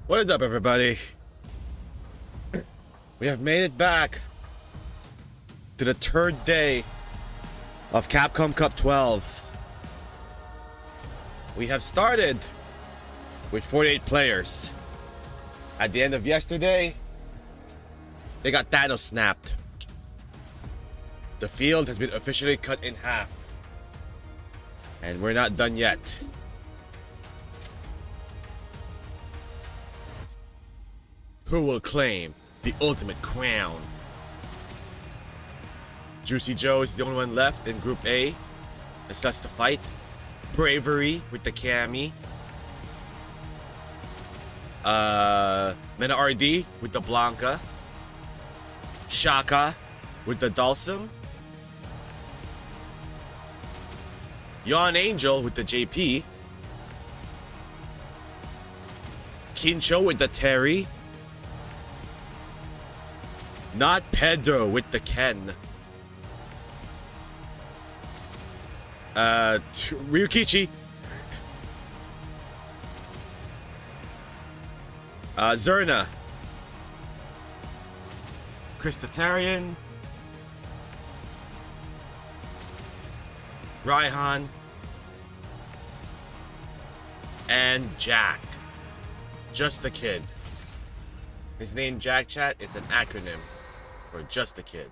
What is up, everybody? We have made it back to the third day of Capcom Cup 12. We have started with 48 players. At the end of yesterday, they got Thanos snapped. The field has been officially cut in half. And we're not done yet. Who will claim the ultimate crown? Juicy Joe is the only one left in Group A. It's less to fight. Bravery with the Cammy. Mena RD with the Blanca. Shaka with the Dulcim. Yon Angel with the JP. Kincho with the Terry. Not Pedro with the Ken. Ryukichi. Zerna. Christatarian. Raihan. And Jack. Just a Kid. His name, Jack Chat, is an acronym for Just a Kid.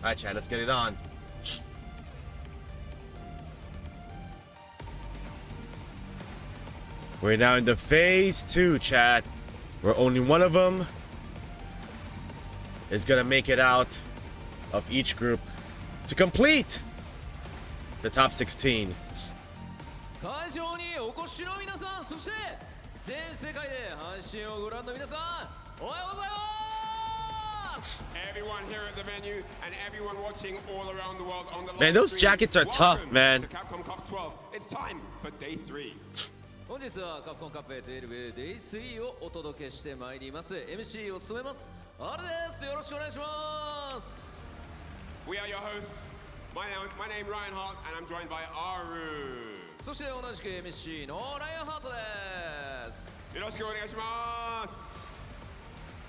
Alright, chat, let's get it on. We're now in the phase 2, chat, where only one of them is gonna make it out of each group to complete the top 16. Everyone here at the venue and everyone watching all around the world on the Man, those jackets are tough, man. Capcom Cup 12. It's time for day 3. 本日はカプコンカップ12 Day 3をお届けしてまいります MC を務めます R です。よろしくお願いします。 We are your hosts. My name Ryan Hart and I'm joined by Aru. そして同じく MC のライアンハートです。よろしくお願いします。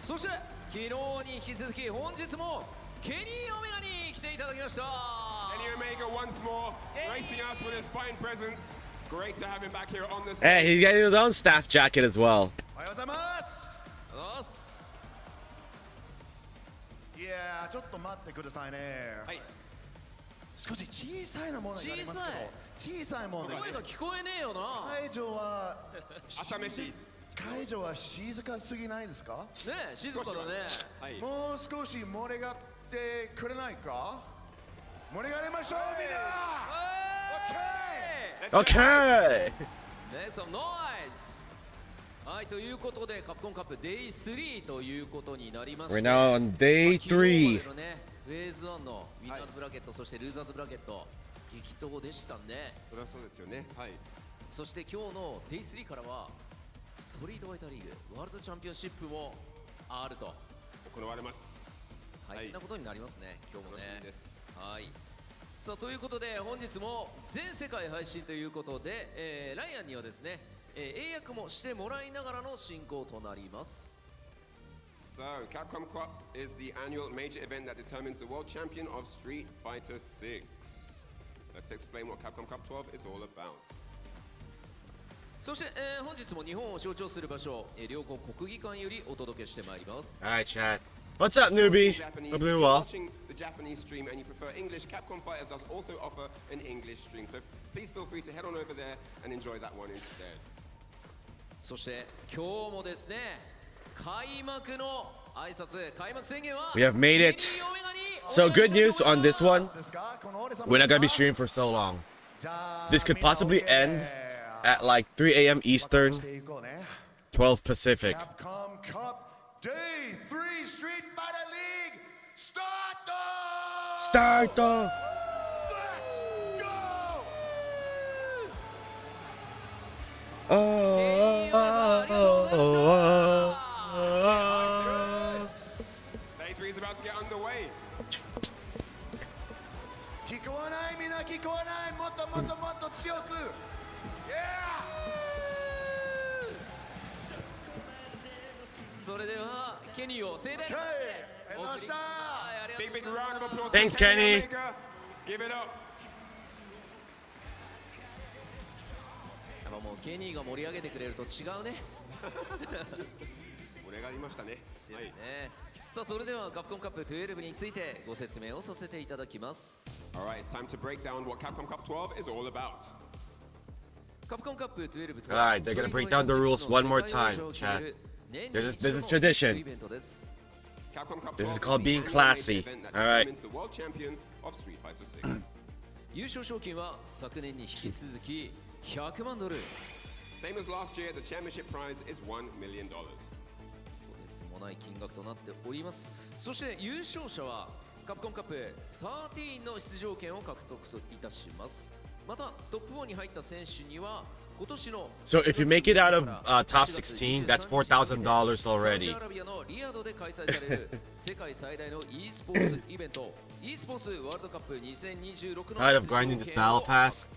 そして昨日に引き続き本日もケニー・オメガに来ていただきました。 Kenny Omega once more gracing us with his fine presence. Great to have him back here on the stage. Hey, he's getting his own staff jacket as well. おはようございます。いやー、ちょっと待ってくださいね。はい。少し小さいなものになりますけど、小さいもので。声が聞こえねえよな。会場は朝飯。会場は静かすぎないですか？ねえ、静かだね。はい。もう少し盛り上がってくれないか？盛り上がりましょうみんな。Okay. Make some noise. はい、ということでカプコンカップ Day 3ということになりました。 We're now on day 3. 昨日までのね、フェーズ1のウィナーズブラケット、そしてルーザーズブラケット激闘でしたね。それはそうですよね。はい。そして今日の Day 3からはストリートファイターリーグワールドチャンピオンシップもあると行われます。はい、こんなことになりますね。今日もね。楽しみです。はい。さあということで本日も全世界配信ということで、ライアンにはですね、英訳もしてもらいながらの進行となります。 So, Capcom Cup is the annual major event that determines the world champion of Street Fighter 6. Let's explain what Capcom Cup 12 is all about. そして、本日も日本を象徴する場所、両国国技館よりお届けしてまいります。 Alright, chat. What's up, newbie? Japanese, Hope you're well. watching the Japanese stream and you prefer English, Capcom Fighters does also offer an English stream. So please feel free to head on over there and enjoy that one instead. そして今日もですね、開幕の挨拶、開幕宣言は We have made it. So good news on this one. We're not gonna be streaming for so long. This could possibly end at like 3 a.m. Eastern, 12 Pacific. Capcom Cup Day 3 Street Fighter League start! Start! Let's go! about to get underway. 聞こえないみんな聞こえないもっともっともっと強く Yeah! それではケニーを盛大に Okay! ありがとうございました はいありがとう Big, ご big ざいます round of applause. Thanks, for Kenny. Omega. Give it up. やっぱもうケニーが盛り上げてくれると違うね。盛り上がりましたね。はい。ねさあそれではカプコンカップ12についてご説明をさせていただきます。 All right, it's time to break down what Capcom Cup 12 is all about. カプコンカップ12と Alright, they're gonna break down the rules one more time, chat. This is tradition. Capcom Cup 12 This is called the being annual classy. major event that All right. determines the world champion of Street Fighter 6. 優勝賞金は昨年に引き続き100万ドル。 Same as last year, the championship prize is $1 million. とてつもない金額となっております。そして優勝者はカプコンカップ13の出場権を獲得いたします。またトップ4に入った選手には今年の So if you make it out of top 16, that's $4,000 already. サウジアラビアのリヤドで開催される世界最大の e スポーツイベント e スポーツワールドカップ2026の Tired of grinding this battle pass?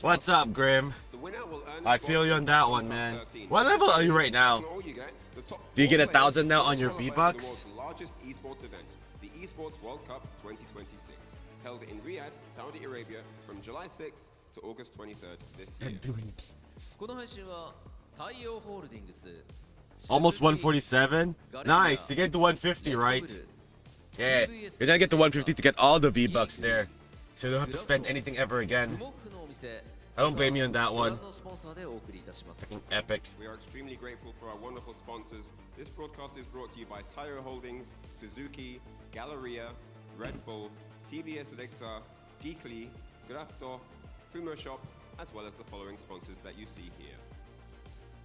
What's up, Grim? The winner will earn I feel you on that one, man. What level are you right now? All you get, the top Do you get 4 1,000 now on your players V-Bucks? in the world's largest esports event, the Esports World Cup 2026, held in Riyadh, Saudi Arabia, from July 6th to August 23rd this year. この配信は太陽ホールディングス Almost 147? Nice, to get to 150, right? Yeah, you're gonna get the 150 to get all the V-Bucks there. So you don't have to spend anything ever again. I don't blame you on that one. のスポンサーでお送りいたします。 Fucking epic. We are extremely grateful for our wonderful sponsors. This broadcast is brought to you by Tyro Holdings, Suzuki, Galleria, Red Bull, TBS Alexa, Geekly, Grafto, Fumo Shop, as well as the following sponsors that you see here.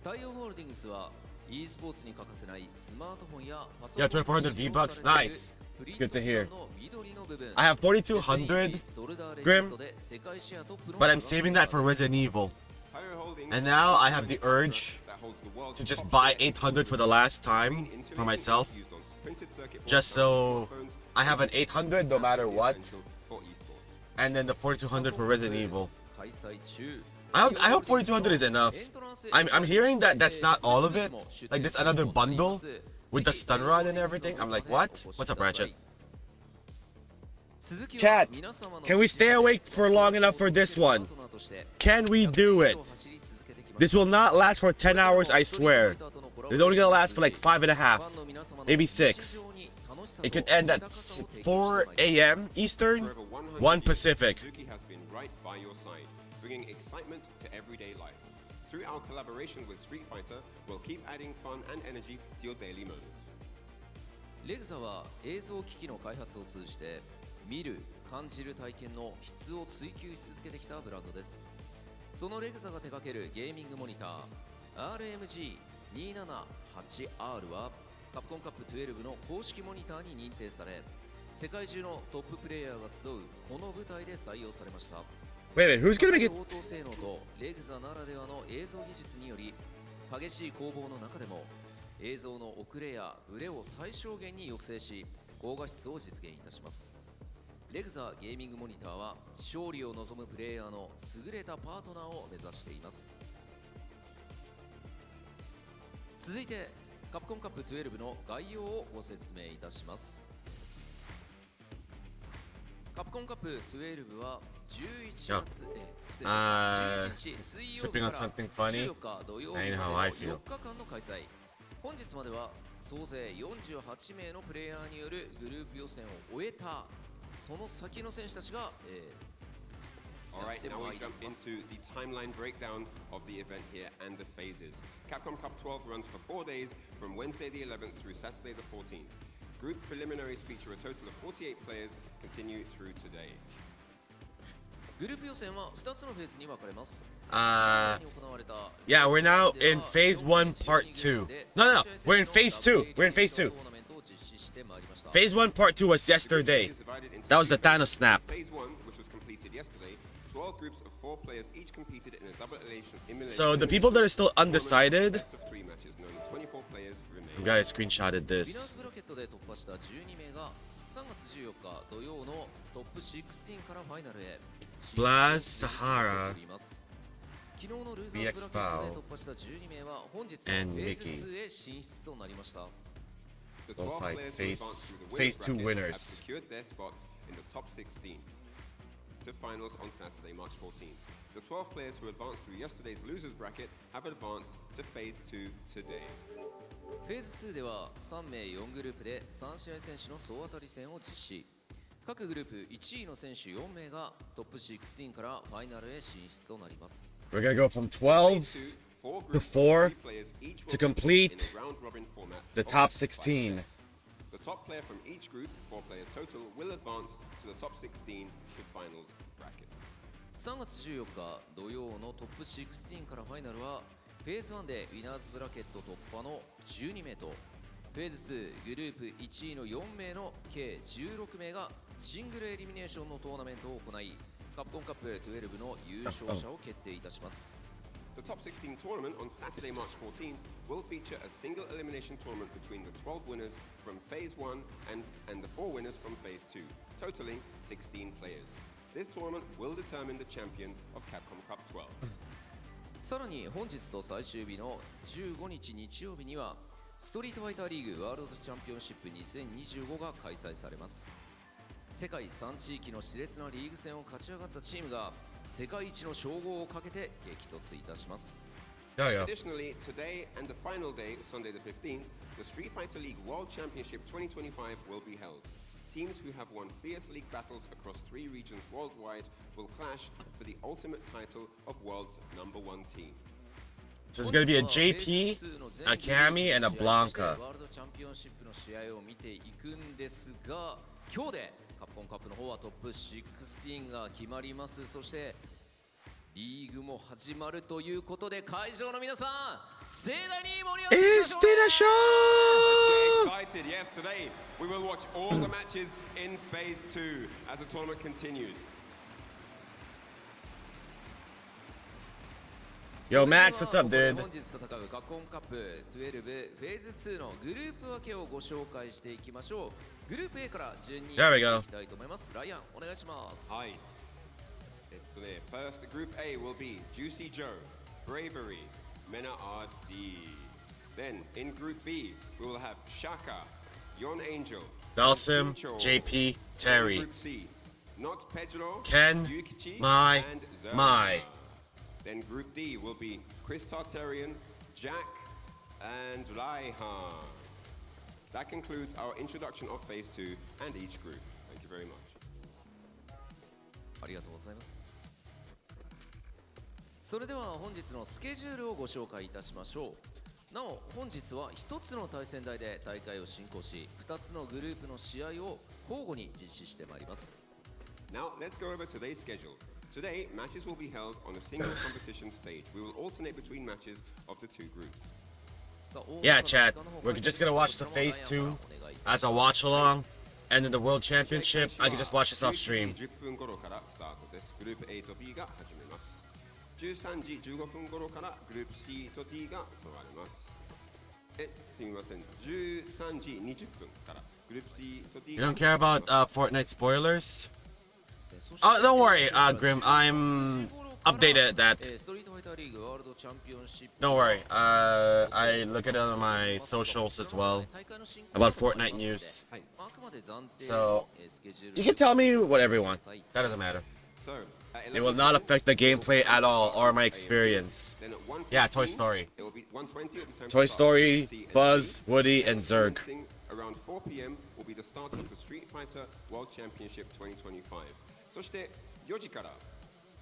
太陽ホールディングスは e スポーツに欠かせないスマートフォンやパソコン Yeah, 2400 V-Bucks, nice. It's good to hear. I have 4200 Grim, but I'm saving that for Resident Evil. Tyro Holdings And now I have the urge that holds the world's to just top buy share 800 for the last time green for insulated myself, used on printed circuit boards just so for smartphones I have an 800 no matter what, essential for esports. and then the 4200 for Resident Evil. 開催中 I hope 4200 is enough. I'm hearing that that's not all of it. Like there's another bundle with the stun rod and everything. I'm like, what? What's up, Ratchet? Chat, can we stay awake for long enough for this one? Can we do it? This will not last for 10 hours, I swear. It's only gonna last for like 5.5, maybe 6. It could end at 4 a.m. Eastern, For over 100 1 years, Pacific. Suzuki has been right by your side, bringing excitement to everyday life. Through our collaboration with Street Fighter, we'll keep adding fun and energy to your daily moments. レグザは映像機器の開発を通じて見る感じる体験の質を追求し続けてきたブランドです。そのレグザが手掛けるゲーミングモニター RMG278R はカプコンカップ12の公式モニターに認定され、世界中のトッププレイヤーが集うこの舞台で採用されました。 Wait a minute, who's gonna make it? 高等性能とレグザならではの映像技術により、激しい攻防の中でも映像の遅れやブレを最小限に抑制し、高画質を実現いたします。レグザゲーミングモニターは勝利を望むプレイヤーの優れたパートナーを目指しています。続いてカプコンカップ12の概要をご説明いたします。カプコンカップ12は11月、11日水曜日 sipping か on ら something funny. 14日土曜日ま I で know の how I 4 feel. 日間の開催。本日までは総勢48名のプレイヤーによるグループ予選を終えたその先の選手たちが、Alright, now we jump into the timeline breakdown of the event here and the phases. Capcom Cup 12 runs for 4 days from Wednesday the 11th through Saturday the 14th. Group preliminaries feature a total of 48 players, continue through today. グループ予選は2つのフェーズに分かれます。 Yeah, we're now in phase 1, part 2. No, we're in phase 2. We're in phase 2. Phase 1, part 2 was yesterday. That was the Thanos snap. Phase 1, which was completed yesterday, 12 groups of 4 players each competed in a double elimination. So the people that are still undecided, Best of 3 matches, only 24 players remain. you guys screenshotted this. トで突破した12名が3月14日土曜のトップ16からファイナルへ Blaz Sahara 昨日のルーザーズブラケットで突破した12名は本日のフェーズ2へ進出となりました。 The We'll 12 fight players who phase- advanced through the phase two winners bracket winners. have secured their spots in the top 16 to finals on Saturday, March 14th. The 12 players who advanced through yesterday's losers bracket have advanced to phase 2 today. フェーズ2では3名4グループで3試合選手の総当たり戦を実施。各グループ1位の選手4名がトップ16からファイナルへ進出となります。 We're gonna go from 12 to 4 to complete the top 16. The top player from each group, 4 players total, will advance to the top 16 to finals bracket. 3月14日土曜のトップ16からファイナルはフェーズ1でウィナーズブラケット突破の12名とフェーズ2グループ1位の4名の計16名がシングルエリミネーションのトーナメントを行いカプコンカップ12の優勝者を決定いたします。 The top 16 tournament on Saturday, March 14th will feature a single elimination tournament between the 12 winners from phase 1 and the 4 winners from phase 2, totaling 16 players. This tournament will determine the champion of Capcom Cup 12. さらに本日と最終日の15日日曜日にはストリートファイターリーグワールドチャンピオンシップ2025が開催されます。世界3地域の熾烈なリーグ戦を勝ち上がったチームが世界一の称号をかけて激突いたします。 Additionally, today and the final day, Sunday the 15th, the Street Fighter League World Championship 2025 will be held. Teams who have won fierce league battles across 3 regions worldwide will clash for the ultimate title of world's #1 team. So there's gonna be a JP, a Cammy, and a Blanca. ワールドチャンピオンシップの試合を見ていくんですが、今日でカプコンカップの方はトップ16が決まります。そしてリーグも始まるということで会場の皆さん盛大に盛り上がっていきましょう。 Excited, yes, today we will watch all the matches in phase 2 as the tournament continues. Yo, Max, what's up, dude? 本日戦うカプコンカップ12フェーズ2のグループ分けをご紹介していきましょう。グループ A から順にい There we go. きたいと思います。ライアンお願いします。 Hi. First, Group A will be Juicy Joe, Bravery, Mena RD. Then, in Group B, we will have Shaka, Yon Angel, Dalsim, Chincho. JP, Terry, Group C, Not Pedro, Ken, Yukichi, Mai, and Zerma. Mai. Then Group D will be Chris Tartarian, Jack, and Raihan. That concludes our introduction of Phase 2 and each group. Thank you very much. ありがとうございます。それでは本日のスケジュールをご紹介いたしましょう。なお本日は1つの対戦台で大会を進行し2つのグループの試合を交互に実施してまいります。 Now let's go over today's schedule. Today, matches will be held on a single competition stage. We will alternate between matches of the 2 groups. Yeah, chat. We're just gonna watch the phase 2 as a watch along, and then the World Championship. I can just watch this off stream. 10分頃からスタートです。グループ A と B が始めます。13時15分頃からグループ C と D が行われます。すみません。13時20分からグループ C と D が You don't care about Fortnite spoilers? Oh, don't worry, Grim. I'm updated at that. ストリートファイターリーグワールドチャンピオンシップ Don't worry. I look at it on my socials as well about Fortnite news. あくまで暫定 So のスケジュール you can tell me whatever you want. That doesn't matter. So, at It will 11:30, not affect the gameplay at all or my experience. Then at 1:15, Yeah, Toy Story. It will be 1:20 at the time Toy to start Story, C and Buzz, D. Woody, and Zerg. Around 4 p.m. will be the start of the Street Fighter World Championship 2025. そして4時から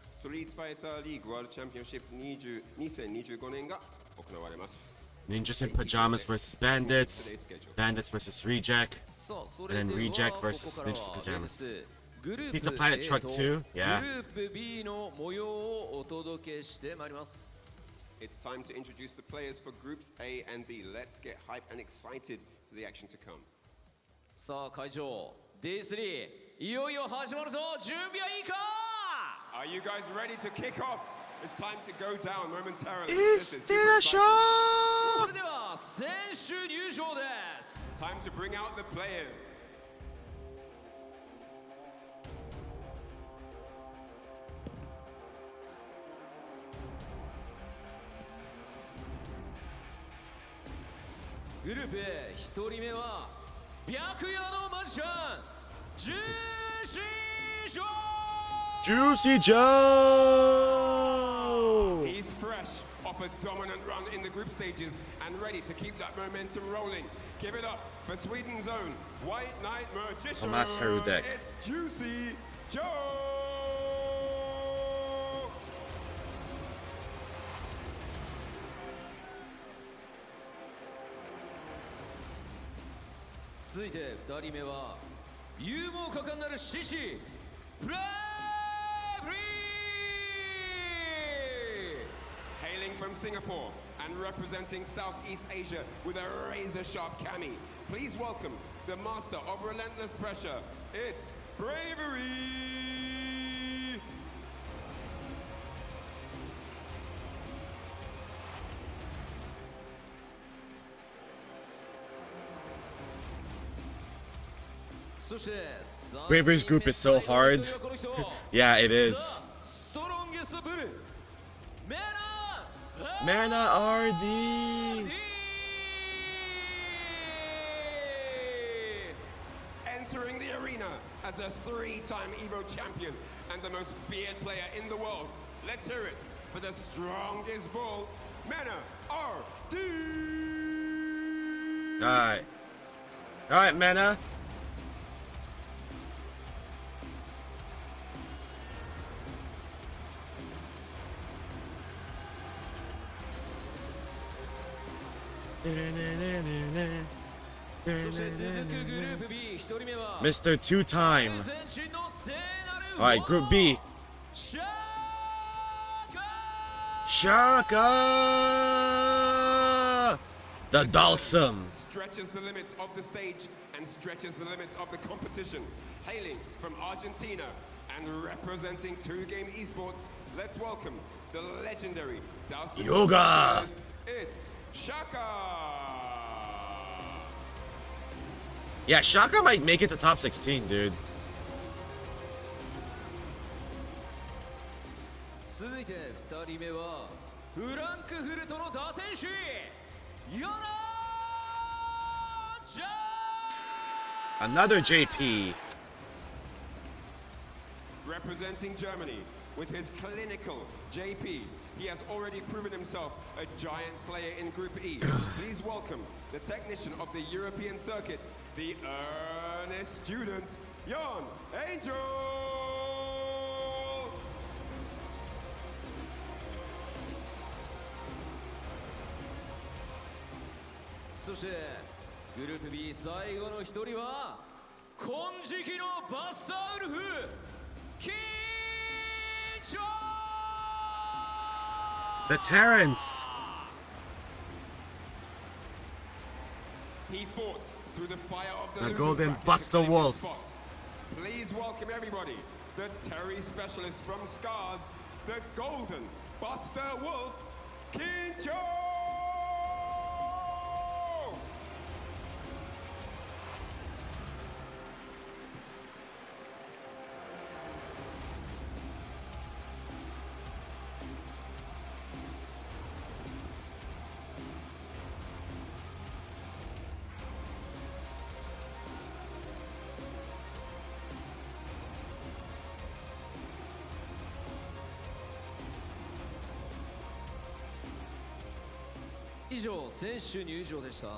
ストリートファイターリーグワールドチャンピオンシップ2025年が行われます。 Ninjas in pajamas versus bandits. Today's schedule. Bandits versus Reject. さあそれで And は then Reject ここ versus からは Ninjas Pajamas. グループ Pizza Planet A Truck と 2? Yeah. グループ B の模様をお届けしてまいります。 It's time to introduce the players for groups A and B. Let's get hyped and excited for the action to come. さあ会場 Day3 いよいよ始まるぞ。準備はいいか。 Are you guys ready to kick off? It's time to go down momentarily. It's This is super the exciting. それでは選手入場です。time to bring out the players. Group A 1人目は白夜のマジシャンジューシージョー Juicy Joe! He's fresh off a dominant run in the group stages and ready to keep that momentum rolling. Give it up for Sweden's own White Knight Magician. Tomas Herudek. It's Juicy Joe. 続いて2人目は勇猛果敢なる獅子ブライブリー Hailing from Singapore and representing Southeast Asia with a razor-sharp cami. Please welcome the master of relentless pressure. It's Bravery. そして Bravery's group is so hard. Yeah, it is. ストロンゲストブルメナ Mana RD! Entering the arena as a three-time EVO champion and the most feared player in the world. Let's hear it for the strongest bull, Mana RD! Alright. Alright, Mana. Mr. Two-Time. Alright, Group B. Shaka! The Dalsum. Stretches the limits of the stage and stretches the limits of the competition. Hailing from Argentina and representing 2Game Esports, let's welcome the legendary Dalsum. Yoga. It's Shaka! Yeah, Shaka might make it to top 16, dude. 続いて2人目はフランクフルトの打天使ヨナジャ Another JP. Representing Germany with his clinical JP, he has already proven himself a giant slayer in Group E. Please welcome the technician of the European circuit, the earnest student, Jan Angel! そしてグループ B 最後の一人は金色のバッサウルフ緊張 The Terrence. He fought through the fire of the The losers golden bracket to Buster claim his Wolf. spot. Please welcome everybody, the Terry specialist from Scars, the golden Buster Wolf, Kincho! 以上選手入場でした。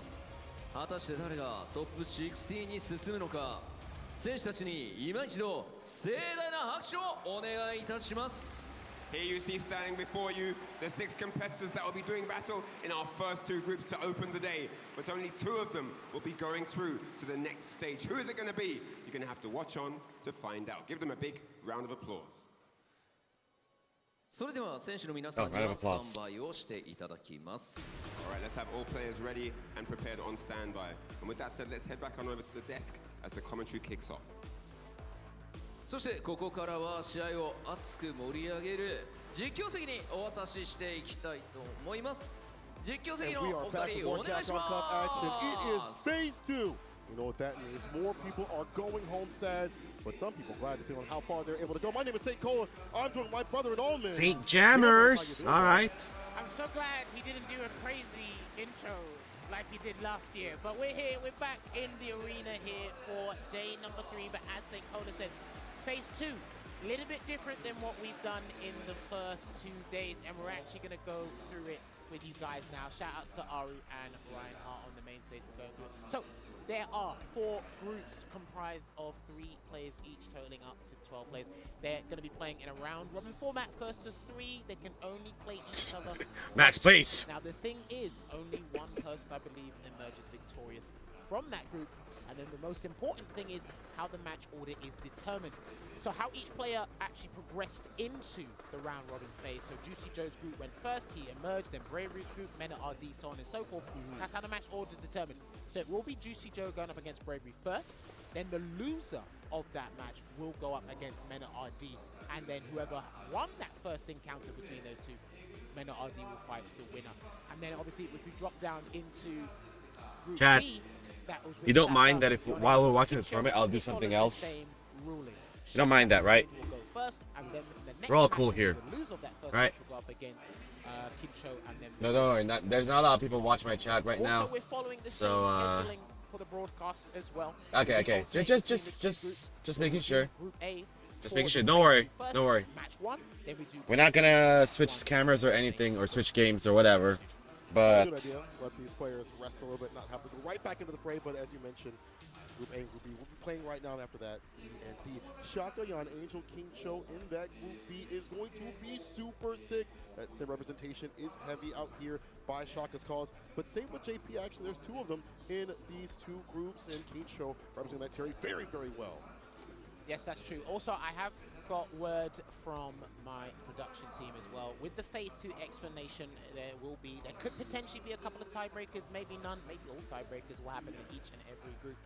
果たして誰がトップ16に進むのか、選手たちに今一度盛大な拍手をお願いいたします。 Here you see standing before you the 6 competitors that will be doing battle in our first 2 groups to open the day, but only 2 of them will be going through to the next stage. Who is it going to be? You're going to have to watch on to find out. Give them a big round of applause. それでは選手の皆さんにはスタンバイをしていただきます。 Alright, let's have all players ready and prepared on standby. And with that said, let's head back on over to the desk as the commentary kicks off. そしてここからは試合を熱く盛り上げる実況席にお渡ししていきたいと思います。実況席 And の we お are 二 back with 人 more お願いし Capcom Cup action. It is ます phase 2. You know what that means. More people are going home sad, but some people glad depending on how far they're able to go. My name is St. Cola. I'm joined by my brother in all men. St. Jammers. All right. I'm so glad he didn't do a crazy intro like he did last year. But we're here, we're back in the arena here for day number 3. But as St. Cola said, phase 2, a little bit different than what we've done in the first 2 days. And we're actually going to go through it with you guys now. Shout outs to Aru and Ryan Hart on the main stage for going through it. So there are 4 groups comprised of 3 players each, totaling up to 12 players. They're going to be playing in a round robin format. First to 3, they can only play each other. Match, please. Now the thing is, only one person, I believe, emerges victorious from that group. And then the most important thing is how the match order is determined. So how each player actually progressed into the round robin phase. So Juicy Joe's group went first, he emerged, then Bravery's group, Men at RD, so on and so forth. That's how the match order is determined. So it will be Juicy Joe going up against Bravery first, then the loser of that match will go up against Men at RD, and then whoever won that first encounter between those two, Men at RD will fight the winner. And then obviously if we drop down into Group Chat. B, that was with You don't Saka, mind that if Yone, while we're watching the Kim tournament, Cho, I'll do they something follow the else? same ruling. You don't mind that, right? Will go first, and then the next We're all match cool will be here. the loser of that first Right. match will go up against Kim Cho and then No, don't worry. There's not a lot of people watching my chat right also, now. we're following the So, same scheduling for the broadcast as well. Okay, We okay. alternate Just between the two groups. making sure. Group A Just for making sure. the Don't worry. first Don't worry. Match 1, then we do We're not gonna switch cameras or anything, or switch games or whatever. But Good idea. Let these players rest a little bit, not have to go right back into the fray. But as you mentioned, Group A and Group B will be playing right now. And after that, C and D. Shaka, Yon, Angel, King Cho in that Group B is going to be super sick. That sim representation is heavy out here by Shaka's cause. But same with JP, actually, there's 2 of them in these 2 groups. And King Cho representing that Terry very, very well. Yes, that's true. Also, I have got word from my production team as well. With the phase 2 explanation, there could potentially be a couple of tiebreakers, maybe none, maybe all tiebreakers will happen in each and every group.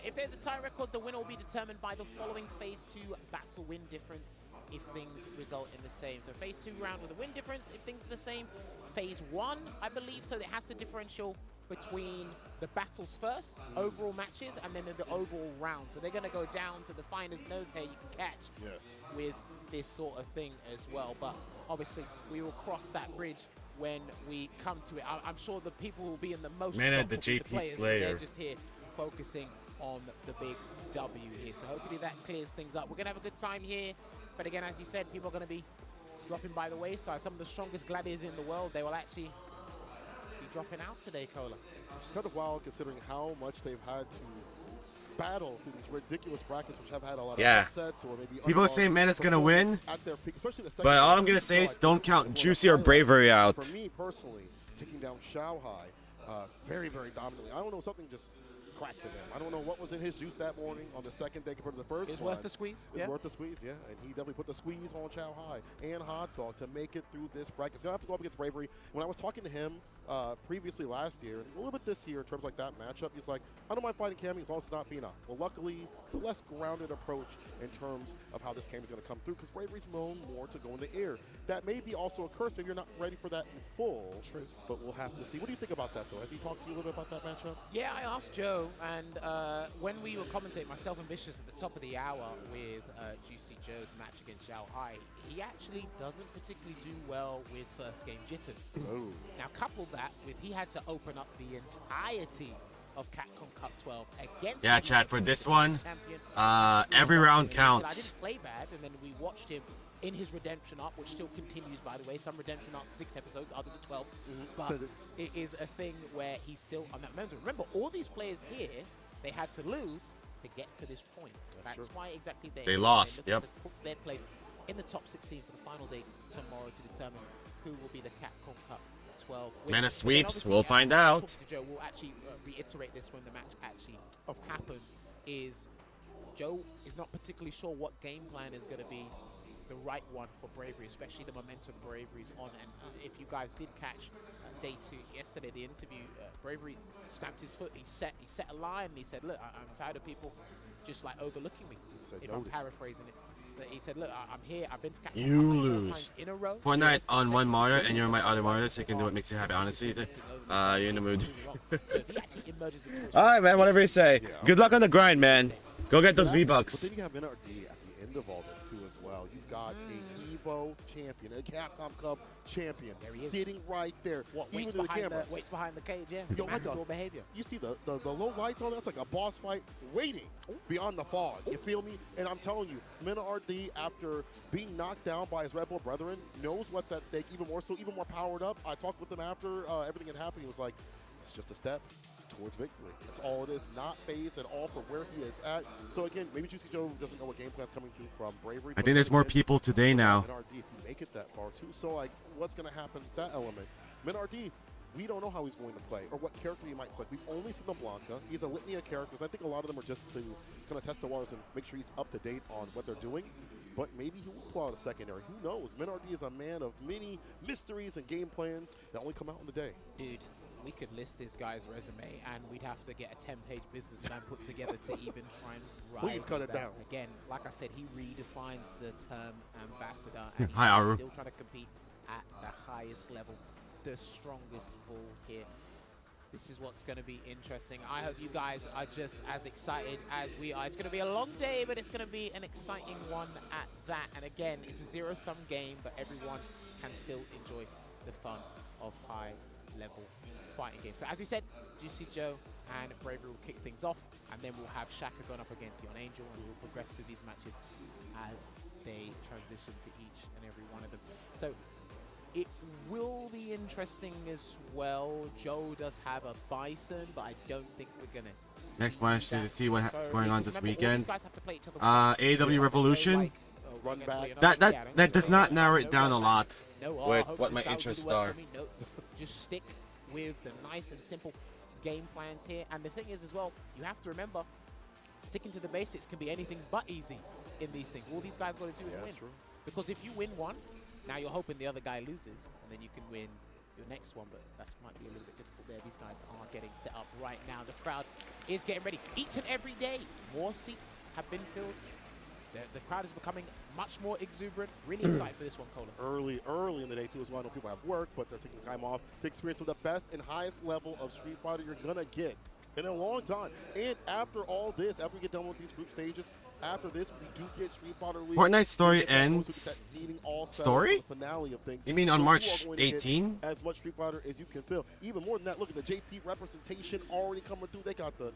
If there's a tie record, the winner will be determined by the following phase 2 battle win difference if things result in the same. So phase 2 round with a win difference if things are the same. Phase 1, I believe, so it has the differential between the battles first, overall matches, and then the overall round. So they're going to go down to the finest nose hair you can catch with this sort of thing as well. But obviously, we will cross that bridge when we come to it. I'm sure the people who will be in the most Man, shock the will be JP players, Slayer. They're just here focusing on the big W here. So hopefully that clears things up. We're going to have a good time here. But again, as you said, people are going to be dropping by the wayside. Some of the strongest gladiators in the world, they will actually be dropping out today, Cola. It's kind of wild considering how much they've had to battle through these ridiculous brackets, which have had a lot of upsets or maybe people are saying Mena's gonna win, at their peak, especially the second but all round. I'm gonna say is So I don't think count this is one of Juicy the or Bravery out. For me personally, taking down Shanghai very, very dominantly. I don't know, something just cracked to him. I don't know what was in his juice that morning on the second day compared to the first It's one. worth the squeeze. It's worth the squeeze, yeah. And he definitely put the squeeze on Chow Hai and Hot Dog to make it through this bracket. He's going to have to go up against Bravery. When I was talking to him previously last year, and a little bit this year in terms of like that matchup, he's like, I don't mind fighting Cammy as long as it's not Fina. Well, luckily, it's a less grounded approach in terms of how this game is going to come through because Bravery's known more to go in the air. That may be also a curse. Maybe you're not ready for that in full. True. But we'll have to see. What do you think about that, though? Has he talked to you a little bit about that matchup? Yeah, I asked Joe, and when we were commentating, myself and Vicious at the top of the hour with Juicy Joe's match against Xiao Hai, he actually doesn't particularly do well with first game jitters. Oh. Now, couple that with he had to open up the entirety of Capcom Cup 12 against Yeah, the chat, for this one, champion. every round I counts. didn't play bad, and then we watched him in his redemption arc, which still continues, by the way. Some redemption arcs are 6 episodes, others are 12. But it is a thing where he's still on that momentum. Remember, all these players here, they had to lose to get to this point. That's why exactly They lost, they're looking yep. to put their place in the top 16 for the final day tomorrow to determine who will be the Capcom Cup 12 winner. Mana But then sweeps, obviously, we'll as find I was out. talking to Joe, we'll actually reiterate this when the match actually happens, is Joe is not particularly sure what game plan is going to be the right one for Bravery, especially the momentum Bravery's on. And if you guys did catch day 2 yesterday, the interview, Bravery stamped his foot. He set a line and he said, look, I'm tired of people just like overlooking me, if I'm paraphrasing it. that he said, look, I'm here. I've been to Capcom You Cup 4 lose. times in a row. Fortnite Yes, on one second monitor season. and you're on my other monitor, so you can do what makes you happy. Honestly, you're in the mood. So if he actually emerges victorious, All right, man. Whatever you say. Good luck on the grind, man. Go get those But V-Bucks. then you have Minard D at the end of all this too as well. You've got a Evo champion, a Capcom Cup champion, There he is. sitting right there. What even waits to the behind camera. waits behind the cage, yeah. Yo, like Matador behavior. You see the low lights on it? It's like a boss fight waiting beyond the fog. You feel me? And I'm telling you, Minard D, after being knocked down by his Red Bull brethren, knows what's at stake even more so, even more powered up. I talked with him after everything had happened. He was like, it's just a step towards victory. That's all it is. Not phased at all for where he is at. So again, maybe Juicy Joe doesn't know what game plan's coming through from Bravery. I think there's more people today now. Minard D, if you make it that far too. So like, what's going to happen with that element? Minard D, we don't know how he's going to play or what character he might select. We've only seen the Blanca. He's a litany of characters. I think a lot of them are just to kind of test the waters and make sure he's up to date on what they're doing. But maybe he will pull out a secondary. Who knows? Minard D is a man of many mysteries and game plans that only come out in the day. Dude, we could list this guy's resume and we'd have to get a 10-page business plan put together to even try and Please rival cut it that. down. Again, like I said, he redefines the term ambassador and he's Hi, Aru. still trying to compete at the highest level, the strongest ball here. This is what's going to be interesting. I hope you guys are just as excited as we are. It's going to be a long day, but it's going to be an exciting one at that. And again, it's a zero-sum game, but everyone can still enjoy the fun of high-level fighting games. So as we said, Juicy Joe and Bravery will kick things off, and then we'll have Shaka going up against Yon Angel, and we will progress through these matches as they transition to each and every one of them. So it will be interesting as well. Joe does have a Bison, but I don't think we're going to Next match to see what's going on this weekend. AW AEW Revolution. Run back. That does not narrow it down a lot No, with hopefully what my that will interests do the work are. for me. No, just stick with the nice and simple game plans here. And the thing is as well, you have to remember, sticking to the basics can be anything but easy in these things. All these guys got to do is win. True. Because if you win one, now you're hoping the other guy loses, and then you can win your next one, but that might be a little bit difficult there. These guys are getting set up right now. The crowd is getting ready. Each and every day, more seats have been filled. The crowd is becoming much more exuberant. Really excited for this one, Cola. Early in the day too as well. I know people have work, but they're taking time off to experience some of the best and highest level of Street Fighter you're gonna get in a long time. And after all this, after we get done with these group stages, after this we do get Street Fighter League. Fortnite story We get those who ends. get that seeding all set up Story? for the finale of things. You mean on So March you are going to get 18? as much Street Fighter as you can feel. Even more than that, look at the JP representation already coming through. They got the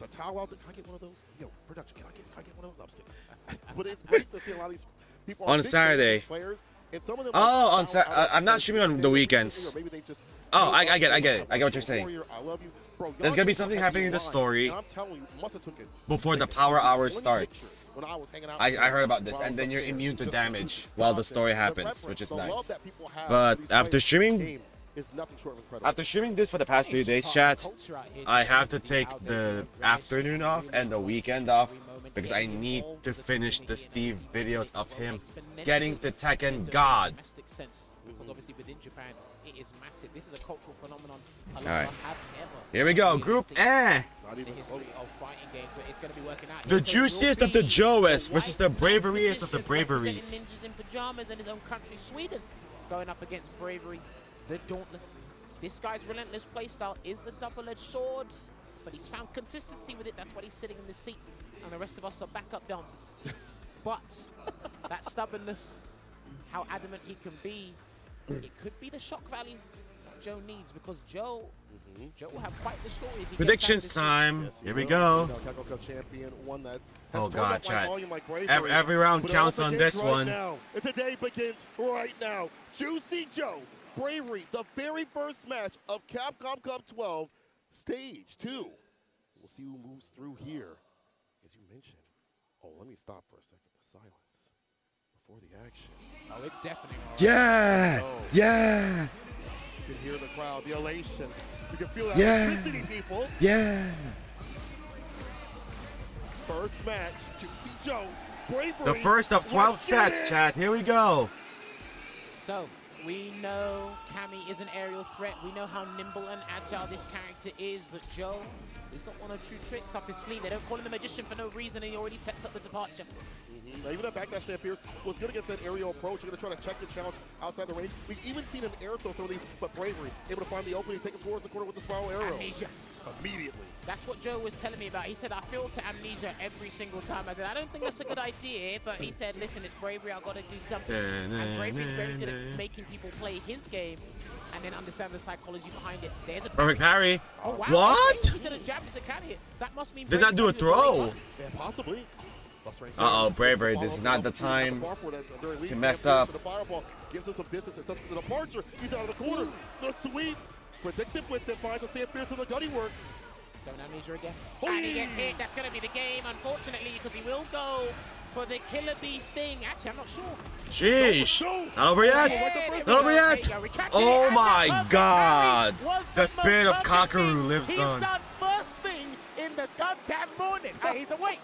towel out there. Can I get one of those? Yo, production, can I get one of those? No, I'm just kidding. But it's great to see a lot of these people On big Saturday. players, and some of them Oh, like on I'm not streaming on the weekends. or maybe they just Oh, I get it. I get what you're saying. Warrior, I love you. Bro, There's y'all gonna be just something had happening in the line, story and I'm telling you, must have took it before the like power hour 20 starts. pictures when I was hanging out I with heard about this, while I and was then you're upstairs. immune to Just damage the while the story reference, happens, which is the love nice. that people have But for these after players streaming- game is nothing short of incredible. After streaming this for the past 3 days, chat, I have to take the afternoon off and the weekend off because I need to finish the Steve videos of him getting to Tekken God. Because obviously within Japan, it is massive. This is a cultural phenomenon. All right. Here we go. Group A. Not The even history of fighting games, but it's going to be working out. The Here, so it will juiciest of the be Joes the versus the white braveriest of the magician representing braveries. Ninjas in pajamas in his own country, Sweden, going up against Bravery, the Dauntless. This guy's relentless playstyle is a double-edged sword, but he's found consistency with it. That's why he's sitting in this seat, and the rest of us are backup dancers. But that stubbornness, how adamant he can be, it could be the shock value that Joe needs, because Joe will have quite the story. If he gets Predictions out of this time. Yes, Here we will. go. You know, Capcom Cup champion, one that has Oh turned God, up like chat. volume like Bravery. Every round But it counts all on begins this right one. Now. And today begins right now. Juicy Joe, Bravery, the very first match of Capcom Cup 12, Stage 2. We'll see who moves through here. As you mentioned, oh, let me stop for a second. The silence before the action. Oh, it's definitely all right. Yeah! Yeah! You can hear the crowd, the elation. You can feel that Yeah. electricity, people. Yeah! First match, Juicy Joe, Bravery. The first of 12 Let's get sets, it. chat. Here we go. So, we know Cammy is an aerial threat. We know how nimble and agile this character is, but Joe He's got one or two tricks up his sleeve. They don't call him the magician for no reason, and he already sets up the departure. Now, even that backdash Sam Pierce was good against that aerial approach. You're going to try to check the challenge outside the range. We've even seen him air throw some of these, but Bravery able to find the opening, take him towards the corner with the spiral arrow. Amnesia. Immediately. That's what Joe was telling me about. He said, I feel to amnesia every single time. I said, I don't think that's a good idea, but he said, listen, it's Bravery, I've got to do something. And Bravery's very good at making people play his game and then understand the psychology behind it. There's a Perfect parry. Oh, wow. What? He did a jab to carry it. That must mean Did not do a throw. Yeah, possibly. Uh-oh, Bravery, this is not the time to mess up. The fireball gives him some distance and sets the departure. He's out of the corner. The sweep. Predictive with it, finds a Sam Pierce for the gutty works. Don't amnesia again. And he gets hit. That's going to be the game, unfortunately, because he will go for the Killer Bee Sting. Actually, I'm not sure. Sheesh. Not over yet. Not over yet. Oh my God. The spirit of Kakaru lives on. He's done first thing in the goddamn morning. He's awake.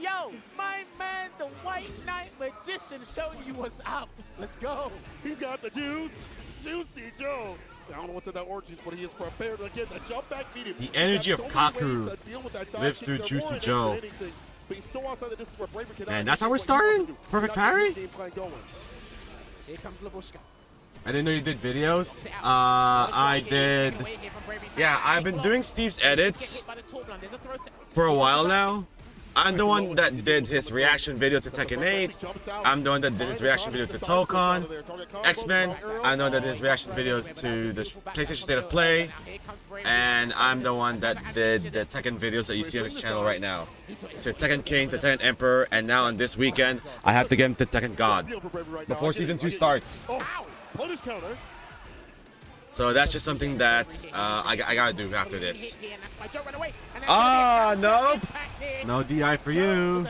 Yo, my man, the White Knight Magician showing you what's up. Let's go. He's got the juice. Juicy Joe. I don't know what's in that orange juice, but he is prepared again. The jump back medium. The energy of Kakaru lives through Juicy Joe. Man, that's how we're starting? Perfect parry? Here comes Labushka. I didn't know you did videos. I did. Yeah, I've been doing Steve's edits for a while now. I'm the one that did his reaction video to Tekken 8. I'm the one that did his reaction video to Tokon, X-Men. I'm the one that did his reaction videos to the PlayStation State of Play. And I'm the one that did the Tekken videos that you see on his channel right now. To Tekken King, to Tekken Emperor, and now on this weekend, I have to get him to Tekken God before Season 2 starts. So that's just something that I gotta do after this. Ah, nope. No DI for you.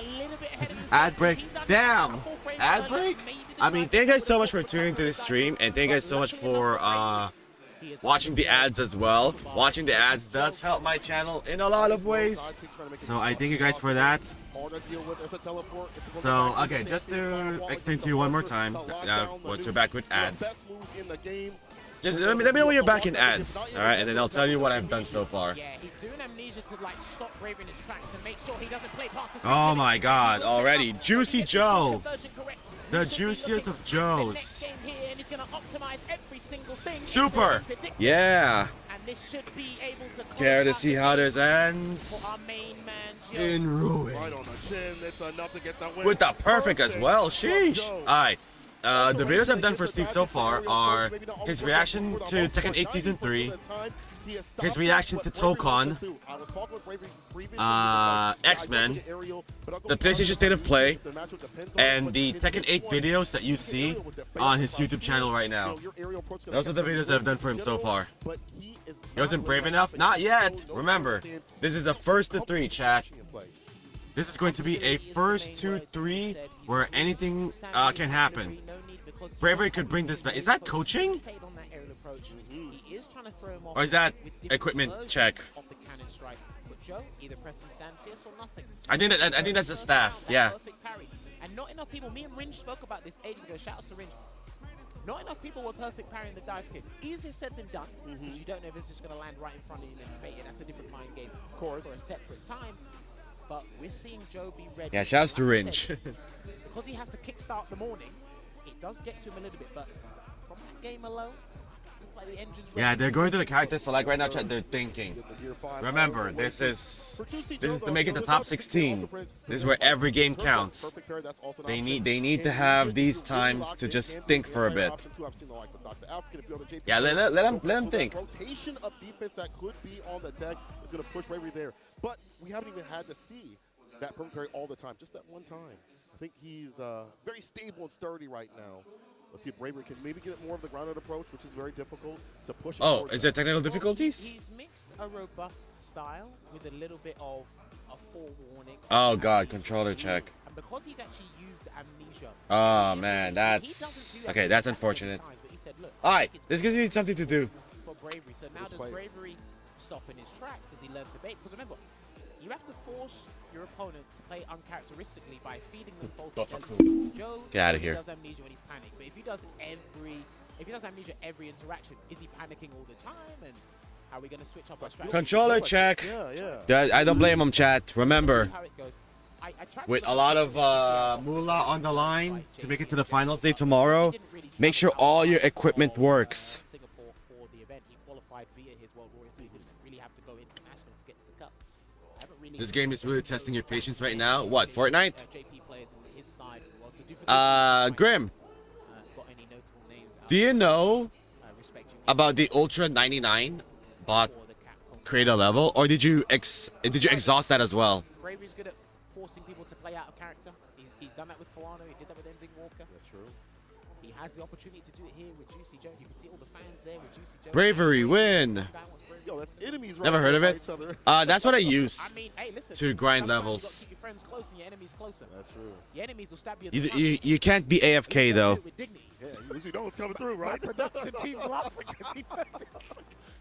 Ad break. Damn. Ad break? I mean, thank you guys so much for tuning into this stream, and thank you guys so much for watching the ads as well. Watching the ads does help my channel in a lot of ways. So I thank you guys for that. So, okay, just to explain to you one more time, once we're back with ads. Just let me know when you're back in ads, alright, and then I'll tell you what I've done so far. Yeah, he's doing amnesia to like stop Bravery in his tracks and make sure he doesn't play past the Oh my God, already. Juicy Joe. The juiciest of Joes. Super. Yeah. And this should be able to care to see how this ends in ruin. With the perfect as well. Sheesh. Alright. The videos I've done for Steve so far are his reaction to Tekken 8 Season 3, his reaction to Tokon, X-Men, the PlayStation State of Play, and the Tekken 8 videos that you see on his YouTube channel right now. Those are the videos that I've done for him so far. He wasn't brave enough? Not yet. Remember, this is a first to 3, chat. This is going to be a first to 3 where anything can happen. Bravery could bring this back. Is that coaching? Or is that equipment check? I think that's the staff. Yeah. And not enough people. Me and Ringe spoke about this ages ago. Shout out to Ringe. Not enough people were perfect parrying the dive kick. Easier said than done. You don't know if it's just going to land right in front of you and debate it. That's a different mind game, of course, for a separate time. But we're seeing Joe be ready. Yeah, shouts to Ringe. Because he has to kickstart the morning, it does get to him a little bit. But from that game alone, looks like the engine's ready. Yeah, they're going to the character select right now, chat. They're thinking. Remember, this is to make it the top 16. This is where every game counts. They need to have these times to just think for a bit. Yeah, let them think. Rotation of defense that could be on the deck is going to push Bravery there. But we haven't even had to see that perfect parry all the time, just that one time. I think he's very stable and sturdy right now. Let's see if Bravery can maybe get more of the grounded approach, which is very difficult to push. Oh, is there technical difficulties? He's mixed a robust style with a little bit of a forewarning. Oh God, controller check. And because he's actually used amnesia. Oh man, that's okay. That's unfortunate. All right, this gives me something to do. For Bravery, so now does Bravery stop in his tracks as he learns to bait? Because remember, you have to force your opponent to play uncharacteristically by feeding them false intelligence. Joe get out of here. Does amnesia when he's panicked, but if he does amnesia every interaction, is he panicking all the time? And How are we going to switch up our strategy? Controller check. Yeah. I don't blame him, chat. Remember, How it goes. I tried to with a look lot at of the moolah on the line like to make it JP to the and finals day Singapore. tomorrow, He didn't really make sure travel all your outside equipment of, works. Singapore for the event. He qualified via his World Warrior, so he didn't really have to go international to get to the cup. I haven't really This game is really testing your patience right now. What, Fortnite? JP players on his side as well. So do forget Grim, got any notable names out do you know respect you about the Ultra 99 bot for the Capcom. create a level, or did you exhaust that as well? Bravery's good at forcing people to play out of character. He's done that with Kawano. He did that with Ending Walker. That's true. He has the opportunity to do it here with Juicy Joe. You can see all the fans there with Juicy Joe. Bravery win. That one's Bravery. Yo, that's enemies right Never heard of there it. by each other. That's what I use. I mean, hey, listen. To grind sometimes levels. You got to keep your friends close and your enemies closer. That's true. Your enemies will stab you. At the front. You can't be AFK though. With dignity. Yeah, at least you know what's coming through, My right? production team's laughing because he knows it.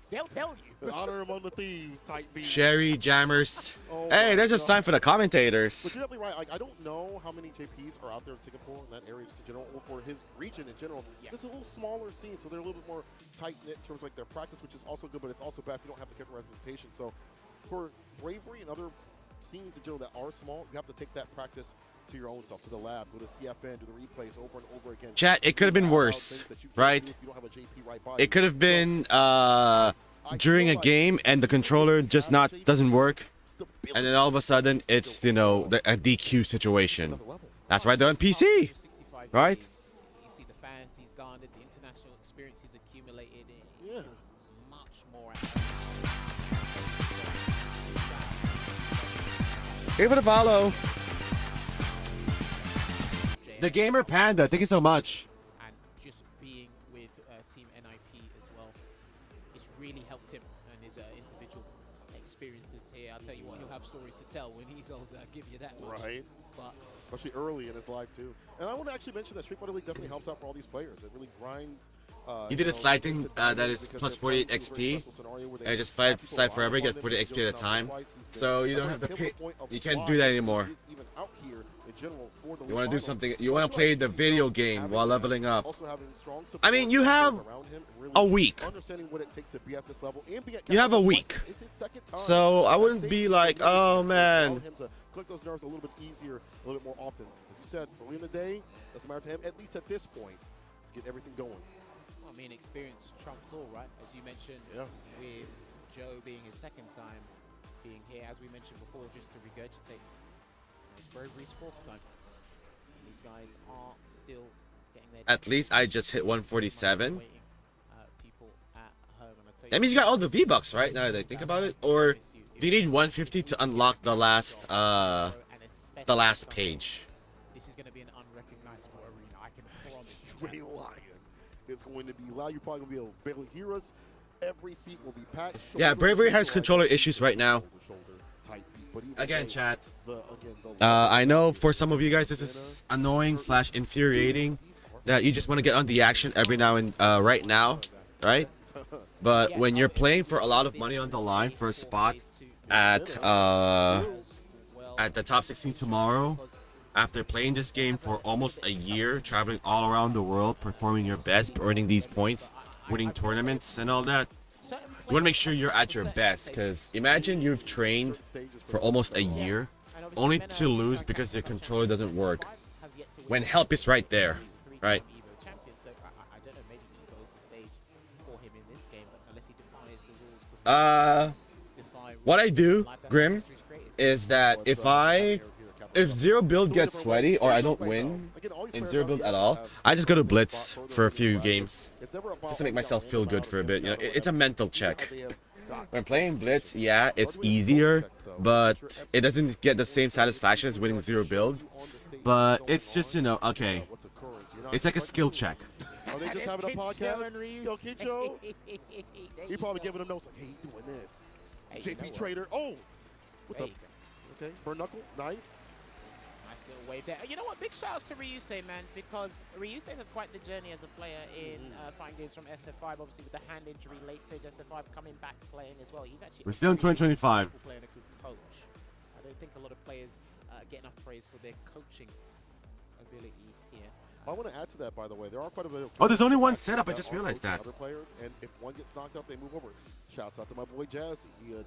They'll tell you. The honor among the thieves type beat. Sherry Jammers. Oh Hey, my there's a God. sign for the But commentators. you're definitely right. Like, I don't know how many JPs are out there in Singapore in that area just in general, or for his region in general. Yeah. It's a little smaller scene, so they're a little bit more tight-knit in terms of like their practice, which is also good, but it's also bad if you don't have the different representation. So for Bravery and other scenes in general that are small, you have to take that practice to your own self, to the lab, go to CFN, do the replays over and over again. Chat, it could have been worse, right? You don't have a JP right by It could have been during a game and the controller just doesn't work, and then all of a sudden it's a DQ situation. That's why they're on PC, right? You see the fans he's garnered, the international experience he's accumulated. Yeah. It was much more. Give it a follow. The Gamer Panda, thank you so much. And just being with Team NIP as well, it's really helped him and his individual experiences here. I'll tell you what, he'll have stories to tell when he's older. I'll give you that much. Right. But Especially early in his life too. And I want to actually mention that Street Fighter League definitely helps out for all these players. It really grinds. You did a slide thing that is plus 48 XP, and just slide forever, get 40 XP at a time. So you don't have to pay. You can't do that anymore. You want to do something. You want to play the video game while leveling up. I mean, you have a week. You have a week. So I wouldn't be like, oh man. Collect those nerves a little bit easier, a little bit more often. As you said, early in the day, doesn't matter to him, at least at this point, to get everything going. well, I mean, experience trumps all, right? As you mentioned, with Joe being his second time being here, as we mentioned before, just to regurgitate, it's Bravery's fourth time. These guys are still getting their. At least I just hit 147. Waiting, people at home, and I'll tell That means you got all the V-Bucks, right? Now that I think about it. Or do you need 150 to unlock the last page? This is going to be an unrecognizable arena. I can promise you. Way Lion is going to be loud. You're probably going to be able to barely hear us. Every seat will be packed. Yeah, Bravery has controller issues right now. Again, chat. I know for some of you guys this is annoying / infuriating that you just want to get on the action every now and right now, right? But when you're playing for a lot of money on the line for a spot at the top 16 tomorrow, after playing this game for almost a year, traveling all around the world, performing your best, earning these points, winning tournaments and all that, you want to make sure you're at your best, because imagine you've trained for almost a year only to lose because your controller doesn't work when help is right there, right? What I do, Grim, is that if zero build gets sweaty or I don't win in zero build at all, I just go to Blitz for a few games just to make myself feel good for a bit. You know, it's a mental check. When playing Blitz, yeah, it's easier, but it doesn't get the same satisfaction as winning zero build. But it's just, okay, it's like a skill check. Are they just having a podcast? Yo, Kicho. He probably giving them notes like, hey, he's doing this. JP Trader. Oh! What the? Okay, burn knuckle. Nice. Nice little wave there. You know what? Big shout outs to Ryusei, man, because Ryusei's had quite the journey as a player in fighting games from SF5. Obviously, with the hand injury, late stage SF5 coming back playing as well. He's actually. We're still in 2025. Playing a good coach. I don't think a lot of players get enough praise for their coaching abilities here. I want to add to that, by the way. There are quite a bit of. Oh, there's only one that setup. I are just realized coaching that. Other players, and if one gets knocked up, they move over. Shouts out to my boy Jazzy. He had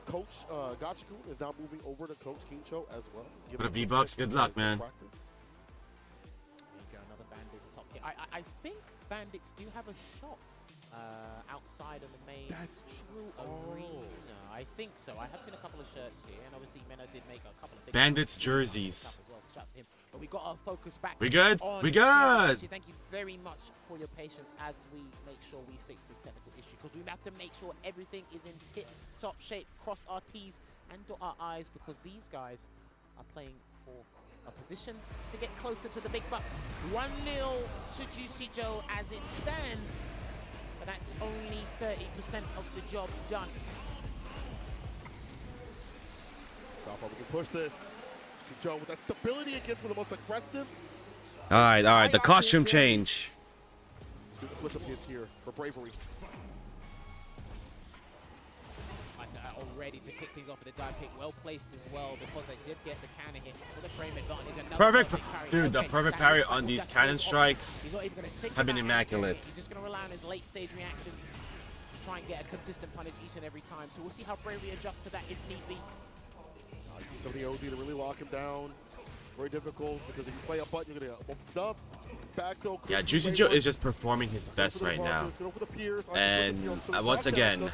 Coach Gachikun is now moving over to Coach Kincho as well. For the V-Bucks, good luck, man. There you go, another Bandits top hit. I think Bandits do have a shop outside of the main That's true. arena. I think so. I have seen a couple of shirts here, and obviously Mena did make a couple of big Bandits jerseys. as well, so shout to him. But we got our focus back. We good? on We good. Actually, thank you very much for your patience as we make sure we fix this technical issue, because we have to make sure everything is in tip-top shape. Cross our T's and dot our I's, because these guys are playing for a position to get closer to the big bucks. 1-0 to Juicy Joe as it stands, but that's only 30% of the job done. Southpaw, we can push this. See Joe with that stability against one of the most aggressive. All right. The costume change. See the switch up here for Bravery. Already to kick things off with a dive kick, well placed as well, because they did get the counter hit for the frame advantage. Another Perfect, parry. dude. The Okay, perfect that parry is on these definitely cannon option. strikes He's not even gonna think have been about immaculate. He's just going to rely on his late stage reactions to try and get a consistent punish each and every time. So we'll see how Bravery adjusts to that if need be. You see some of the OD to really lock him down. Very difficult, because if you play a button, you're going to dub. Back though. Yeah, Juicy Joe is just performing his best right now. And once again,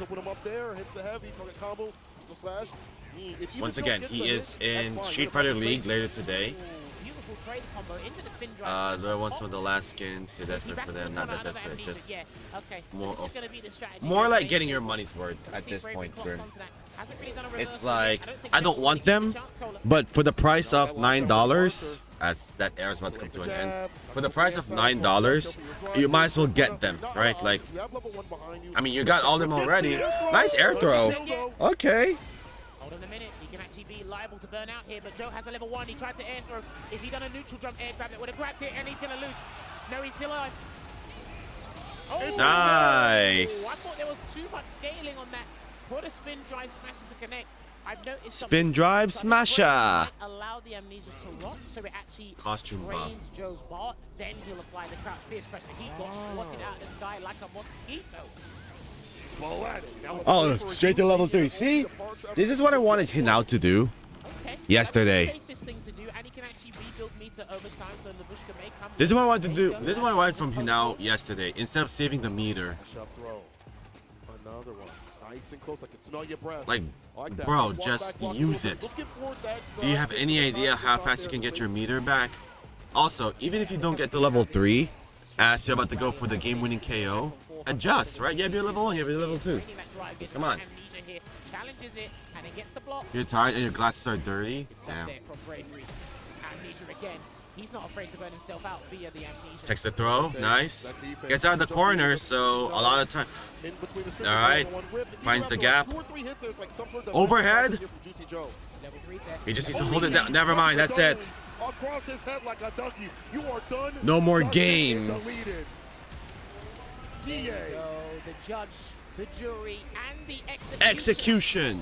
once again, he is in Street Fighter League later today. Beautiful trade combo into the spin drive. They're one of the last skins, so desperate for them. Not that desperate, just Yeah, okay. more This is of, gonna be the strategy. more like They- getting your money's worth We'll at see this Bravery point, clocks Grim. onto that. Hasn't really done a It's reversal like, yet. I don't think want there's a them, chance, Cola. but for the price of $9, as that era is about to come to an end, for the price of $9, you might as well get them, right? Like, I mean, you got all them already. Nice air throw. Okay. Hold on a minute, he can actually be liable to burn out here, but Joe has a level 1. He tried to air throw. If he done a neutral jump air grab, it would have grabbed it, and he's gonna lose. No, he's still alive. Oh, Nice. I thought there was too much scaling on that. Put a spin drive smasher to connect. I've noticed Spin drive smasher. Allow the amnesia to rock, so it actually Costume buff. drains Joe's bar. Then he'll apply the crouch fierce pressure. He got swatted out of the sky like a mosquito. Oh, straight to level 3. See? This is what I wanted Hinao to do Okay. yesterday. That's the safest thing to do, and he can actually rebuild meter over time, so Labushka may come. This is what I wanted to do. This is what I wanted from Hinao yesterday. Instead of saving the meter. Shove throw. Another one. Nice and close. I can smell your breath. Like, I like that. bro, Walk just back, walk use over. it. Looking for that Do you have any idea how fast you can get your meter back? Also, even if you don't get to level 3, as you're about to go for the game-winning KO, adjust, right? You have your level 1, you have your level 2. Come on. Challenges it, and it gets the block. You're tired and your glasses are dirty? It's up Damn. there from Bravery. Amnesia again. He's not afraid to burn himself out via the amnesia. Takes the throw, nice. Gets out of the corner, so a lot of time. in between the All right. Finds the gap. Overhead. Level 3 set. He just needs to hold it down. Never mind, that's it. Across his head like a donkey. You are done. No more Done. games. Deleted. CA. So the judge, the jury, and the Execution.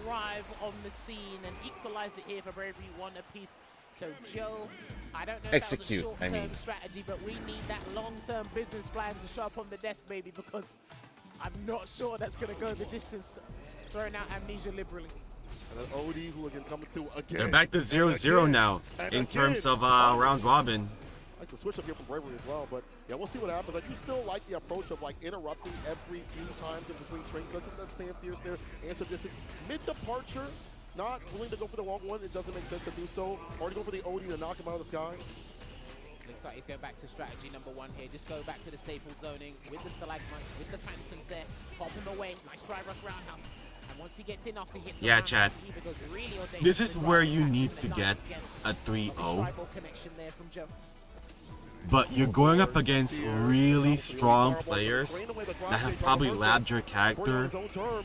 arrive on the scene and equalize it here for Bravery, 1 apiece. So Joe, I don't know if Execute, that was a I short-term mean. strategy, but we need that long-term business plan to show up on the desk, baby, because I'm not sure that's going to go the distance, throwing out amnesia liberally. And then OD who again coming through again. They're back to 0-0 now in terms of round robin. I like to switch up here from Bravery as well, but yeah, we'll see what happens. I do still like the approach of like interrupting every few times in between strings, such as that stand fierce there, and some distance. Mid-departure, not willing to go for the long one. It doesn't make sense to do so. Already go for the OD to knock him out of the sky. Looks like he's going back to strategy number 1 here. Just go back to the staple zoning with the stalagmites, with the phantoms there. Pop him away. Nice drive rush roundhouse. And once he gets enough to hit the Yeah, roundhouse, Chad. he either goes really or This is dangerous. where you Right need back to in the get dive again. a 3-0. Tribal connection there from Joe. But you're going up against really strong players that have probably labbed your character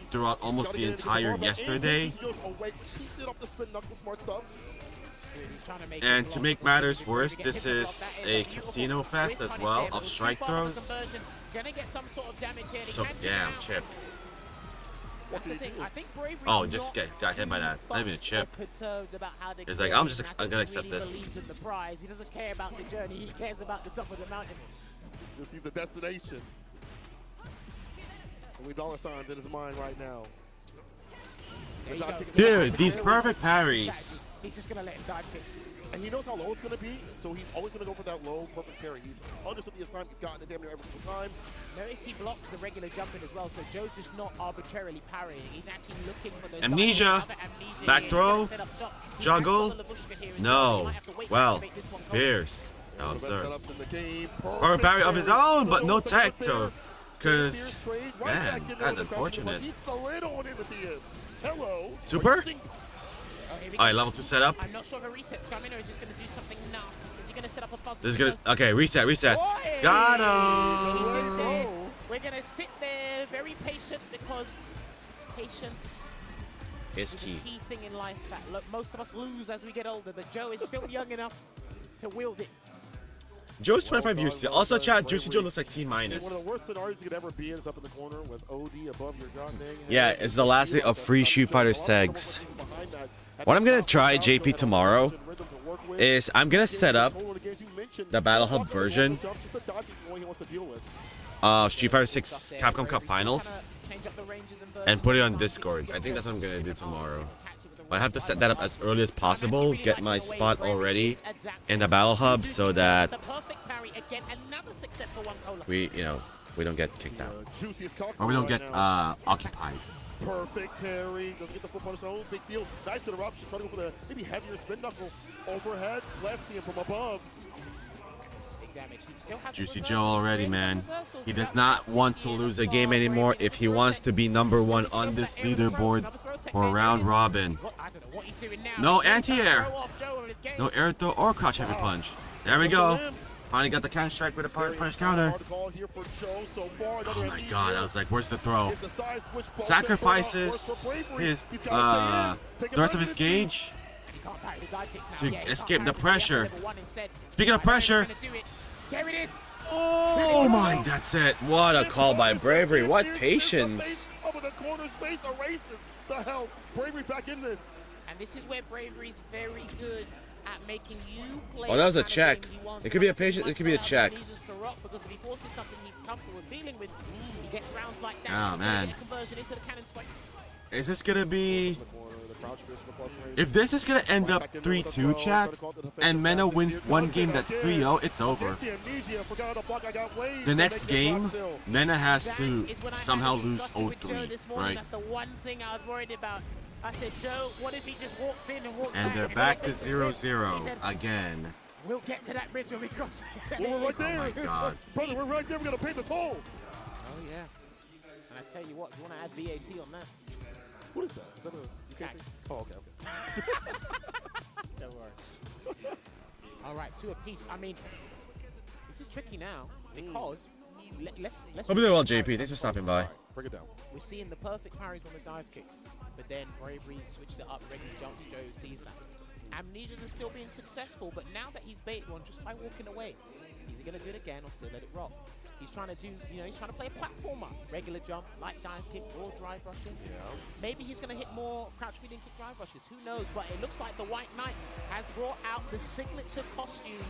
throughout almost the entire yesterday. And to make matters worse, this is a casino fest as well of strike throws. So damn chipped. That's the thing. I think Bravery. Oh, just got hit by that. Not even a chip. It's like, I'm gonna accept this. He believes in the prize. He doesn't care about the journey. He cares about the top of the mountain. This is the destination. Only dollar signs in his mind right now. Dude, these perfect parries. He's just gonna let him dive kick. And he knows how low it's going to be, so he's always going to go for that low perfect parry. He's understood the assignment. He's gotten it damn near every single time. Notice he blocks the regular jumping as well, so Joe's just not arbitrarily parrying. He's actually looking for the Amnesia. Back throw. Juggle. No. Well, Pierce. Now observe. Perfect parry of his own, but no tech to. Because, man, that's unfortunate. Super? Alright, level 2 setup. I'm not sure if a reset's coming or he's just going to do something nasty. Is he going to set up a fuzz? This is gonna. Okay, reset. Boy! Got He him! just said, we're going to sit there very patient because patience It's is key. a key thing in life that most of us lose as we get older, but Joe is still young enough to wield it. Joe's 25 years still. Also, chat, Juicy Joe looks like T-. One of the worst scenarios you could ever be in is up in the corner with OD above your goddamn head. Yeah, it's the last day of free Street Fighter segs. What I'm gonna try, JP, tomorrow is I'm gonna set up the Battle Hub version of Street Fighter 6 Capcom Cup Finals and put it on Discord. I think that's what I'm gonna do tomorrow. But I have to set that up as early as possible, get my spot already in the Battle Hub so that we, we don't get kicked out. Or we don't get occupied. Perfect parry, doesn't get the full punish. Oh, big deal. Nice interruption, trying to go for the maybe heavier spin knuckle. Overhead, left him from above. Juicy Joe already, man. He does not want to lose a game anymore if he wants to be #1 on this leaderboard for round robin. No anti-air. No air throw or crouch heavy punch. There we go. Finally got the counter strike with a punish counter. Oh my god, I was like, where's the throw? Sacrifices his the rest of his gauge to escape the pressure. Speaking of pressure, oh my, that's it. What a call by Bravery. What patience. Bravery back in this. And this is where Bravery's very good at making you play. Oh, that was a check. It could be a patient. It could be a check. Because if he forces something he's comfortable dealing with, he gets rounds like that. Oh man. Conversion into the cannon spike. Is this gonna be? If this is gonna end up 3-2, chat, and Mena wins one game that's 3-0, it's over. The next game, Mena has to somehow lose 0-3, right? That's the one thing I was worried about. I said, Joe, what if he just walks in and walks And back? they're back to 0-0 again. We'll get to that bridge when we cross it. We're right there. Oh my god. Brother, we're right there. We're gonna pay the toll. Oh yeah. And I tell you what, you want to add VAT on that? What is that? Is that a Tax. Oh, okay. Don't worry. All right, 2 apiece. I mean, this is tricky now because let's. Hope you're doing well, JP. Thanks for stopping by. Break it down. We're seeing the perfect parries on the dive kicks, but then Bravery switched it up. Regular jumps. Joe sees that. Amnesia's is still being successful, but now that he's baited one just by walking away, is he gonna do it again or still let it rock? He's trying to do, he's trying to play a platformer. Regular jump, light dive kick, or drive rushing. Yeah. Maybe he's going to hit more crouch feeding kick drive rushes. Who knows? But it looks like the White Knight has brought out the signature costume.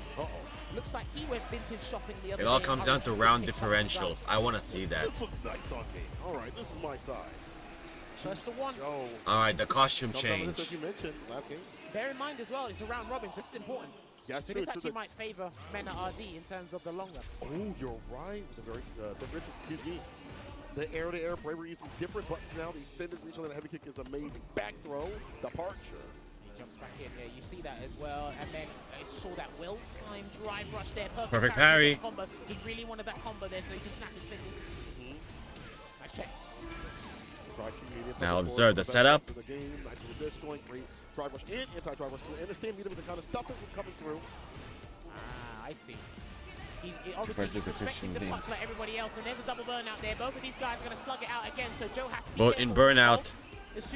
Looks like he went vintage shopping the other day. It all comes down to round differentials. I want to see that. This looks nice on me. All right, this is my size. First the one. All right, the costume As change. you mentioned last game. Bear in mind as well, it's a round robin, so this is important. Yeah, so this actually might favor Mena RD in terms of the longer. Oh, you're right. The very differential, excuse me. The air-to-air Bravery using different buttons now. The extended reach on that heavy kick is amazing. Back throw, departure. He jumps back in there. You see that as well. And then I saw that well-timed drive rush there. Perfect parry. Combo. He really wanted that combo there so he can snap his fingers. Nice check. Now observe the setup. Drive rush and anti-drive rush, and the stand medium to kind of stop it from coming through. Ah, I see. He obviously he's respecting the punch like everybody else, and there's a double burn out there. Both of these guys are going to slug it out again, so Joe has to be Both in burnout.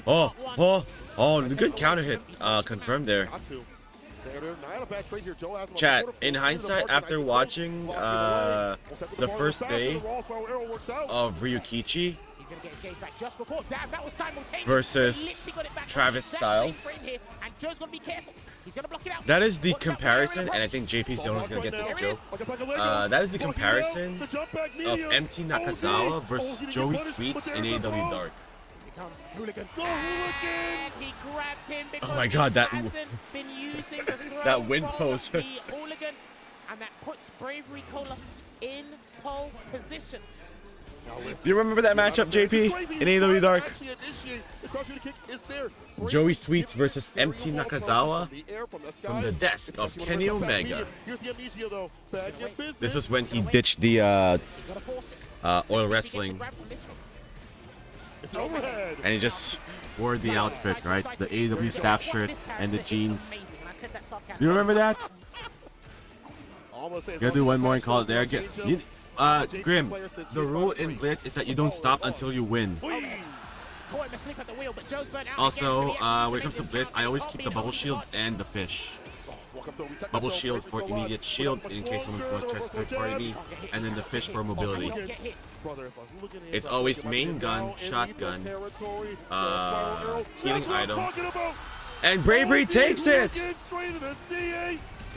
Oh, the good counter hit confirmed there. Chat, in hindsight, after watching the first day of Ryukichi, gonna get his gauge back just before. Damn, that was simultaneous. Versus He literally got it back Travis on the exact same Styles. frame here, and Joe's gonna be careful. He's gonna block it out. That is the Watch out for comparison, aerial and I approach. think JP's the one who's gonna get this There it joke. is. That is the comparison of MT Nakazawa versus Joey Sweets in AEW Dark. Here comes Hooligan. And he grabbed him because Oh my God, that- he hasn't been using the throw that wind from pose. the Hooligan, and that puts Bravery Cola in pole position. Do you remember that matchup, JP, in AEW Dark? Joey Sweets versus MT Nakazawa from the desk of Kenny Omega. This was when he ditched the He gotta force it. oil See if he gets the wrestling, grab from this one. and he just wore the outfit, right? The AEW staff shirt and the jeans. Do you remember that? Gotta do one more and call it there. Grim, the rule in Blitz is that you don't stop until you win. Also, when it comes to Blitz, I always keep the bubble shield and the fish. Bubble shield for immediate shield in case someone wants to third party me, and then the fish for mobility. It's always main gun, shotgun, healing item, and Bravery takes it!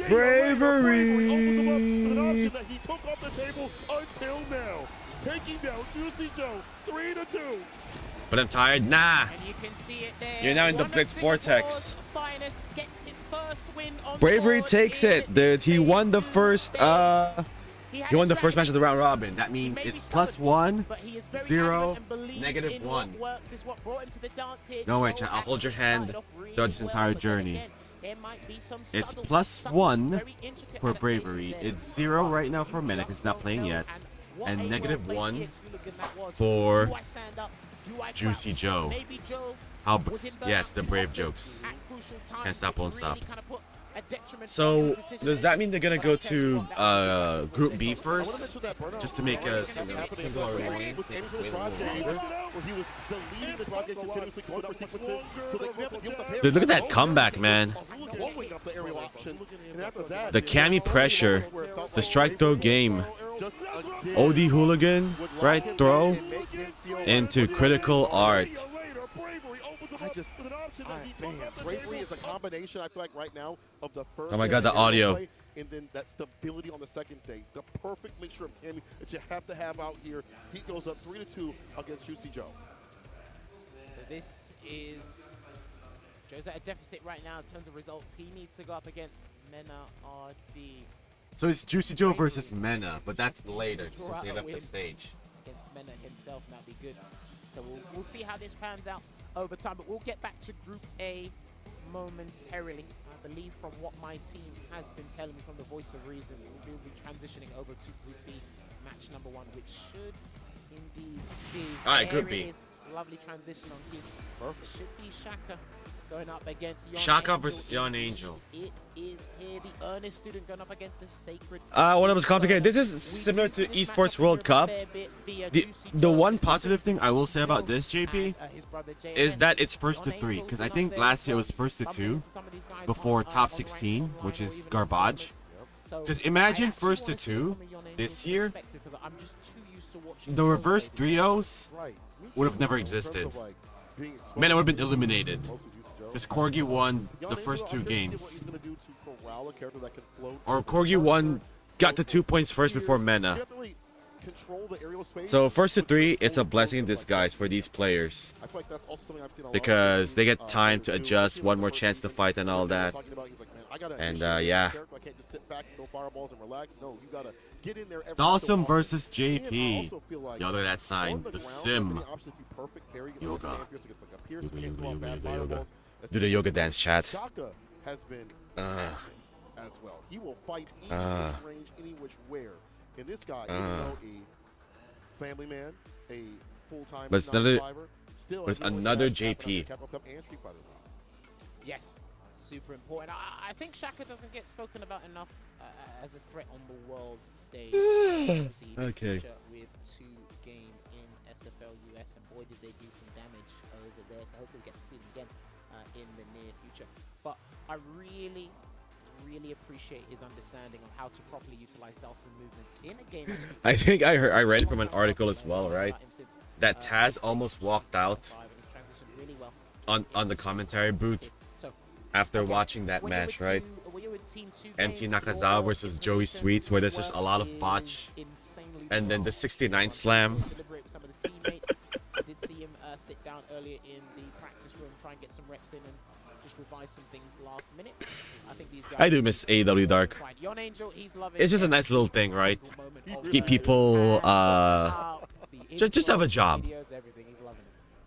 Bravery! He took off the table until now, taking down Juicy Joe 3-2. But I'm tired. Nah. And you can see it there. You're now in the One of Blitz vortex. Singapore's finest gets his first win on Bravery board takes in it, dude. He won the first he won the first match of the round robin. That means it's +1, 0, -1. No way, chat. I'll hold your hand throughout this entire journey. It's +1 for Bravery. It's 0 right now for Mena because he's not playing yet. And -1 for Juicy Joe. How yes, the brave jokes. Can't stop, won't stop. So does that mean they're gonna go to Group B first, just to make us tingle our loins, make us wait a little longer? Dude, look at that comeback, man. The Cammy pressure, the strike throw game, OD Hooligan, right throw into critical art. Man, Bravery is a combination, I feel like, right now, of the first. Oh my God, the audio. Play, and then that stability on the second day. The perfect mixture of Cammy that you have to have out here. He goes up 3-2 against Juicy Joe. So this is Joe's at a deficit right now in terms of results. He needs to go up against Mena RD. So it's Juicy Joe versus Mena, but that's later since they left the stage. Against Mena himself, that'd be good. So we'll see how this pans out over time, but we'll get back to Group A momentarily. I believe from what my team has been telling me from the voice of reason, we'll be transitioning over to Group B, match number 1, which should indeed be. Alright, Group B. Lovely transition on key. Perfect. Should be Shaka going up against Yon Shaka Angel. versus Yon Angel. It is here, the earnest student going up against the sacred. One of those complicated. This is similar to Esports World Cup. The one positive thing I will say about this, JP, is that it's first to 3, because I think last year it was first to 2 before top 16, which is garbage. Because imagine first to 2 this year, the reverse 3-0s would have never existed. Man, it would have been eliminated. Because Corgi won the first 2 games. Or Corgi got the 2 points first before Mena. So first to 3, it's a blessing in disguise for these players. Because they get time to adjust, one more chance to fight and all that. And yeah. Dawson versus JP. Yo, look at that sign. The Sim. Yoga. Yoga. Do the yoga dance, chat. Has been as well. He will fight any range, any which where. And this guy, even though a family man, a full-time survivor, still was another JP. Capcom Cup and Street Fighter. Yes, super important. I think Shaka doesn't get spoken about enough as a threat on the world stage. Okay. With 2-game in SFL US, and boy did they do some damage over there. So hopefully we get to see them again in the near future. But I really really appreciate his understanding of how to properly utilize Dawson movements in a game. I think I read from an article as well, right? That Taz almost walked out on the commentary booth after watching that match, right? MT Nakazawa versus Joey Sweets, where there's just a lot of botch, and then the 69 slam. I did see him sit down earlier in the practice room, try and get some reps in and just revise some things last minute. I think these guys I do miss AEW Dark. Yon Angel, he's loving It's just a nice little thing, right? To keep people just have a job.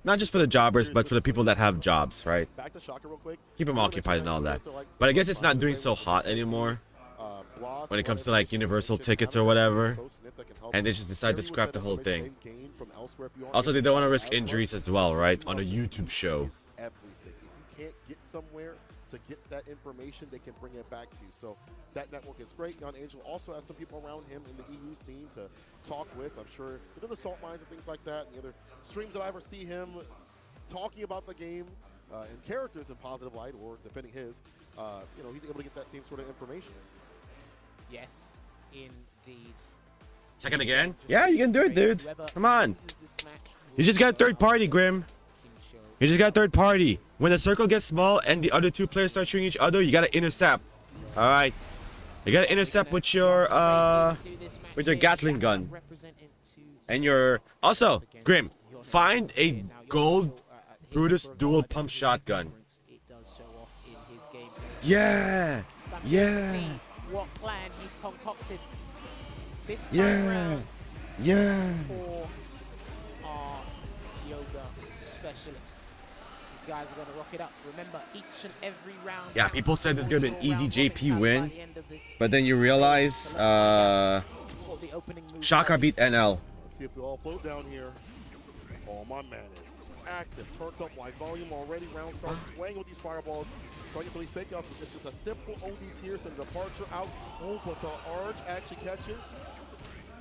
Not just for the jobbers, but for the people that have jobs, right? Back to Shaka real quick. Keep them occupied and all that. But I guess it's not doing so hot anymore when it comes to like Universal tickets or whatever. And they just decide to scrap the whole thing. Also, they don't want to risk injuries as well, right? On a YouTube show. Everything. If you can't get somewhere to get that information, they can bring it back to you. So that network is great. Yon Angel also has some people around him in the EU scene to talk with. I'm sure within the salt mines and things like that, and the other streams that I ever see him talking about the game and characters in positive light or defending his, you know, he's able to get that same sort of information. Yes, indeed. Second again? Yeah, you can do it, dude. Come on. You just got third party, Grim. You just got third party. When the circle gets small and the other two players start shooting each other, you gotta intercept. Alright. You gotta intercept with your Gatling gun. And your also, Grim, find a gold Brutus dual pump shotgun. Yeah! Yeah! What plan he's concocted this time Yeah! round Yeah! for our yoga specialists. These guys are going to rock it up. Remember, each and every round. Yeah, people said this is gonna be an easy JP win, by the end of this. but then you realize What the opening move Shaka beat NL. Let's see if we all float down here. Oh, my man is active. Turned up wide volume already. Round starts swaying with these fireballs. Starting to these fake outs. It's just a simple OD Pearson departure out. Oh, but the arch actually catches.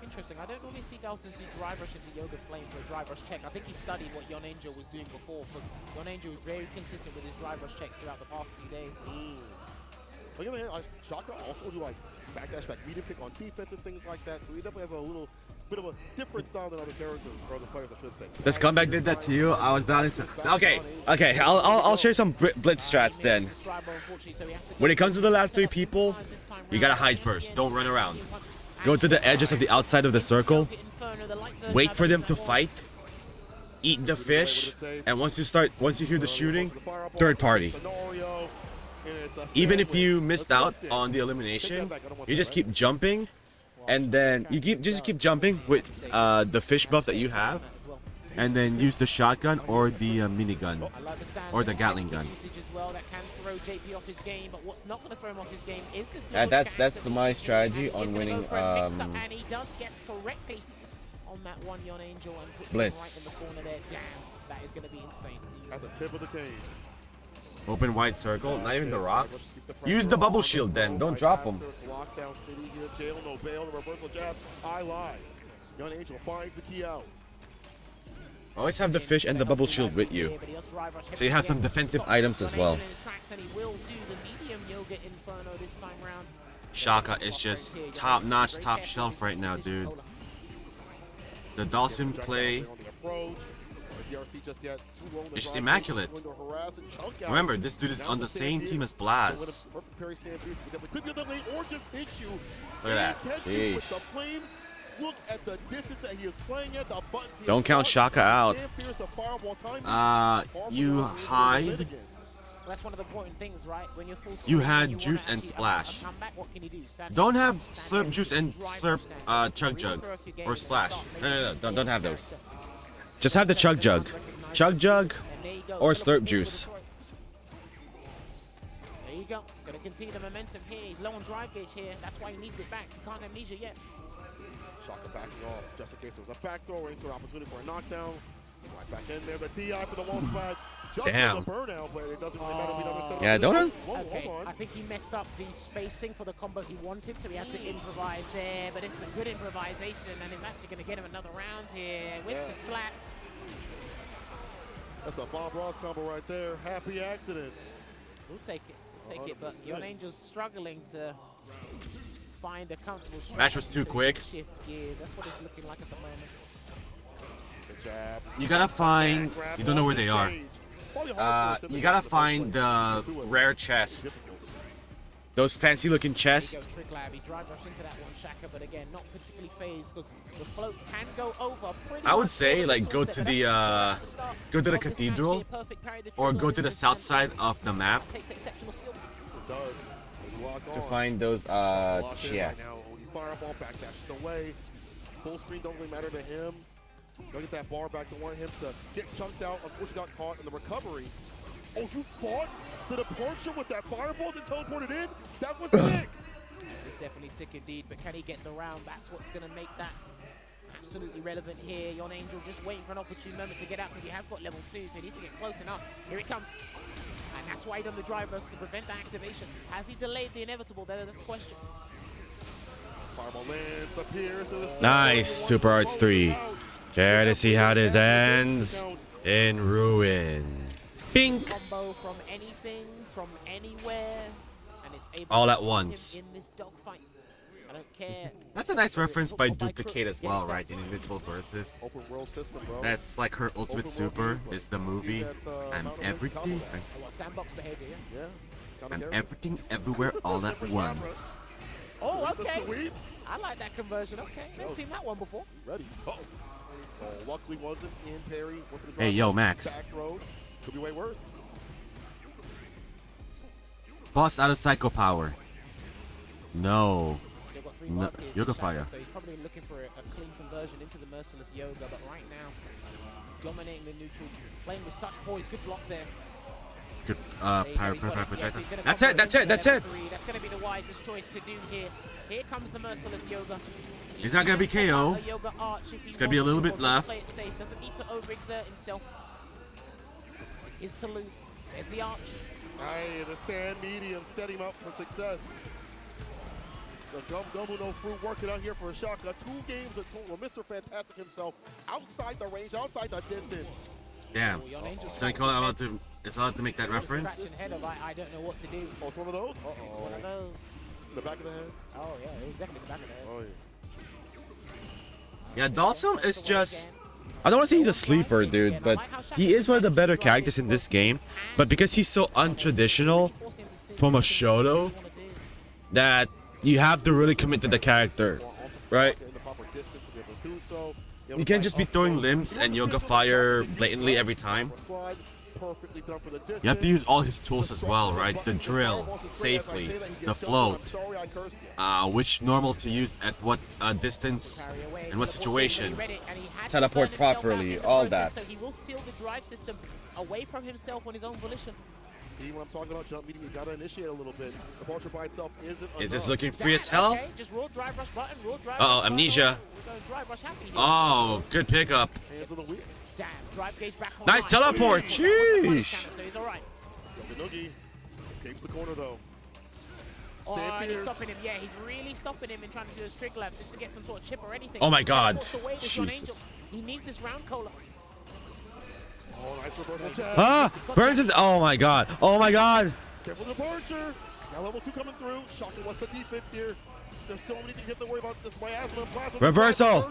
Interesting. I don't normally see Dawson do drive rush into Yoga Flame for a drive rush check. I think he studied what Yon Angel was doing before, because Yon Angel was very consistent with his drive rush checks throughout the past 2 days. On the other hand, Shaka also do like backdash, back medium kick on defense and things like that. So he definitely has a little bit of a different style than other characters or other players, I should say. This comeback did that to you. I was balancing. Okay, I'll share some blitz strats then. When it comes to the last three people, you gotta hide first. Don't run around. Go to the edges of the outside of the circle. Wait for them to fight. Eat the fish, and once you hear the shooting, third party. Even if you missed out on the elimination, you just keep jumping, and then you just keep jumping with the fish buff that you have, and then use the shotgun or the minigun or the Gatling gun. That's my strategy on winning blitz. That is going to be insane. At the tip of the cage. Open wide circle, not even the rocks. Use the bubble shield then, don't drop them. Lockdown city here, jail, no bail, the reversal jab, I lie. Yon Angel finds the key out. Always have the fish and the bubble shield with you, so you have some defensive items as well. Shaka is just top-notch, top shelf right now, dude. The Dawson play is just immaculate. Remember, this dude is on the same team as Blaz. Look at that. Sheesh. Don't count Shaka out. You hide. That's one of the important things, right? When you're full You had juice and splash. Don't have slurp juice and slurp chug jug or splash. No, don't have those. Just have the chug jug. Chug jug or slurp juice. There you go. Gonna continue the momentum here. He's low on drive gauge here. That's why he needs it back. He can't amnesia yet. Shaka backing off just in case there was a backdoor or any sort of opportunity for a knockdown. Right back in there. The DI for the wall splat. Damn. The burnout, but it doesn't really matter. Yeah, don't. Okay, I think he messed up the spacing for the combo he wanted, so he had to improvise there. But it's a good improvisation, and it's actually going to get him another round here with the slap. That's a Bob Ross combo right there. Happy accidents. We'll take it. take it, but Yon Angel's struggling to find a comfortable Match was too quick. Shift gears. That's what it's looking like at the moment. Good jab. You gotta find. You don't know where they are. You gotta find the rare chest. Those fancy looking chests. There you go, Trick Lab. He drive rush into that one, Shaka, but again, not particularly phased because the float can go over. I would say like go to the cathedral or go to the south side of the map Takes exceptional skill. to find those chests. Fireball backdashes away. Full screen don't really matter to him. Gotta get that bar back to want him to get chunked out. Unfortunately got caught in the recovery. Oh, you fought the departure with that fireball that teleported in? That was sick! He's definitely sick indeed, but can he get the round? That's what's going to make that absolutely relevant here. Yon Angel just waiting for an opportune moment to get out because he has got level 2, so he needs to get close enough. Here it comes. And that's why he done the drive rush to prevent the activation. Has he delayed the inevitable? That's the question. Fireball lands, the Pierce, and the Nice, Super Arts 3. Care to see how this ends? In ruin. Bink! Combo from anything, from anywhere, and it's able All to at put once. him in this dogfight. I don't care. That's a nice reference by Duplicate as well, right? In Invincible Versus. open world system, bro. That's like her ultimate super is the movie. I'm everything. What, sandbox behavior, yeah? Yeah. I'm everything everywhere all at once. Oh, okay. Sweep. I like that conversion. Okay, never seen that one before. Ready. Oh, luckily wasn't in parry. Went for the Hey, drive yo, back, Max. Back road. Could be way worse. Boss out of Psycho Power. No. Still got 3 No, bars here. Yoga Shaka, Fire. So he's probably looking for a clean conversion into the Merciless Yoga, but right now, dominating the neutral, playing with such poise. Good block there. Good There you go, power he's got it. projector. Yes, he's gonna That's combo it, that's into it, that's level it. 3. That's going to be the wisest choice to do here. Here comes the Merciless Yoga. He's not gonna be can pull KO. out a Yoga arch if he It's gonna be a wants little to, bit or left. play it safe. Doesn't need to overexert himself. It's his to lose. There's the arch. Hey, the stand medium set him up for success. The Gum no fruit working out here for a shotgun. 2 games of total. Mr. Fantastic himself outside the range, outside the distance. Damn. Oh, Yon Angel's Semicolon is allowed to make that reference. scratching head of I don't know what to do. Oh, it's one of those? It's one of those. The back of the head? Oh yeah, it was definitely the back of the head. Oh, yeah. Yeah, Dalsum is just... I don't want to say he's a sleeper, dude, but he is one of the better characters in this game. But because he's so untraditional from a Shoto, that you have to really commit to the character, right? In the proper distance to be able to do so. You can't just be throwing limbs and Yoga Fire blatantly every time. Slide, perfectly done for the distance. You have to use all his tools as well, right? The drill, safely, the float, Sorry, I cursed you. which normal to use at what distance, in what situation, teleport properly, all that. So he will seal the drive system away from himself on his own volition. See what I'm talking about? Jump meeting, you gotta initiate a little bit. The vulture by itself isn't Is this enough. looking free as hell? Okay, just roll drive rush button, roll drive Uh-oh, rush button. amnesia. We're going drive rush happy here. Oh, good pickup. Hands of the week. Damn, drive gauge back on. Nice teleport, sheesh. So he's alright. Noogie escapes the corner though. Oh, Stand and he's here. stopping him. Yeah, he's really stopping him and trying to do those trig labs just to get some sort of chip or anything. Oh my God. That's the way this Yon Jesus. Angel. He needs this round cola. Oh, nice reversal jab. Ah, burns him. Oh my God. Oh my God. Careful departure. Now level 2 coming through. Shocking, what's the defense here? There's so many things you have to worry about. This miasma and plasma. Reversal.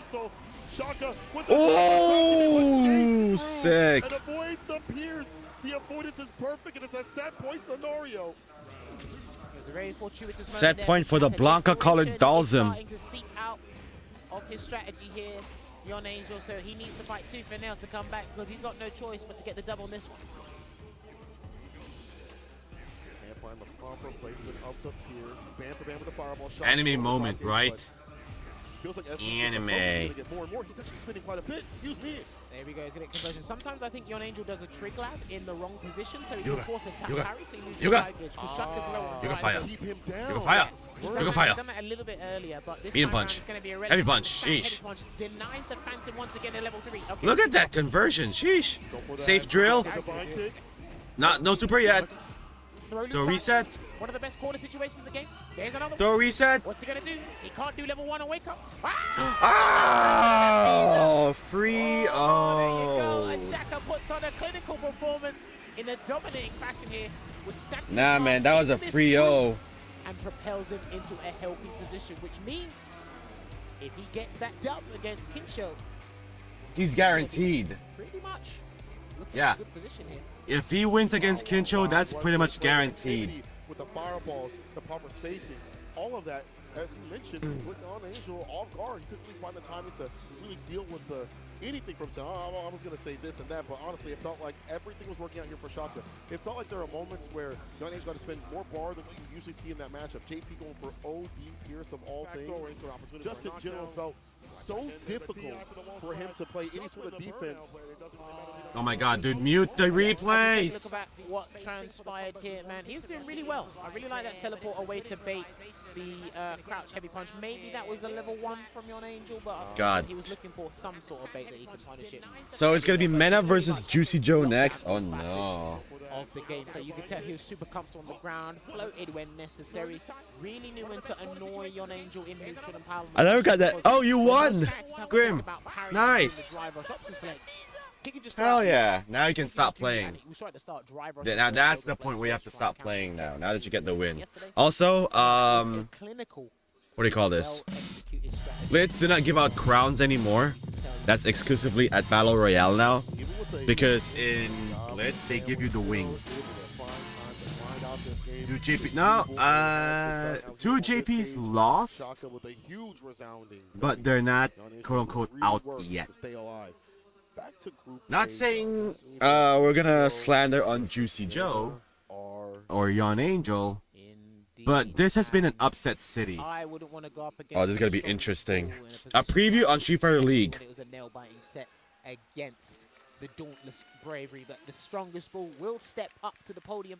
Shaka with the Oh, sick. and avoids the pierce. The avoidance is perfect, and it's a set point scenario. It was a very fortuitous Set moment there. point for the And Blanca-colored desperation is Dalsum. starting to seep out of his strategy here, Yon Angel, so he needs to fight tooth and nail to come back because he's got no choice but to get the double on this one. Can't find the proper placement of the pierce. Bam for bam with the fireball shot. Anime moment, right? Feels like Anime. Get more and more. He's actually spinning quite a bit. Excuse me. There we go, he's getting conversion. Sometimes I think Yon Angel does a trig lab in the wrong position, so he Yoga, can force a tap yoga, parry, so he loses yoga. drive gauge. Because Shaka's low on Yoga drive fire. gauge. Keep him down. Yoga Fire. He's Yoga done Fire. that a little bit earlier, but this Beat him time around punch. it's going to be a Heavy relatively punch. fat heavy Sheesh. punch. Denies the Phantom once again at level 3. Okay. Look at that conversion. Sheesh. Go for that. Safe drill. Divine kick. No super yet. Throw loop Throw time. reset. One of the best corner situations in the game. There's another one. Throw reset. What's he going to do? He can't do level 1 and wake up. Ah! Oh, free. There you go. Oh. And Shaka puts on a clinical performance in a dominating fashion here. which stamps his Nah, mark man, that was a in this free group O. and propels him into a healthy position, which means if he gets that dub against Kinsho, He's guaranteed. pretty much looking Yeah. at a good position here. If he wins against Kincho, that's pretty much guaranteed. With the fireballs, the proper spacing, all of that, as you mentioned, with on Angel off guard, he couldn't really find the timing to really deal with anything from saying, oh, I was going to say this and that, but honestly, it felt like everything was working out here for Shaka. It felt like there are moments where Young Angel got to spend more bar than what you usually see in that matchup. JP going for OD Pierce of all things. Just in general felt so difficult for him to play any sort of defense. Oh my god, dude, mute the Take a look replays. about what transpired here, man. He was doing really well. I really like that teleport away to bait the crouch heavy punch. Maybe that was a level 1 from Yon Angel, but God. he was looking for some sort of bait that he could punish it So it's gonna be Mena versus Juicy Joe next. Oh no. of the gameplay. You could tell he was super comfortable on the ground, floated when necessary, really knew when to annoy Yon Angel in neutral and power. I never got that. Oh, you won! Most characters have to Grim. think about parrying Nice. the drive rush up to select. He could just Hell start- yeah. Now you can stop playing. He was trying to start drive rush Now up that's to the point where you have to stop playing now. Now that you get the win. Yesterday, Also, clinical, what do you call this? well-executed strategy. Blitz do not give out crowns anymore. That's exclusively at Battle Royale now. Because in Blitz, they give you the wings. Do JP? No, 2 JPs lost, Shaka with a huge resounding. but they're not quote unquote out yet. To stay alive. Back to group Not A. saying we're gonna slander on Juicy Joe or Yon Angel, but this has been an upset city. I wouldn't want to go up against Oh, this is gonna be the strongest interesting. bull in A position preview on Street Fighter League. when it was a nail-biting set against the dauntless bravery, but the strongest bull will step up to the podium,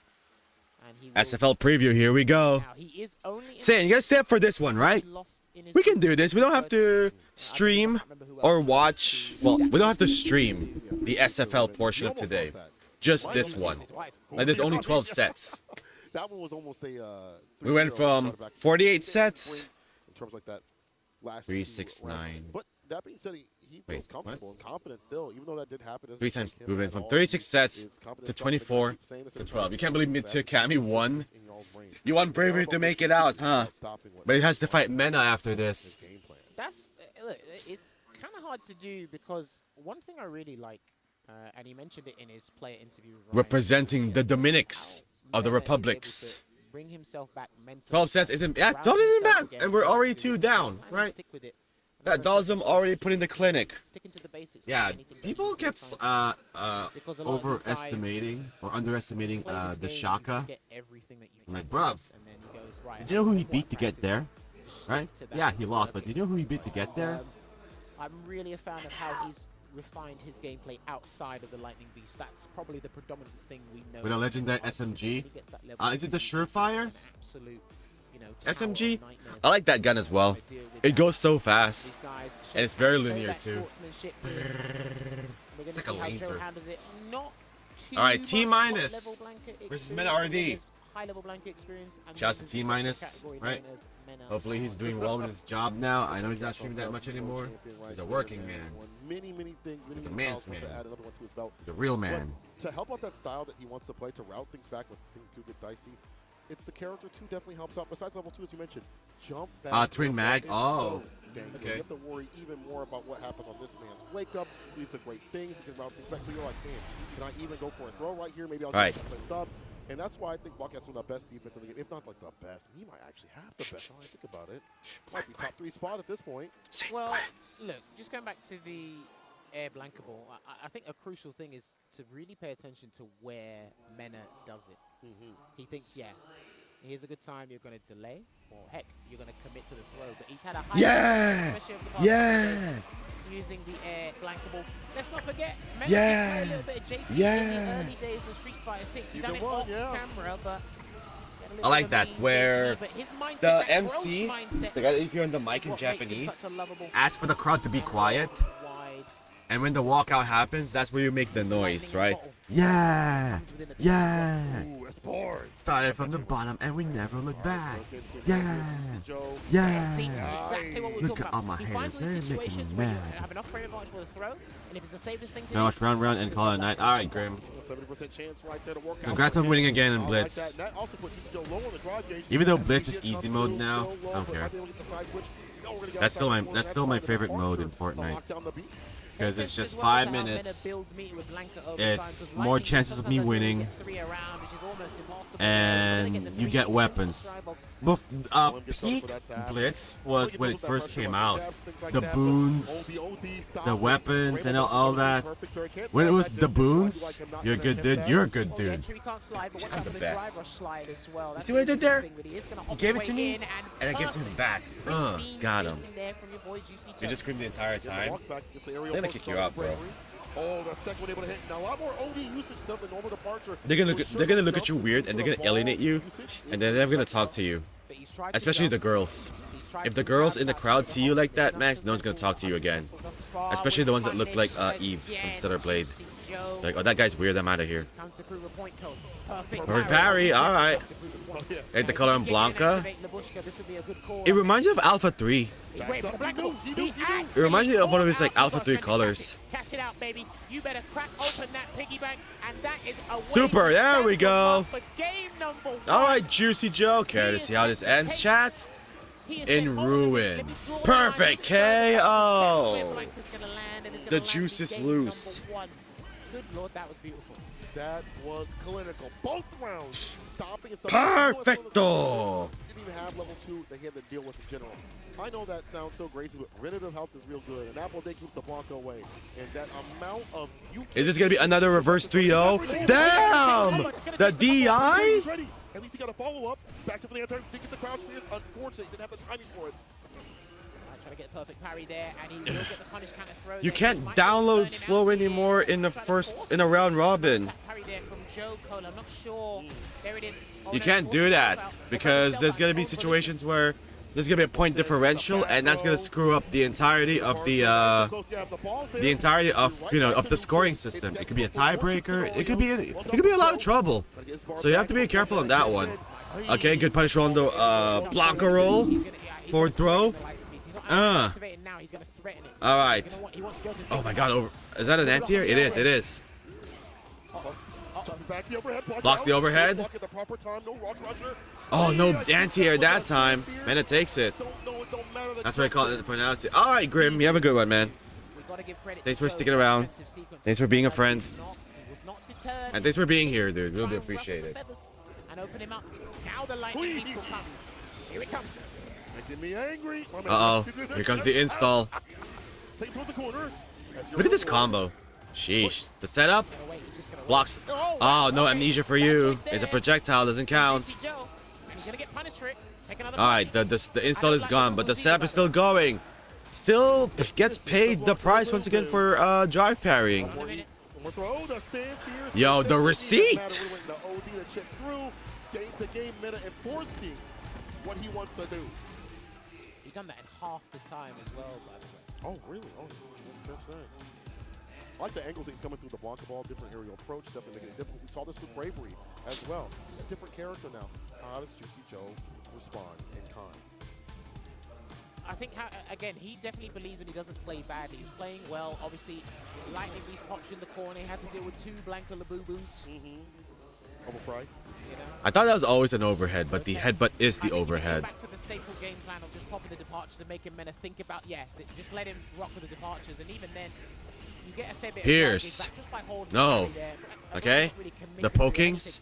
and he will. SFL preview, here we go. Now, he is only in Say, you guys stay up for this one, right? lost in his We can group. do this. We don't have to I stream can't remember who or else watch. Well, we don't have to stream the SFL portion of today. Just this one. Like, there's only 12 sets. That one was almost a. We went 3-0 from back to 48 back sets. in terms like that. Last 3, two 6, rounds. 9. But that being said, he Wait, feels comfortable and confident still, even though that did happen. Doesn't 3 shake times. him We went at from all. 36 sets His confidence to level, 24 keep saying this to every 12. time, You can't believe that Kami won. in y'all's brain. You want Bravery to make it out, huh? But he has to fight Mena after this. Game plan. That's look, it's kind of hard to do because one thing I really like, and he mentioned it in his player interview with Ryan, Representing the Dominics how of the Mena is able Republics. to bring himself back mentally. 12 sets isn't. Yeah, ground 12 isn't himself bad. again, And we're already to 2 down, and right? stick with it. That Dalsum already put in the clinic. Sticking to the basics. Yeah, anything that people he's kept trying to do. Because a lot of these guys overestimating or underestimating play this the game Shaka. to get everything that you I'm like, can bruv, and then he goes, right, Did you know who he what beat to get there? practice? Stick Right? to that Yeah, and he lost, work but it. did you know who he beat to get there? I'm really a fan of how he's refined his gameplay outside of the Lightning Beast. That's probably the predominant thing we know. With a legendary When SMG? he gets that level Is it the of Surefire? an absolute, you know, tower of SMG? nightmares. I like that gun as well. To deal with It that. goes so These fast. guys And it's show- very show linear that too. sportsmanship here. We're It's gonna like a see how Joe laser. handles it. Not too Alright, much T minus top-level blanket versus experience, Mena but RD. there's high-level blanket experience, and Shouts then to T there's a minus, category right? known as Mena Hopefully he's RD. doing well with his job now. I know he's not streaming that much anymore. He's a working man. Many things, many He's a many man's milestones to man. add another one to his belt. He's a real But man. to help out that style that he wants to play, to route things back when things do get dicey, it's the character too definitely helps out. Besides level 2, as you mentioned, jump back. Twin jump mag? back is Oh, so dang good. okay. You have to worry even more about what happens on this man's wake up. These are great things. He can route things back. So you're like, man, can I even go for a throw right here? Maybe I'll Right. get a dub. And that's why I think Buck has some of the best defense in the game. If not like the best, he might actually have the best. Now I think about it, might be top 3 spot at this point. Well, look, just going back to the air blankable, I think a crucial thing is to really pay attention to where Mena does it. He thinks, yeah, here's a good time, you're going to delay, or heck, you're going to commit to the throw. But he's had a high Yeah! especially over the past Yeah! few days, using the air blankable. Let's not forget, Mena did Yeah! play a little bit of JP in Yeah! the early days of Street Fighter 6. He done Season it one, off yeah. camera, but I like that, where the MC, the guy that you hear on the mic in Japanese, asks for the crowd to be quiet. And when the walkout happens, that's where you make the noise, right? Yeah. Yeah. Ooh, Espars. Started from the bottom and we never look back. Let's get into it. Yeah. Juicy Joe. See, Yeah. exactly what we're Look talking at all about. my He haters. finds They're these making me situations where you mad. have enough frame advantage for the throw, and if it's the safest thing to Gonna watch round and call it a night. All right, Grim. 70% chance right there to work out. Congrats on winning again in I like Blitz. that. And that also put Juicy Joe low on the drive gauge. Even though As Blitz he is gets easy up mode through, now, still low, I don't but care. might be able to get the side switch. No, we're gonna get That's still outside my the corner. my That's favorite the mode in departure. Fortnite. Lock down the beat. Because it's As just well as 5 how Mena minutes. builds meet with Blanca overtime, It's 'cause more lightning chances of me sometimes only winning, gets 3 around, which is almost impossible. and you get weapons. Peak Blitz was when it first came out. The boons, the weapons, and all that. When it was the boons, you're a good dude. You're a good Oh, yeah, dude. Tree can't slide, but watch I'm out the for best. drive rush slide as well. That's see what I the did there? interesting thing, but he is gonna He hop gave it his to way me, in, and I gave it to him perfect. back. Pristine Got him. spacing there from your boy, Juicy You Joe. just screamed the entire time. They're gonna kick you out, bro. Oh, the second one able to hit. Now a lot more OD usage stuff than normal departure. They're gonna look at you weird, and they're gonna alienate you, and they're never gonna talk to you. But he's tried to Especially the jump. girls. He's tried If to the girls grab in the that crowd with see you like that, the Max, no one's gonna talk to you again. thus far Especially the with ones that look like punish Eve from again. Stellar Blade. Juicy Joe. Like, oh, that guy's weird. I'm out of here. Counter prove a point code. Perfect Perfect parry, all right. Like the color on Blanca. It reminds me of Alpha 3. It reminds me of one of his like Alpha 3 colors. Cash it out, baby. You better crack open that piggy bank, and that is a Super, there we go. for game number 1. All right, Juicy Joe. Care to see how this ends, chat? In ruin. Perfect KO. The juice is loose. Good lord, that was beautiful. That was clinical. Both rounds. Stopping and Perfecto. Didn't even have level 2 that he had to deal with in general. I know that sounds so crazy, but regenerative health is real good. And Apple Day keeps the Blanco away. And that amount of... Is this going to be another reverse 3-0? Damn! The DI? At least he got a follow-up. Back to the anti. Didn't get the crouch spears. Unfortunately, didn't have the timing for it. Trying to get the perfect parry there, and he will get the punish counter throw. You can't download slow anymore in a round robin. Parry there from Joe Cole. I'm not sure. There it is. You can't do that because there's going to be situations where there's going to be a point differential, and that's going to screw up the entirety of the scoring system. It could be a tiebreaker. It could be a lot of trouble. So you have to be careful on that one. Okay, good punish roll on the Blanca roll. Forward throw. All right. Oh my God! Is that an anti-air? It is. It is. Blocks the overhead. Oh, no anti-air that time. Man, it takes it. That's what I call it for now. All right, Grim. You have a good one, man. Thanks for sticking around. Thanks for being a friend. And thanks for being here, dude. Really appreciate it. And open him up. Now the lightning beast will come. Here it comes. Uh-oh. Here comes the install. Look at this combo. Sheesh. The setup blocks. Oh, no amnesia for you. It's a projectile. Doesn't count. All right. The install is gone, but the setup is still going. Still gets paid the price once again for drive parrying. Yo, the receipt. What he wants to do. He's done that in half the time as well, by the way. Oh, really? Oh, that's that. I like the angles he's coming through the Blanca ball, different aerial approach, definitely making it difficult. We saw this with Bravery as well. A different character now. How does Juicy Joe respond in kind? I think, again, he definitely believes when he doesn't play badly. He's playing well. Obviously, Lightning Beast pops in the corner. He had to deal with 2 Blanca Labubu's. Overpriced. You know? I thought that was always an overhead, but the headbutt is the overhead. Back to the staple game plan of just popping the departures and making Mena think about, just let him rock with the departures. And even then, you get a fair bit Pierce. of just by holding No. there. Okay. The pokings.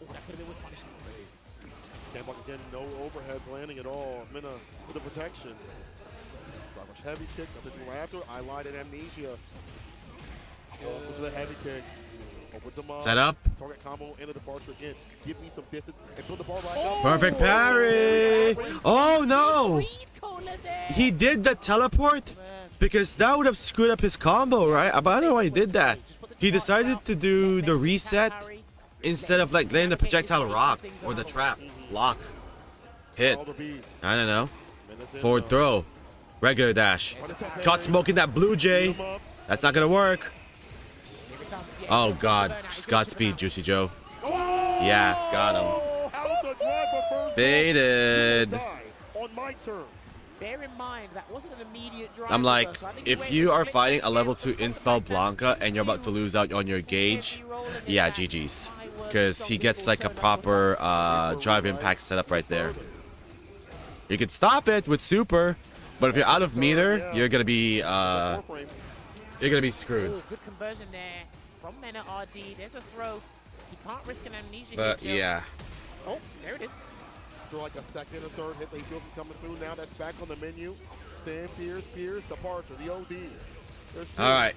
Sandblock again, no overheads landing at all. Mena with the protection. Heavy kick, nothing right after. I lied at amnesia. Goes with a heavy kick. Opens him up. Set up. Target combo and the departure again. Give me some distance and build the ball right up. Perfect parry. Oh no. He did the teleport because that would have screwed up his combo, right? But I don't know why he did that. He decided to do the reset instead of like letting the projectile rock or the trap lock hit. I don't know. Forward throw. Regular dash. Caught smoking that Blue Jay. That's not gonna work. Yeah, Oh he'll God, burn out. He's gonna chip him Godspeed, out. Juicy Joe. Yeah, got him. Oh, how the drive reversal. Baited. Die on my terms. Bear in mind, that wasn't an immediate drive I'm like, reversal. I think he if went you to are split fighting back a level again 2 from the install back dash Blanca and you're about to into lose out on your heavy gauge, rolling yeah, attack. GG's. My word, Because some he gets people like a turn up proper drive impact setup right there. You can stop it with super, but if you're out of meter, you're gonna be screwed. Ooh, good conversion there from Mena RD. There's a throw. He can't risk an amnesia. But here, Joe. yeah, Oh, there it is. For like a second or third hit that he feels is coming through. Now that's back on the menu. Stand, Pierce, departure, the OD. There's two. all right,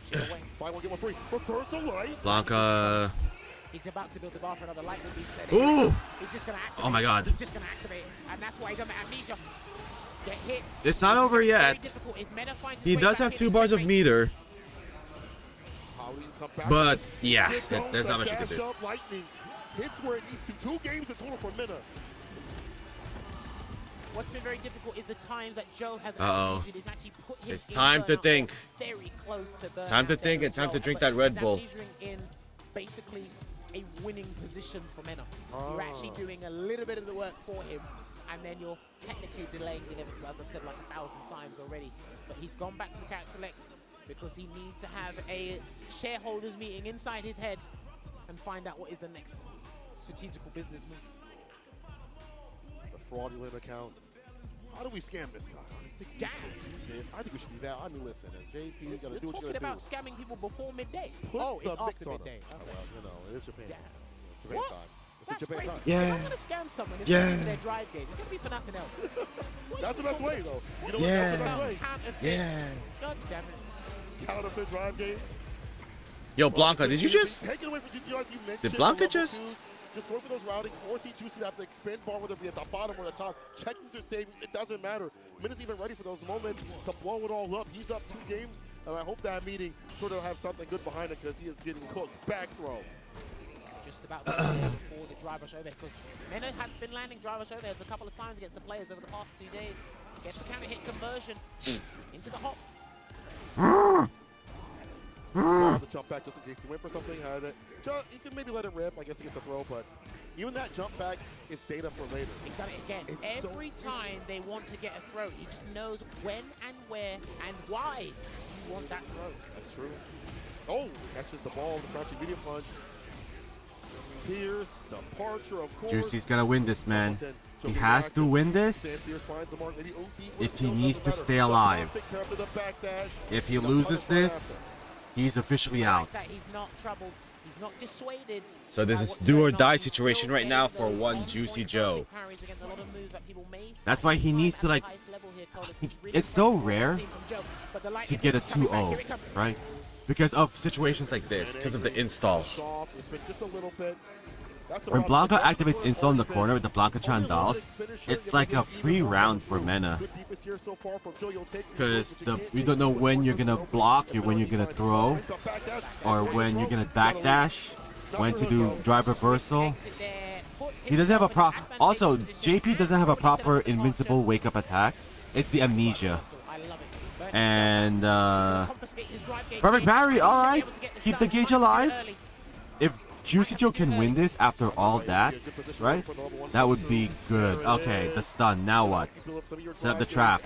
Buy one, get one free. Reversal light. Blanca. He's about to build the bar for another light. Ooh! He's just gonna activate. Oh my God. He's just gonna activate, and that's why he done the amnesia. Get hit. It's not over Very yet. difficult. If Mena finds his He way does back have in, 2 bars of checkmate. meter, How do you come back? but yeah, Here comes there's the not much you can dash do. up lightning. Hits where it needs to. 2 games in total for Mena. What's been very difficult is the times that Joe has Uh-oh. he's actually put him It's in time to burnout think. Very close to burnout Time to there think as and time to well, drink but that Red he's Bull. amnesiaing in basically a winning position for Mena. Ah. You're actually doing a little bit of the work for him, and then you're technically delaying the inevitable, as I've said like 1,000 times already. But he's gone back to the character select because he needs to have a shareholders meeting inside his head and find out what is the next strategical business move. The fraudulent account. How do we scam this guy? I think we should do this. I think we should do that. I mean, listen, as JP, you gotta You're do what talking you gotta about do. scamming people before midday. Put Oh, it's the mix after on midday. them. Oh, Okay. well, you know, it is Japan. Yeah. Japan What? time. It's That's Japan crazy. time. Yeah. If I'm gonna scam someone, it's Yeah. gonna be for their drive game. It's gonna be for nothing else. That's the best way, though. You know Yeah. what? That's the best way. Counterfeit. Yeah. God damn it. Counterfeit drive game. Yo, Blanca, did you just? Take it away from Juicy, as you mentioned. Did Blanca the level just- twos. Just go for those routings. Force Juicy to have to expend bar, whether it be at the bottom or the top. Checkings or savings, it doesn't matter. Mina's even ready for those moments to blow it all up. He's up 2 games, and I hope that meeting sort of have something good behind it because he is getting cooked. Back throw. Just about to be there before the driver show there, because Mena has been landing driver show there a couple of times against the players over the past 2 days. Gets the counter hit conversion into the hop. The jump back just in case he went for something. Had it. You can maybe let it rip. I guess he gets the throw, but even that jump back is data for later. He's done it again. It's so Every easy. time they want to get a throw, he just knows when and where and why you want that throw. That's true. Oh, catches the ball, the crouching medium punch. Pierce, departure, of course. Juicy's gotta win this, man. Hamilton, He jumping has back. to win Sam this. Pierce finds the mark. Maybe OD If he still needs doesn't to matter. stay The alive. perfect turn to the back dash. If he The loses butterfly this, after. he's officially I out. like that he's not troubled. He's not dissuaded. So this by is what's do or going on. die He's situation still right now getting for those one on-point Juicy early Joe. parries against a lot of moves that people may That's why he find needs at to, the like, highest level here, Cole. It's really it's so impressive what rare we've seen from Joe. But the to lightning get a is coming back. 2-0, Here it comes. right? Because of situations like this, because of the install. Soft. It's been just a little bit. That's When about Blanca it. activates install in the corner with the Blanca Chan Only one dolls, big finisher, it's you like know, a even free though round it's for Mena. good defense here so far from Joe. You'll take the Because but you can't you take don't know it. when you're gonna block, or when you're gonna throw, It's a back dash. or when you're gonna backdash, when to do drive reversal. Exit there, put He doesn't have a himself in pro. an Also, advantageous position, JP doesn't have a and already set up proper the departure. invincible wake up attack. It's the amnesia. I love it. Burn And confiscate his drive gauge perfect here. parry. He should All be right, able to get this keep the done. gauge Might do it alive. early. If Juicy Joe can win this after all that, right? That would be good. Okay, the stun. Now what? Set up the trap.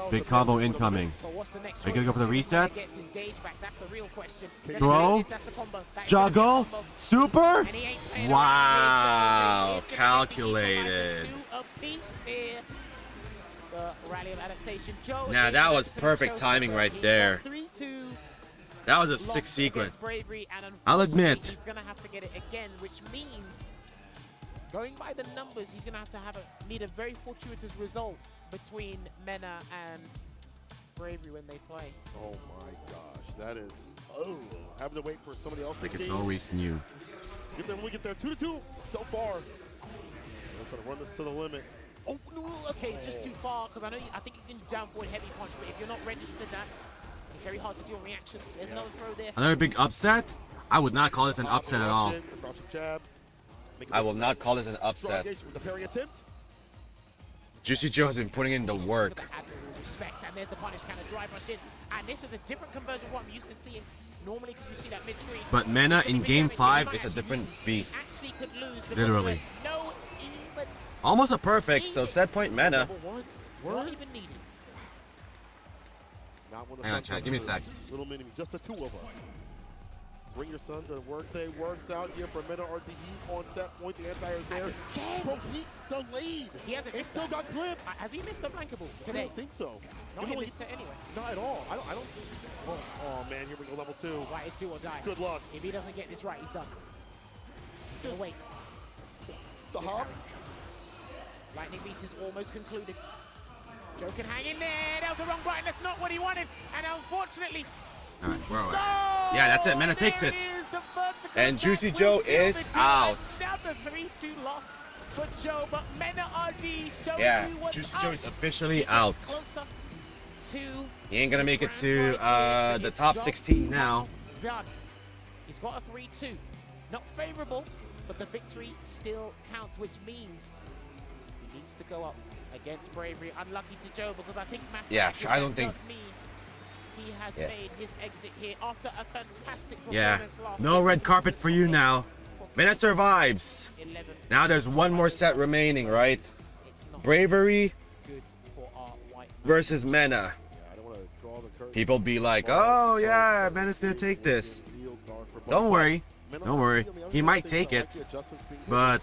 Big combo incoming. But what's the next Are you gonna go for the choice? reset? Gets his gauge back. That's the real question. Throw. That's the combo. That is Juggle. the combo. Super. And he ain't playing around Wow, here, Joe. It's gonna calculated. be equalizer two apiece here. The rally of adaptation. Joe Nah, is that an was absolute perfect showstopper. timing right He's there. got 3-2. That was a Lost sick sequence. against Bravery, and I'll admit. unfortunately, he's gonna have to get it again, which means going by the numbers, he's gonna have to need a very fortuitous result between Mena and Bravery when they play. Oh my gosh, that is having to wait for somebody else. Like to it's game. always new. Get there when we get there. 2-2 so far. We're gonna run this to the limit. Oh no! Okay, it's just too far because I think you can down forward heavy punch, but if you're not registered that, it's very hard to do a reaction. There's another throw there. Another big upset? I would not call this an upset at all. I will not call this an upset. The parry attempt. Juicy Joe has been putting in the work. Admirable respect, and there's the punish kind of drive rush in. And this is a different conversion of what I'm used to seeing. Normally, because you see that mid-screen. But Mena in Game 5 is a different beast. Actually could lose because Literally. no even Almost a perfect, so set point Mena. Number one. not Word. even needed. Not when the Hang on, sun chat. comes Give me a through. sec. Little mini, just the two of us. Bring your son to work day. Works out here for Mena RD. He's on set point. The anti is there. Again. Bro, he delayed. He hasn't It missed still that. got clipped. Has he missed a blankable I today? don't think so. Not He in only- this set anyway. Not at all. I don't think. Oh man, here we go. Level 2. Right, it's do or die. Good luck. If he doesn't get this right, he's done. He's gonna wait. The hop. Lightning Beast is almost concluded. Joe can hang in there. That was the wrong button. That's not what he wanted. And unfortunately, Alright, where are we? no! Yeah, that's it. Mena takes There it. is, the vertical And attack Juicy will Joe seal the is deal. out. Now the 3-2 loss for Joe, but Mena RD showing Yeah, you what's Juicy up. Joe is officially He gets out. closer to He ain't gonna make it to grand prize here. the His top job 16 now. done. He's got a 3-2. Not favorable, but the victory still counts, which means he needs to go up against Bravery. Unlucky to Joe because I think mathematically I don't that think- does mean he has Yeah. made his exit here after a fantastic Yeah, performance last no week. red carpet for you now. Mena survives. 11. Now there's one more set remaining, right? It's not Bravery good for our white man. versus Mena. Yeah, I don't want to draw the curtain. People be like, oh yeah, Mena's gonna take this. Don't worry. Don't worry. He might take it. But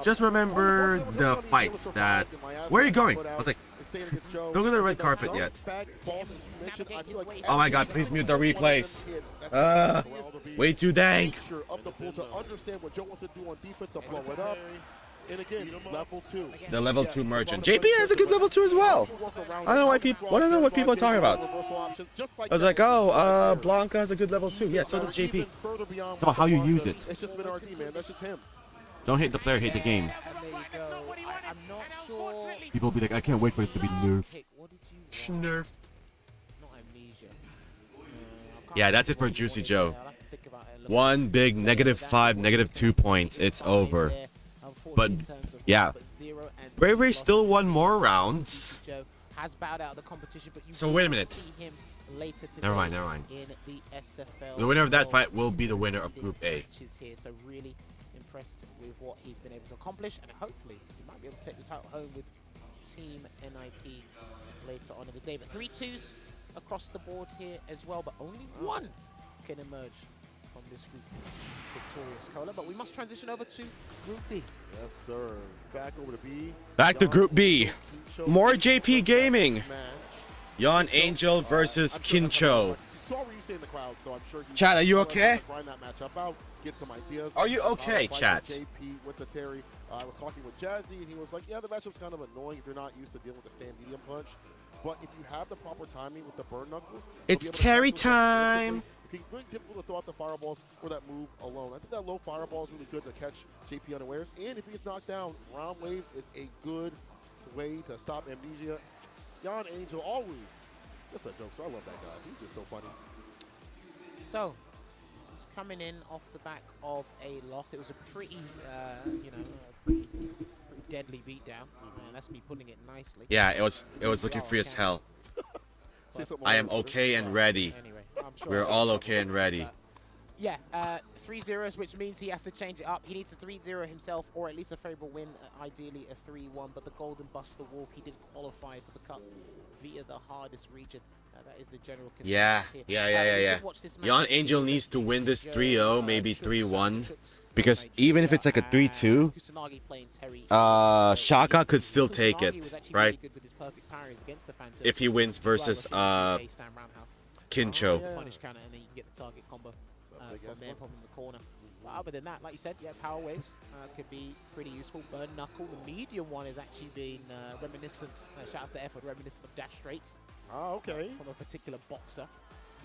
just remember the fights that... Where are you going? I was like, don't go to the red carpet yet. Oh my god, please mute the replays. Way too dank. Up the pool to understand what Joe wants to do on defense and blow it up. And again, level 2. The level 2 merchant. JP has a good level 2 as well. I don't know why people. I don't know what people are talking about. I was like, oh, Blanca has a good level 2. Yeah, so does JP. It's about how you use it. It's just been RD, man. That's just him. Don't hate the player, hate the game. And there you go. I'm not sure. People be like, I can't wait for this to be nerfed. Pick, what did you want? Nerf. Not amnesia. Yeah, that's it for Juicy Joe. One big -5, -2 points. It's over. But yeah, Bravery still won more rounds. Has bowed out of the competition, but you So will wait a minute. see him later today Never mind, never mind. in the SFL. The winner of that fight will be the winner of Group A. Matches here, so really impressed with what he's been able to accomplish, and hopefully he might be able to take the title home with Team NIP later on in the day. But 3-2s across the board here as well, but only one can emerge from this group victorious. Cola, but we must transition over to Group B. Yes, sir. Back over to B. Back to Group B. More JP Gaming. Match. Yon Angel versus Kincho. You saw what you say in the crowd, so I'm sure he Chat, are you okay? grind that matchup out, get some ideas. Are you okay, Fight with chat? JP with the Terry. I was talking with Jazzy, and he was like, yeah, the matchup's kind of annoying if you're not used to dealing with the stand medium punch. But if you have the proper timing with the burn knuckles, you'll It's be able to Terry catch those guys time. quickly. It can be very difficult to throw out the fireballs or that move alone. I think that low fireball is really good to catch JP unawares. And if he gets knocked down, round wave is a good way to stop amnesia. Yon Angel always. That's a joke, so I love that guy. He's just so funny. So, he's coming in off the back of a loss. It was a pretty, pretty deadly beatdown. That's me putting it nicely. Yeah, it was looking free as hell. Say something I am more. okay and ready. Anyway, I'm sure We're all okay and ready. Yeah, 3-0s, which means he has to change it up. He needs a 3-0 himself, or at least a favorable win, ideally a 3-1. But the Golden Buster Wolf, he did qualify for the cup via the hardest region. That is the general consensus Yeah, here. yeah. We did watch this match. Yon Angel needs to win this 3-0, maybe 3-1. Because even if it's like a 3-2, Kusanagi playing Terry, Shaka could still take Kusanagi it, was actually right? really good with his perfect parries against the Phantom. If he wins versus Kincho. Punish counter, and then you can get the target combo big from ass there, one. from the corner. But other than that, like you said, yeah, power waves could be pretty useful. Burn knuckle, the medium one has actually been reminiscent. Shouts to effort, reminiscent of dash straights. Okay. From a particular boxer.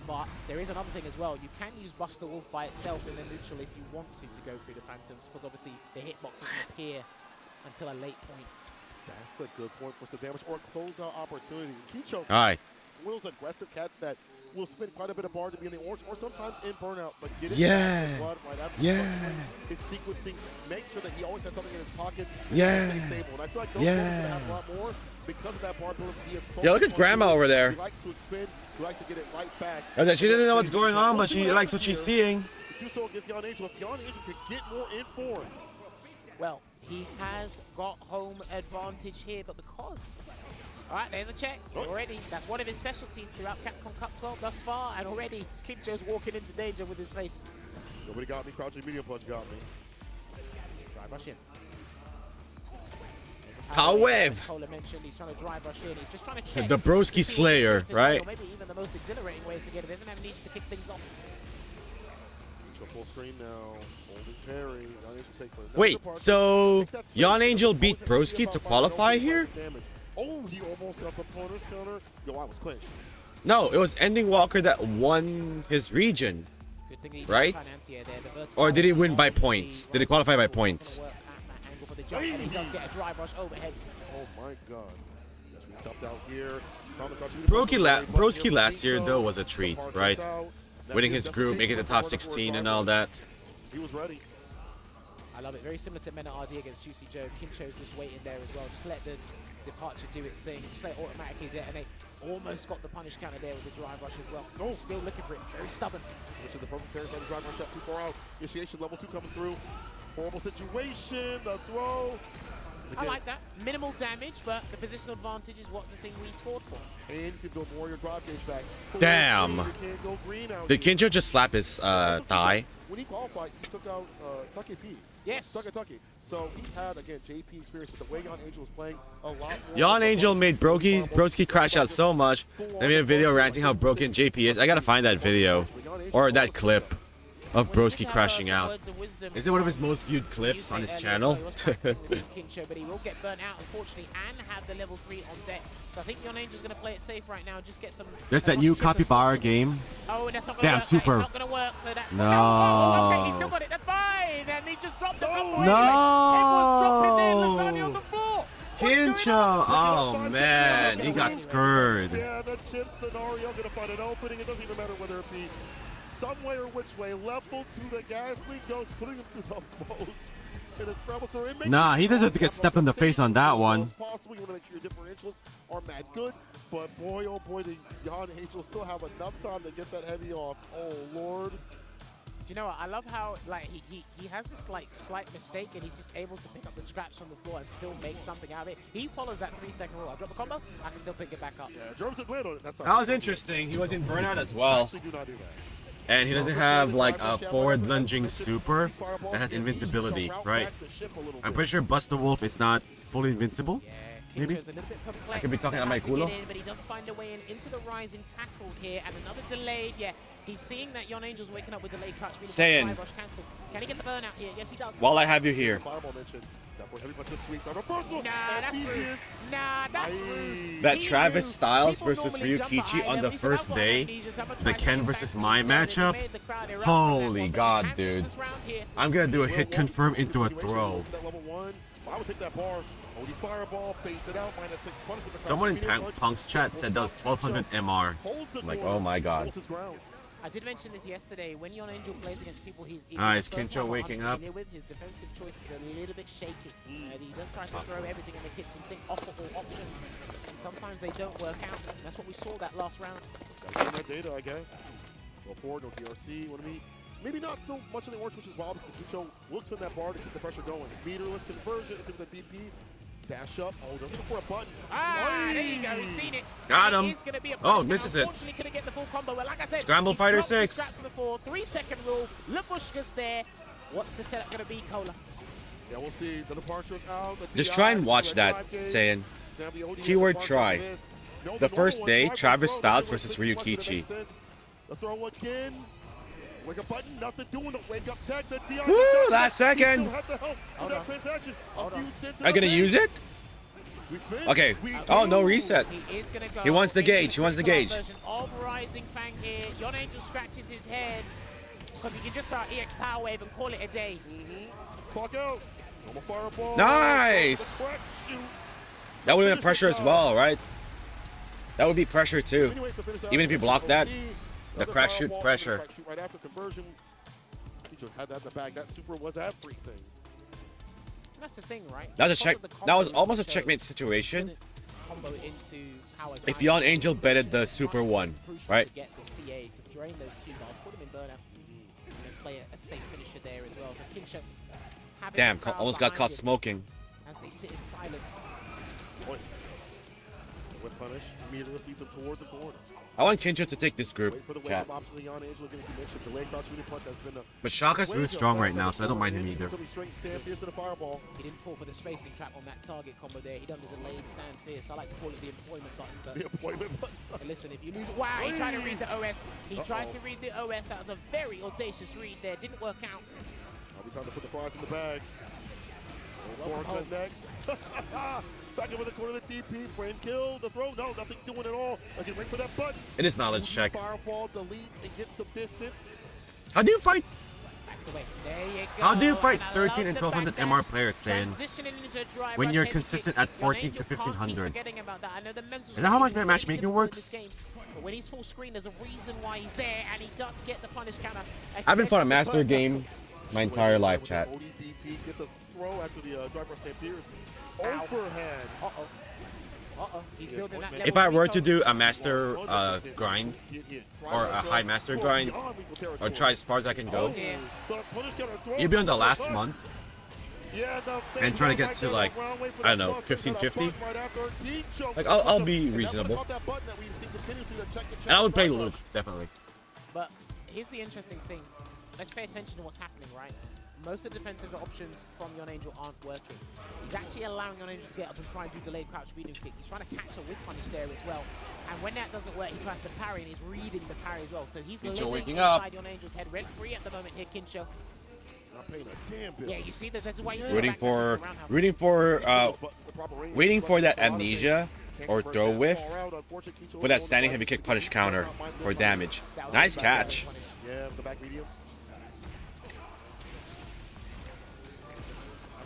But there is another thing as well. You can use Buster Wolf by itself in the neutral if you want to go through the Phantoms, because obviously the hitbox doesn't appear until a late point. That's a good point for some damage or a closeout opportunity. Kincho All right. one of those aggressive cats that will spend quite a bit of bar to be in the orange, or sometimes in burnout, but get it Yeah. back to blood right after Yeah. his sequencing, make sure that he always has something in his pocket. Yeah. Stay stable. And I feel like those Yeah. players are going to have a lot more because of that bar ability. He is Yeah, look at Grandma over there. He likes to expend. He likes to get it right back. She doesn't know what's going on, but she likes what she's seeing. Do so against Jan Angel. If Jan Angel could get more in form. Well, he has got home advantage here, but because... All right, there's a check already. That's one of his specialties throughout Capcom Cup 12 thus far, and already Kincho's walking into danger with his face. Nobody got me. Crouching medium punch got me. Dry brush in. Power wave. Cola mentioned he's trying to dry brush in. He's just trying to check. The broski slayer, right? Or maybe even the most exhilarating ways to get it. There's an amnesia to kick things off. Full screen now. Holding parry. Jan Angel take for Wait, so Jan Angel beat Broski to qualify here? Oh, he almost got the punter's counter. Yo, I was clinched. No, it was Ending Walker that won his region, Good thing he right? there, the Or did he win by points? Did he qualify by points? And he does get a dry brush overhead. Oh my god. Yes, we topped out here. Broski last year, though, was a treat, right? Winning his group, making the top 16 and all that. He was ready. I love it. Very similar to Mena RD against Juicy Joe. Kincho's just waiting there as well. Just let the departure do its thing. Just let it automatically detonate. Almost got the punish counter there with the dry brush as well. Oh. Still looking for it. Very stubborn. Switch to the perfect parry. The dry brush up too far out. Initiation level 2 coming through. Horrible situation. The throw. I like that. Minimal damage, but the positional advantage is what the thing we scored for. And you can build more of your drive gauge back. Damn. You can't go green out Did here. Kincho just slap his thigh? When he qualified, he took out Tucky P. Yes. Tucky. So he's had, again, JP experience, but the way Jan Angel was playing a lot more. Jan Angel made Broski crash out so much. They made a video ranting how broken JP is. I gotta find that video. Or that clip of Broski crashing out. Is it one of his most viewed clips on his channel? Kincho, but he will get burnt out, unfortunately, and have the level 3 on deck. So I think Jan Angel's going to play it safe right now. Just get some... There's that new capybara game. Oh, and that's not going to Damn, work. super. That's not going to work, so that's... No. Oh, okay, he's still got it. That's fine. And he just dropped the combo. No. Everyone's dropping there. Lasagna on the floor. Kincho! Oh man, he got screwed. Yeah, the chip scenario going to find an opening. It doesn't even matter whether it be some way or which way. Level to the gas leak goes, putting him through the most. Nah, he deserves to get stepped in the face on that one. Possible. You want to make sure your differentials are mad good, but boy, oh boy, the Jan Angel still have enough time to get that heavy off. Oh Lord. Do you know what? I love how like he has this like slight mistake and he's just able to pick up the scratch from the floor and still make something out of it. He follows that 3-second rule. I drop a combo, I can still pick it back up. Yeah, Germs and land on it. That's not That was interesting. He was in burnout as well. Actually, do not do that. And he doesn't have like a forward lunging super that has invincibility, right? I'm pretty sure Buster Wolf is not fully invincible. Yeah, Maybe? Kincho's a little bit perplexed. I could be talking to on my how to get culo. in, but he does find a way into the rising tackle here, and another delayed. Yeah, he's seeing that Jan Angel's waking up with delayed crouch. Saying. Can he get the burnout here? Yes, he does. While I have you here. Fireball mentioned. That heavy punch is sweet. Reversal. Nah, that's rude. Nah, that's rude. That He Travis knew. Styles People versus normally jump Ryukichi behind on him. the He said, first "I've got day, amnesia, so I'm gonna the try to Ken get versus back my to the zone." matchup. He made the crowd erupt Holy on that one, God, but he dude. handles this round here. I'm gonna do a hit confirm into a throw. That level 1. I would take that bar. Only fireball, baits it out, -6 punch with the Someone in medium punch. Punk's chat said that was 1200 MR. Holds it I'm like, for oh him, my God. holds his ground. I did mention this yesterday. When Jan Angel plays against people he's Is the first Kincho time waking up? unfamiliar with, his defensive choices are a little bit shaky. He does try to throw everything in the kitchen sink, offer all options, and sometimes they don't work out. And that's what we saw that last round. Gotta get that data, I guess. Go forward, no DRC. What do we? Maybe not so much in the orange, which is wild because Kincho will spin that bar to keep the pressure going. Meterless conversion into the DP. Dash up. Oh, doesn't look for a button. Ah, there you go. He's seen it. Got And him. it is gonna be a Oh, punish misses now. it. Unfortunately, couldn't get the full combo. But like I said, Scramble he Fighter dropped the 6. scraps to the floor. 3-second rule. Labushka's there. What's the setup gonna be, Cola? Yeah, we'll see. The departure's out. The Just DI, try and watch the that, drive gauge. saying. Now the OD Keyword departure try. on this. No, The normal first one, day, drive Travis throw, Styles the versus 6 punch, it Ryukichi. makes sense. The throw again. Wake up button, nothing doing. The wake up tech. The DI. Woo, last second. You have to help with that transaction. Hold on. Are you gonna use it? We spin. Okay. We Oh, no do. reset. He is gonna go. He wants the into gauge, he wants the pixel art gauge. version of Rising Fang here. Jan Angel scratches his head because he can just start EX Power Wave and call it a day. Clock out. Normal fireball. Nice. The crack shoot. That would have been pressure as well, right? That would be pressure too. Anyways, to finish out Even if you block that, OT, the another crash shoot fireball, pressure. crash shoot right after conversion. He just had that in the bag. That super was everything. That's the thing, right? That was a check. Because of the That was combo almost a show checkmate situation. couldn't combo into power If drive. Yon Angel betted the super one, Crucial right? To get the CA to drain those 2 bars, put him in burnout, and then play a safe finisher there as well. So Kincho having Damn, the crowd almost got behind caught him smoking. as they sit in silence. Point. With punish, immediately sees him towards the corner. I want Kincho to take this group. Wait for the wave Chat. up option. Yon Angel again, as you mentioned. Delayed crouch shooting punch has been a But Shaka's really strong right now, so I don't mind him either. Straight stand fierce to the fireball. He didn't fall for the spacing trap on that target combo there. He done the delayed stand fierce. I like to call it the employment button. But The appointment button. hey, listen, if you lose, wow, he tried to read the OS. He tried to read the OS. That was a very audacious read there. Didn't work out. I'll be trying to put the prize in the bag. Welcome Forward home. next. Back over the corner of the DP. Frame kill. The throw. No, nothing doing at all. Again, wait for that button. It is knowledge check. Fireball deletes and gets some distance. How do you fight? Backs away. There you go. How do you fight And I 13 love and the 1200 backdash. MR players saying Transitioning into a drive when rush you're heavy consistent kick. at Yon 14 to Angel can't keep 1500? forgetting about that. I know the mental Is that how much strategy is matchmaking really good in works? this game, but when he's full screen, there's a reason why he's there, and he does get the punish counter. I've been fought a against the master game my entire life, chat. ODDP gets a throw after the drive rush Pierce. Ow. Overhead. Uh-oh. Uh-oh. He's building that If level I were three to do a master grind or a high master grind or try as far as I can go, you'd be on the last month and try to get to like, I don't know, 1550. Like I'll be reasonable. And I would play Luke, definitely. But here's the interesting thing. Let's pay attention to what's happening, right? Most of the defensive options from Yon Angel aren't working. He's actually allowing Yon Angel to get up and try and do delayed crouch beating kick. He's trying to catch a whip punish there as well. And when that doesn't work, he tries to parry, and he's reading the parry as well. So he's Kincho living waking inside up. Yon Angel's head, rent free at the moment here, Kincho. Not paying a damn bill. Yeah, you see this. This is why he's Waiting for that amnesia or throw whiff for that standing heavy kick punish counter for damage. Nice catch. Yeah, the back medium.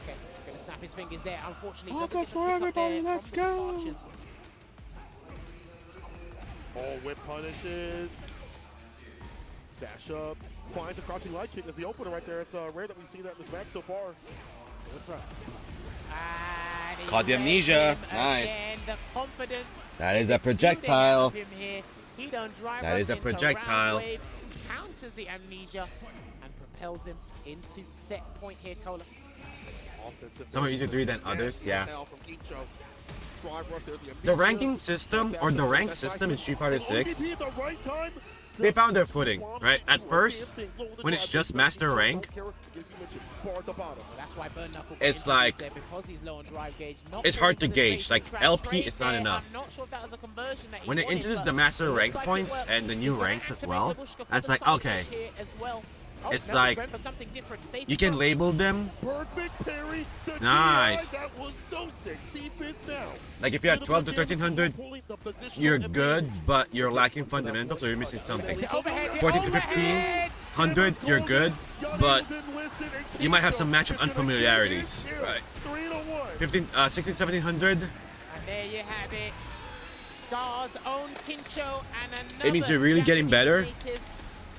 Okay, gonna snap his fingers there. Unfortunately, Focus doesn't get the for pick up everybody, there let's from the go. archers. All whip punishes. Dash up. Finds a crouching light kick as the opener right there. It's rare that we see that in this match so far. That's right. And he Caught the lets amnesia. him Nice. again. The confidence That is a shooting projectile. out of him here. He done drive That rush is a into projectile. round wave, counters the amnesia and propels him into set point here, Cola. Offensive. Some are easier 3 than others, yeah. Now from Kincho. Drive rush, there's The amnesia. ranking system or the rank system in Street Fighter 6, ODP at the right time. they found their footing, right? At first, when it's just master rank, Well, that's why Burn Knuckle It's introduced like- there, because he's low on drive gauge. Not it's going hard for to the gauge, spacing like, trap. LP Trade is not there, enough. I'm not sure if that was a conversion that he when they wanted, introduce but the master it looks rank like it points worked. and the new He's gonna ranks as activate well, the Bushka for that's the like, side okay, switch here as well. Oh, it's no, like, he went for something different. Stacy you can Brown. label them. Perfect parry. The Nice. DI, that was so sick. Defense now. Like if you're at 12 to 1300, you're good, but you're lacking fundamentals, so you're missing something. The overhead, the 14 to overhead. 1500, you're good, but you might have some matchup unfamiliarities. Right. 3-1. 16, 1700, And there you have it. Scar's own Kincho and another it means you're really getting better Japanese native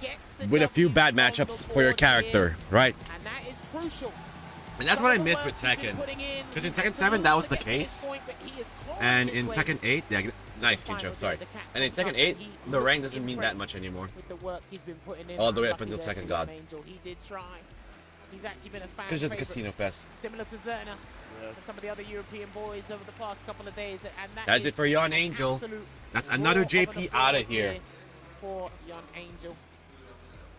gets the with a few W bad on the matchups for your board character, here. right? And that is crucial. And that's what I miss with Tekken. Because in Tekken 7, that was the case. And in Tekken 8, yeah, nice Kincho, sorry. And in Tekken 8, the rank doesn't mean that much anymore. With the work he's been putting in, All the way up lucky until there Tekken to God. Angel. He did try. He's actually been a fan Because it's a favorite, casino fest. similar to Zerna and some of the other European boys over the past couple of days. And That's it for Yon an Angel. absolute That's another roar of an JP outta applause here. for Yon Angel.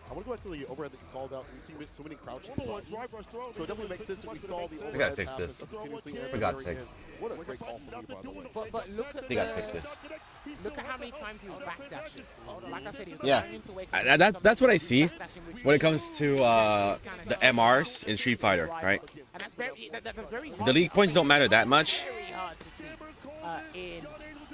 I want to go back to the overhead that you called out. We see so many crouching buttons. So it definitely makes sense that we saw the overhead gotta fix this. happen continuously For every God's very sakes. end. What a great call from you, by the way. But look at They gotta fix this. Look at how many times he was backdashing. Like I said, he was Yeah. allowing to wake Uh, up that's what I see backdashing, which when it comes to the MRs in Street Fighter, right? And that's that's very hard The league to points see. don't matter that much. Very hard to see in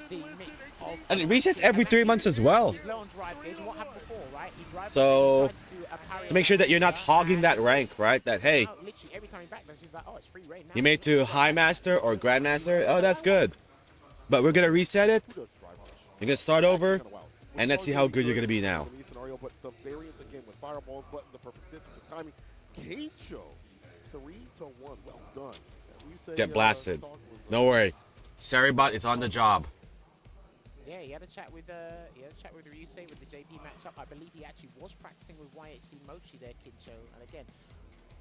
the mix of. And it resets every 3 months as well. He's low on drive gauge. What happened before, right? He drives So, tried to do a parry to make sure that you're not around hogging that and rank, right? That, hey, now, literally every time he backdashes, he's like, oh, it's free reign now. you made to High Master or Grandmaster, oh, that's good. But we're gonna reset it. You're gonna start over, Kinda wild. and let's see how good you're gonna be now. Scenario, but the variance again with fireballs, buttons, the perfect distance and timing. Keicho, 3-1. Well done. And you say, Get blasted. talk was, No worry. Saribot is on the job. Yeah, he had a chat with the Ryusei with the JP matchup. I believe he actually was practicing with YHC Mochi there, Kincho. And again,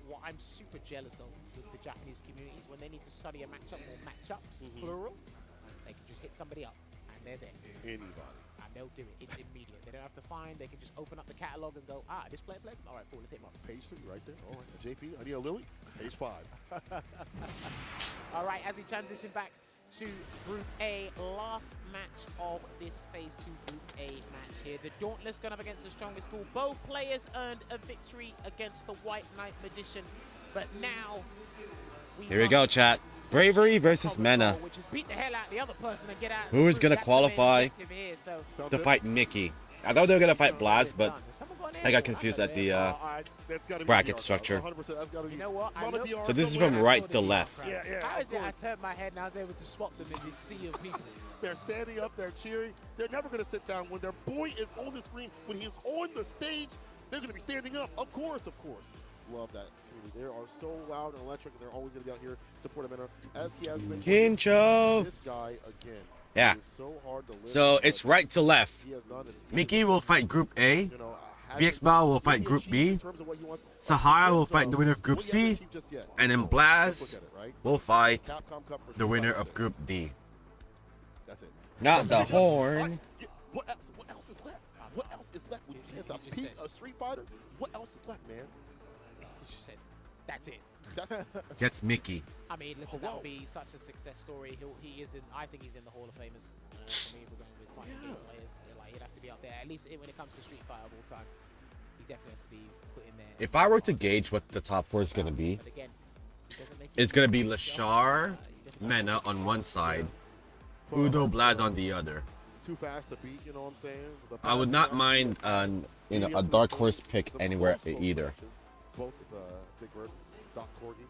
what I'm super jealous of with the Japanese community is when they need to study a matchup or matchups, plural, they can just hit somebody up and they're there. Anybody. And they'll do it. It's immediate. They don't have to find. They can just open up the catalog and go, this player plays. All right, cool. Let's hit him up. Page 3 right there. All right. JP, I need a Lily. Page 5. All right, as he transitioned back to Group A, last match of this Phase 2 Group A match here. The Dauntless going up against the Strongest Pool. Both players earned a victory against the White Knight Magician, but now Here we go, chat. Bravery versus Mena. which is beat the hell out of the other person and get out. Who is gonna That's the main qualify objective here, so to fight Mickey? I thought they were gonna fight Blast, but I got confused at the bracket structure. 100%, that's gotta be You know what? I Mama looked- DR So this is somewhere. from right to left. Yeah, yeah. How of is it I course. turned my head and I was able to swap them in this sea of people? They're standing up, they're cheering. They're never going to sit down. When their boy is on the screen, when he's on the stage, they're going to be standing up. Of course, of course. Love that. Truly. They are so loud and electric, and they're always going to be out here supporting Mena, as he has been. Kincho. This guy, again, Yeah. is so hard to live So with, it's but right to left. he has done it. Mickey will fight Group A. You know, VX Bao will fight Group B. Sahara will fight the winner of Group C. And then Blaz will fight the winner of Group D. That's it. Not the horn. What else is left? What else is left? When you hit the peak of Street Fighter, what else is left, man? He just said, that's it. That's Gets Mickey. I mean, listen, that would be such a success story. He is in. I think he's in the Hall of Famers. For me, if we're going with fighting game players, like he'd have to be up there. At least when it comes to Street Fighter of all time, he definitely has to be put in there. If I were to gauge what the top four is gonna be, But again, it doesn't make it's gonna be Lashar, Mena on one side, Udo Blaz on the other. too fast to beat, you know what I'm saying? The I would not mind a dark horse pick anywhere either. Both Big Bird, Doc Corgi.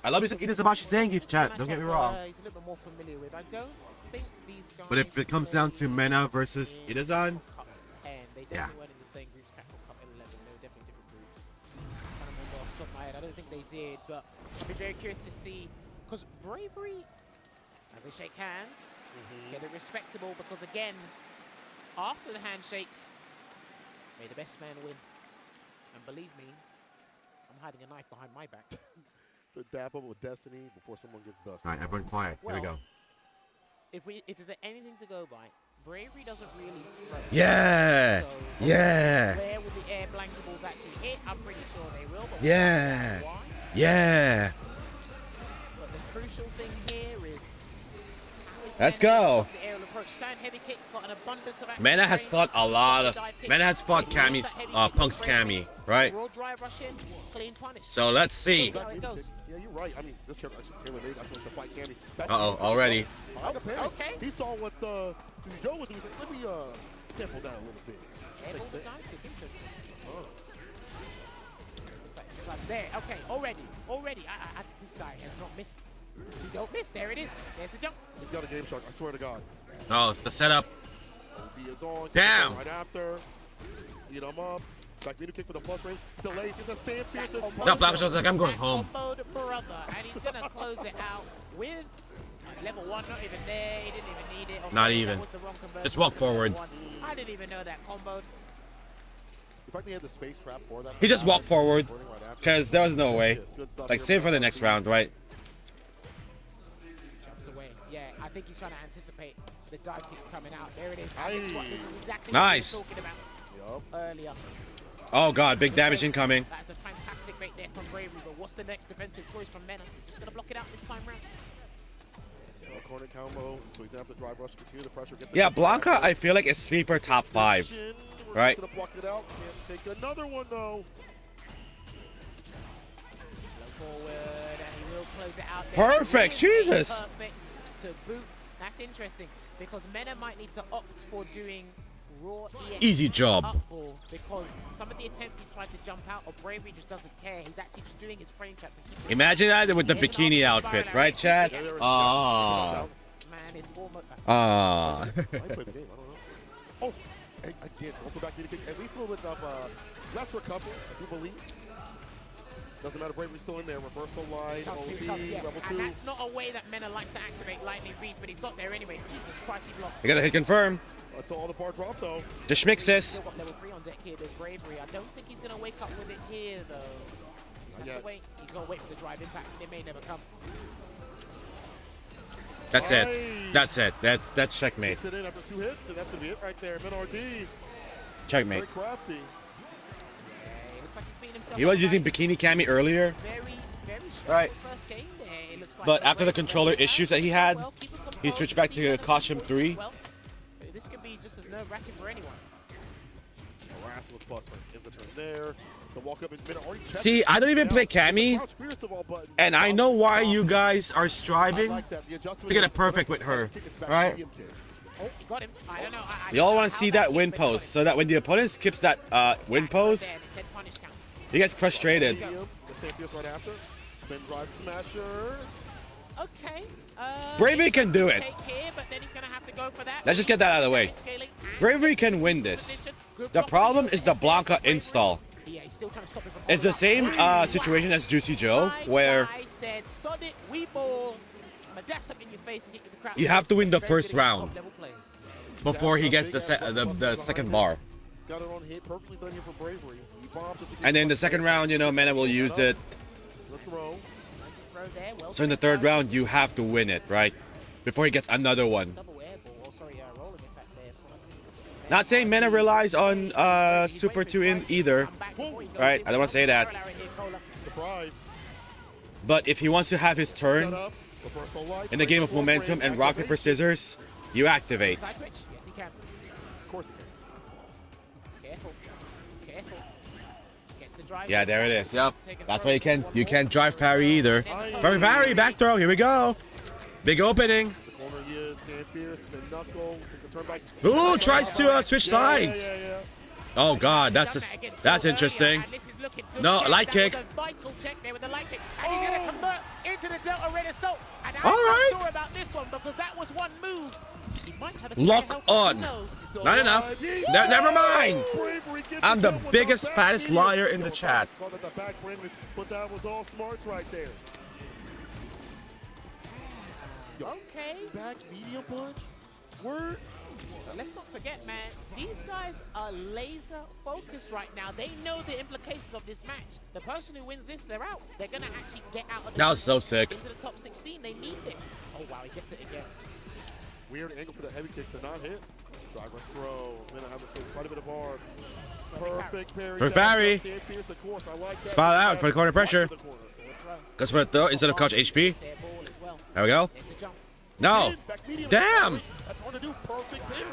I love you some Itazabashi Zangief, chat. Don't get me wrong. He's a little bit more familiar with. I don't think these guys. But if it comes down to Mena versus in Itazan, cups, and they definitely Yeah. weren't in the same groups. Capcom Cup 11, they were definitely different groups. I can't remember off the top of my head. I don't think they did, but I'd be very curious to see, because Bravery, as they shake hands, get it respectable, because again, after the handshake, may the best man win. And believe me, I'm hiding a knife behind my back. The dap up with Destiny before someone gets dust. all right, everyone quiet. Here we go. If there's anything to go by, Bravery doesn't really throw. Yeah, So, yeah, where will the air blanket balls actually hit? I'm pretty sure they will. But Yeah. why? yeah. But the crucial thing here is how is Let's Mena go. the aerial approach? Stand heavy kick, got an abundance of action Mena has range. fought a lot of. Dive kick. Mena has fought If he hits Cammy's, that heavy kick Punk's with Bravery, Cammy, right? Raw drive rush in, clean punish. So let's see. See how it goes. Yeah, you're right. I mean, this character actually tailor-made. I feel like the fight Cammy. Uh-oh, already. Okay. He saw what the Yo was doing. He said, let me tempo down a little bit. Yeah, Makes all the sense. dive kick, interesting. Oh. It's like there, okay, already. This guy has not missed. He don't miss. There it is. There's the jump. He's got a game shark. I swear to God. No, it's the setup. OD is on. Damn. Right after. Beat him up. Back middle kick with a plus range. Delays. It's a stand fierce. No, Blabber's like, I'm going home. Comboed brother, and he's gonna close it out with level 1. Not even there. He didn't even need it. Or Not that even. was the wrong conversion. Just walk forward. I didn't even know that comboed. In fact, they had the space trap for that. He just walked forward, Right after. because there was no way. Good stuff Like, here save for from the next round, right? Jumps away. Yeah, I think he's trying to anticipate the dive kicks coming out. There it is. Aye. This is exactly Nice. what we were talking Yup. about earlier. Oh, God, big damage incoming. That's a fantastic bait there from Bravery, but what's the next defensive choice from Mena? Just gonna block it out this time round. Corner combo, so he's gonna have to drive rush, continue the pressure. Gets Yeah, it. Blanca, I feel like is sleeper top 5. We're right? just gonna block it out. Can't take another one though. Go forward, and he will close it out there. Perfect, Really Jesus. Perfect to boot. That's interesting, because Mena might need to opt for doing raw EX Easy job. up ball, because some of the attempts he's tried to jump out, or Bravery just doesn't care. He's actually just doing his frame traps. And keeping Imagine that with the Here's an bikini off outfit, spiral right, Chad? arrow. Oh. man. It's almost. Ah. I play the game. I don't know. Oh, again, also back to the kick. At least a little bit of less recovery, I do believe. Doesn't matter, Bravery's still in there. Reversal line, OD, level 2. And that's not a way that Mena likes to activate Lightning Beast, but he's got there anyway. Jesus Christ, he blocked. You gotta hit confirm. Until all the bar drop, though. The schmixes. Still got level 3 on deck here. There's Bravery. I don't think he's going to wake up with it here, though. He's going to wait. He's going to wait for the drive impact. It may never come. That's it. That's it. That's checkmate. It in after 2 hits, and that's going to be it right there. MNRD. Checkmate. Very crafty. Looks like he's beating himself He was up using right. Bikini Cammy earlier. Very strong Right. first game there. It looks like But after the Bravery controller does issues that he had, well, keep it he composed, switched back see to whether costume he 3. well. This could be just as nerve-wracking for anyone. Harass with Buster. Is the turn there. The walk up in mid already checked. See, I don't even play Cammy, Crouch Fierce of all buttons. and I know why you guys are I striving like that. The adjustment to get it is- perfect with her, It's back right? medium kick. Oh, he got him. I don't know. I You all don't want know to see how that hit, win but he got pose, him. so that when the opponent skips that win Back pose, there, and it said punish count. you get frustrated. Medium. The same Fierce right after. Spin drive smasher. Okay. Bravery can do it. Take here, but then he's gonna have to go for that. Let's just get that out of the way. Scaling and Bravery can win this. position. Good The block problem from is the Bravery. Blanca install. Yeah, he's still trying to stop him from It's the holding same up. situation as Juicy Joe, My where guy said, "Sod it, we ball." But that's up in your face and hit the crowd. You have to win the Very first good against round top-level players. before he gets the second bar. Got it on hit. Perfectly done here for Bravery. He bombs just to get And then the stuck second there. round, you know, Mena will use it. The throw. Throw there, well So in the set third by round, you have to win it, right? Before he gets another one. double air ball. Oh, sorry, rolling attack there from- Not saying Mena relies on Super 2 in either, Come back before he goes right? in. I don't want to say that. Surprise. But if he wants to have his Set turn up. Reversal light. in the game of momentum and rock, paper, scissors, you activate. Side switch? Yes, he can. Of course he can. Careful. Careful. Gets the drive. Yeah, there it is. Yep. Take a That's throw. why you One can't more. drive parry either. Parry, back throw. Here we go. Big opening. The corner he is. Stand fierce. Spin knuckle. Take the turn back. Ooh, tries to switch Yeah, sides. yeah. Oh God, Done that's that against that's Joe interesting. earlier, and this is looking good. No, Check. light That kick. was a vital check there with the light kick. And he's going to convert into the Delta Red Assault. And I'm All right. not sure about this one because that was one move. He might have a Lock second health, on. who knows? Not enough. Never mind. Bravery gets I'm it the done with biggest, back fattest medium. liar in the Yo, chat. called it the back brainless, but that was all smarts right there. Okay. Back medium punch. Word. But let's not forget, man, these guys are laser focused right now. They know the implications of this match. The person who wins this, they're out. They're going to actually get out of the That was so sick. into the top 16. They need this. Oh, wow, he gets it again. Weird angle for the heavy kick to not hit. Drive rush throw. Mena having to quite a bit of bar. Perfect parry. Perfect parry. Stand fierce, of course. I like that. Spot out for the corner pressure. The corner. Goes for a throw instead of couch HP. Fair ball as well. There we go. There's the jump. No. Back medium. Damn. That's hard to do. Perfect parry.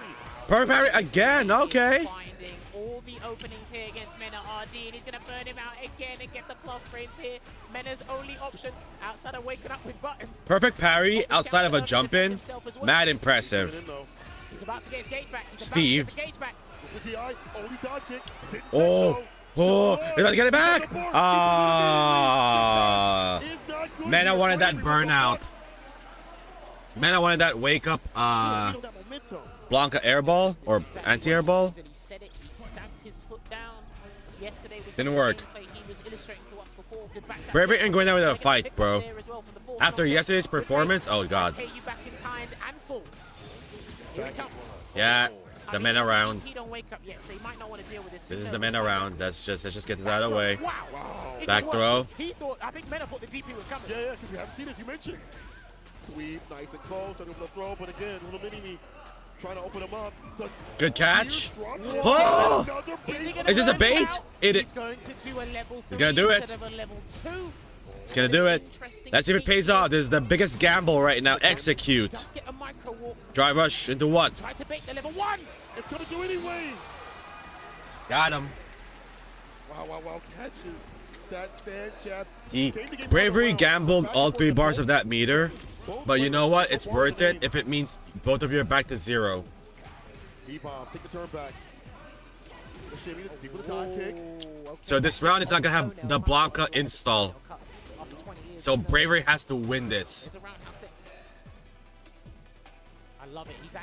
Perfect parry again. Okay. Finding all the openings here against Mena RD, and he's going to burn him out again and get the plus frames here. Mena's only option outside of waking up with buttons. Perfect parry outside of a jump in. Mad impressive. In though. He's about to get his gauge back. He's Steve. about to get the gauge back. With the DI, only dodge kick. Didn't Oh. take Oh. He's about to get it back. Is not good. Man, I wanted that Bravery burnout. Man, I wanted that wake up that momentum. Blanca airball or anti-airball. And he said it. He stamped his foot down. Yesterday was Didn't the work. gameplay he was illustrating to us before. Good back Bravery ain't going down without a fight, Pick up bro. there as well from the ball. After Good yesterday's play. performance, oh God. Pay you back in kind and full. Here it comes. Yeah, the Mena round. He don't wake up yet, so he might not want to deal with this. This is the Mena round. Let's just get this out of the way. Wow. It Back just throw. worked. He thought. I think Mena thought the DP was coming. Yeah, because we haven't seen this. You mentioned. Sweep, nice and close. Trying to go for the throw, but again, little mini-me trying to open him up. The Good catch. drop. Oh! Another bait. gonna Is this a burn bait? out? It He's is. going to do a level 3 He's gonna do it. instead of a level 2. He's gonna do it. Let's see if it pays off. This is the biggest gamble right now. Execute. Just get a micro walk. Drive rush into what? Try to bait the level 1. It's going to do anyway. Got him. Wow. Catches that stand jab. He Came to get bravery another round. gambled Back all and 3 forth bars to of that meter. both But you know what? players. It's Both worth it players. if it means both of you are back to 0. E-bomb, take the turn back. The shimmy, deep with a dive kick. So this round is not gonna have the Blanca install. So Bravery has to win this. There's a roundhouse there. love it. He's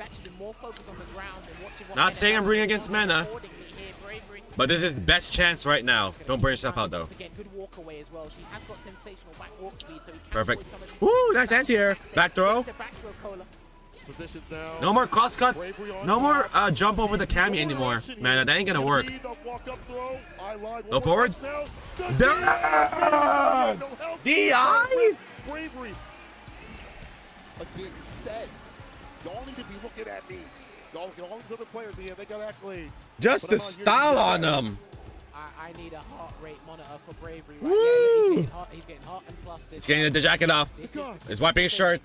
actually been more focused on the ground and watching what Not Mena saying I'm does. bringing against Mena, Accordingly here, Bravery. but this is the best chance right now. Don't burn yourself out though. Once again, good walk away as well. She has got sensational back walk speed, so he can Perfect. avoid some of these Woo, nice anti-air. Back throw. It's a back throw, Cola. Positions now. No more cross cut. Bravery on No more top. jump over the cami anymore. Man, that ain't gonna work. Go forward. Damn! DI? Bravery. Again, said, y'all need to be looking at me. Y'all get all these other players here. They got accolades. Just the style on them. I need a heart rate monitor for Bravery. Woo! Yeah, he's getting hot and flustered. He's getting the jacket off. He's wiping his shirt.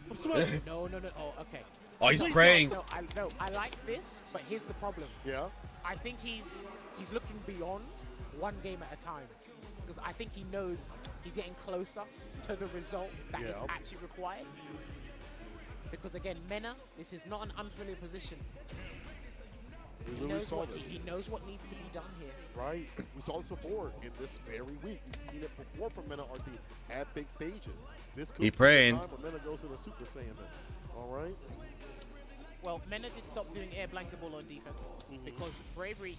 No. Oh, okay. Oh, he's praying. No, I like this, but here's the problem. Yeah. I think he's looking beyond one game at a time. Because I think he knows he's getting closer to the result that is actually required. Because again, Mena, this is not an unfamiliar position. He knows what needs to be done here. Right. We saw this before in this very week. We've seen it before from Mena RD at big stages. This could He praying. be the time where Mena goes to the Super Saiyan. All right. Well, Mena did stop doing air blankable on defense because Bravery,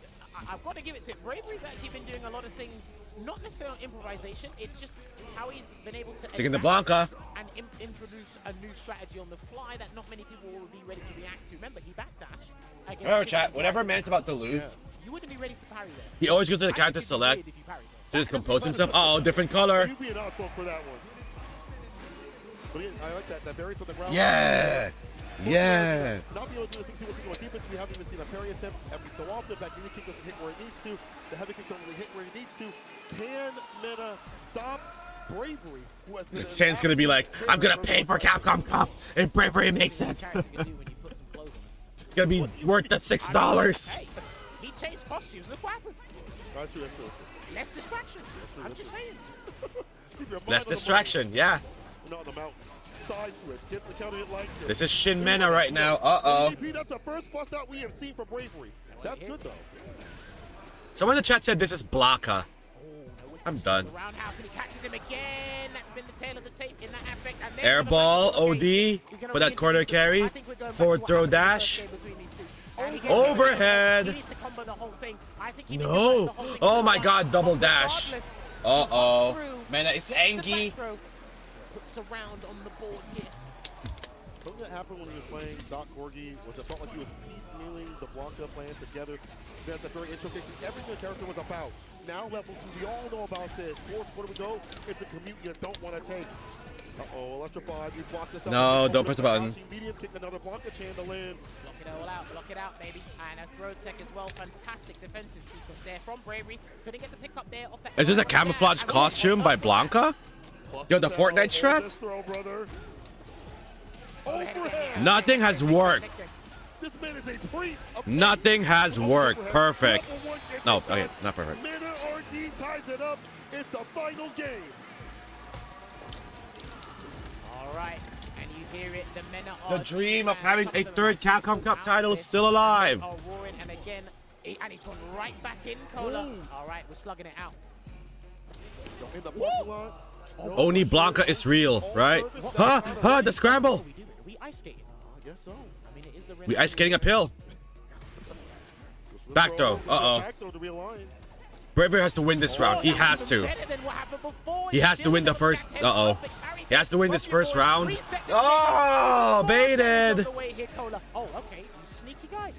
I've got to give it to him. Bravery's actually been doing a lot of things, not necessarily on improvisation, it's just how he's been able to Sticking to adapt Blanca. and introduce a new strategy on the fly that not many people will be ready to react to. Remember, he backdashed against Remember, Kid chat, and whenever Dragon. man's about to lose, You wouldn't be ready to parry there. he always goes to the I think character it'd be select weird if you parried to there. just compose himself. Uh-oh, different color. You'd be an outfit for that one. But again, I like that. That varies on the ground. Yeah. Yeah. Not be able to do the things he wants to do on defense. We haven't even seen a parry attempt every so often. That knee kick doesn't hit where it needs to. The heavy kick don't really hit where it needs to. Can Mena stop Bravery? Who has been San's gonna be like, I'm gonna pay for Capcom Cup if Bravery makes it. Character can do when you put some clothes on it. It's gonna be worth the $6. Hey, he changed costumes. Look what happened. That's true. That's true. Less distraction. I'm just saying. Keep your mind Less on the distraction, yeah. money. Not on the mountains. Side switch. Gets the counter hit like this. This is Shin Mena right now. Uh-oh. MVP, that's the first bust out we have seen from Bravery. That's good though. Someone in the chat said this is Blanca. I'm done. The roundhouse and he catches him again. That's been the tail of the tape in that aspect. And there's Air the ball, one. OD He's gonna for that corner reintroduce carry. I think we're going back Forward to what throw happened in the dash. first game between these two. And he gets Overhead. He needs to combo the whole thing. I think he needs to No. combo the whole thing. Oh my God, double dash. Regardless, Uh-oh. he cuts through, Mena is gets a angry. back throw, puts a round on the board here. Something that happened when he was playing Doc Corgi was it felt like he was piecemealing the Blanca plan together. That's a very interesting. Everything the character was about. Now level 2, we all know about this. Force, where do we go? It's a commute you don't want to take. Uh-oh, electrified. You block this out. No, don't press the button. Medium kick, another Blanca chandle in. Block it out, baby. And a throw tech as well. Fantastic defensive sequence there from Bravery. Couldn't get the pick up there off that. Is this a camouflage costume by Blanca? Yo, the Fortnite strap? This throw, brother. Overhead. Nothing has worked. This man is a priest. Nothing has worked. Perfect. No, okay, not perfect. Mena RD ties it up. It's the final game. All right, and you hear it. The Mena The are dream of and having some a of them third are Capcom Cup out title is there. still alive. Are roaring, and again, and he's gone right back in, Cola. All right, we're slugging it out. In the parking lot. No Only Blanca is real, right? Huh, the scramble. Are we ice skating? I guess so. I mean, it is the We ice skating uphill. Back throw. Uh-oh. Back throw to realign. Bravery has to win this round. He has to. Better than what happened before. He has to win the first. Uh-oh. He has to win this first round. Oh, baited. Oh, okay, you sneaky guy.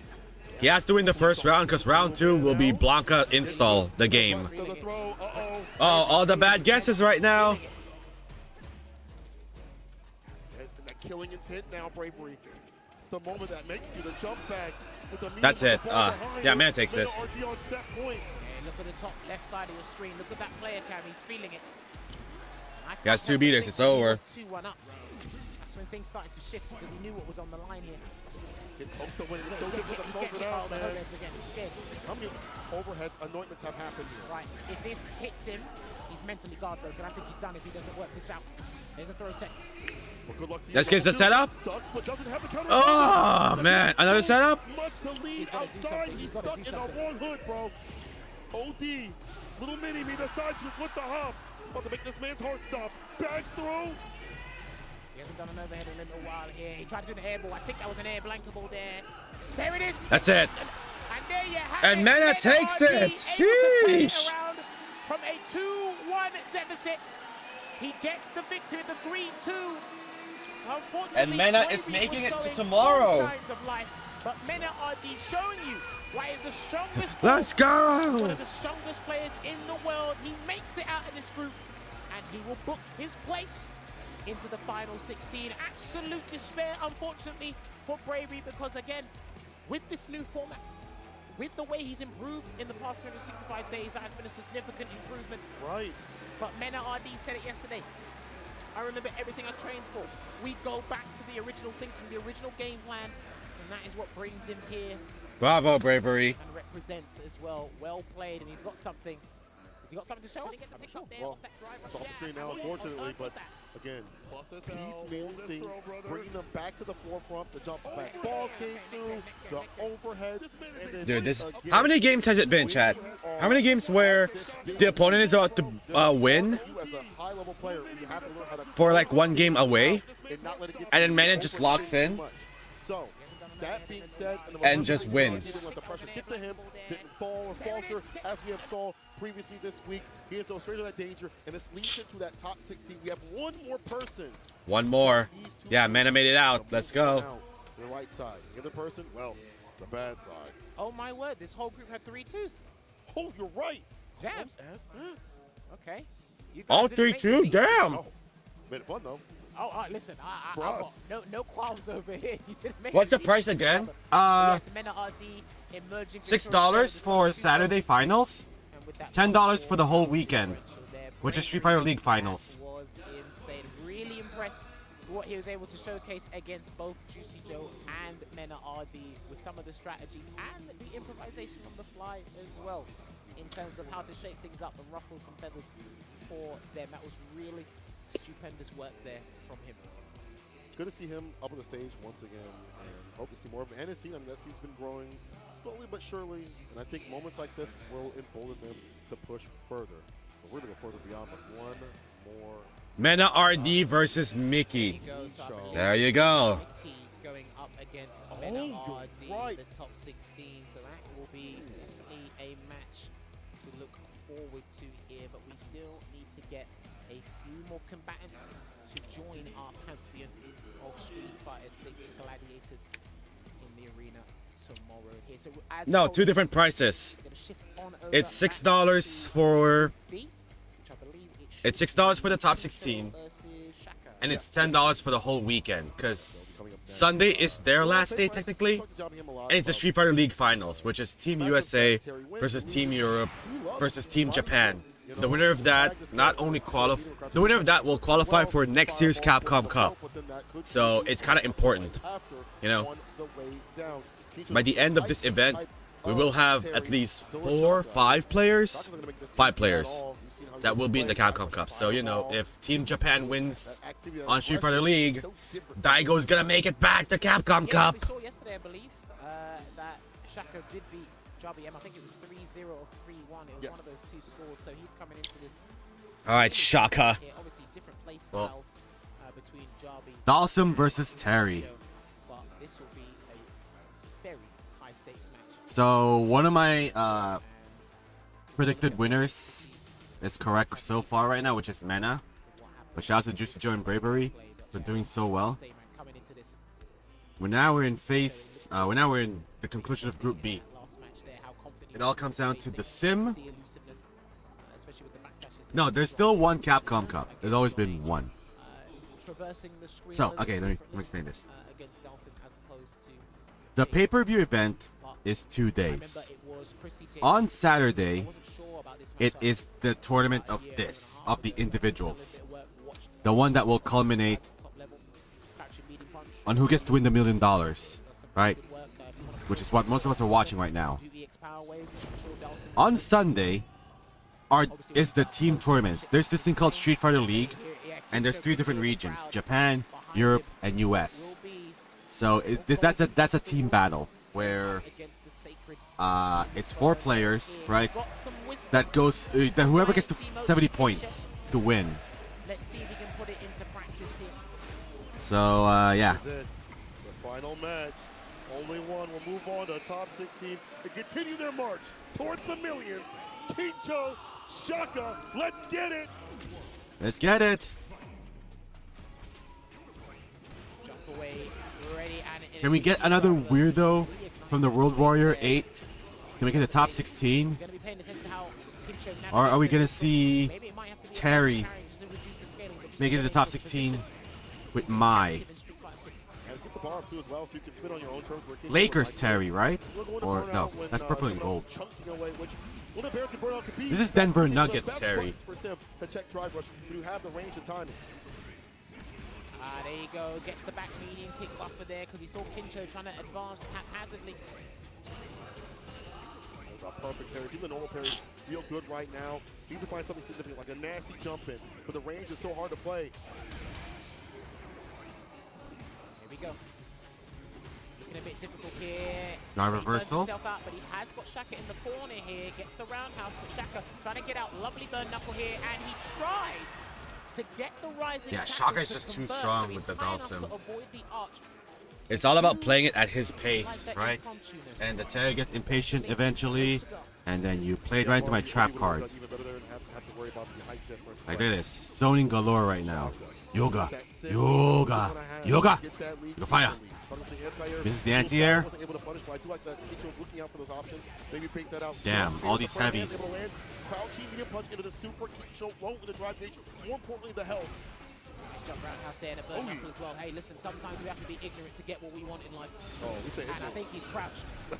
He has to win the first round because round 2 will be Blanca install the game. So the throw. Uh-oh. Oh, all the bad guesses right now. And that killing intent now, Bravery. It's the moment that makes you the jump back. With the meter That's from the it. ball behind Yeah, you. man takes Mena this. RD on set point. Hey, look at the top left side of your screen. Look at that player cam. He's feeling it. He has 2 beaters. It's over. 2-1 up. That's when things started to shift because he knew what was on the line here. Get close to winning. So He's good with the close it getting hit by all out, the man. overheads again. He's scared. How many overhead anointments have happened here? Right. If this hits him, he's mentally guard broken. I think he's done if he doesn't work this out. There's a throw tech. Well, good luck to you. Let's get the setup. Ducks, but doesn't have the counter. Oh, man. Another setup? Much to lead gotta do outside. something. He's He's gotta stuck do in the something. wrong hood, bro. OD. Little mini me, the side switch with the hop. About to make this man's heart stop. Back throw. He hasn't done an overhead in a little while here. He tried to do the air ball. I think that was an air blanker ball there. There it is. That's it. And there you have And it. Mena takes RD it. able to turn it Sheesh. around from a 2-1 deficit. He gets the victory at the 3-2. Unfortunately, And Mena is Bravery making was it to showing tomorrow. no signs of life, but Mena RD showing you why he's the strongest. Let's One go. of the strongest players in the world. He makes it out of this group, and he will book his place into the final 16. Absolute despair, unfortunately, for Bravery, because again, with this new format, with the way he's improved in the past 365 days, that has been a significant improvement. Right. But Mena RD said it yesterday. I remember everything I trained for. We go back to the original thinking, the original game plan, and that is what brings him here Bravo, Bravery. and represents as well. Well played, and he's got something. Has he got something to show us? I'm sure. Well, it's off the screen now, unfortunately, but again, piecemealing things, bringing them back to the forefront. The jump back balls came through, the overhead. And then Dude, this. again, How many games has it been, Chad? How many games where the opponent is about to win you as a high-level player, you have to learn how to for like one game away, and not let it get and then to Mena you just over locks too in? much. So, that being said, And just wins. He didn't let the pressure get to him, didn't fall or falter, as we have saw previously this week. He is straight to that danger, and this leads him to that top 16. We have one more person. One more. These two Yeah, Mena made it out. are Let's moving go. out to the right side. The other person, well, the bad side. Oh my word, this whole group had 3-2s. Oh, you're right. Damn. Holmes as sense. Okay. You guys All didn't make 3-2. me. Damn. Oh, made it fun though. Oh, listen, I For got us. no qualms over here. You didn't make What's the me. price again? Yes, Mena RD emerging $6 for Saturday finals. $10 for the whole weekend, which is Street Fighter League finals. Was insane. Really impressed with what he was able to showcase against both Juicy Joe and Mena RD with some of the strategies and the improvisation on the fly as well, in terms of how to shake things up and ruffle some feathers for them. That was really stupendous work there from him. Good to see him up on the stage once again, and hope to see more of him. And his scene, I mean, that scene's been growing slowly but surely, and I think moments like this will embolden them to push further. But we're going to go further beyond, but one more. Mena RD versus Mickey. He goes, I believe, There you go. Mickey going up against Oh, Mena you're RD right. in the top 16, so that will be definitely a match to look forward to here, but we still need to get a few more combatants to join our pantheon of Street Fighter 6 gladiators in the arena tomorrow here. So as No, opposed two to- different prices. we're gonna shift on over It's back $6 to for B, which I believe it it's should $6 for the be top Juicy 16, versus Shaka. and it's $10 for the whole weekend. Cause Sunday is their last day technically, and it's the Street Fighter League finals, which is Team USA versus Team Europe versus Team Japan. The winner of that the winner of that will qualify for next year's Capcom Cup. So it's kind of important, you know. By the end of this event, we will have at least 5 players that will be in the Capcom Cup. So, you know, if Team Japan wins on Street Fighter League, Daigo's gonna make it back to Capcom Yeah, Cup. we saw yesterday, I believe, that Shaka did beat Javi M. I think it was 3-0 or 3-1. It was Yes. one of those two scores, so he's coming into this. Alright, Shaka. Here, obviously, different play styles Well, between Javi Dawson versus Terry. but this will be a very high stakes match. So, one of my predicted winners is correct so far right now, which is Mena. But shout out to Juicy Joe and Bravery for doing so well. Same man coming into this We're now in the conclusion of Group B. last match there. How confident It all comes down to the sim. the elusiveness, especially with the backdashes. No, there's still one Capcom Cup. There's always been one. Traversing the screen So, a little okay, let me differently, explain this. against Dawson as opposed to The pay-per-view event is 2 I remember days. it was Christy saying On I Saturday, wasn't sure about this it matchup. is the tournament of this, of the individuals. The one that will culminate on who gets to win the $1 million, right? Which is what most of us are watching right now. On Sunday is the team tournaments. There's this thing called Street Fighter League, and there's 3 different regions: Japan, Europe, and US. So that's a team battle where it's 4 players, right? That goes that whoever gets to 70 points to win. Let's see if he can put it into practice here. So, yeah. This is it. The final match. Only one will move on to top 16 and continue their march towards the millions. Kincho, Shaka, let's get it. Let's get it. Jump away, ready, and Can we get another weirdo from the World Warrior 8? Can we get the top 16? Gonna be paying attention to how Kincho Or are we navigates gonna this. see Maybe it might have to be Terry just to reduce the scaling, but just make it to the get top into 16 position. with Mai? And keep the bar up too as well, so you can spin on your own terms. Where Kincho Lakers would like Terry, right? We're going to Or burn no, out when, that's purple and someone gold. else is chunking away, which one of the Bears can burn out could be This is that Denver the Nuggets best Terry. buttons for Sim to check drive rush, but you have the range and timing. There you go, gets the back median, kicks off for there because he saw Kincho trying to advance haphazardly. Those are perfect parries. Even the normal parries real good right now. He needs to find something significant, like a nasty jump in, but the range is so hard to play. Here we go. Looking a bit difficult here. Now He burns reversal. himself out, but he has got Shaka in the corner here. Gets the roundhouse, but Shaka trying to get out. Lovely burn knuckle here, and he tried to get the rising Yeah, tackle Shaka is to just too convert, strong so he's with the high enough Dalsim. to avoid the arch. It's all about playing it at his pace, Like that right? impromptuness. And the Terry gets impatient eventually, and then you played right into my trap card. Even better there and have to worry about the height difference. Like this, zoning galore right now. Yoga, yoga, yoga. Yoga fire. This is the anti-air. Damn, all these heavies. Crouching medium punch into the super Kincho, low with the drive gauge. More importantly, the health. Nice jump roundhouse there and a burn knuckle as well. Hey, listen, sometimes we have to be ignorant to get what we want in life. Oh, we say And I think he's crouched. Yeah,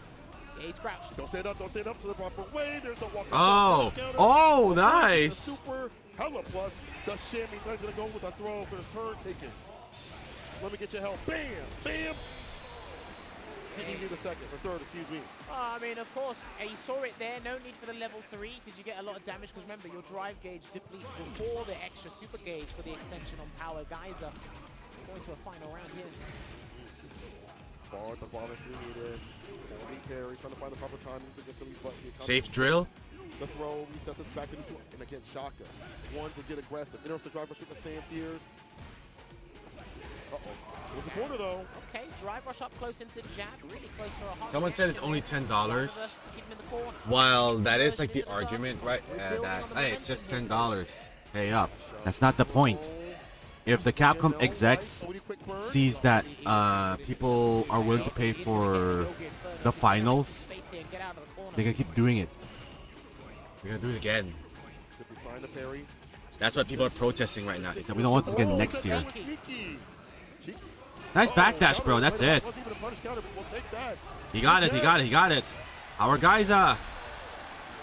he's crouched. Don't stand up to the proper way. There's the walk. Oh, oh, nice. Super hella plus. The shimmy. They're gonna go with a throw for the turn taken. Let me get your help. Bam, bam. Didn't even need the second or third, excuse me. I mean, of course, he saw it there. No need for the level 3 because you get a lot of damage. Because remember, your drive gauge depletes before the extra super gauge for the extension on power geyser. Going to a final round here. Bar at the bottom if you need it. Holding carry, trying to find the proper timings to get to these buttons. Safe drill. The throw resets us back to neutral. And again, Shaka. One to get aggressive. Interrupts the drive rush with the stand fierce. Uh-oh. It's a corner though. Okay, drive rush up close into the jab. Really close for a hard Someone said it's reaction only there. $10. Keep him in the corner. While that is like the argument, right? That hey, it's just $10. Pay up. That's not the point. If the Capcom execs sees that people are willing to pay for the finals, they're gonna keep doing it. They're gonna do it again. Trying to parry. That's what people are protesting right now. They said we don't want this again next year. Cheeky. Nice backdash, bro. That's it. Wasn't even a punish counter, but we'll take that. He got it. He got it. He got it. Our guys There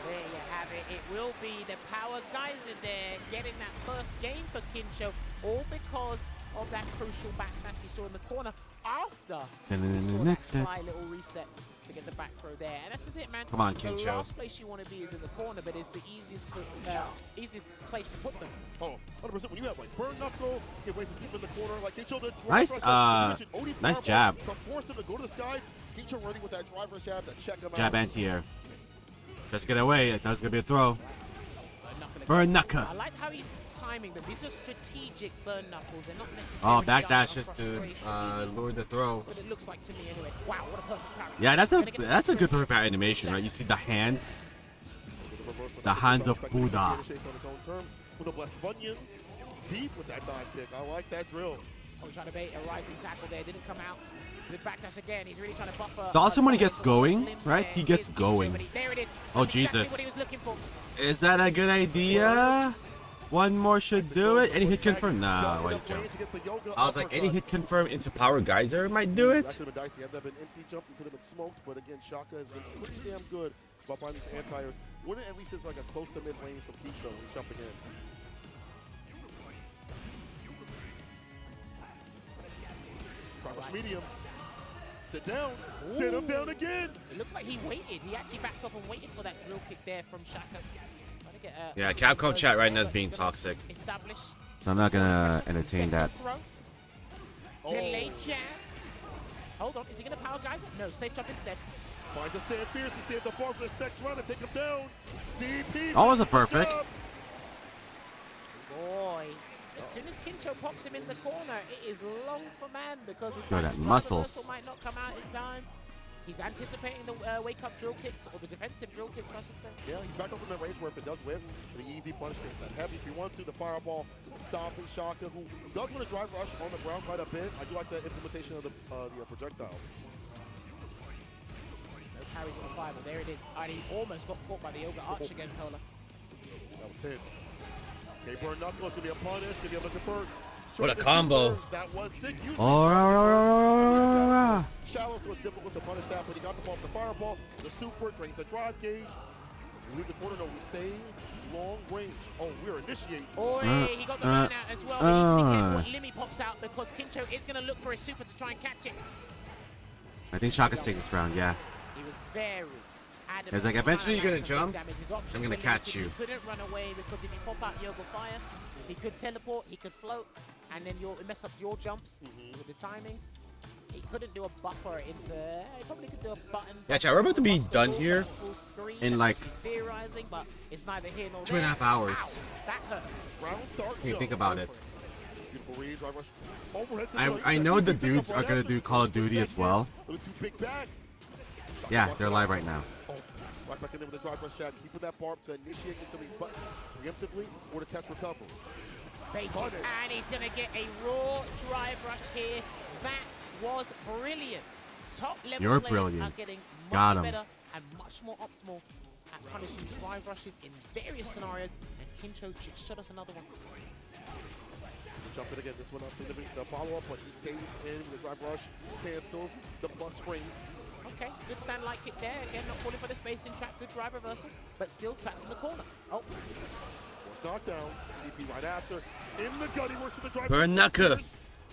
you have it. It will be the power geyser there getting that first game for Kincho, all because of that crucial backdash he saw in the corner after he saw that sly little reset to get the back throw there. And that's just it, man. Come on, The Kincho. last place you want to be is in the corner, but it's the easiest place to put them. Oh, 100%. When you have like burn knuckle, get ways to keep in the corner. Like Kincho, the drive Nice, rush, nice jab. To force him to go to the skies. Kincho running with that drive rush jab to check him Jab out. anti-air. Just get away. That's gonna be a throw. Burn Burn knuckle. I like how he's timing them. These are strategic burn knuckles. They're not Oh, necessarily done out backdash of just to frustration. lure the throw. That's what it looks like to me anyway. Wow, what a perfect parry. Yeah, that's Gonna get a the good throw. perfect animation, right? You see the hands. The hands of Buddha. With a blessed bunions. Deep with that dive kick. I like that drill. Oh, trying to bait a rising tackle there. Didn't come out. Good backdash again. He's really trying to buffer. Dawson, when he gets a going, limb right? there. He gets Here's Kincho, going. but there it is. Oh, That's exactly Jesus. what he was looking for. Is that a good idea? One more should do it. Any hit confirm? Nah, wait, jump. I was like, any hit confirm into Power Geyser might do That it. could have been dicey. Had that been empty jump, he could have been smoked. But again, Shaka has been pretty damn good about finding these anti-airs. When at least it's like a close to mid-range from Kincho when he's jumping in. Crouch medium. Sit down. Sit him down again. It looked like he waited. He actually backed off and waited for that drill kick there from Shaka. Trying to get a Yeah, Capcom chat right now is being toxic. Establish. So I'm not gonna entertain that. Throw. Delayed jab. Hold on, is he gonna power geyser? No, safe jump instead. Finds a stand fierce to stand the bar for this next round and take him down. DP. That wasn't perfect. Boy, as soon as Kincho pops him in the corner, it is long for man because his Yo, that driver muscles. reversal might not come out in time. He's anticipating the wake-up drill kicks, or the defensive drill kicks, I should say. Yeah, he's back up in that range where if it does whip, the easy punishment, that heavy, if he wants to, the fireball, stopping Shaka, who does want to drive rush on the ground quite a bit. I do like the implementation of the projectile. No carries on the fire, but there it is. And he almost got caught by the Yoga Arch again, Kola. That was tense. Okay, burn knuckles, gonna be a punish, gonna be a looking bird. What a combo. That was sick. Shallow, so it's difficult to punish that, but he got the ball off the fireball. The super drains the drive gauge. We leave the corner, no, we stay long range. Oh, we're initiating. Oh, he got the burn out as well. But he needs to be careful when Limmy pops out because Kincho is going to look for his super to try and catch it. I think Shaka's taking this round, yeah. He was very adamant. It's like, eventually you're gonna jump, I'm gonna were catch limited. you. He couldn't run away because if you pop out Yoga Fire, he could teleport, he could float, and then it mess up your jumps with the timings. He couldn't do a buffer into. He probably could do a button. Yeah, chat, we're about to be done here in like theorizing, but it's neither here nor 2.5 hours. Ow, that hurt. Round start. Hey, think about it. Beautiful read, drive rush. Overhead I know the dudes are gonna do Call of Duty as well. Yeah, they're live right now. Right back in there with the drive rush jab. Keeping that barb to initiate some of these buttons preemptively or to catch recovery. Baited, and he's going to get a raw drive rush here. That was brilliant. Top level You're players brilliant. are getting Got much him. better and much more optimal at punishing drive rushes in various scenarios. And Kincho shot us another one. Jump it again. This one up significant. The follow-up, but he stays in with the drive rush, cancels the plus frames. Okay, good stand light kick there. Again, not falling for the spacing trap. Good drive reversal, but still trapped in the corner. Oh. Force knockdown. DP right after. In the gut, he works with the drive. Burn knuckle.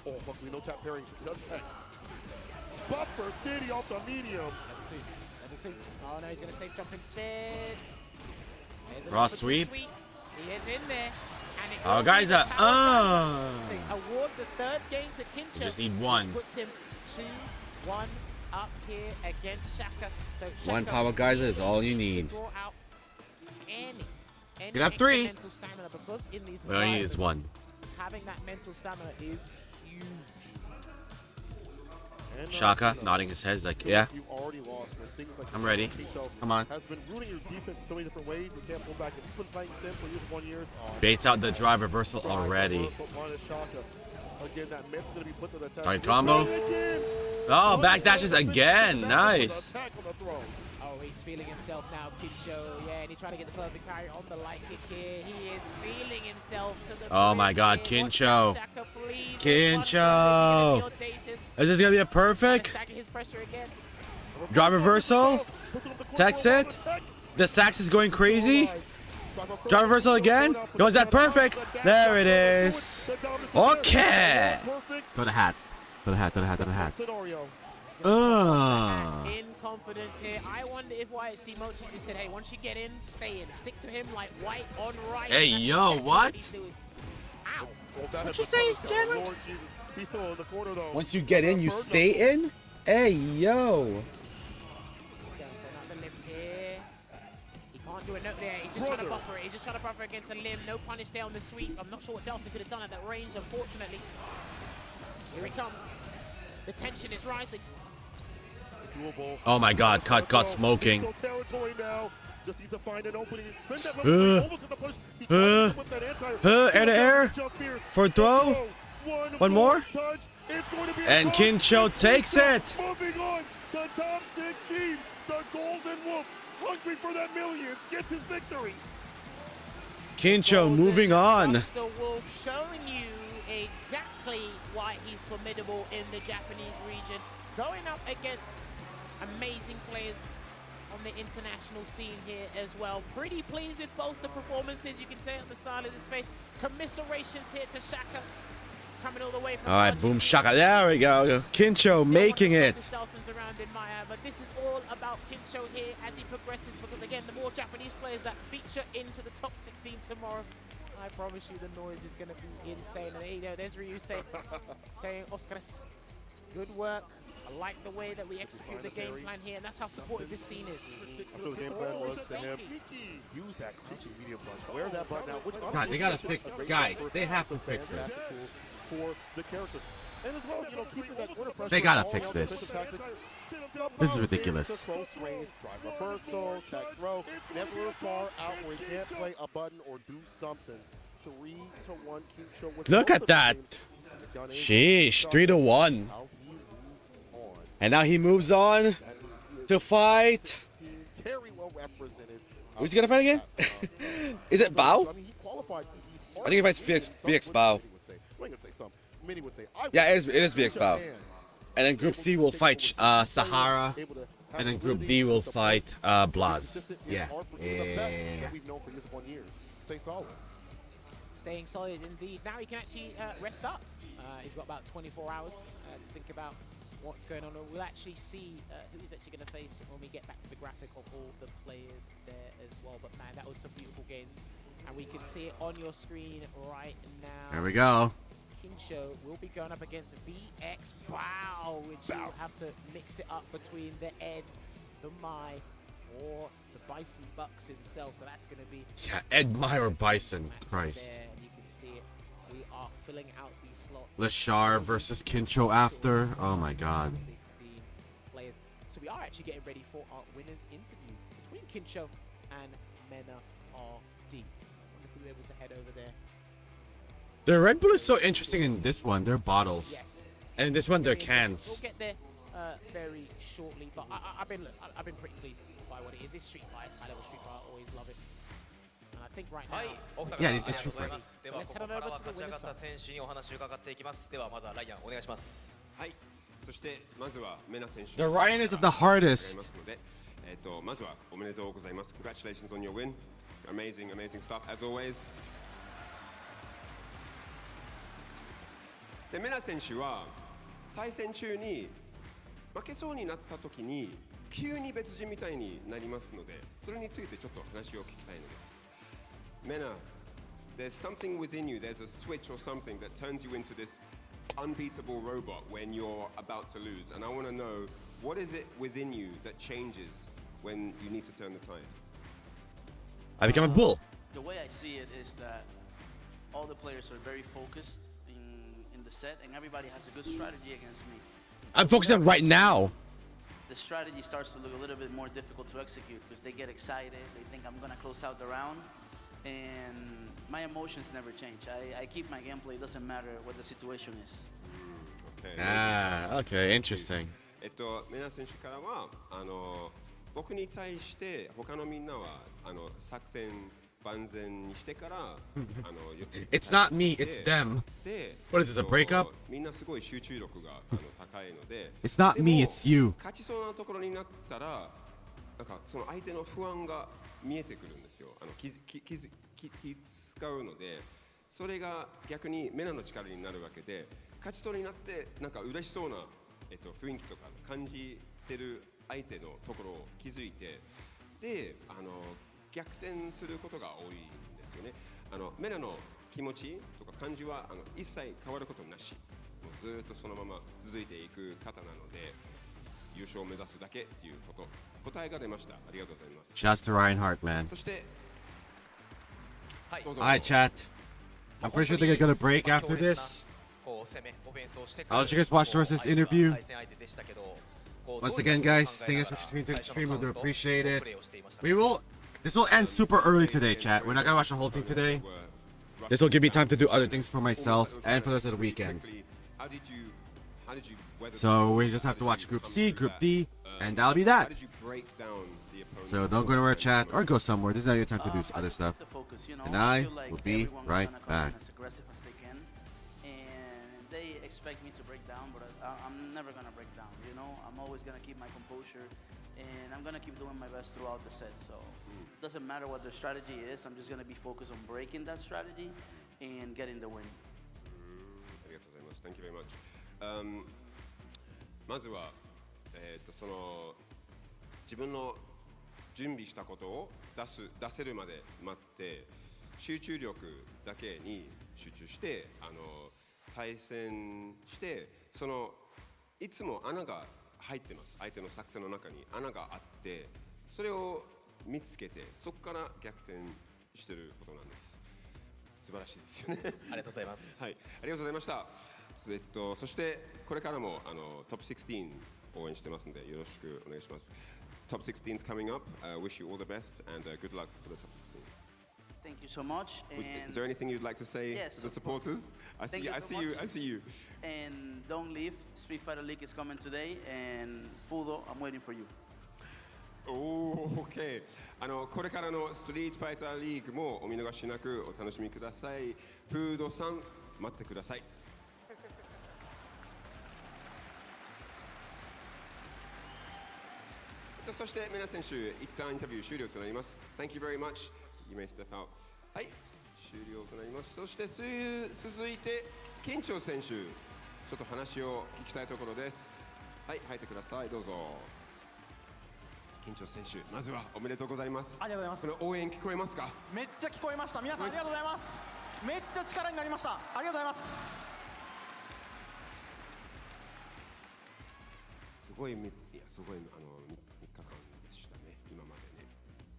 Oh, luckily no tap parry. He does tech. Buffer City off the medium. Level two. Oh no, he's going to safe jump instead. Raw sweep. He is in there. And it Oh, guys, to award the third game to Kincho. Just need one. Which puts him 2-1 up here against Shaka. So Shaka One power Geyser is all you need. Draw out any You can have three. mental stamina because in these What I need is one. having that mental stamina is huge. And, Shaka nodding his head is like, yeah, You already lost when things like I'm ready. Kincho Come on. has been ruining your defense in so many different ways. You can't pull back. If you've been playing Sim for years upon years, Baits out the drive reversal drive already. reversal minus Shaka. Again, that mental going to be put to the attack. Target combo. Oh, backdashes again. Nice. Attack on the throw. Oh, he's feeling himself now, Kincho. Yeah, and he's trying to get the perfect parry on the light kick here. He is feeling himself to the Oh brim my God, here. Kincho. Watch out, Shaka, please. Kincho. One more. Is this gonna be a perfect Stagger his pressure again. drive reversal? Text it. The sax is going crazy. Drive reversal again. Yo, is that perfect? There it is. Okay. Throw the hat. Throw the hat, throw the hat, throw the hat. In confidence here. I wonder if YFC Mochi just said, hey, once you get in, stay in. Stick to him like white on right. Hey, That's yo, exactly what? he's doing. Ow. What you say, Jammers? He's still in the corner though. Once you get in, you stay in? Hey, yo. Going for another limb here. He can't do a note there. He's just trying to buffer it. He's just trying to buffer against a limb. No punish there on the sweep. I'm not sure what Delson could have done at that range, unfortunately. Here he comes. The tension is rising. Oh my God, cut got smoking. Territory now. Just needs to find an opening. Spend that level. Almost gonna push. He tries to put that Air to air for throw. One more. Touch. It's going to be And Kincho takes it. Moving on to top 16. The Golden Wolf, hungry for that million, gets his victory. Kincho moving on. The Wolf showing you exactly why he's formidable in the Japanese region. Going up against amazing players on the international scene here as well. Pretty pleased with both the performances, you can say on the side of his face. Commiserations here to Shaka. Coming all the way from All right, boom shaka. There we go. Kincho making it. Around in Maya, but this is all about Kincho here as he progresses because again, the more Japanese players that feature into the top 16 tomorrow, I promise you the noise is going to be insane. And there you go, there's Ryu saying Oscaris, good work. I like the way that we execute the game plan here, and that's how supportive this scene is. I feel the game plan was to him use that crouching medium punch, wear that button out. Which God, they gotta fix. Guys, they have to fix fans this. for the character, and as well as keeping that corner pressure. They gotta all fix the this. defensive tactics. This is ridiculous. Close range, drive reversal, tech throw, never far out where he can't play a button or do something. 3-1 Kincho with Look both at of that. the games. Sheesh, 3-1. How he moved on. And now he moves on That means he is to fight. very well represented. Who's he gonna fight again? Is it Bao? I mean, he qualified. I think he fights VX Bao. Many would say, Yeah, it is VX Bao. And then Group C will fight Sahara. And then Group D will fight Blaz. Yeah. That we've known for years upon years. Stay solid. Staying solid indeed. Now he can actually rest up. He's got about 24 hours to think about what's going on. We'll actually see who he's actually going to face when we get back to the graphic of all the players there as well. But man, that was some beautiful games. And we can see it on your screen right now. There we go. Kincho will be going up against VX Bao, which will have to mix it up between the Ed, the Mai, or the Bison Bucks himself. So that's going to be... Yeah, Ed Meyer Bison. Christ. There, and you can see it. We are filling out these slots. Lashar versus Kincho after. Oh my god. 16 players. So we are actually getting ready for our winners interview between Kincho and Mena RD. I wonder if we'll be able to head over there. The Red Bull is so interesting in this one. They're bottles. Yes. And in this one, they're We'll cans. get there very shortly, but I've been pretty pleased by what it is. It's Street Fighter, high level Street Fighter. I always love it. And I think right now, Yeah, it's Street Fighter. so let's head on over to the winner's side. はいそしてまずはメナ選手 The Ryan is the ま hardest. すのでまずはおめでとうございます Congratulations on your win Amazing stuff as always でメナ選手は対戦中に負けそうになった時に急に別人みたいになりますのでそれについてちょっと話を聞きたいのですメナ There's something within you, there's a switch or something that turns you into this unbeatable robot when you're about to lose. And I want to know, what is it within you that changes when you need to turn the tide? I become a bull. The way I see it is that all the players are very focused in the set, and everybody has a good strategy against me. I'm focusing on right now. The strategy starts to look a little bit more difficult to execute because they get excited, they think I'm gonna close out the round, and my emotions never change. I keep my gameplay, it doesn't matter what the situation is. Okay. Ah, okay, interesting. メナ選手からは僕に対して他のみんなは作戦万全にしてからIt's not me, it's them. で What is this, a breakup? みんなすごい集中力が高いので It's not me, でも it's you. 勝ちそうなところになったらなんかその相手の不安が見えてくるんですよ気使うのでそれが逆にメナの力になるわけで勝ち取りになってなんか嬉しそうな、雰囲気とか感じてる相手のところを気づいてで逆転することが多いんですよねメナの気持ちとか感じは一切変わることなしもうずっとそのまま続いていく方なので優勝を目指すだけっていうこと答えが出ましたありがとうございます Shouts to Reinhardt, man. そしてどうぞ Alright, chat. I'm pretty sure they're gonna break after this. I'll let you guys watch the rest of this interview. Once again, guys, thank you guys for streaming to the stream. We do appreciate it. This will end super early today, chat. We're not gonna watch the whole thing today. This will give me time to do other things for myself and for the rest of the weekend. How did you weather So we just have to watch Group C, Group D, and that'll be that. How did you break down the opponent? So don't go anywhere, chat, or go somewhere. This is not your time to do other stuff. The focus, you know, And I feel like will be everyone's right gonna come in back. as aggressive as they can, and they expect me to break down, but I'm never gonna break down. You know, I'm always gonna keep my composure, and I'm gonna keep doing my best throughout the set. So it doesn't matter what their strategy is. I'm just gonna be focused on breaking that strategy and getting the win. ありがとうございます Thank you very much、まずは、その自分の準備したことを出せるまで待って集中力だけに集中して対戦してそのいつも穴が入ってます。相手の作戦の中に穴があって、それを見つけてそこから逆転してることなんです。素晴らしいですよね。ありがとうございます。はい、ありがとうございました。そしてこれからもトップ16応援してますのでよろしくお願いします。Top 16 is coming up. Wish you all the best and good luck for the top 16. Thank you so much. And Is there anything you'd like to say Yes, to the of supporters? I see Thank you. you I so see you. much. I see you. and don't leave. Street Fighter League is coming today, and Fudo, I'm waiting for you. おー、OK。これからのストリートファイターリーグもお見逃しなくお楽しみください。フードさん、待ってください。そして皆選手、一旦インタビュー終了となります。Thank you very much. You may step out. はい、終了となります。そして続いて、金長選手、ちょっと話を聞きたいところです。はい、入ってください。どうぞ。金長選手、まずはおめでとうございます。ありがとうございます。この応援聞こえますか？めっちゃ聞こえました。皆さんありがとうございます。めっちゃ力になりました。ありがとうございます。すごい3日間でしたね、今までね。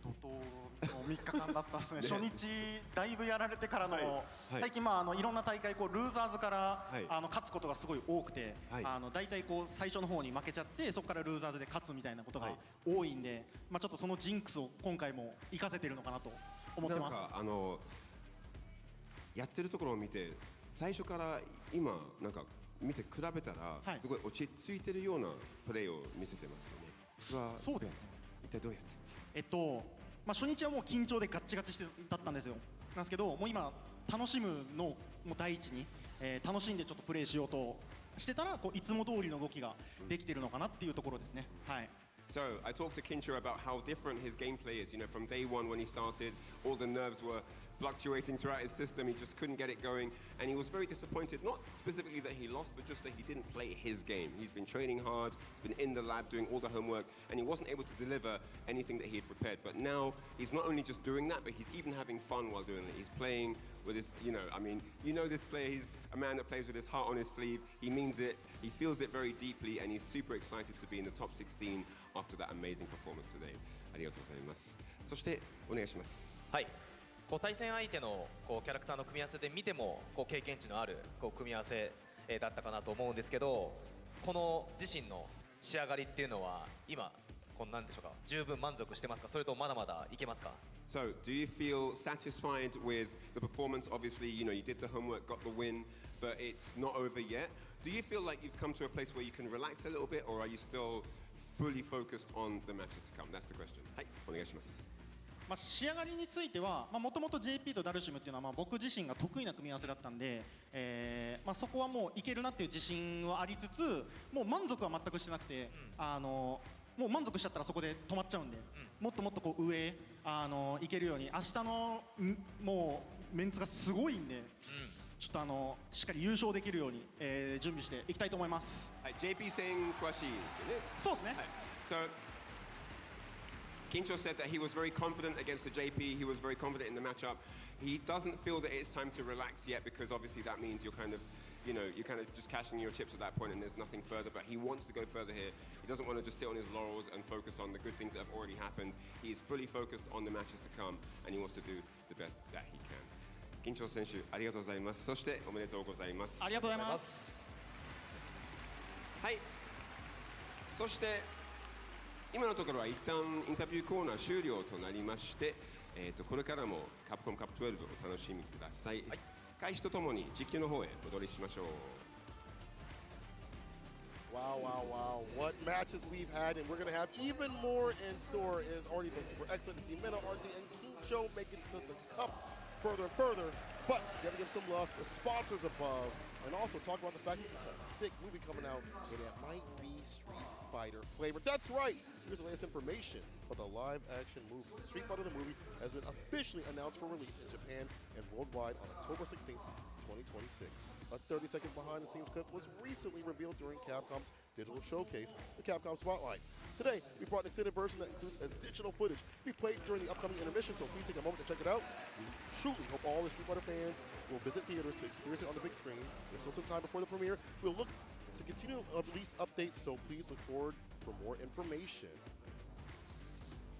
怒涛の3日間だったっすね。初日だいぶやられてからの、はい最近いろんな大会ルーザーズから、はい勝つことがすごい多くて、はい大体最初の方に負けちゃってそこからルーザーズで勝つみたいなことが多いんで、ちょっとそのジンクスを今回も活かせてるのかなと思ってます。なんかやってるところを見て最初から今なんか見て比べたら、はいすごい落ち着いてるようなプレーを見せてますよね。それはそうですね。一体どうやって？初日はもう緊張でガッチガチだったんですよ。なんですけど、もう今楽しむのをもう第一に、楽しんでちょっとプレーしようとしてたら、いつも通りの動きができてるのかなっていうところですね。はい。So I talked to Kincho about how different his gameplay is. You know, from day one when he started, all the nerves were fluctuating throughout his system. He just couldn't get it going, and he was very disappointed. Not specifically that he lost, but just that he didn't play his game. He's been training hard. He's been in the lab doing all the homework, and he wasn't able to deliver anything that he had prepared. But now he's not only just doing that, but he's even having fun while doing it. He's playing with his, this player. He's a man that plays with his heart on his sleeve. He means it. He feels it very deeply, and he's super excited to be in the top 16 after that amazing performance today. ありがとうございます。そしてお願いします。はい。対戦相手のキャラクターの組み合わせで見ても経験値のある組み合わせだったかなと思うんですけど、この自身の仕上がりっていうのは今なんでしょうか、十分満足してますか、それともまだまだいけますか？ So, do you feel satisfied with the performance? Obviously, you did the homework, got the win, but it's not over yet. Do you feel like you've come to a place where you can relax a little bit, or are you still fully focused on the matches to come? That's the question. はい、お願いします。仕上がりについては、もともと JP とダルシムっていうのは、僕自身が得意な組み合わせだったんで、そこはもういけるなっていう自信はありつつ、もう満足は全くしてなくて、もう満足しちゃったらそこで止まっちゃうんで、もっともっと上いけるように、明日のもうメンツがすごいんで、ちょっとしっかり優勝できるように、準備していきたいと思います。はい、JP 戦詳しいですよね。そうですね。はい。So, Kincho said that he was very confident against the JP. He was very confident in the matchup. He doesn't feel that it's time to relax yet because obviously that means you're kind of just cashing your chips at that point and there's nothing further. But he wants to go further here. He doesn't want to just sit on his laurels and focus on the good things that have already happened. He is fully focused on the matches to come and he wants to do the best that he can. Kincho 選手、ありがとうございます。そしておめでとうございます。ありがとうございます。はい。そして今のところは一旦インタビューコーナー終了となりまして、これからもカプコンカップ12お楽しみください。はい、開始とともに実況の方へ戻りしましょう。Wow, wow, wow. What matches we've had, and we're going to have even more in store. It has already been super excellent to see Meta, RD, and Kincho make it to the cup further and further. But you have to give some love to the sponsors above, and also talk about the fact that there's a sick movie coming out, and it might be Street Fighter flavor. That's right. Here's the latest information about the live-action movie. Street Fighter the movie has been officially announced for release in Japan and worldwide on October 16th, 2026. A 30-second behind-the-scenes clip was recently revealed during Capcom's digital showcase, the Capcom Spotlight. Today, we brought an extended version that includes additional footage we played during the upcoming intermission, so please take a moment to check it out. We truly hope all the Street Fighter fans will visit theaters to experience it on the big screen. There's still some time before the premiere. We'll look to continue to release updates, so please look forward for more information.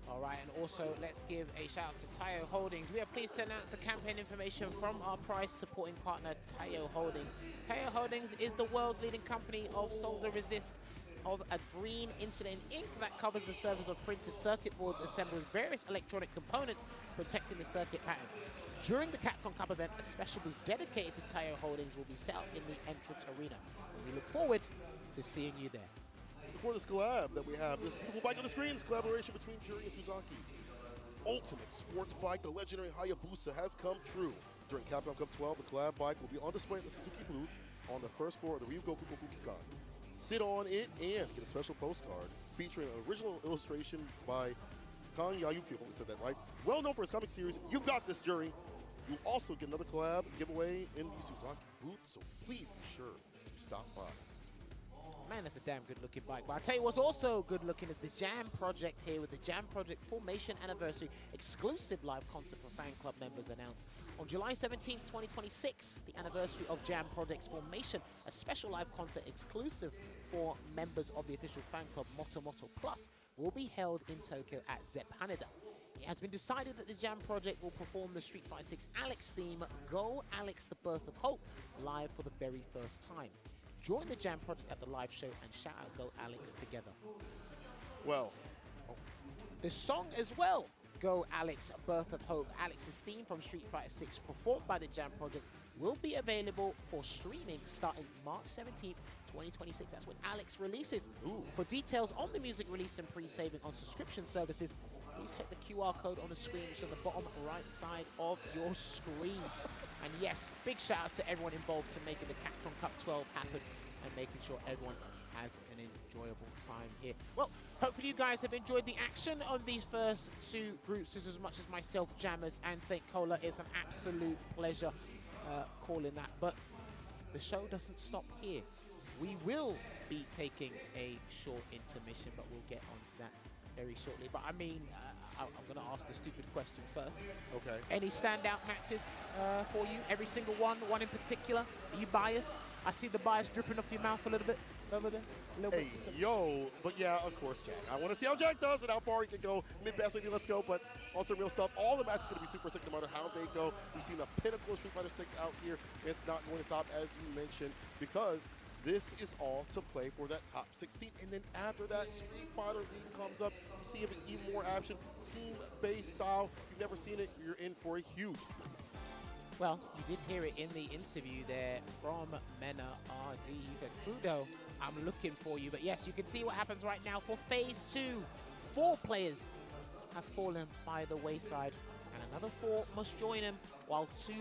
All right, and also let's give a shout out to Tayo Holdings. We are pleased to announce the campaign information from our prize supporting partner, Tayo Holdings. Tayo Holdings is the world's leading company of solder resist of a green insulin ink that covers the surface of printed circuit boards assembled with various electronic components, protecting the circuit patterns. During the Capcom Cup event, a special booth dedicated to Tayo Holdings will be set up in the entrance arena. We look forward to seeing you there. Before this collab that we have, this beautiful bike on the screen, this collaboration between Jury and Suzuki's ultimate sports bike, the legendary Hayabusa, has come true. During Capcom Cup 12, the collab bike will be on display at the Suzuki booth on the first floor of the Ryugoku Kokukikan. Sit on it and get a special postcard featuring an original illustration by Kan Yayuki, if I said that right. Well known for his comic series, You Got This, Jury. You'll also get another collab giveaway in the Suzuki booth, so please be sure to stop by. Man, that's a damn good looking bike. But I'll tell you what's also good looking is the Jam Project here with the Jam Project Formation Anniversary exclusive live concert for fan club members announced. On July 17th, 2026, the anniversary of Jam Project's Formation, a special live concert exclusive for members of the official fan club Moto Moto Plus, will be held in Tokyo at Zepp Haneda. It has been decided that the Jam Project will perform the Street Fighter 6 Alex theme, Go Alex the Birth of Hope, live for the very first time. Join the Jam Project at the live show and shout out Go Alex together. Well, the song as well, Go Alex, Birth of Hope, Alex's theme from Street Fighter 6, performed by the Jam Project, will be available for streaming starting March 17th, 2026. That's when Alex releases. Ooh. For details on the music release and pre-saving on subscription services, please check the QR code on the screen, which is on the bottom right side of your screens. And yes, big shout outs to everyone involved to making the Capcom Cup 12 happen and making sure everyone has an enjoyable time here. Well, hopefully you guys have enjoyed the action on these first two groups just as much as myself, Jammers, and St. Cola. It's an absolute pleasure calling that. But the show doesn't stop here. We will be taking a short intermission, but we'll get onto that very shortly. But I mean, I'm going to ask the stupid question first. okay. Any standout matches for you? Every single one in particular? Are you biased? I see the bias dripping off your mouth a little bit over there. A little Hey, bit. yo, but yeah, of course, Jack. I want to see how Jack does and how far he can go. Mid-best, maybe let's go, but also real stuff. All the matches are going to be super sick no matter how they go. We've seen the pinnacle of Street Fighter 6 out here. It's not going to stop, as you mentioned, because this is all to play for that top 16. And then after that, Street Fighter League comes up. You see even more action, team-based style. If you've never seen it, you're in for a huge. Well, you did hear it in the interview there from Mena RD. He said, Fudo, I'm looking for you. But yes, you can see what happens right now for Phase 2. 4 players have fallen by the wayside, and another 4 must join him, while 2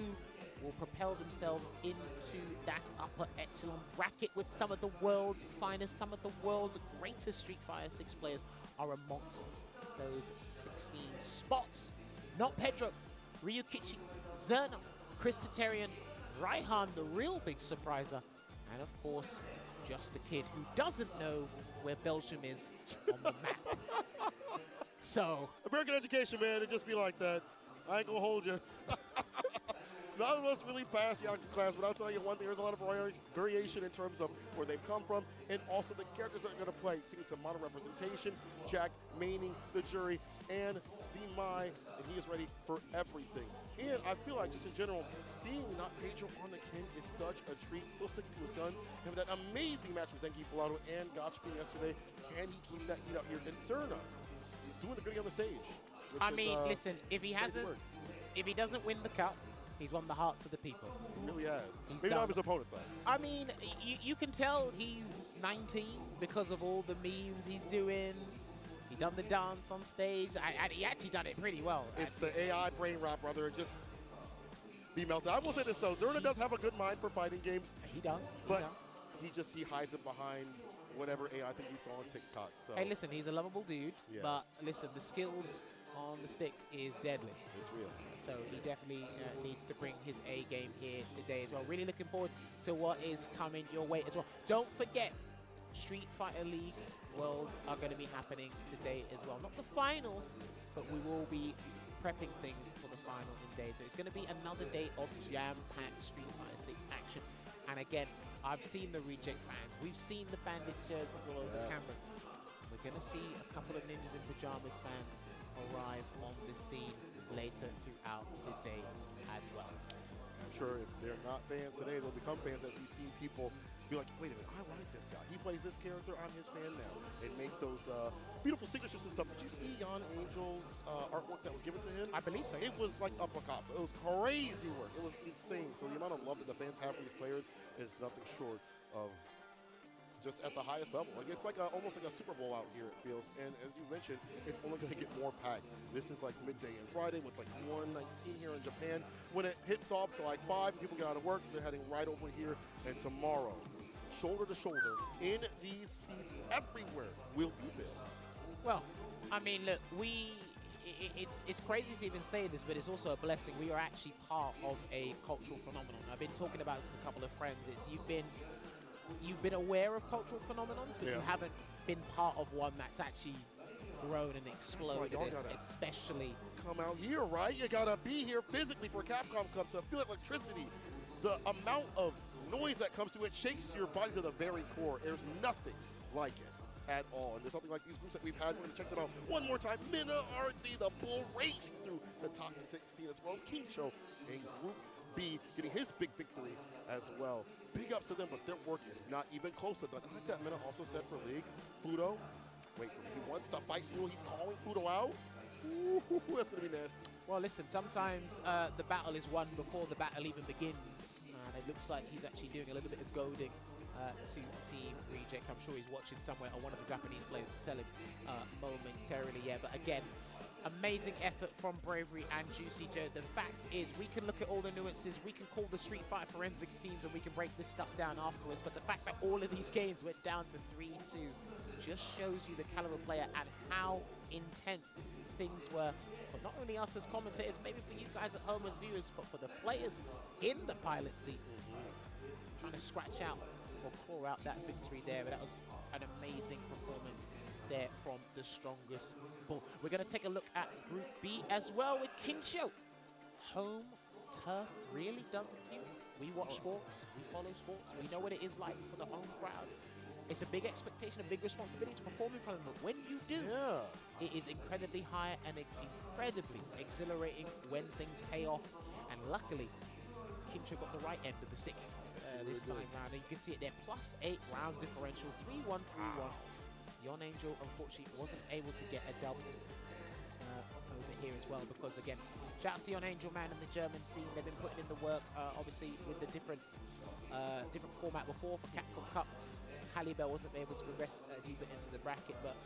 will propel themselves into that upper echelon bracket with some of the world's finest, some of the world's greatest Street Fighter 6 players are amongst those 16 spots. Not Pedro, Ryukichi, Zerno, Chris Tatarian, Raihan, the real big surpriser, and of course, just the kid who doesn't know where Belgium is on the map. So, American education, man, it just be like that. I ain't gonna hold you. None of us really passed the algebra class, but I'll tell you one thing, there's a lot of variation in terms of where they've come from and also the characters that are going to play. Seeing some modern representation, Jack maining the Jury, and the Mai, and he is ready for everything. And I feel like just in general, seeing not Pedro on the King is such a treat. Still sticking to his guns. And with that amazing match with Zenki Pilato and Gotchkin yesterday, can he keep that heat up here? And Cerna doing the goodie on the stage. I mean, listen, if he doesn't win the cup, he's won the hearts of the people. He really has. He's Maybe done. not on his opponent's side. I mean, you can tell he's 19 because of all the memes he's doing. He done the dance on stage. He actually done it pretty well. It's the AI brain rot, brother. Just be melted. I will say this, though. Zerna does have a good mind for fighting games. He does. But he hides it behind whatever AI thing he saw on TikTok. So. Hey, listen, he's a lovable dude. Yes. But listen, the skills on the stick is deadly. It's real. So he definitely needs to bring his A game here today as well. Really looking forward to what is coming your way as well. Don't forget, Street Fighter League Worlds are going to be happening today as well. Not the finals, but we will be prepping things for the final in days. So it's going to be another day of jam-packed Street Fighter 6 action. And again, I've seen the Reject fans. We've seen the Bandits jerseys all over campus. We're going to see a couple of Ninjas in Pajamas fans arrive on the scene later throughout the day as well. I'm sure if they're not fans today, they'll become fans as we've seen people be like, wait a minute, I like this guy. He plays this character, I'm his fan now. And make those beautiful signatures and stuff. Did you see Jan Angel's artwork that was given to him? I believe so. It was like a Picasso. It was crazy work. It was insane. So the amount of love that the fans have for these players is nothing short of just at the highest level. Like it's like almost like a Super Bowl out here, it feels. And as you mentioned, it's only going to get more packed. This is like midday and Friday. It's like 1:19 here in Japan. When it hits off to like 5, people get out of work. They're heading right over here. And tomorrow, shoulder to shoulder, in these seats everywhere will be filled. Well, I mean, look, it's crazy to even say this, but it's also a blessing. We are actually part of a cultural phenomenon. I've been talking about this with a couple of friends. You've been aware of cultural phenomenons, but you haven't been part of one that's actually grown and exploded, especially. Come out here, right? You gotta be here physically for Capcom Cup to feel electricity. The amount of noise that comes to it shakes your body to the very core. There's nothing like it at all. And there's something like these groups that we've had. We're gonna check them out one more time. Mina RD, the bull raging through the top 16, as well as Kincho in Group B, getting his big victory as well. Big ups to them, but their work is not even close to done. I like that Mina also said for League. Fudo, wait for me. He wants to fight Fudo. He's calling Fudo out. Ooh, that's gonna be nasty. Well, listen, sometimes the battle is won before the battle even begins. And it looks like he's actually doing a little bit of goading to Team Reject. I'm sure he's watching somewhere, or one of the Japanese players will tell him momentarily. Yeah, but again, amazing effort from Bravery and Juicy Joe. The fact is, we can look at all the nuances, we can call the Street Fighter Forensics teams, and we can break this stuff down afterwards. But the fact that all of these games went down to 3-2 just shows you the caliber player and how intense things were for not only us as commentators, maybe for you guys at home as viewers, but for the players in the pilot seat. Trying to scratch out or claw out that victory there, but that was an amazing performance there from the strongest bull. We're going to take a look at Group B as well with Kincho. Home turf really does a few. We watch sports, we follow sports, we know what it is like for the home crowd. It's a big expectation, a big responsibility to perform in front of them. But when you do, it is incredibly high and incredibly exhilarating when things pay off. And luckily, Kincho got the right end of the stick this time round. And you can see it there, +8 round differential, 3-1, 3-1. Yon Angel, unfortunately, wasn't able to get a dub over here as well, because again, shouts to Yon Angel, man, and the German scene. They've been putting in the work, obviously, with the different format before for Capcom Cup. Halibel wasn't able to progress deeper into the bracket, but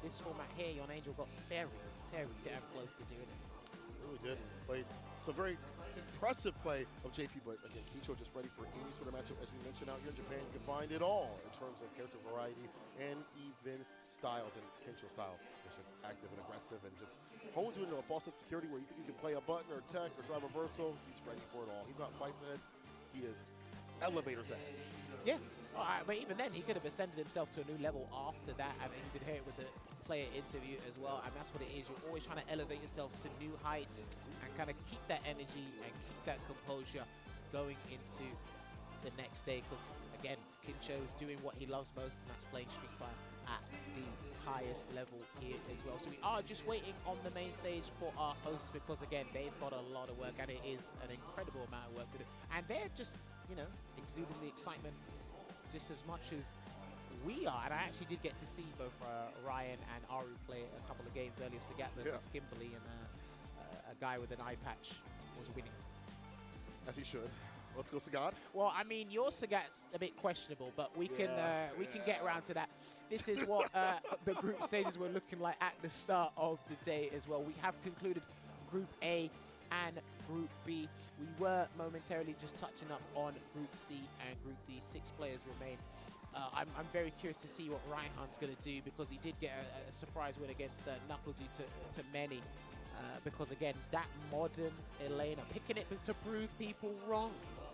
this format here, Yon Angel got very, very damn close to doing it. Really did. Played some very impressive play of JP, but again, Kincho just ready for any sort of matchup. As you mentioned, out here in Japan, you can find it all in terms of character variety and even styles. And Kincho's style is just active and aggressive and just hones you into a false sense of security where you think you can play a button or tech or drive a reversal. He's ready for it all. He's not fights ahead. He is elevators ahead. Yeah. But even then, he could have ascended himself to a new level after that. I mean, you could hear it with the player interview as well, and that's what it is. You're always trying to elevate yourself to new heights and kind of keep that energy and keep that composure going into the next day, because, again, Kincho's doing what he loves most, and that's playing Street Fighter at the highest level here as well. So we are just waiting on the main stage for our hosts, because, again, they've got a lot of work, and it is an incredible amount of work to do. And they're just, you know, exuding the excitement just as much as we are. And I actually did get to see both Ryan and Aru play a couple of games earlier. Sagat versus Kimberly, and a guy with an eye patch was winning. As he should. Let's go, Sagat. Well, I mean, your Sagat's a bit questionable, but we can get around to that. This is what the group stages were looking like at the start of the day as well. We have concluded Group A and Group B. We were momentarily just touching up on Group C and Group D. 6 players remain. I'm very curious to see what Reinhardt's going to do, because he did get a surprise win against Knuckle due to many. Because, again, that modern Elena, picking it to prove people wrong.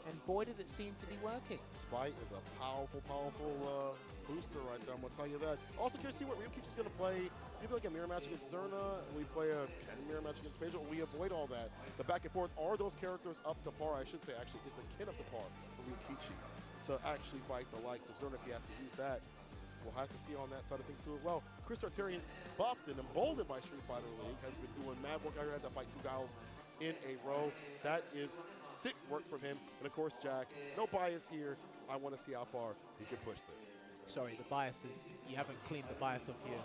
And boy, does it seem to be working. Spite is a powerful, powerful booster right there, I'm going to tell you that. Also curious to see what Ryukichi's going to play. It's going to be like a mirror match against Zerna. We play a mirror match against Pedro. We avoid all that. The back and forth, are those characters up to par? I should say, actually, is the Ken up to par for Ryukichi? to actually fight the likes of Zerna if he has to use that. We'll have to see on that side of things too as well. Chris Arterian, buffed and emboldened by Street Fighter League, has been doing mad work. I had to fight 2 guys in a row. That is sick work from him. And of course, Jack, no bias here. I want to see how far he can push this. Sorry, the biases. You haven't cleaned the bias off your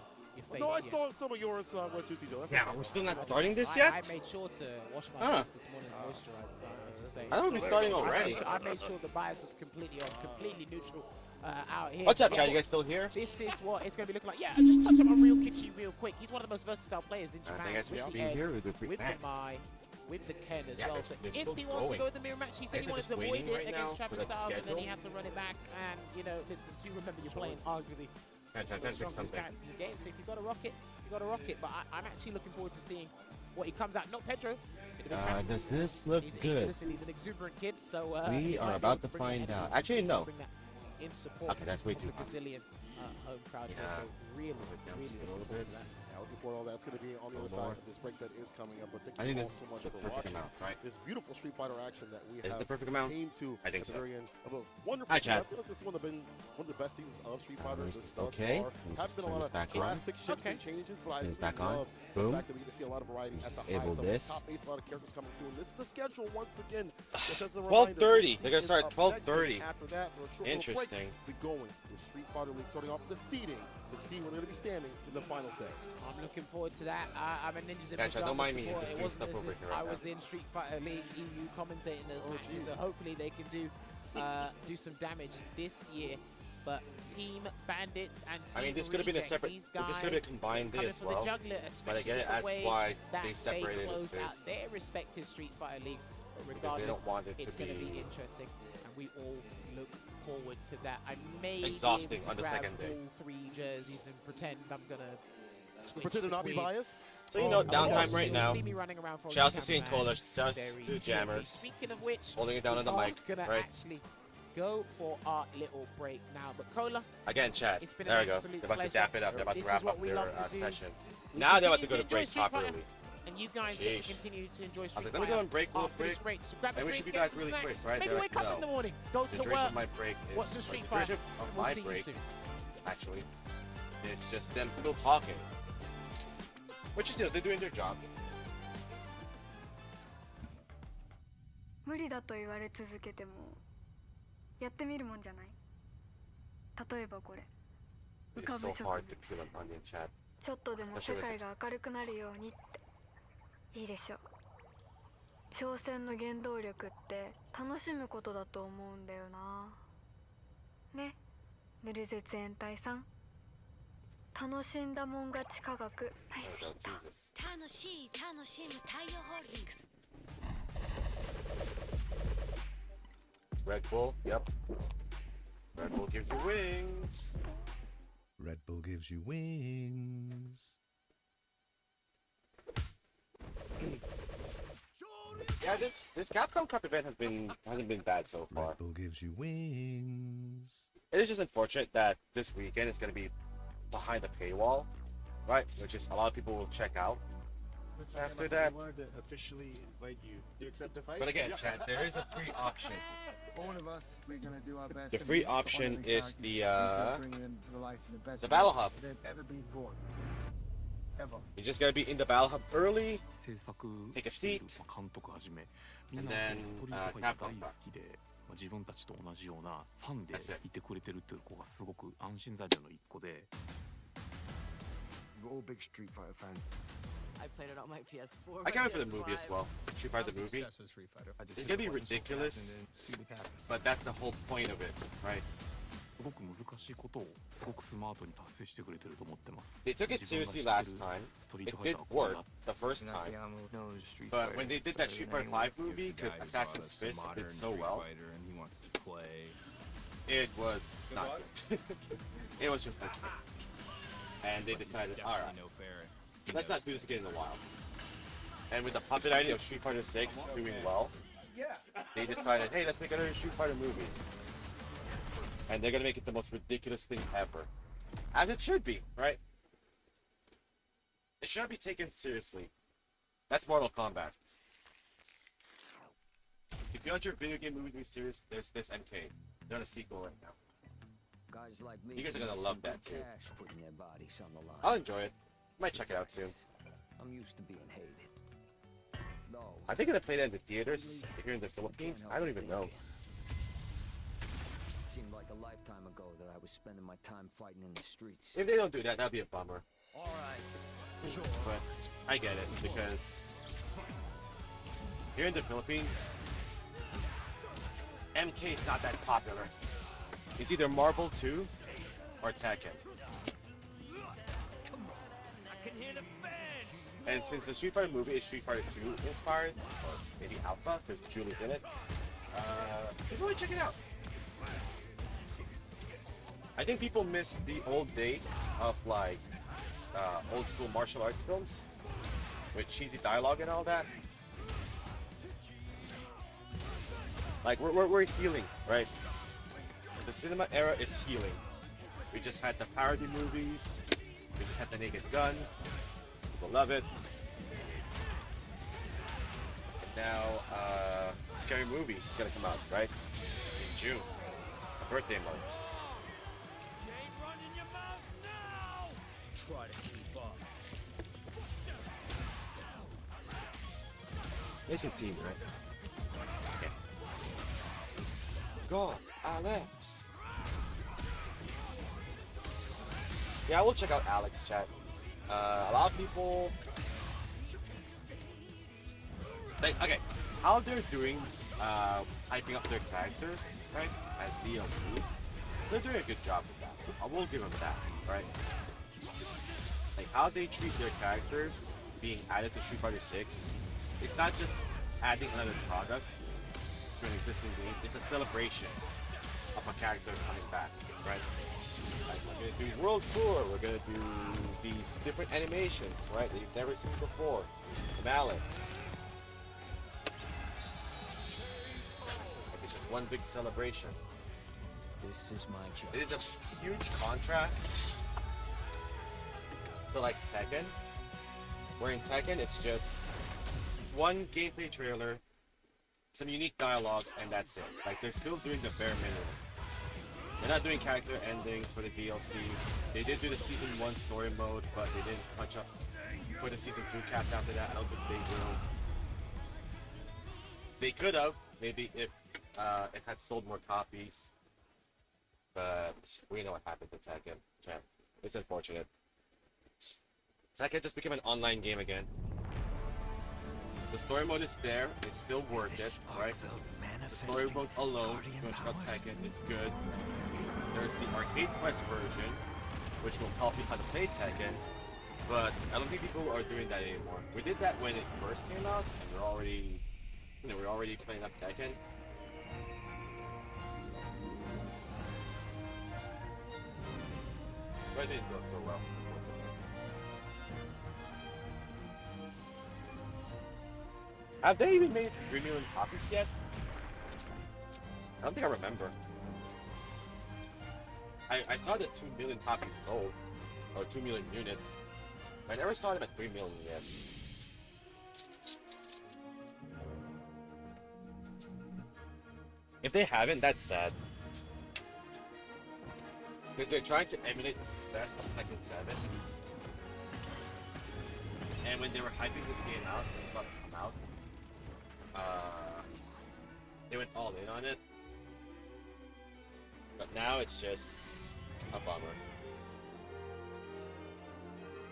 face No, I yet. saw some of yours, Juicy Joe. That's Yeah, okay. we're still not starting this yet? I made sure to wash my Ah. face this morning and moisturize, so I'm just saying. I thought we'd be starting already. I made sure the bias was completely off, completely neutral out here. What's up, Yeah, Chad? You guys still here? This is what it's going to be looking like. Yeah, just touch up on Real Kichi real quick. He's one of the most versatile players in Japan. I think I should with be the edge, here with the with the Mai, with the Ken as Yeah, well. they're- So they're if still he wants to going. go with the mirror match, he said Guys he are wanted just to avoid waiting it right now against for Travis that Styles, and then he schedule. had to run it back. And, you know, listen, do remember you're playing arguably I'm trying the to fix strongest something. characters in the game. So if you got to rock it, you got to rock it. But I'm actually looking forward to seeing what he comes out. Not Pedro. Does this look He's, good? Listen, he's an exuberant kid, so We he are might be about able to bring find that out. energy, Actually, no. bring that in support Okay, that's way of too the high. Brazilian home crowd here. Yeah. So really, down really just a looking little forward bit. to that. Yeah, looking for all that's going to be on the other more. side of this break that is coming up. But thank I you think all that's so much the for perfect watching amount, right? this beautiful Street Fighter action that we Is have the perfect amount? came to I think at the so. very end of a wonderful Hi, season. Chad. I feel like this is one of the best seasons of Street Fighter thus Okay, far. let me Haven't just been a turn lot this of back on. drastic shifts and changes, but I Turn this really back on. love Boom. the fact that we get to see a lot of variety at the Disable highest level. this. Top base, a lot of characters coming through. And this is the schedule once again. Just as a 12:30. reminder, They're gonna start is up next, 12:30. and after that, for a short little Interesting. break, we're going with Street Fighter League, starting off with the seeding to see where they're going to be standing in the finals day. I'm looking forward to that. I'm a Ninjas in Yeah, Chad, Pajamas don't mind me, support. just It doing wasn't stuff as over if here right I now. was in Street Fighter League EU commentating those matches, gee. so hopefully they can do some damage this year. But Team Bandits and Team I mean, this could have been a Reject, separate. these This could have been a guys combined day coming as for well. the juggler, But I especially get it the as way why that they separated it closed too. out their respective Street Fighter leagues. But Because regardless, they don't want it to it's going to be be interesting, and we all look forward to that. I may exhausting be able to on the grab second day. all 3 jerseys and pretend I'm going to switch Pretend to not be between- biased. So you know, Oh, downtime gosh, right you'll now. see me running around for Shouts the to Seeing cameraman Cola, shouts very to shortly. Jammers. Speaking of which, Holding it down on the we mic, are gonna right? actually go for our little break now. But Cola, Again, chat. It's been There an we go. absolute They're about to pleasure. dap it up. They're about This to is wrap what up we their love to do. session. we Now they're about to continue go to break enjoy Street Fighter, properly. and you guys get Sheesh. to continue to enjoy Street I was like, let me Fighter go and break real after this quick. break. So grab a And we drink, should be get back some really quick, snacks, right? maybe They're wake like, up in no. the morning, go The to duration of work. my break is Watch some like, Street the duration Fighter. of We'll my see you break, soon. actually, it's just them still talking. Which is, you know, they're doing their job. 無理だと言われ続けてもやってみるもんじゃない。例えばこれ浮 It's かぶ so 植 hard 物 to peel an onion, chat. ちょっとでも世界が明るくなるようにっていいでしょう。挑戦の原動力って楽しむことだと思うんだよな。ね、ヌルゼツ延滞さん。楽しんだもん勝ち科学ナイ There ス we ヒ go, ット。 Jesus. 楽しい楽しむ太陽ホールディングス。 Red Bull, yep. Red Bull gives you wings. Red Bull gives you wings. Yeah, this Capcom Cup event hasn't been bad so far. Red Bull gives you wings. It is just unfortunate that this weekend is going to be behind the paywall, right? Which is a lot of people will check out. After that, I wanted to officially invite you. Do you accept the fight? but again, chat, there is a free option. One of us, we're gonna do our best. The to free make one of option the is the characters bring it into the life in the best the Battle way Hub. that ever been born. Ever. You're just gonna be in the Battle Hub early, 制作 take a seat, 監督はじめみん and な then ストリートファイター Capcom 大 Cup. 好きで、自分たちと同じようなファンで That's it. いてくれてるっていう子がすごく安心材料の一個で。 We're all big Street Fighter fans. I played it on my PS4. I can't wait for the movie as well. Street Fighter the movie. It's gonna be ridiculous, but that's the whole point of it, right? すごく難しいことをすごくスマートに達成してくれてると思ってます。 They took it 自分が seriously 知って last る time. ストリー It トファイ did ターをこう work やっ the first time, but when they did that Street Fighter 5 movie, because Assassin's Fist did so well, it was not good. It was just okay. And they decided, alright, let's not do this again in a while. And with the popularity of Street Fighter 6 doing well, they decided, hey, let's make another Street Fighter movie. And they're gonna make it the most ridiculous thing ever. As it should be, right? It should be taken seriously. That's Mortal Kombat. If you want your video game movie to be serious, there's this MK. They're on a sequel right now. Guys like me You guys are gonna make love some that good too. cash putting their bodies on the line. I'll enjoy it. Might check it out soon. I'm used to being hated. No. I think I'm gonna play that in the theaters here in the Philippines. I don't even know. It seemed like a lifetime ago that I was spending my time fighting in the streets. If they don't do that, that'd be a bummer. All right. Sure. But I get it because here in the Philippines, MK is not that popular. It's either Marvel 2 or Tekken. And since the Street Fighter movie is Street Fighter 2 inspired, or maybe Alpha, because Julie's in it, people would check it out. I think people miss the old days of like old school martial arts films with cheesy dialogue and all that. Like we're healing, right? The cinema era is healing. We just had the parody movies. We just had the Naked Gun. People love it. And now, Scary Movie is gonna come out, right? In June. A birthday month. Try to keep up. Nice and scene, right? Okay. Go, Alex. Yeah, we'll check out Alex, chat. A lot of people like, okay, how they're doing hyping up their characters, right, as DLC, they're doing a good job with that. I will give them that, right? Like how they treat their characters being added to Street Fighter 6, it's not just adding another product to an existing game, it's a celebration of a character coming back, right? Like we're gonna do World Tour, we're gonna do these different animations, right, that you've never seen before, from Alex. Like it's just one big celebration. This is my job. It is a huge contrast to like Tekken, where in Tekken it's just one gameplay trailer, some unique dialogues, and that's it. Like they're still doing the bare minimum. They're not doing character endings for the DLC. They did do the Season 1 story mode, but they didn't punch up for the Season 2 cast after that. I don't think they will. They could have, maybe if it had sold more copies. But we know what happened to Tekken. Champ. It's unfortunate. Tekken just became an online game again. The story mode is there. It's still worth it, right? The story mode alone, if you want to check out Tekken, it's good. There's the arcade quest version, which will help you how to play Tekken, but I don't think people are doing that anymore. We did that when it first came out, and we're already playing up Tekken. But it didn't go so well, unfortunately. Have they even made 3 million copies yet? I don't think I remember. I saw that 2 million copies sold, or 2 million units. I never saw them at 3 million yet. If they haven't, that's sad. Because they're trying to emulate the success of Tekken 7. And when they were hyping this game out, when it saw it come out, they went all in on it. But now it's just a bummer.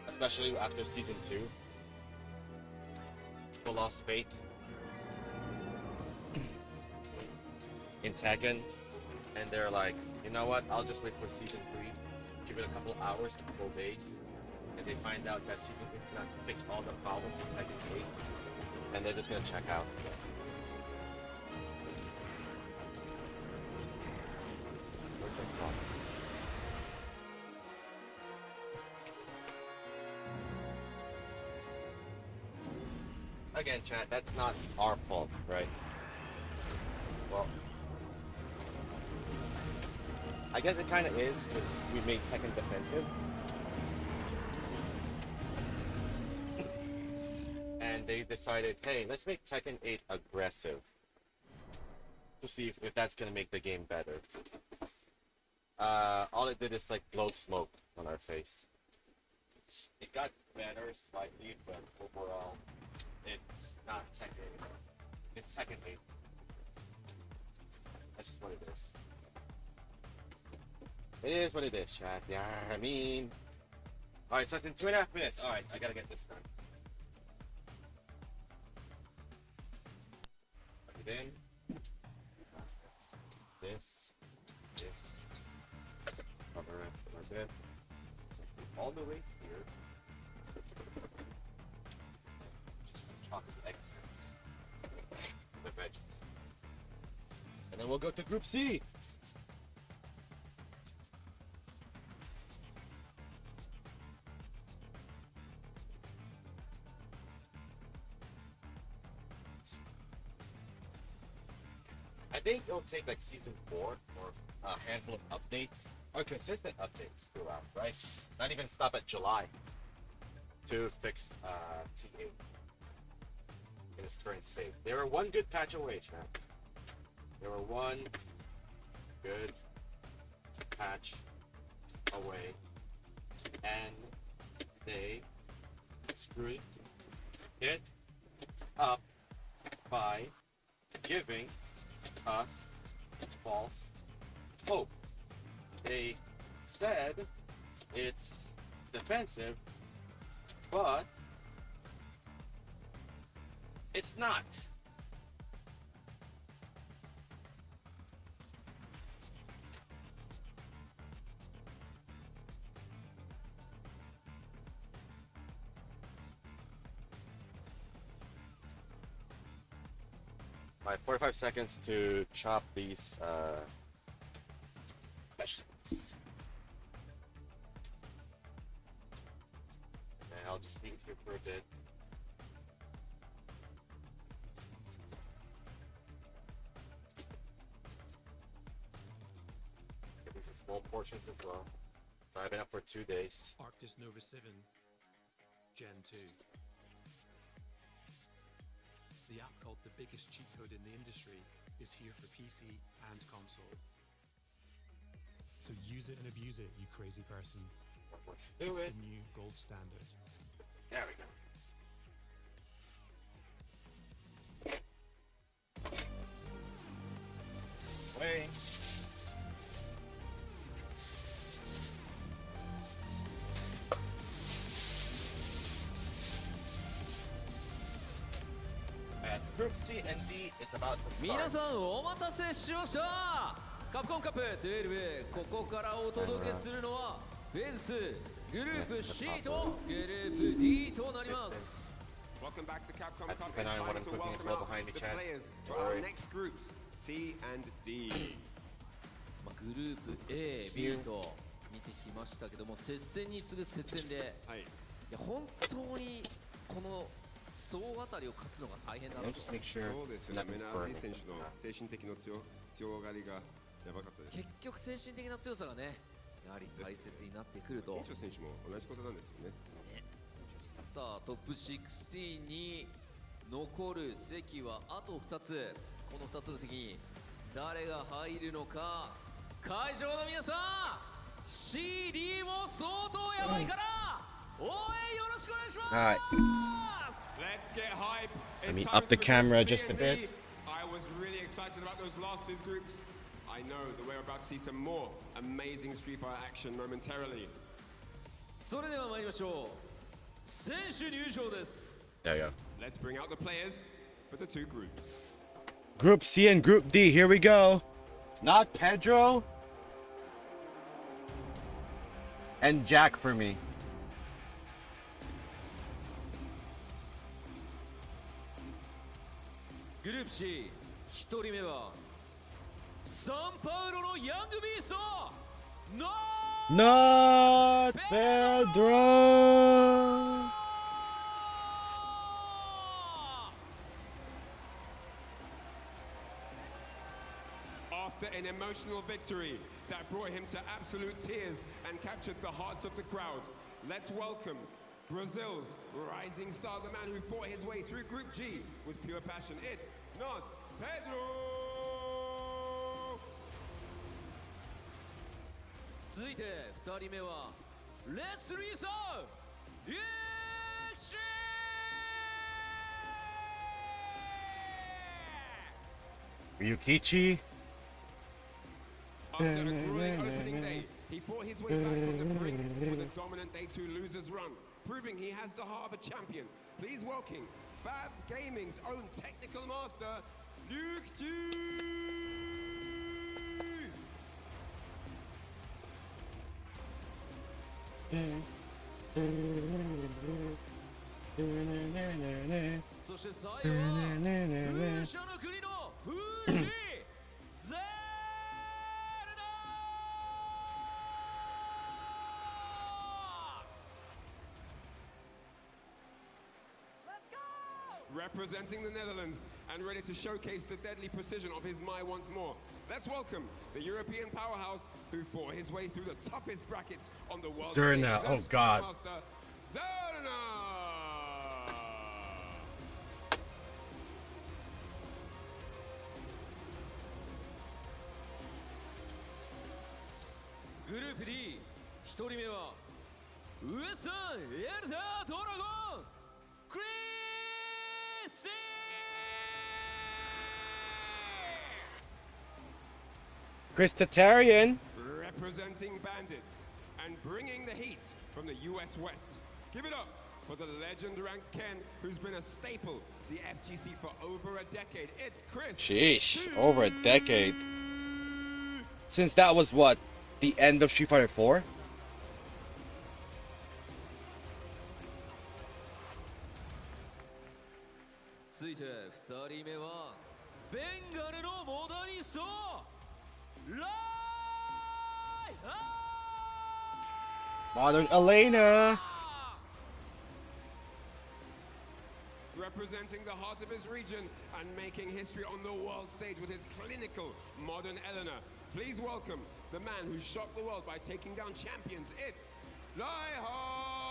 Especially after Season 2. People lost faith in Tekken. And they're like, you know what, I'll just wait for Season 3. Give it a couple hours, a couple days. And they find out that Season 3 is not to fix all the problems in Tekken 8. And they're just gonna check out. Where's the problem? Again, chat, that's not our fault, right? Well, I guess it kind of is, because we made Tekken defensive. And they decided, hey, let's make Tekken 8 aggressive. to see if that's gonna make the game better. All it did is like blow smoke on our face. It got better slightly, but overall, it's not Tekken. It's Tekken 8. That's just what it is. It is what it is, chat. Yeah, I mean. Alright, so it's in 2.5 minutes. Alright, I gotta get this done. Plug it in. This. Cover it a bit. All the way here. Just chop the exits. The veggies. And then we'll go to Group C. I think it'll take like season 4 or a handful of updates or consistent updates throughout, right? Not even stop at July to fix T8 in its current state. They were one good patch away, chat. They were one good patch away, and they screwed it up by giving us false hope. They said it's defensive, but it's not. My 45 seconds to chop these vegetables. And I'll just leave it here for a bit. Give me some small portions as well. So I've been up for 2 days. Arctis Nova 7 Gen 2. The app called the biggest cheat code in the industry is here for PC and console. So use it and abuse it, you crazy person. It's the new gold standard. There we go. Wait. As Group C and D is about to start. 皆さんお待たせしました。カプコンカップ12、ここからお届けするのはフェーズ2グループ C とグループ D となります。 Welcome back to Capcom Cup. Keep an eye on what I'm cooking as well behind me, The chat. players to Don't our worry. next groups, C and D. グループ A、B と見てきましたけども、接戦に次ぐ接戦で、いや本当にこの総当たりを勝つのが大変だなと。そうですよね。メナーディ選手の精神的な強がりがやばかったです。結局精神的な強さがね、やはり大切になってくると。ケンチョ選手も同じことなんですよね。さあトップ16に残る席はあと2つ。この2つの席に誰が入るのか。会場の皆さん CD も相当やばいから応援よろしくお願いします。 Alright. Let's get hype. Let me up the camera just a bit. I was really excited about those last two groups. I know that we're about to see some more amazing Street Fighter action momentarily. それでは参りましょう。選手入場です。 There you go. Let's bring out the players for the two groups. Group C and Group D, here we go. Not Pedro. And Jack for me. グループ C 1人目はサンパウロのヤングビースト Not Pedro. After an emotional victory that brought him to absolute tears and captured the hearts of the crowd, let's welcome Brazil's rising star, the man who fought his way through Group G with pure passion. It's not Pedro! 続いて2人目はレッツリーサーイエクシRyukichi. After a grueling opening day, he fought his way back from the brink with a dominant Day 2 losers run, proving he has the heart of a champion. Please welcome Fav Gaming's own technical master, Luke G.そして最後は風車の国の風神ゼルダ Representing the Netherlands and ready to showcase the deadly precision of his Mai once more. Let's welcome the European powerhouse who fought his way through the toughest brackets on the world Zerna, stage. oh god. Master Zerna! グループ D 1人目はウエスタンエルダードラゴンクリステChristatarian. Representing bandits and bringing the heat from the US West. Give it up for the legend-ranked Ken, who's been a staple to the FGC for over a decade. It's Chris. Sheesh, over a decade. Since that was what? The end of Street Fighter 4? Modern Elena. Representing the heart of his region and making history on the world stage with his clinical modern Elena. Please welcome the man who shocked the world by taking down champions. It's Laihan!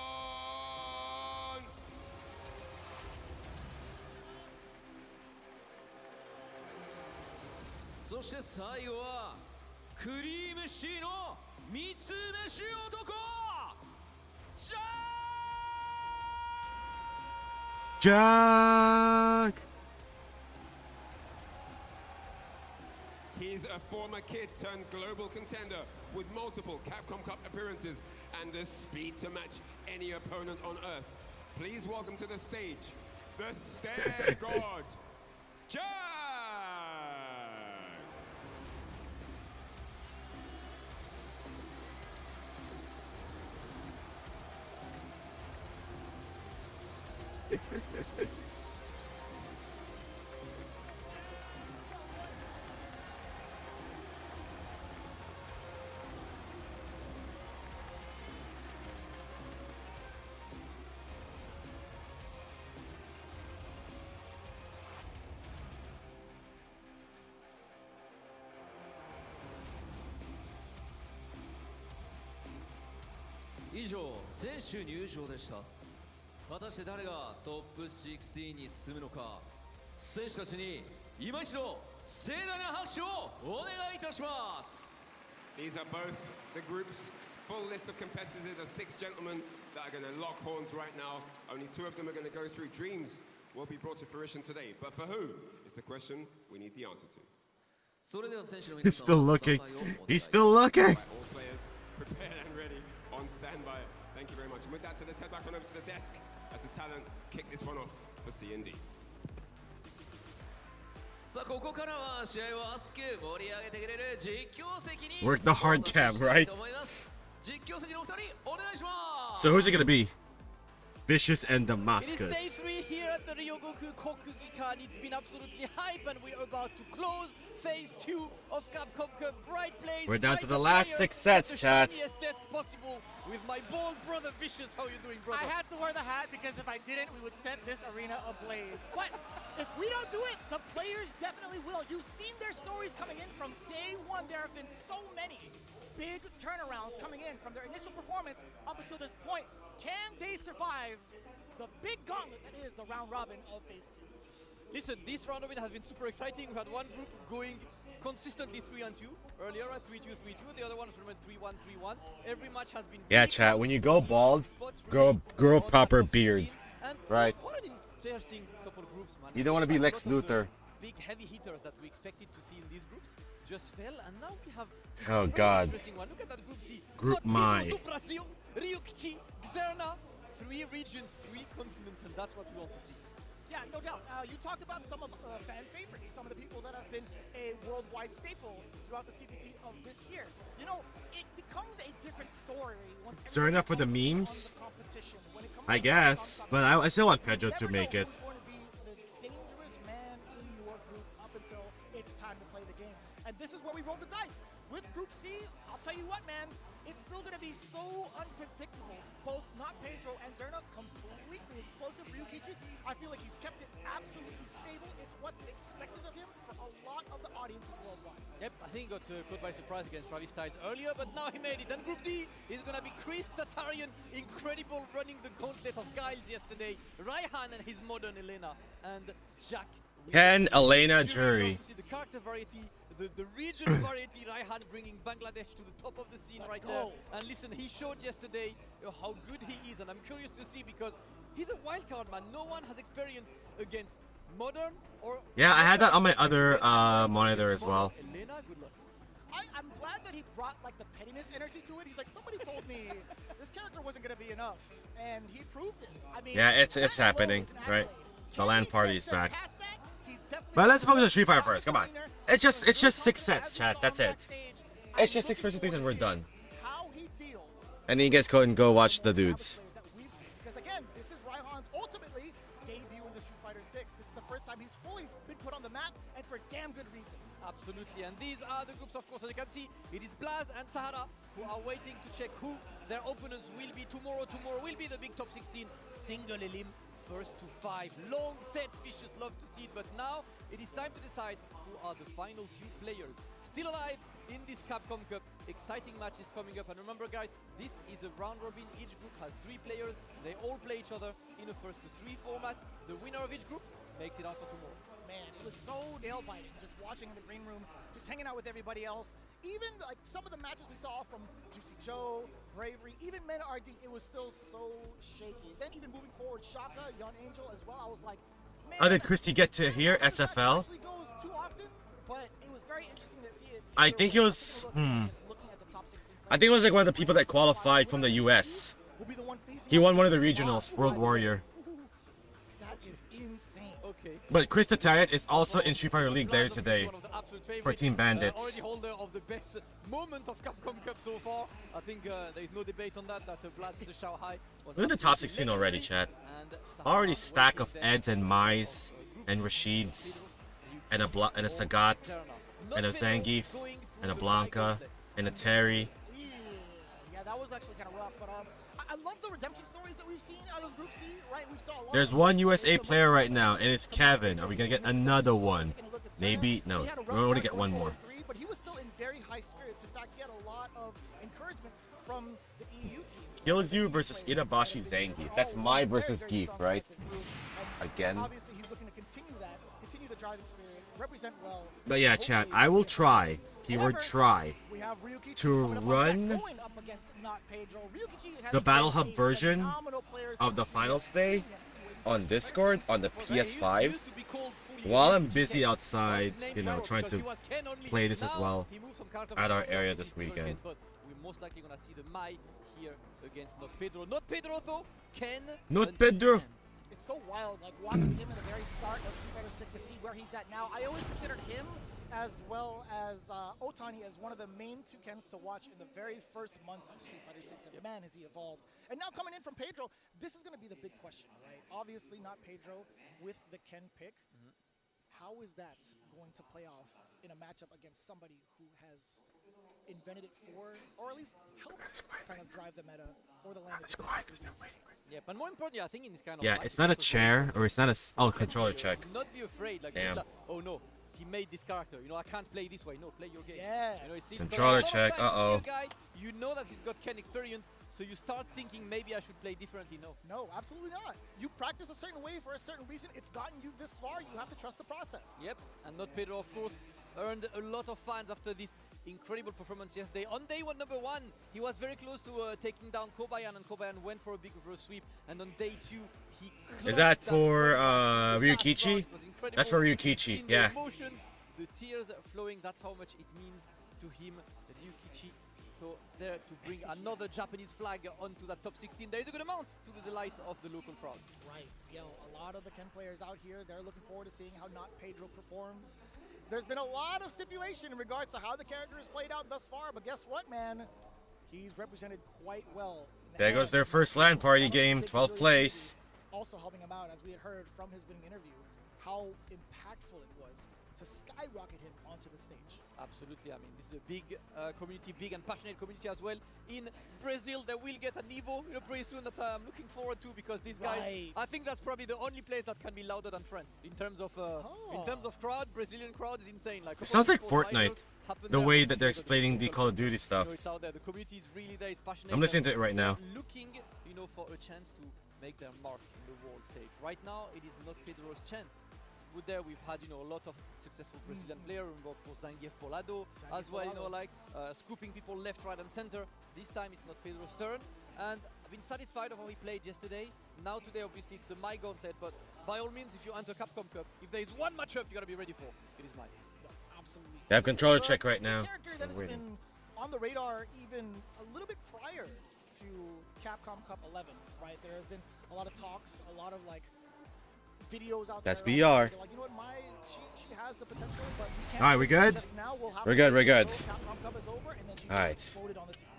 Jack. He's a former kid turned global contender with multiple Capcom Cup appearances and the speed to match any opponent on Earth. Please welcome to the stage, the Stair God, Jack!以上選手入場でした。果たして誰がトップ16に進むのか、選手たちに今一度盛大な拍手をお願いいたします。 These are both the group's full list of competitors. The 6 gentlemen that are going to lock horns right now. Only 2 of them are going to go through. Dreams will be brought to fruition today. But for who is the question we need the answer to. He's still looking. He's still looking. All players prepared and ready on standby. Thank you very much. And with that, so let's head back on over to the desk as the talent kick this one off for C&D. さあここからは試合を熱く盛り上げてくれる実況席に Work the hard cam, right? 実況席のお二人お願いします。 So who's it gonna be? Vicious and It is Damascus. day 3 here at the Ryogoku Kokugikan. It's been absolutely hype and we're about to close phase 2 of Capcom Cup. Bright plays. We're down to bright the last attire 6 sets, at the chat. shiniest desk possible with my bold brother Vicious. How are you doing, brother? I had to wear the hat because if I didn't, we would set this arena ablaze. But if we don't do it, the players definitely will. You've seen their stories coming in from day one. There have been so many big turnarounds coming in from their initial performance up until this point. Can they survive the big gauntlet that is the round robin of phase 2? Listen, this round robin has been super exciting. We had one group going consistently 3-2. Earlier at 3-2, 3-2. The other ones were 3-1, 3-1. Every match has been Yeah, chat. When you go bald, grow a proper beard, right? What an interesting couple of groups, man. You don't want to be Lex A lot of the Luthor. big heavy hitters that we expected to see in these groups just fell, and now we have Oh, a very God. interesting one. Look at that group C. Group my. Do Brasil, Ryukichi, Xerna, 3 regions, 3 continents, and that's what we want to see. Yeah, no doubt. You talked about some of fan favorites, some of the people that have been a worldwide staple throughout the CPT of this year. You know, it becomes a different story once Xerna for the memes? competition. When it comes I to guess, but I still want Pedro to make it. who's going to be the dangerous man in your group up until it's time to play the game. And this is where we roll the dice. With Group C, I'll tell you what, man, it's still going to be so unpredictable. Both Not Pedro and Xerna, completely explosive. Ryukichi, I feel like he's kept it absolutely stable. It's what's expected of him for a lot of the audiences worldwide. Yep, I think he got caught by surprise against Travis Styles earlier, but now he made it. And Group D is going to be Chris Tatarian, incredible running the gauntlet of Giles yesterday. Raihan and his modern Elena, and Jack. Ken, Elena, Jury. See the character variety, the regional variety, Raihan bringing Bangladesh to the top of the scene right there. And listen, he showed yesterday how good he is, and I'm curious to see because he's a wild card, man. No one has experience against modern or... Yeah, I had that on my other monitor as well. Elena, good luck. I'm glad that he brought like the pettiness energy to it. He's like, somebody told me this character wasn't going to be enough, and he proved it. I mean, Yeah, it's happening, right? The LAN party is back. But let's focus on Street Fighter first. Come on. It's just 6 sets, chat. That's it. It's just 6 versus 3s and we're done. And then you guys can go watch the dudes. Because again, this is Raihan's ultimately debut in the Street Fighter 6. This is the first time he's fully been put on the map, and for damn good reason. Absolutely, and these are the groups, of course, as you can see, it is Blaz and Sahara who are waiting to check who their opponents will be tomorrow. Tomorrow will be the big top 16 single elim, first to 5. Long set, Vicious love to see it, but now it is time to decide who are the final 2 players still alive in this Capcom Cup. Exciting matches coming up, and remember guys, this is a round robin. Each group has 3 players. They all play each other in a first to 3 format. The winner of each group makes it out for tomorrow. Man, it was so nail-biting just watching in the green room, just hanging out with everybody else. Even like some of the matches we saw from Juicy Joe, Bravery, even Men RD, it was still so shaky. Then even moving forward, Shaka, Young Angel as well, I was like, man, Oh, did Christy get to hear SFL? goes too often, but it was very interesting to see it. I think it was... I think it was like one of the people that qualified from the US. He won one of the regionals, World Warrior. That is insane. Okay. But Chris Tatarian is also in Street Fighter League later today for Team Bandits. Already holder of the best moment of Capcom Cup so far. I think there is no debate on that. That Blast to Shanghai was Look at the top 16 already, chat. Already stack of Eds and Mais and Rashids and a Sagat and a Zangief and a Blanca and a Terry. Yeah, that was actually kind of rough, but I love the redemption stories that we've seen out of Group C, right? We saw a lot. There's one USA player right now, and it's Kevin. Are we gonna get another one? Maybe. No, we're gonna get one more. But he was still in very high spirits. In fact, he had a lot of encouragement from the EU team. Killzu versus Itabashi Zangief. That's my versus Geef, right? Again. Obviously, he's looking to continue that, continue the driving spirit, represent well. But yeah, chat, I will try, keyword try, to run the Battle Hub version of the Finals Day on Discord on the PS5 while I'm busy outside, you know, trying to play this as well at our area this weekend. We're most likely gonna see the Mai here against Not Pedro. Not Pedro though, Ken. Not Pedro. It's so wild, like watching him at the very start of Street Fighter 6 to see where he's at now. I always considered him as well as Otani as one of the main 2 Kens to watch in the very first months of Street Fighter 6, and man, has he evolved. And now coming in from Pedro, this is going to be the big question, right? Obviously not Pedro with the Ken pick. How is that going to play off in a matchup against somebody who has invented it for, or at least helped kind of drive the meta for the land? Yeah, but more importantly, I think in this kind of Yeah, it's not a chair, or it's not a... Oh, controller check. Not be afraid, like, damn. oh no, he made this character. You know, I can't play this way. No, play your game. Yes. You know, it's Controller check. Uh-oh. Guy, you know that he's got Ken experience, So you start thinking maybe I should play differently. No. No, absolutely not. You practice a certain way for a certain reason. It's gotten you this far. You have to trust the process. Yep, and Not Pedro, of course, earned a lot of fans after this incredible performance yesterday. On day one, number one, he was very close to taking down Kobayan, and Kobayan went for a big reverse sweep. And on day two, he Is that for Ryukichi? That's for Ryukichi, yeah. The emotions, the tears flowing, that's how much it means to him, Ryukichi. So there to bring another Japanese flag onto that top 16. There is a good amount to the delights of the local crowds. Right. Yo, a lot of the Ken players out here, they're looking forward to seeing how Not Pedro performs. There's been a lot of stipulation in regards to how the character has played out thus far, but guess what, man? He's represented quite well. There goes their first LAN party game, 12th place. Also helping him out, as we had heard from his winning interview, how impactful it was to skyrocket him onto the stage. Absolutely. I mean, this is a big community, big and passionate community as well. In Brazil, they will get an Evo pretty soon that I'm looking forward to, because these guys, I think that's probably the only place that can be louder than France in terms of crowd. Brazilian crowd is insane. Like, It sounds like Fortnite, the way that they're explaining the Call of Duty stuff. It's out there. The community is really there. It's passionate. I'm listening to it right now. Looking, for a chance to make their mark in the world stage. Right now, it is not Pedro's chance. There we've had a lot of successful Brazilian players, remember for Zangief Folado as well, scooping people left, right and center. This time it's not Pedro's turn, and I've been satisfied of how he played yesterday. Now today obviously it's the My Gauntlet, but by all means, if you enter Capcom Cup, if there is one matchup you gotta be ready for, it is mine. Absolutely. I have controller check right now. Character that has been on the radar even a little bit prior to Capcom Cup 11, right? There have been a lot of talks, a lot of videos out That's there. BR. Like, you know what, she has the potential, but we can't. All right, we good? We're good, we're good. All right.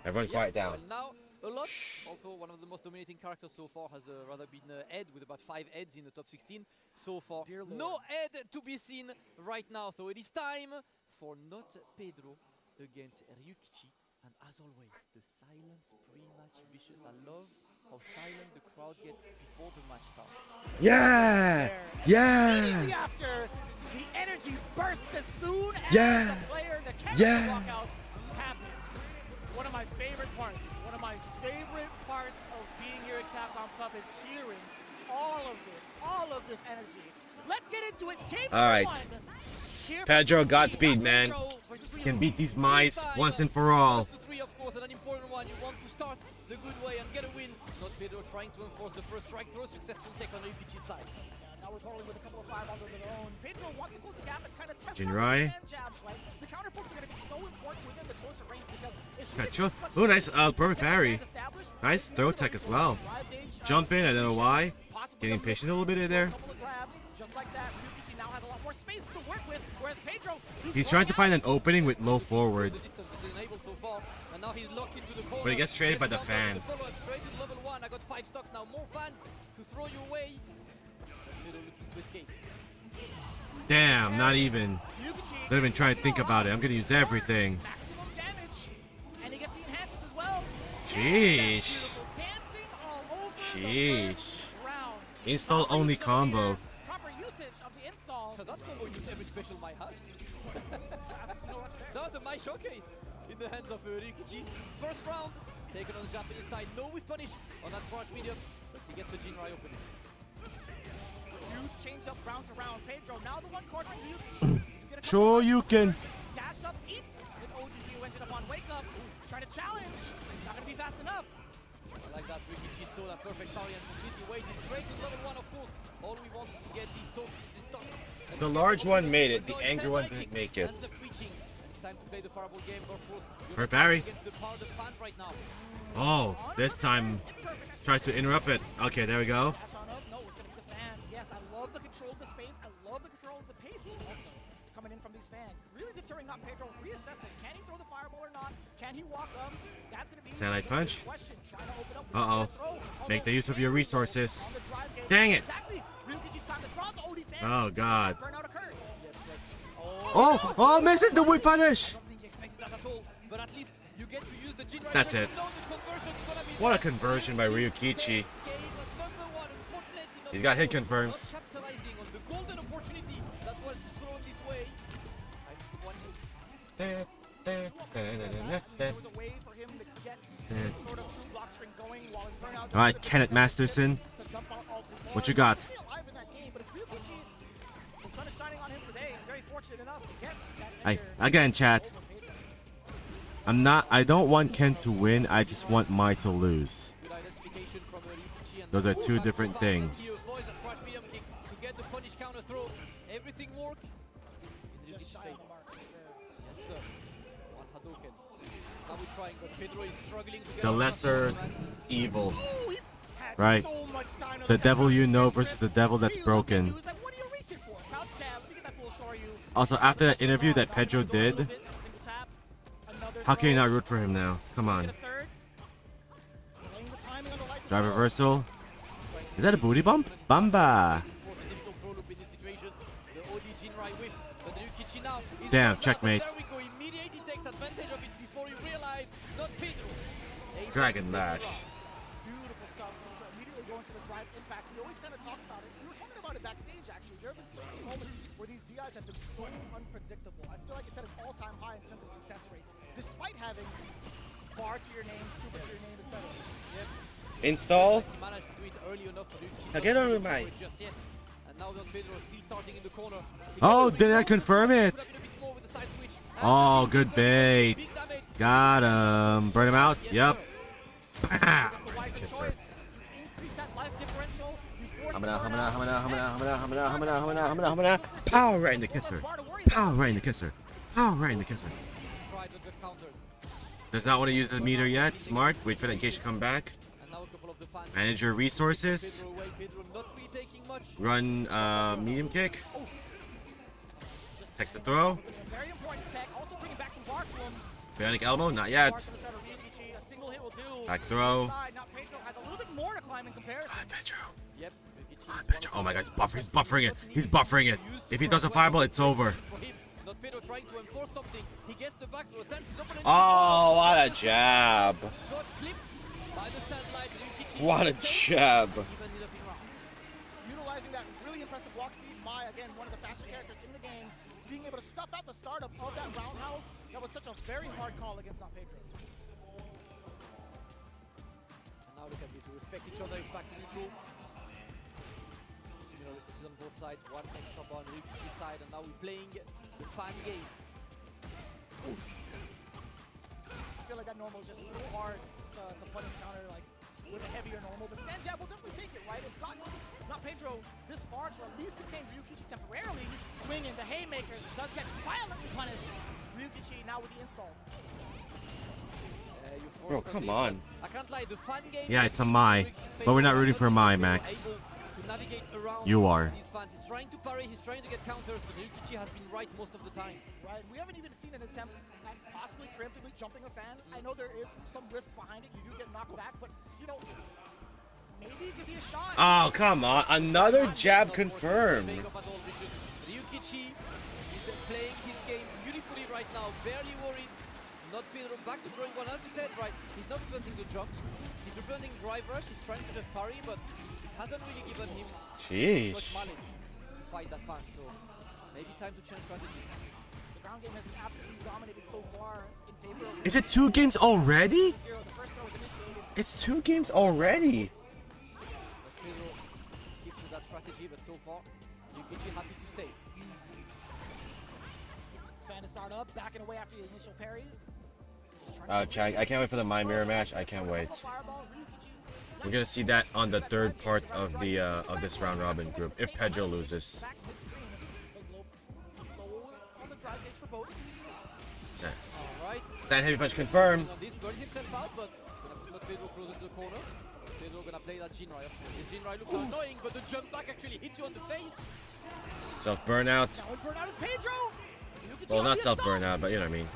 Everyone quiet down. Now, a lot. Also, one of the most dominating characters so far has rather been Ed, with about 5 Eds in the top 16 so far. No Ed to be seen right now, so it is time for Not Pedro against Ryukichi. And as always, the silence pre-match vicious. I love how silent the crowd gets before the match starts. Yeah! Yeah! Immediately after, the energy bursts as soon as Yeah! the player, the character Yeah! walkouts happen. One of my favorite parts, of being here at Capcom Cup is hearing all of this energy. Let's get into it. Game All right. one. Pedro, Godspeed, man. Can beat these mice once and for all. Three, of course, and an important one. You want to start the good way and get a win. Not Pedro trying to enforce the first strike throw. Successful take on the Ryukichi's side. Now we're calling with a couple of fireballs of their own. Pedro wants to close the gap and kind of test Jinrai. out the jabs, right? The counterpokes are going to be so important within the closer range, because if she Gotcha. Oh, nice. Perfect parry. Nice throw tech as well. Jump in. I don't know why. Getting impatient a little bit there. just like that, Ryukichi now has a lot more space to work with, whereas Pedro, He's trying to find an opening with low forward. And now he's locked into the corner. But he gets traded by the fan. Straight to level 1. I got 5 stocks now. More fans to throw you away. Pedro looking to escape. Damn, not even. Don't even try to think about it. I'm gonna use everything. and he gets the enhances as well. Sheesh. Sheesh. Install only combo. Proper usage of the install. That combo uses every special Mai has. Now the Mai showcase in the hands of Ryukichi. First round, taken on the Japanese side. No whiff punish on that barge medium, but he gets the Jinrai opening. Huge change up round to round. Pedro now the one corner Ryukichi. Sure you can. Dash up, eats with ODU engine upon wake up. Trying to challenge. Not going to be fast enough. I like that. Ryukichi saw that perfect parry and completely waited. Straight to level 1, of course. All we want is to get these stocks. The large one made it. The angry one didn't make it. And the preaching. And it's time to play the fireball game. Of course, For parry. against the power of the fans right now. Oh, this time tries to interrupt it. Okay, there we go. Dash on up. No, it's going to be the fan. Yes, I love the control of the space. I love the control of the pacing also coming in from these fans. Really deterring Not Pedro. Reassessing. Can he throw the fireball or not? Can he walk up? That's going to be Satellite the punch. question. Trying to open up with Uh-oh. the throw. Make the use of your resources. On the drive gate. Dang it. Exactly. Ryukichi's time to drop the OD fan. Oh, God. Burnout occurred. Oh, misses the whip punish. But at least you get to use the Jinrai. That's it. What a conversion by Ryukichi. He's got hit confirms. Capitalizing on the golden opportunity that was thrown this way. There was a way for him to get sort of true block string going while Inferno All right, Kenneth Masterson, to dump out all 3 what you bars. got? He's still alive in that game, but it's Ryukichi. The sun is shining on him today. He's very fortunate enough to get that Again, chat. I don't want Ken to win. I just want Mai to lose. Those are two different things. Everything worked. Just shy on the mark. Yes, sir. One Hadouken. Now we're trying, but Pedro is struggling to get The out of lesser that. evil. Oh, he had Right. so much time to The look at devil that you know grip. versus the devil that's He looked at broken. you, he was like, what are you reaching for? Crouch jab, let me get that full Shoryu. Also, after that interview that Pedro did, how can you not root for him now? Come on. Drive reversal. Is that a booty bump? Bamba. Damn, checkmate. Dragon Lash. Beautiful stuff to immediately go into the drive impact. We always kind of talk about it. We were talking about it backstage, actually. There have been so many moments where these DIs have been so unpredictable. I feel like it's at an all-time high in terms of success rate, despite having bar to your name, super to your name, etc. Install. He managed to do it early enough for Ryukichi. Now get on with Mai. Just yet. And now Don Pedro is still starting in the corner. Oh, did I confirm it? Oh, good bait. Got him. Burn him out. Yep. Bam. Kisser. Power right in the kisser. Power right in the kisser. Power right in the kisser. Does not want to use the meter yet. Smart. Wait for that engage to come back. Manage your resources. Run medium kick. Text the throw. Bionic elbow, not yet. Back throw. Pedro. Oh my god, he's buffering it. He's buffering it. If he does a fireball, it's over. Oh, what a jab. What a jab. Utilizing that really impressive walk speed, Mai, again, one of the faster characters in the game, being able to stuff out the startup of that roundhouse. That was such a very hard call against Don Pedro. And now look at this, we respect each other, it's back to neutral. Similar resources on both sides, one extra bar on Ryukichi's side, and now we're playing the fan game. Oof. I feel like that normal is just so hard to punish counter, like, with a heavier normal, but stand jab will definitely take it, right? It's not Pedro this far to at least contain Ryukichi temporarily. He's swinging the haymakers, does get violently punished. Ryukichi now with the install. Bro, come on. I can't lie, the fan game. Yeah, it's a Mai, but we're not rooting for Mai, Max. You are. He's trying to parry, he's trying to get counters, but Ryukichi has been right most of the time. Right, we haven't even seen an attempt at possibly preemptively jumping a fan. I know there is some risk behind it, you do get knocked back, but, you know, maybe it could be a shot. Oh, come on. Another jab confirmed. Ryukichi is playing his game beautifully right now, barely worried. Not Pedro back to drawing one, as you said, right? He's not preventing the jump. He's preventing drive rush, he's trying to just parry, but it hasn't really given him much mileage to fight that fan, so maybe time to change strategy. The ground game has been absolutely dominating so far in favor of... Is it 2 games already? It's 2 games already. Pedro keeps with that strategy, but so far, Ryukichi happy to stay. Fan to start up, backing away after the initial parry. I can't wait for the My Mirror match. I can't wait. We're gonna see that on the 3rd part of the of this round robin group if Pedro loses. Stand heavy punch confirmed. Pedro gonna play that Jinrai. The Jinrai looks annoying, but the jump back actually hits you on the face. Self burnout. Well, not self burnout, but you know what I mean.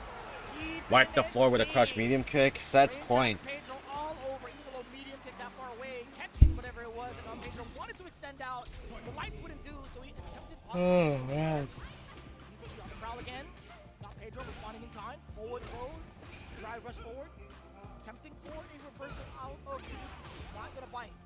Wipe the floor with a crush medium kick. Set point. Pedro all over, even though medium kick that far away, catching whatever it was, and Pedro wanted to extend out. The lights wouldn't do, so he attempted. Oh man. On the prowl again. Not Pedro responding in time. Forward throw, drive rush forward, attempting for a reversal out of the. Not gonna bite.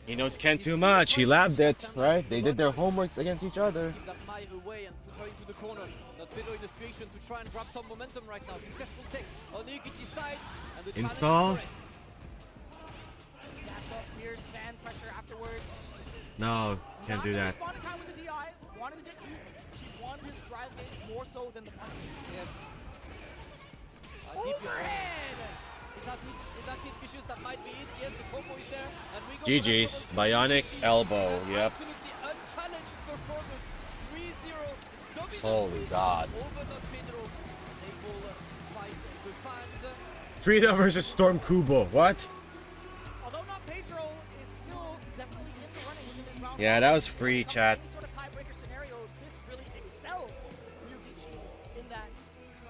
He knows Ken too much. He labbed it, right? They did their homeworks against each other. Give that Mai away and put her into the corner. Not Pedro in the situation to try and grab some momentum right now. Successful take on the Yukichi side. And the Install. Dash up, fierce fan pressure afterwards. No, can't do that. Responded time with the DI. Wanted to get you. She wanted his drive game more so than the punch. Yes. Overhead! Is that hit vicious? That might be it. Yes, the combo is there. And we go GG's. Bionic elbow. Yep. absolutely unchallenged performance. 3-0. Holy God. Over not Pedro. They will fight the fans. Frida versus Storm Kubo. What? Although not Pedro is still definitely in the running within this round. Yeah, that was free, chat. Any sort of tiebreaker scenario, this really excels Ryukichi in that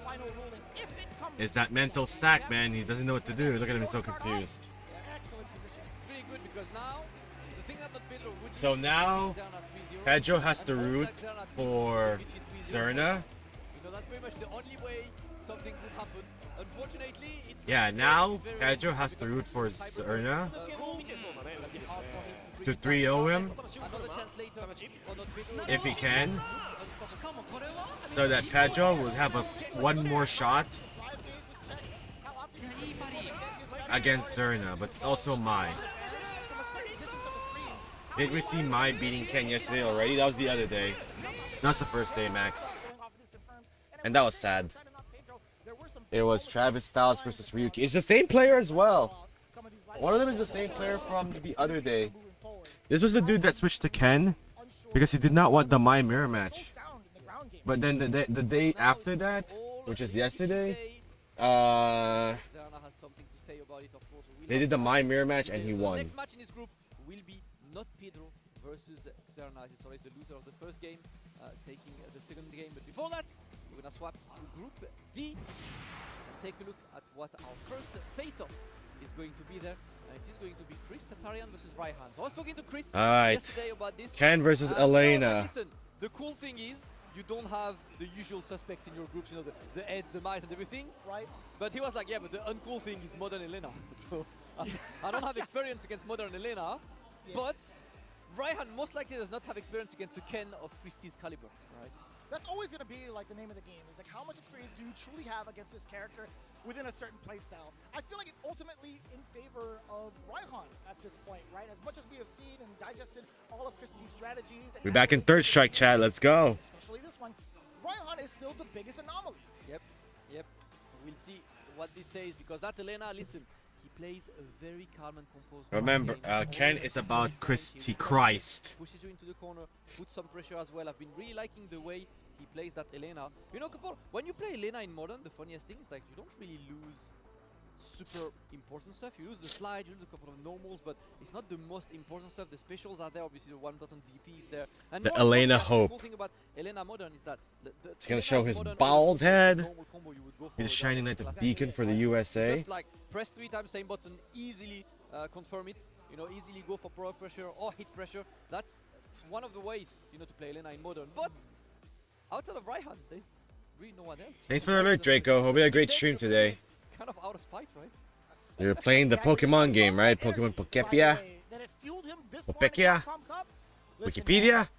final ruling. If it comes Is that mental stack, man? He doesn't know what to do. Look at him, he's so confused. Excellent position. It's really good because now the thing that not Pedro would So now, Pedro has to root for Zerna. You know, that's pretty much the only way something would happen. Unfortunately, it's Yeah, now Pedro has to root for Zerna to 3-0 him if he can, so that Pedro will have one more shot against Zerna, but it's also Mai. Did we see Mai beating Ken yesterday already? That was the other day. That's the first day, Max. And that was sad. It was Travis Styles versus Ryuki. It's the same player as well. One of them is the same player from the other day. This was the dude that switched to Ken because he did not want the Mai mirror match. But then the day after that, which is yesterday, they did the Mai mirror match and he won. Next match in this group will be not Pedro versus Xerna. It's always the loser of the first game taking the second game. But before that, we're gonna swap to Group D and take a look at what our first face-off is going to be there. And it is going to be Chris Tatarian versus Raihan. So I was talking to Chris yesterday about this. Ken versus Well, Elena. listen, the cool thing is you don't have the usual suspects in your groups, you know, the Eds, the Mice and everything. Right. But he was like, yeah, but the uncool thing is Modern Elena. So I don't have experience against Modern Elena, but Raihan most likely does not have experience against a Ken of Christie's caliber, right? That's always going to be like the name of the game. Is like how much experience do you truly have against this character within a certain playstyle? I feel like it's ultimately in favor of Raihan at this point, right? As much as we have seen and digested all of Christie's strategies. We're back in third strike, chat. Let's go. Especially this one. Raihan is still the biggest anomaly. Yep. We'll see what this says because that Elena, listen, he plays a very calm and composed. Remember, Ken is about Christy Christ. Pushes you into the corner, puts some pressure as well. I've been really liking the way he plays that Elena. You know, Kapol, when you play Elena in Modern, the funniest thing is like you don't really lose super important stuff. You lose the slide, you lose a couple of normals, but it's not the most important stuff. The specials are there, obviously the one button DP is there. And The more Elena importantly, Hope. The cool thing about Elena Modern is that It's gonna show his bald head. He's shining like the beacon for the USA. Just like press 3 times same button, easily confirm it. You know, easily go for product pressure or hit pressure. That's one of the ways, you know, to play Elena in Modern. But outside of Raihan, there's really no one else. Thanks for the alert, Draco. Hope you had a great stream today. Kind of out of spite, right? You're playing the Pokemon game, right? Pokemon Pokepia? Popekia? Wikipedia?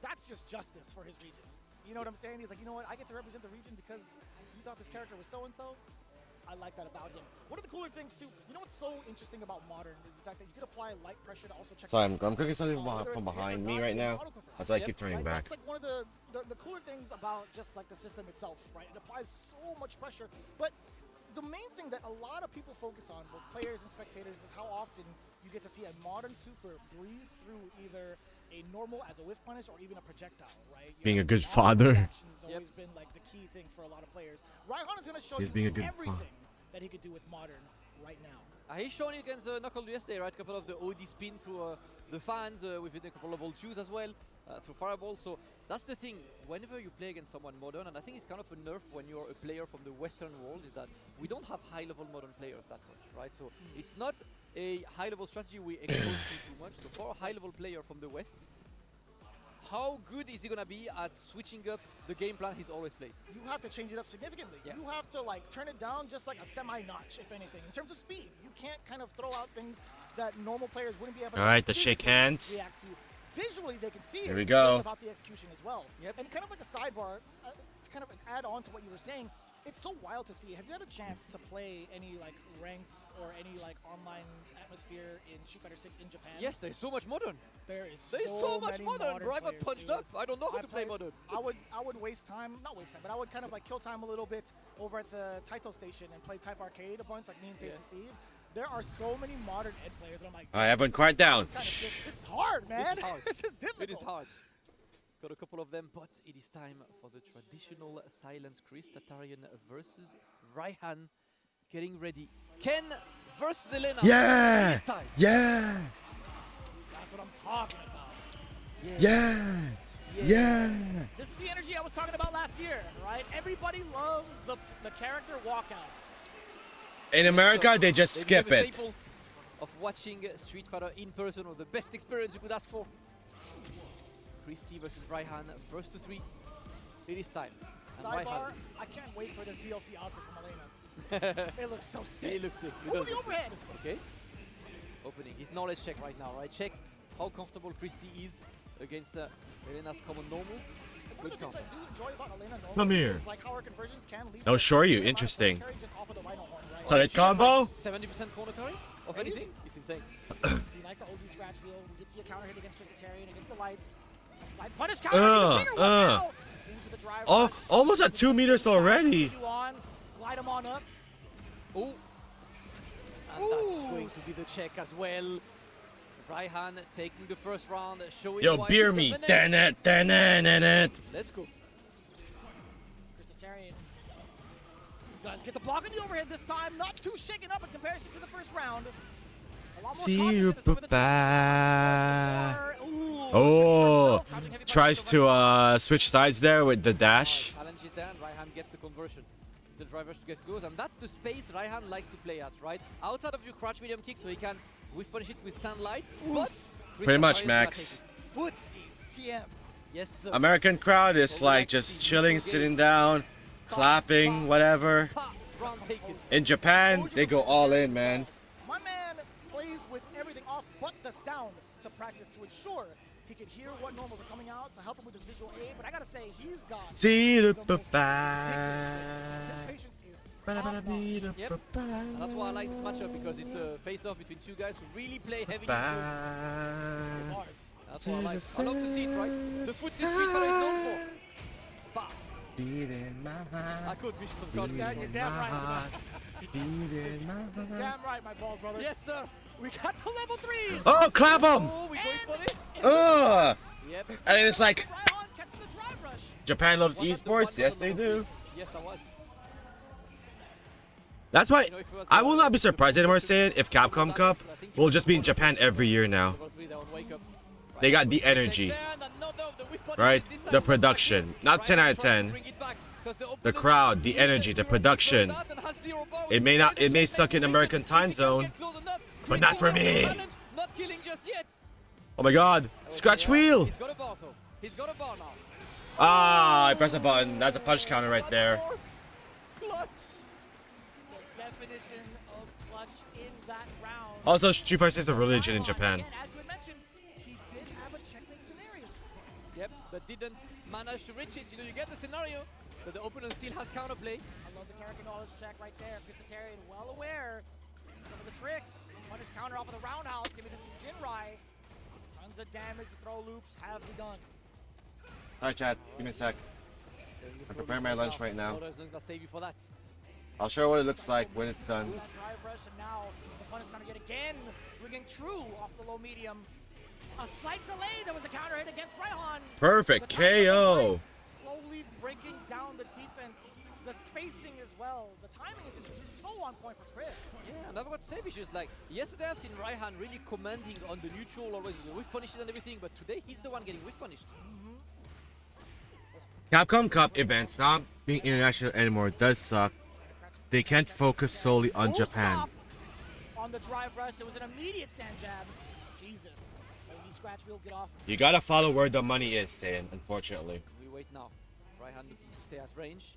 That's just justice for his region. You know what I'm saying? He's like, you know what? I get to represent the region because you thought this character was so-and-so. I like that about him. One of the cooler things too, you know what's so interesting about Modern is the fact that you can apply light pressure to also check. Sorry, I'm clicking something from behind me right now. That's why I keep turning back. That's like one of the cooler things about just like the system itself, right? It applies so much pressure, but the main thing that a lot of people focus on, both players and spectators, is how often you get to see a Modern super breeze through either a normal as a whiff punish or even a projectile, right? Being a good father. Has always been like the key thing for a lot of players. Raihan is going to show He's you being a good everything that he could do with Modern right now. He's shown it against Knuckle yesterday, right? A couple of the OD spin through the fans, within a couple of old shoes as well, through fireball. So that's the thing, whenever you play against someone Modern, and I think it's kind of a nerf when you're a player from the Western world, is that we don't have high-level Modern players that much, right? So it's not a high-level strategy we expose to too much. So for a high-level player from the West, how good is he gonna be at switching up the game plan he's always played? You have to change it up significantly. You have to like turn it down just like a semi-notch, if anything, in terms of speed. You can't kind of throw out things that normal players wouldn't be able All right, the shake hands. react to. Visually, they can see Here it. we go. It's about the execution as well. Yep. And kind of like a sidebar, to kind of add on to what you were saying, it's so wild to see. Have you had a chance to play any like ranked or any like online atmosphere in Street Fighter 6 in Japan? Yes, there's so much modern. There's so much many modern, bro. I got players, punched dude. up. I don't know how to play modern. I would waste time, not waste time, but I would kind of like kill time a little bit over at the Taito station and play Type Arcade a bunch, like me and Tasty Steve. There are so many modern Ed players that I'm like, All right, everyone quiet down. this is hard, man. This is hard. This is difficult. It is hard. Got a couple of them, but it is time for the traditional silence. Chris Tatarian versus Raihan. Getting ready. Ken versus Elena. Yeah! It is time. Yeah! That's what I'm talking about. Yeah! Yeah! This is the energy I was talking about last year, right? Everybody loves the character walkouts. In America, they just They skip became a it. staple of watching Street Fighter in person, or the best experience you could ask for. Christy versus Raihan, first to 3. It is time. And Sidebar, Raihan- I can't wait for this DLC outfit from Elena. It looks so sick. It looks sick. It Oh, does the look sick. overhead. Okay. Opening his knowledge check right now, right? Check how comfortable Christy is against Elena's common normals. One of Good the things counter. I do enjoy about Elena normally Come here. is like how her conversions can lead I'll to show you. a Interesting. carry just off of the Rhino horn, right? Turret combo? 70% corner carry of Crazy. anything? It's insane. We like the OG scratch wheel. We did see a counter hit against Tristan against the lights. A slide punish counter. the bigger one now. Into the drive Oh, rush. almost at 2 meters already. You on, glide him on up. Oh. And that's going to be the check as well. Raihan taking the first round, showing Yo, why beer he's me. the menace. Da-na-da-na-na-na. Let's go. Christitarian does get the block on the overhead this time. Not too shaken up in comparison to the first round. A lot more See you, confident in some of the bye. Ooh, Oh, tries to switch sides there with the dash. Challenge is there, and Raihan gets the conversion. The drivers to get close, and that's the space Raihan likes to play at, right? Outside of your crouch medium kick, so he can whiff punish it with stand light. But Pretty much, Christopher Max. Footsies, TM. Yes, sir. American crowd is like just chilling, sitting down, clapping, whatever. Round taken. In Japan, they go all in, man. My man plays with everything off but the sound to practice to ensure he could hear what normals are coming out to help him with his visual aid. But I gotta say, he's got See you, his bye. patience is top-notch. Yep. And that's why I like this matchup, because it's a face-off between two guys who really play heavy. Bye. That's what I like. I love to see it, right? The foot Street Fighter is known for. Bah. Beating my heart. I could wish from God. You're damn right. Beating my heart. Damn right, my balls, brother. Yes, sir. We got the level 3. Oh, clap him! Oh, we going for this? Ugh. Yep. And then it's like, Raihan kept the drive rush. Japan loves Was that the esports. one Yes, for they the do. Yes, that was. That's why I will not be surprised anymore saying if Capcom Cup will just be in Japan every year now. They got the energy, right? The production, not 10 out of 10. The crowd, the energy, the production. It may suck in American time zone, but not for me. Not killing just yet. Oh my God! Scratch wheel! He's got a bar though. He's got a bar now. Ah! I pressed a button. That's a punch counter right there. Clutch. The definition of clutch in that round. Also, Street Fighter is a religion in Japan. Again, as we mentioned, he did have a checkmate scenario. Yep, but didn't manage to reach it. You know, you get the scenario, but the opponent still has counterplay. I love the character knowledge check right there. Christitarian well aware of some of the tricks. Punish counter off of the roundhouse. Give me this to Jinrai. Tons of damage. The throw loops have begun. Alright, chat. Give me a sec. I'm preparing my lunch right now. I'll save you for that. I'll show you what it looks like when it's done. Drive rush, and now the punish counter yet again. Bringing true off the low medium. A slight delay. There was a counter hit against Raihan. Perfect KO. Slowly breaking down the defense. The spacing as well. The timing is just so on point for Chris. Yeah, and I've got to say, Vicious, like, yesterday I've seen Raihan really commanding on the neutral, always with the whiff punishes and everything, but today he's the one getting whiff punished. Capcom Cup events not being international anymore does suck. They can't focus solely on Japan. Stop on the drive rush, it was an immediate stand jab. Jesus. Maybe scratch wheel, get off. You gotta follow where the money is, Saiyan, unfortunately. We wait now. Raihan looking to stay at range.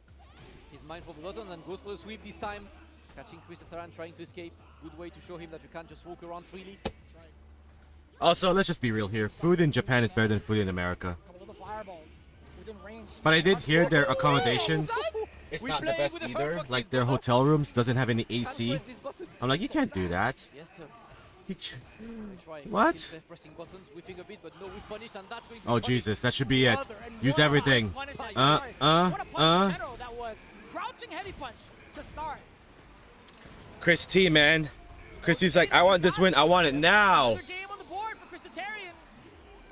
He's mindful of the button and goes for the sweep this time. Catching Christataran, trying to escape. Good way to show him that you can't just walk around freely. Also, let's just be real here. Food in Japan is better than food in America. But I did hear their accommodations. It's not the best either. Like their hotel rooms doesn't have any AC. I'm like, you can't do that. Yes, sir. What? Oh Jesus, that should be it. Use everything. What a that was. Crouching heavy punch to start. Chris T, man. Christy's like, I want this win. I want it now. And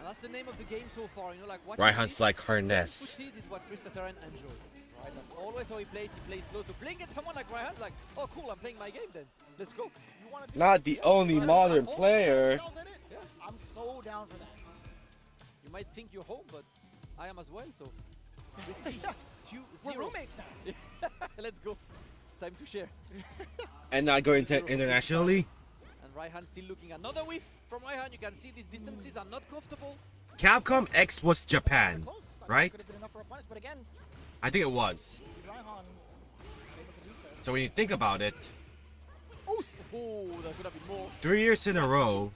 that's the name of the game so far. You know, like Raihan's like harness. Is what Christataran enjoys. Right? That's always how he plays. He plays slow. So playing against someone like Raihan's like, oh cool, I'm playing my game then. Let's go. Not the only modern player. Yeah. I'm so down for that. You might think you're home, but I am as well. So we're roommates now. Let's go. It's time to share. And not going to internationally. And Raihan still looking another whiff from Raihan. You can see these distances are not comfortable. Capcom X was Japan, right? Could have been enough for a punish, but again, I think it was. Raihan able to do so. So when you think about it, Oh, that could have been more. 3 years in a row,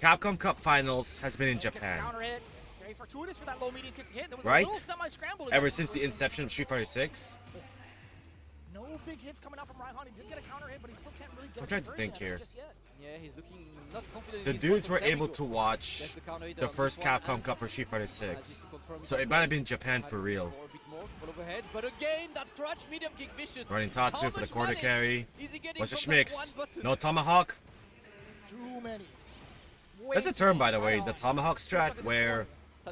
Capcom Cup Finals has been in Japan. Counter hit. Very fortuitous for that low medium kick to hit. There was Right? a little semi-scramble. Ever since the inception of Street Fighter 6. No big hits coming out from Raihan. He did get a counter hit, but he still can't really get I'm trying to think here. just yet. Yeah, he's looking not confident. The dudes were able to watch the first Capcom Cup for Street Fighter 6. So it might have been Japan for real. Overhead, but again, that crutch medium kick vicious. Running Tatsu for the quarter carry. Is he getting What's the from that schmicks? one button? No tomahawk. Too many. That's a term, by the way, the tomahawk strat, where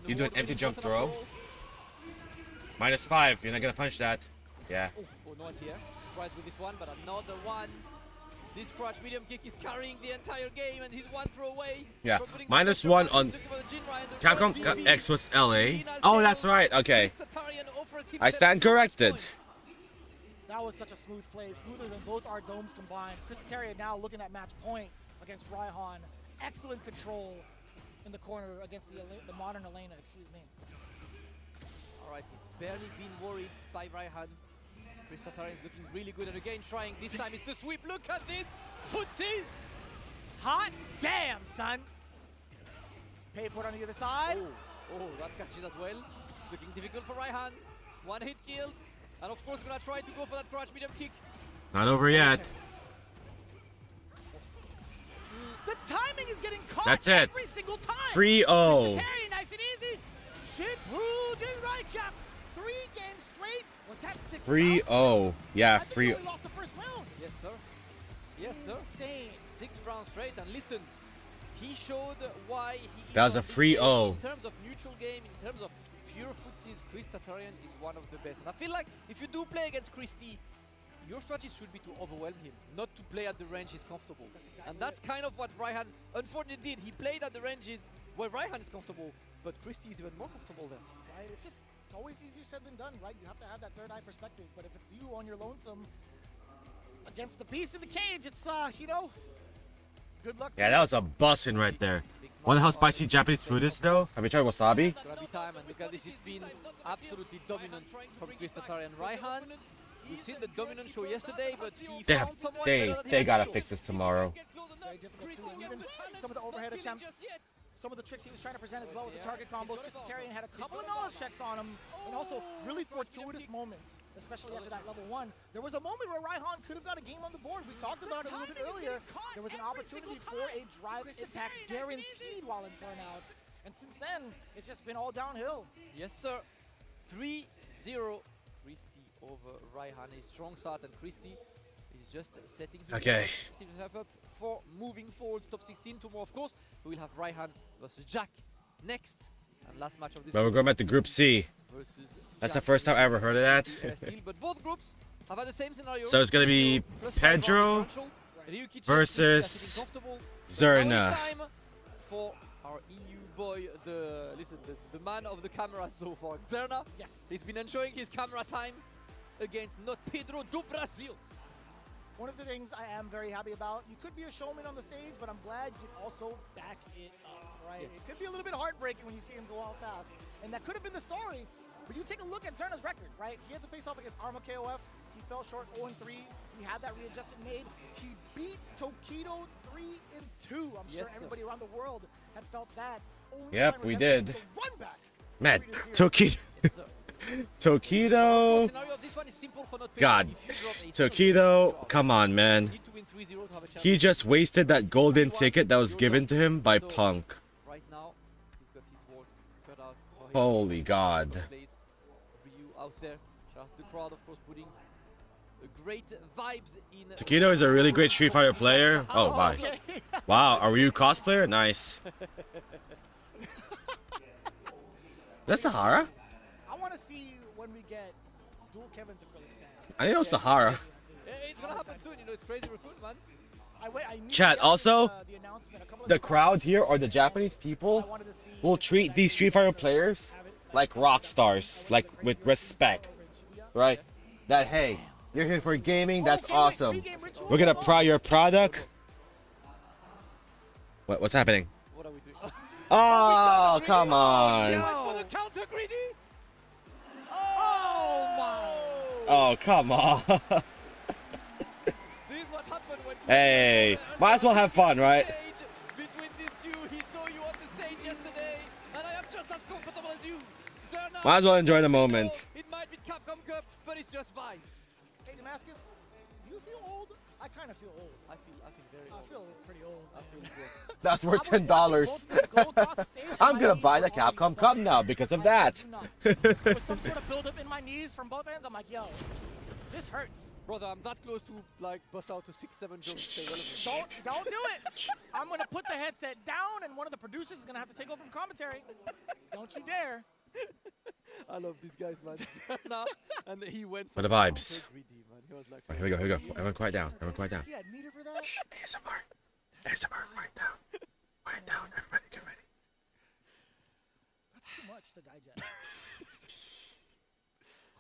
you do an empty jump throw. -5, you're not gonna punch that. Yeah. Oh, no idea. Tries with this one, but another one. This crutch medium kick is carrying the entire game, and he's one throw away. Yeah, -1 on Capcom X was LA. Oh, that's right. Okay. I stand corrected. That was such a smooth play, smoother than both our domes combined. Christataria now looking at match point against Raihan. Excellent control in the corner against the modern Elena, excuse me. All right, he's barely been worried by Raihan. Christataria is looking really good, and again trying. This time it's the sweep. Look at this! Footsies! Hot damn, son! Pay for it on the other side. Oh, that catches as well. Looking difficult for Raihan. One hit kills. And of course gonna try to go for that crutch medium kick. Not over yet. The timing is getting caught. That's it. Every single time. 3-0. Nice and easy. Shit, Hoodin right cap. 3 games straight. Was that 6 3-0. Yeah, I think he only lost the first round. Yes, sir. Yes, sir. Insane. 6 rounds straight, and listen, he showed why he That was a is on this 3-0. game. In terms of neutral game, in terms of pure footsies, Christataran is one of the best. And I feel like if you do play against Christy, your strategy should be to overwhelm him, not to play at the range he's comfortable. And that's kind of what Raihan unfortunately did. He played at the ranges where Raihan is comfortable, but Christy is even more comfortable there. Right, it's always easier said than done, right? You have to have that third eye perspective, but if it's you on your lonesome against the beast in the cage, it's, you know, it's good luck. Yeah, that was a bussin' right there. Wonder how spicy Japanese food is, though? Have you tried wasabi? It's gonna be time, and look at this, it's been absolutely dominant from Christataran. Raihan, we've seen the dominant show yesterday, but he found someone better than They him. gotta fix this tomorrow. Very difficult too. Even some of the overhead attempts, some of the tricks he was trying to present as well with the target combos. Christataran had a couple of knowledge checks on him, and also really fortuitous moments, especially after that level 1. There was a moment where Raihan could have got a game on the board. We talked about it a little bit earlier. There was an opportunity for a drive attack guaranteed while in burnout. And since then, it's just been all downhill. Yes, sir. 3-0. Christy over Raihan. A strong start, and Christy is just setting himself up for moving forward to top 16. Tomorrow, of course, we will have Raihan versus Jack next. And last match of this. But we're going back to Group C. That's the first time I ever heard of that. But both groups have had the same scenario. So it's gonna be Pedro versus Zerna. Now it's time for our EU boy, the man of the camera so far, Zerna. Yes. He's been enjoying his camera time against not Pedro do Brasil. One of the things I am very happy about, you could be a showman on the stage, but I'm glad you can also back it up, right? Yeah. It could be a little bit heartbreaking when you see him go out fast, and that could have been the story. But you take a look at Zerna's record, right? He had to face off against Arma KOF. He fell short 0-3. He had that readjustment made. He beat Tokido 3-2. I'm sure everybody around the world had felt that. Only Yep, time we redemption did. was a run back. Man, Tokido. God, Tokido, come on, man. He just wasted that golden ticket that was given to him by Punk. Right now, he's got his work cut out for him. Holy God. Ryu out there, just the crowd, of course, putting a great vibes in. Tokido is a really great Street Fighter player. Oh, bye. Wow, are you cosplayer? Nice. That's Sahara? I want to see when we get dual Kevin's acrylic stand. I know Sahara. It's gonna happen soon, you know, it's crazy recruit, man. Chat, also, the crowd here, or the Japanese people, will treat these Street Fighter players like rock stars, like with respect, right? That, hey, you're here for gaming, that's awesome. We're gonna pry your product. What's happening? What are we doing? Oh, come on. For the counter, greedy. Oh, come on. Hey, might as well have fun, right? Between these two, he saw you on the stage yesterday, and I am just as comfortable as you. Might as well enjoy the moment. It might be Capcom Cup, but it's just vibes. Hey, Damascus, do you feel old? I kind of feel old. I feel very old. I feel pretty old. I feel good. That's worth $10. I'm gonna buy the Capcom Cup now because of that. With some sort of buildup in my knees from both ends, I'm like, yo, this hurts. Brother, I'm that close to like bust out to 6-7 jokes. Don't do it. I'm gonna put the headset down, and one of the producers is gonna have to take over from commentary. Don't you dare. I love these guys, man. And he went For the vibes. greedy, man. He was like, Right, here we go, here we go. Everyone quiet down. Everyone quiet down. He had meter for that? Shh, ASMR. ASMR, quiet down. Quiet down, everybody get ready. That's too much to digest.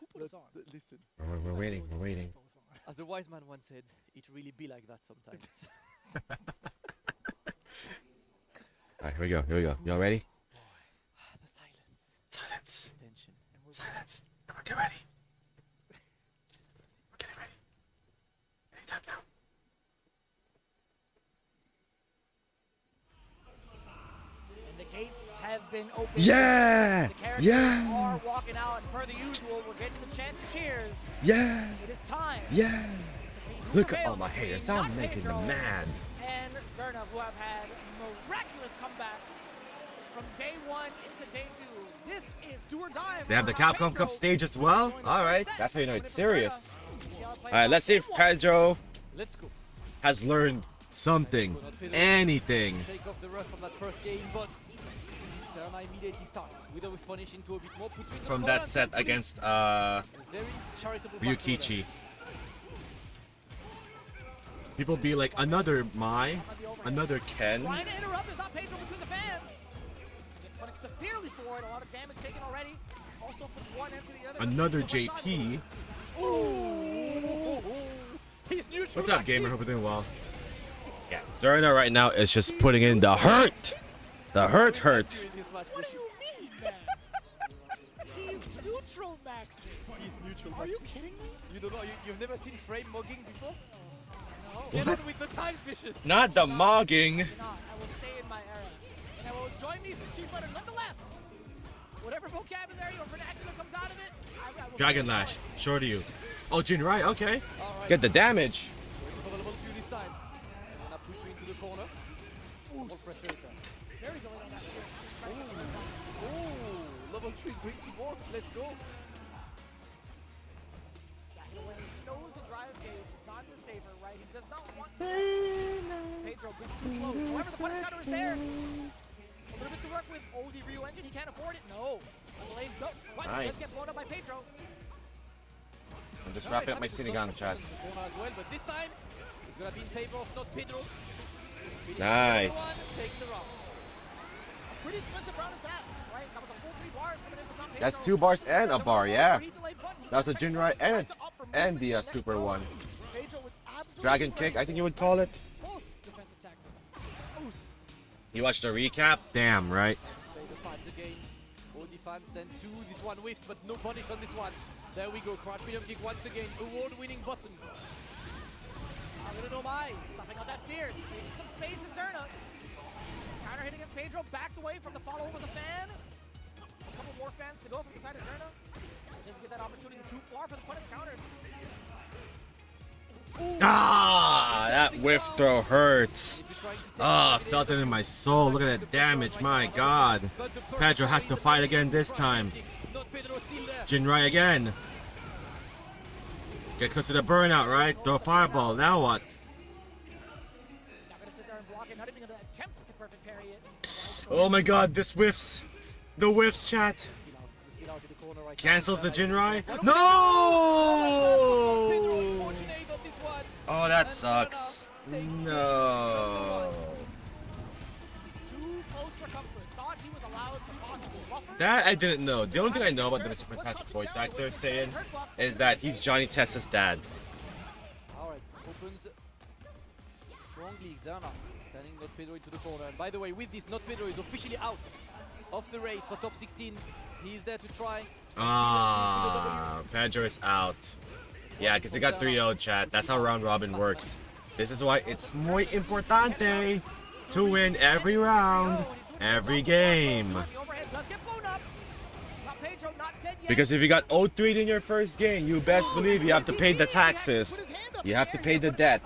Who put us on? Listen. We're waiting, we're waiting. As the wise man once said, it really be like that sometimes. Alright, here we go, here we go. Y'all ready? The silence. Silence. Tension. Silence. Everyone get ready. We're getting ready. Anytime now. And the gates have been opened. Yeah! The characters Yeah! are walking out, and per the usual, we're getting the chance to cheers. Yeah! It is time. Yeah! To see who Look at prevails all my between haters. I'm Not making Pedro them mad. And Zerna, who have had miraculous comebacks from day one into day two. This is do or die. They have the Capcom Cup stage as well? Alright, that's how you know it's serious. Alright, let's see if Pedro has learned something. Anything. Shake off the rust from that first game, but Serena immediately starts with a punish into a bit more From that set against Ryukichi. People be like, another Mai, another Ken. Trying to interrupt is not Pedro between the fans. Gets punished severely for it. A lot of damage taken already. Also from one end to the other. Another JP. Ooh. What's up, gamer? Hope you're doing well. Yeah, Zerna right now is just putting in the hurt. The hurt. What do you mean, man? He's neutral, Max. He's neutral. Are you kidding me? You don't know. You've never seen frame mugging before? No. Get on with the time fishes. Not the mogging. I will stay in my era. And I will enjoy me some Street Fighter nonetheless. Whatever vocabulary or vernacular comes out of it, I will. Dragon Lash, sure to you. Oh, Jin, right, okay. Get the damage. For the level 2 this time. And I push you into the corner. All pressure return. Very delayed on that. Oh, level 3 going to work. Let's go. When he knows the drive gauge is not in his favor, right? He does not want to. Pedro gets too close. However, the punish counter is there. A little bit to work with. Oldie Ryu engine, he can't afford it. No. Delayed, go. What? Nice. Let's get blown up by Pedro. I'm just wrapping up my Sinigang chat. As well, but this time it's gonna be in favor of not Pedro. Nice. Takes the round. A pretty expensive round at that, right? That was a full 3 bars coming in from Pedro. That's 2 bars and a bar, yeah. That was a Jinrai and the super one. Dragon kick, I think you would call it. Both defensive tactics. You watched the recap? Damn, right? fans then too. This one whiffs, but no punish on this one. There we go, crouch medium kick once again. Award-winning buttons. Little Mai, stuffing on that fierce. Creating some space in Zerna. Counter hitting against Pedro, backs away from the follow with the fan. A couple more fans to go from the side of Zerna. Doesn't get that opportunity too far for the punish counter. Ah, that whiff throw hurts. Ah, felt it in my soul. Look at that damage. My God. Pedro has to fight again this time. Jinrai again. Get close to the burnout, right? Throw a fireball. Now what? Oh my God, this whiffs. The whiffs, chat. Cancels the Jinrai. No! Oh, that sucks. No. That I didn't know. The only thing I know about the Mr. Fantastic voice actor saying is that he's Johnny Testa's dad. Alright, opens strongly. Xerna sending Not Pedro into the corner. And by the way, with this, Not Pedro is officially out of the race for top 16. He's there to try. Ah, Pedro is out. Yeah, because he got 3-0, chat. That's how round robin works. This is why it's muy importante to win every round, every game. Because if you got 0-3 in your first game, you best believe you have to pay the taxes. You have to pay the debt.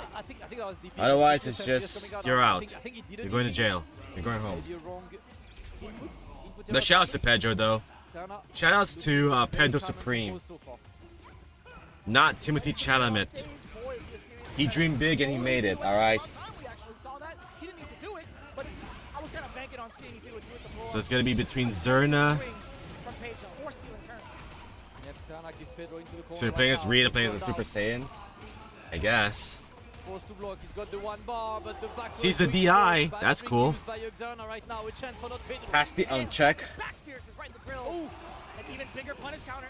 Otherwise, it's just, you're out. You're going to jail. You're going home. No shoutouts to Pedro, though. Shoutouts to Pedro Supreme. Not Timothy Chalamet. He dreamed big and he made it, alright? So it's going to be between Zerna. So you're playing as Reed and playing as a Super Saiyan? I guess. Sees the DI. That's cool. Pass the uncheck. An even bigger punish counter.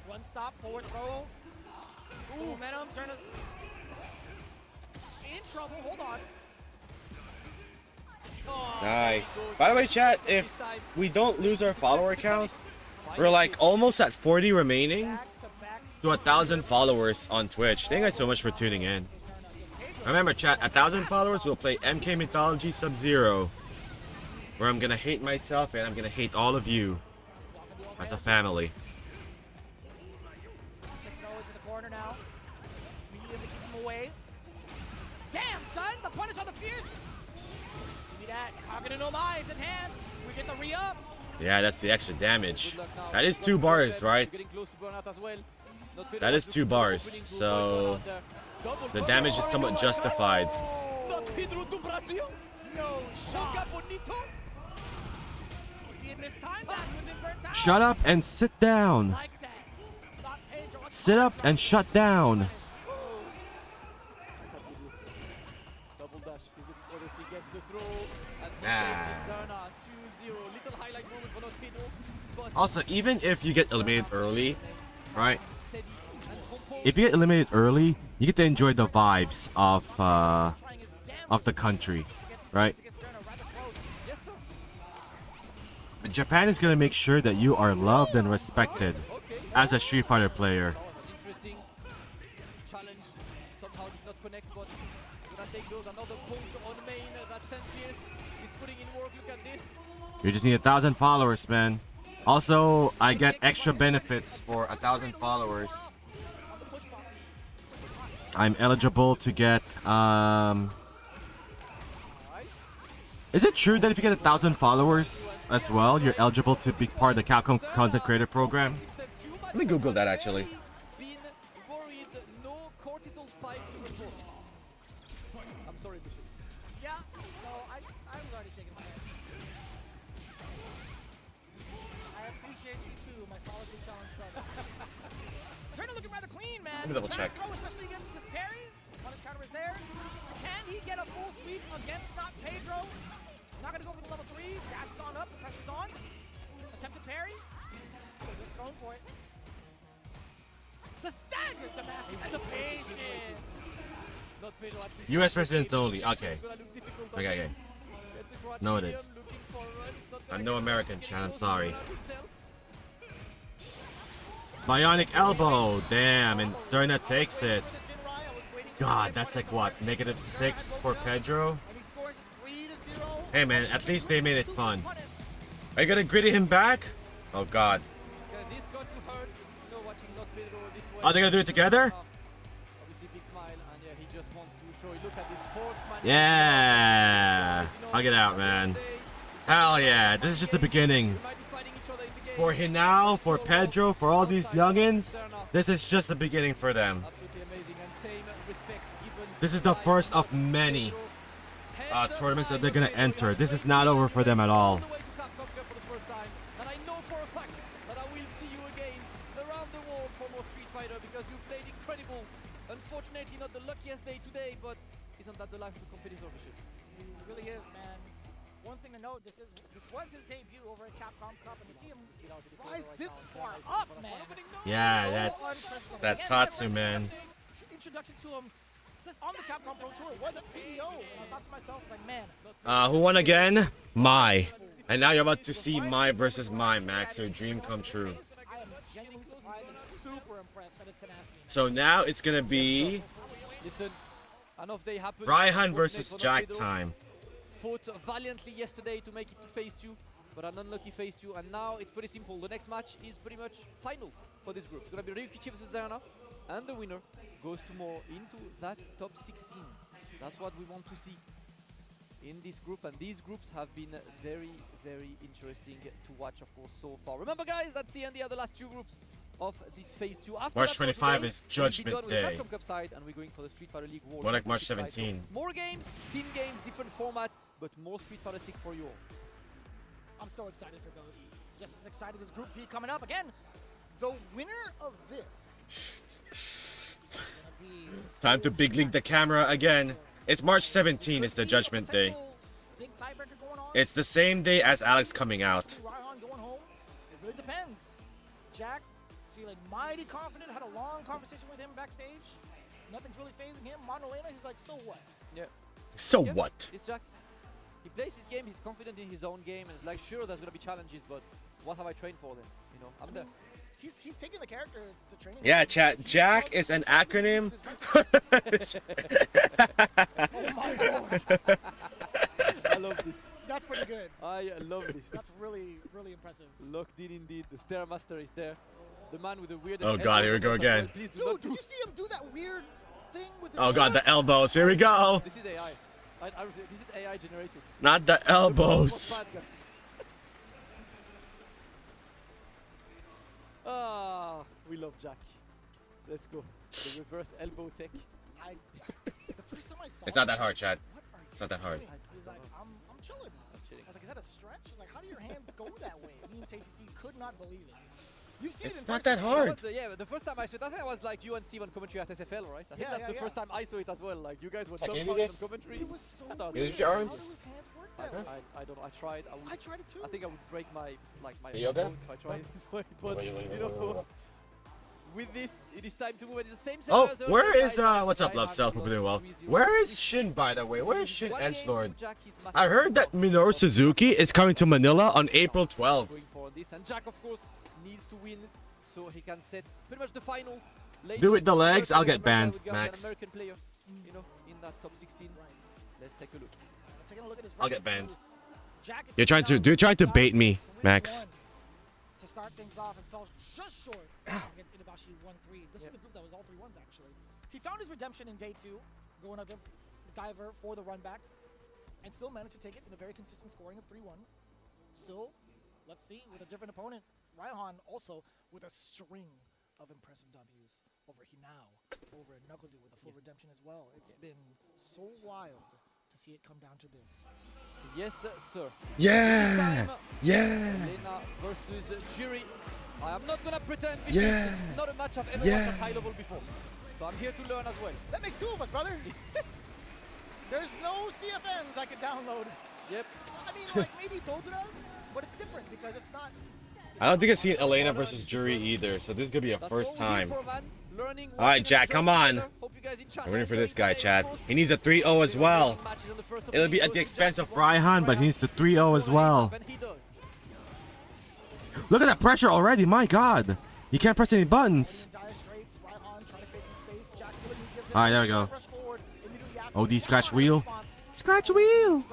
One stop, forward throw. Ooh, Venom, Zerna's in trouble. Hold on. Nice. By the way, chat, if we don't lose our follower count, we're like almost at 40 remaining to 1,000 followers on Twitch. Thank you guys so much for tuning in. Remember, chat, 1,000 followers, we'll play MK Mythology Sub-Zero, where I'm gonna hate myself and I'm gonna hate all of you as a family. Damn, son, the punish on the fierce. Give me that. Cognitive no minds enhanced. We get the re-up. Yeah, that's the extra damage. That is 2 bars, right? That is 2 bars, so the damage is somewhat justified. Shut up and sit down. Sit up and shut down. Also, even if you get eliminated early, right? If you get eliminated early, you get to enjoy the vibes of the country, right? Japan is gonna make sure that you are loved and respected as a Street Fighter player. You just need 1,000 followers, man. Also, I get extra benefits for 1,000 followers. I'm eligible to get, Is it true that if you get 1,000 followers as well, you're eligible to be part of the Capcom Content Creator Program? Let me Google that, actually. Let me double check. Especially against this parry. Punish counter is there. Can he get a full sweep against not Pedro? Not gonna go for the level 3. Dashes on up. The pressure's on. Attempted parry. So just going for it. The stagger Damascus and the patience. US residents only. Okay. Okay. Noted. I'm no American, Chan. I'm sorry. Bionic elbow. Damn, and Serna takes it. God, that's like what? -6 for Pedro? Hey man, at least they made it fun. Are you gonna gritty him back? Oh god. Are they gonna do it together? Yeah! Hug it out, man. Hell yeah, this is just the beginning. For Hinao, for Pedro, for all these youngins, this is just the beginning for them. This is the first of many tournaments that they're gonna enter. This is not over for them at all. And I know for a fact that I will see you again around the world for more Street Fighter because you played incredible. Unfortunately, not the luckiest day today, but isn't that the life of the competitor, Vicious? It really is, man. One thing to note, this was his debut over at Capcom Cup, and to see him rise this far up, man. Yeah, that's that Tatsu, man. Introduction to him on the Capcom Pro Tour was at CEO, and I thought to myself, like, man. Who won again? Mai. And now you're about to see Mai versus Mai, Max. Your dream come true. I am genuinely surprised and super impressed at his tenacity. So now it's gonna be Raihan versus Jack time. Fought valiantly yesterday to make it to phase 2, but an unlucky phase 2, and now it's pretty simple. The next match is pretty much finals for this group. It's gonna be Ryukichi versus Zerna, and the winner goes tomorrow into that top 16. That's what we want to see in this group, and these groups have been very, very interesting to watch, of course, so far. Remember, guys, that's the end of the last two groups of this phase 2. After March 25 is Judgment we'll Day. Capcom Cup side, and we're going for the Street Fighter League World More like March Championship side. 17. So more games, team games, different format, but more Street Fighter 6 for you all. I'm so excited for both. Just as excited as Group D coming up. Again, the winner of this Time to big league the camera again. It's March 17 is the Judgment Day. big tiebreaker going on. It's the same day as Alex coming out. Raihan going home. It really depends. Jack feeling mighty confident. Had a long conversation with him backstage. Nothing's really phasing him. Monolena, he's like, so what? Yeah. So Yeah, what? It's Jack. He plays his game, he's confident in his own game, and it's like, sure, there's gonna be challenges, but what have I trained for then? You know, I'm there. He's taking the character to training. Yeah, chat. Jack is an acronym. Oh my lord. I love this. That's pretty good. I love this. That's really, really impressive. Locked in indeed. The Stairmaster is there. The man with the weirdest. Oh god, here we go again. Please do Dude, not did you see him do that weird thing with his Oh god, the elbows. Here we go. This is AI. This is AI generated. Not the elbows. Ah, we love Jack. Let's go. The reverse elbow tech. The first time I saw It's not that it, hard, Chad. It's not that hard. He's like, I'm chilling. I was like, is that a stretch? He's like, how do your hands go that way? Me and TCC could not believe it. You've seen It's it in not person. that hard. Yeah, the first time I saw it, I think I was like you and Steven commentary at SFL, right? I think Yeah, that's the first time I saw it as well. Like you guys were Can you do dumbfounded this? on commentary. It was so I thought, Can you use your How arms? do his hands work that way? I don't know. I tried. I tried it too. I think I would break my Yoga? bones if I tried it this way. But you know, with this, it is time to move. It's the same. Oh, scenario as where earlier, is guys. what's up, I Love have Self? lost Hope you're doing well. 3-0. Where is Shin, by the way? Where is Shin One game Edgelord? to Jack, he's I heard that Minoru Suzuki is coming to Manila on April 12th. going for this, and Jack, of course, needs to win so he can set pretty much the finals. Do it the legs, I'll get America banned, would get Max. An American player, you know, in that top 16. Let's take a look. Taking a look at his I'll get record, banned. too. Jack is You're trying to bait me, Max. To start things off and fell just short against Inabashi 1-3. This was the group that was all 3-1s actually. He found his redemption in day 2, going up diver for the run back, and still managed to take it in a very consistent scoring of 3-1. Still, let's see, with a different opponent. Raihan also with a string of impressive W's over Hinao, over Knuckledoo with a full redemption as well. It's been so wild to see it come down to this. Yes, sir. Yeah! Yeah! Lena versus Jiri. I am not gonna pretend because Yeah. this is not a match I've ever Yeah. watched at high level before. So I'm here to learn as well. That makes 2 of us, brother. There's no CFNs I could download. Yep. I mean, like maybe Dodoras, but it's different because it's not. I don't think I've seen Elena versus Jury either, so this is gonna be a That's first what we're here time. for, man. Learning, All right, watching, Jack, and come showing on. together. Hope you guys in chat. I'm rooting for this guy, Chad. He needs a 3-0 as well. It'll be at the expense of Raihan, but he needs the 3-0 as well. Look at that pressure already, my god. He can't press any buttons. Alright, there we go. OD scratch wheel. Scratch wheel!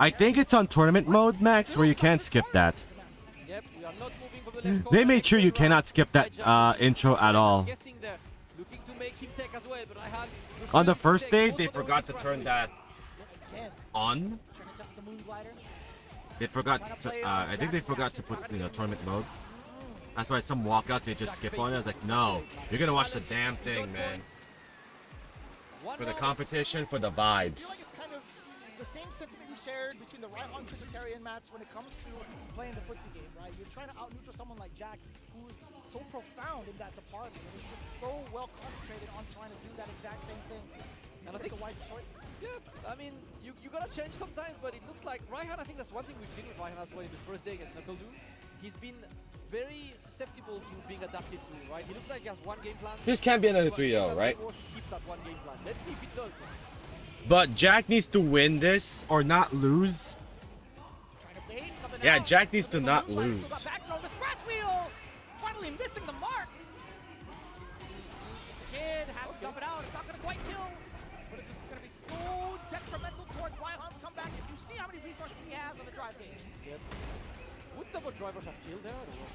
I think it's on tournament mode, Max, where you can't skip that. They made sure you cannot skip that intro at all. On the first day, they forgot to turn that on. They forgot to, I think they forgot to put, tournament mode. That's why some walkouts, they just skip on it. I was like, no, you're gonna watch the damn thing, man. For the competition, for the vibes. The same sentiment you shared between the Raihan Criticarian match when it comes to playing the footsie game, right? You're trying to out-neutral someone like Jack, who's so profound in that department, and is just so well concentrated on trying to do that exact same thing. And I think the wisest choice. Yeah, I mean, you gotta change sometimes, but it looks like Raihan, I think that's one thing we've seen with Raihan as well in the first day against Knuckle Doom. He's been very susceptible to being adapted to, right? He looks like he has one game plan. This can't be another 3-0, right? Keeps that one game plan. Let's see if it does. But Jack needs to win this or not lose. Yeah, Jack needs to not lose. Finally missing the mark. The kid has to dump it out. It's not going to quite kill, but it's just going to be so detrimental towards Raihan's comeback. If you see how many resources he has on the drive gauge. Yep. Would double drivers have killed there? Or what?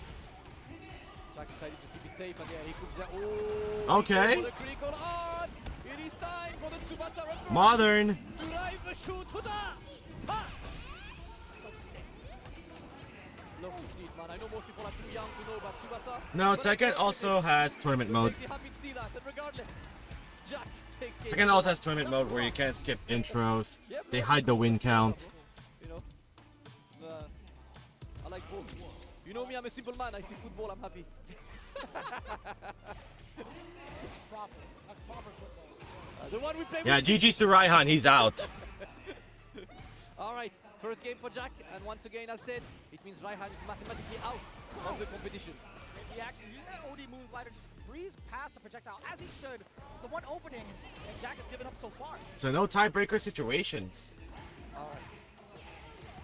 Jack decided to keep it safe, and yeah, he could. Oh, okay. The critical art. It is time for the Tsubasa reference. Modern. Drive shoot to that. So sick. Love to see it, man. I know most people are too young to know about Tsubasa. No, Tekken also has tournament mode. Happy to see that. And regardless, Jack takes Tekken also has tournament mode where you can't skip intros. They hide the win count. You know, I like both. You know me, I'm a simple man. I see football, I'm happy. That's proper football. The one we play Yeah, with. GG's to Raihan. He's out. Alright, first game for Jack, and once again, as said, it means Raihan is mathematically out of the competition. Great reaction. Using that OD Moonglider, just breeze past the projectile as he should. The one opening that Jack has given up so far. So no tiebreaker situations. Alright.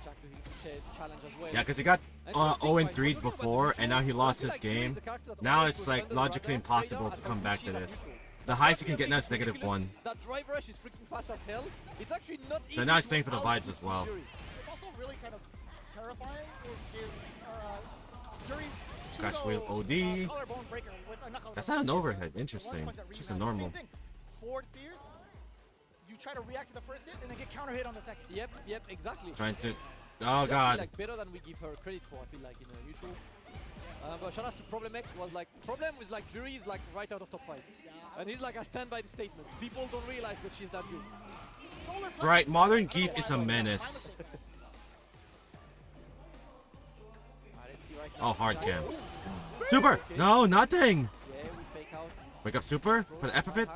Jack looking to challenge as well. Yeah, because he got 0-3 before, and now he lost his game. Now it's like logically impossible to come back to this. The highest he can get now is -1. That drive rush is freaking fast as hell. It's actually not so now he's playing for the vibes as well. It's also really kind of terrifying is his Jury's Scratch wheel OD. That's not an overhead. Interesting. It's just a normal. Forward fierce. You try to react to the first hit and then get counter hit on the second. Yep, exactly. Trying to. Oh god. Like better than we give her credit for. I feel like in a neutral. But shout out to Problem X was like Problem is like Jury is like right out of top 5, and he's like I stand by the statement. People don't realize that she's that good. Right, Modern Geef is a menace. Oh, hard cam. Super! No, nothing! Yeah, we fake out. Wake up Super for the F of it.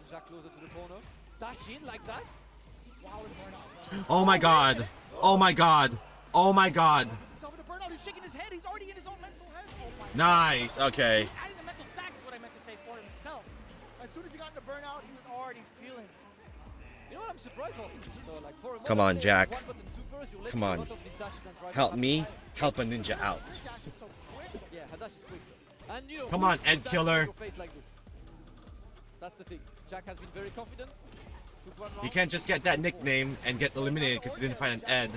Jack closer to the corner. Dash in like that. Oh my god. Oh my god. Oh my god. He's shaking his head. He's already in his own mental head. Oh my Nice. Okay. Adding the mental stack is what I meant to say for himself. As soon as he got into burnout, he was already feeling it. You know what I'm surprised of? So, like, for a Come on, Jack. Supers, Come on. Help me. Help a ninja out. Yeah, her dash is quick. And, you know, Come on, Ed Killer. Like that's the thing. Jack has been very confident. He can't just get that nickname and get eliminated because he didn't find an Ed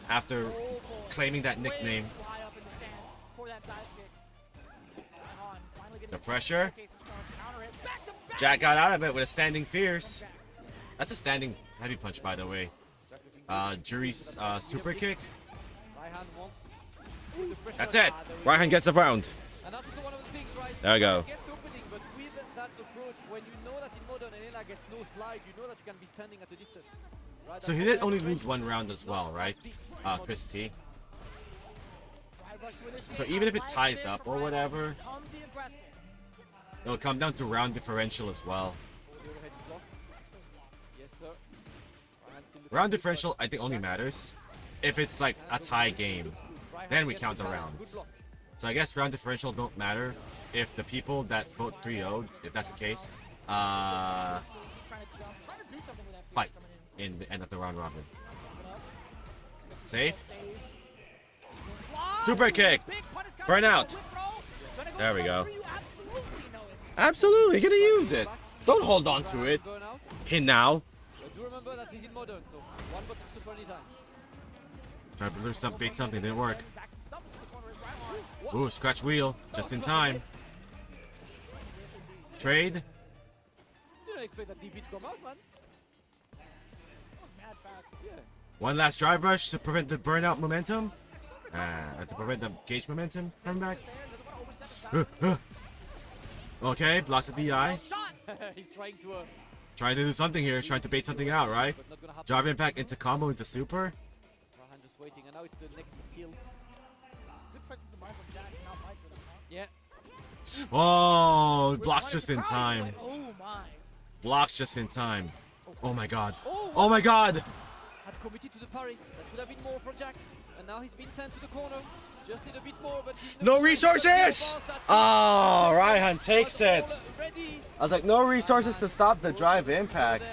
after claiming that nickname. The pressure. Jack got out of it with a standing fierce. That's a standing heavy punch, by the way. Jury's super kick. That's it. Raihan gets the round. There we go. But with that approach, when you know that in modern Elena gets no slide, you know that you can be standing at a distance. Right? So he did only lose one round as well, right? Chris T. So even if it ties up or whatever, it'll come down to round differential as well. Round differential, I think, only matters if it's like a tie game. Then we count the rounds. So I guess round differential don't matter if the people that vote 3-0, if that's the case, Trying to jump, trying to do something with that field fight coming in. in the end of the round robin. Safe. Wow, Super kick. big punish counter, Burn out. whip throw. Gonna go There we for go. you, absolutely know it. Absolutely, gonna use it. Don't hold on to it. Hit now. Do remember that he's in modern, so one button super anytime. Try to lose some, bait something, didn't work. Ooh, scratch wheel, just in time. Trade. Didn't expect that DP to come out, man. Mad fast. Yeah. One last drive rush to prevent the burnout momentum. To prevent the gauge momentum coming back. Okay, blocks the DI. He's trying to Trying to do something here, trying to bait something out, right? Drive impact into combo into super. Rahan just waiting, and now it's the next kills. Good presence of mind from Jack, not fight for them, huh? Yeah. Oh, blocks just in time. Oh my. Blocks just in time. Oh my god. Oh my god. Had committed to the parry. That would have been more for Jack. And now he's been sent to the corner. Just need a bit more, but No resources! Oh, Raihan takes it. I was like, no resources to stop the drive impact.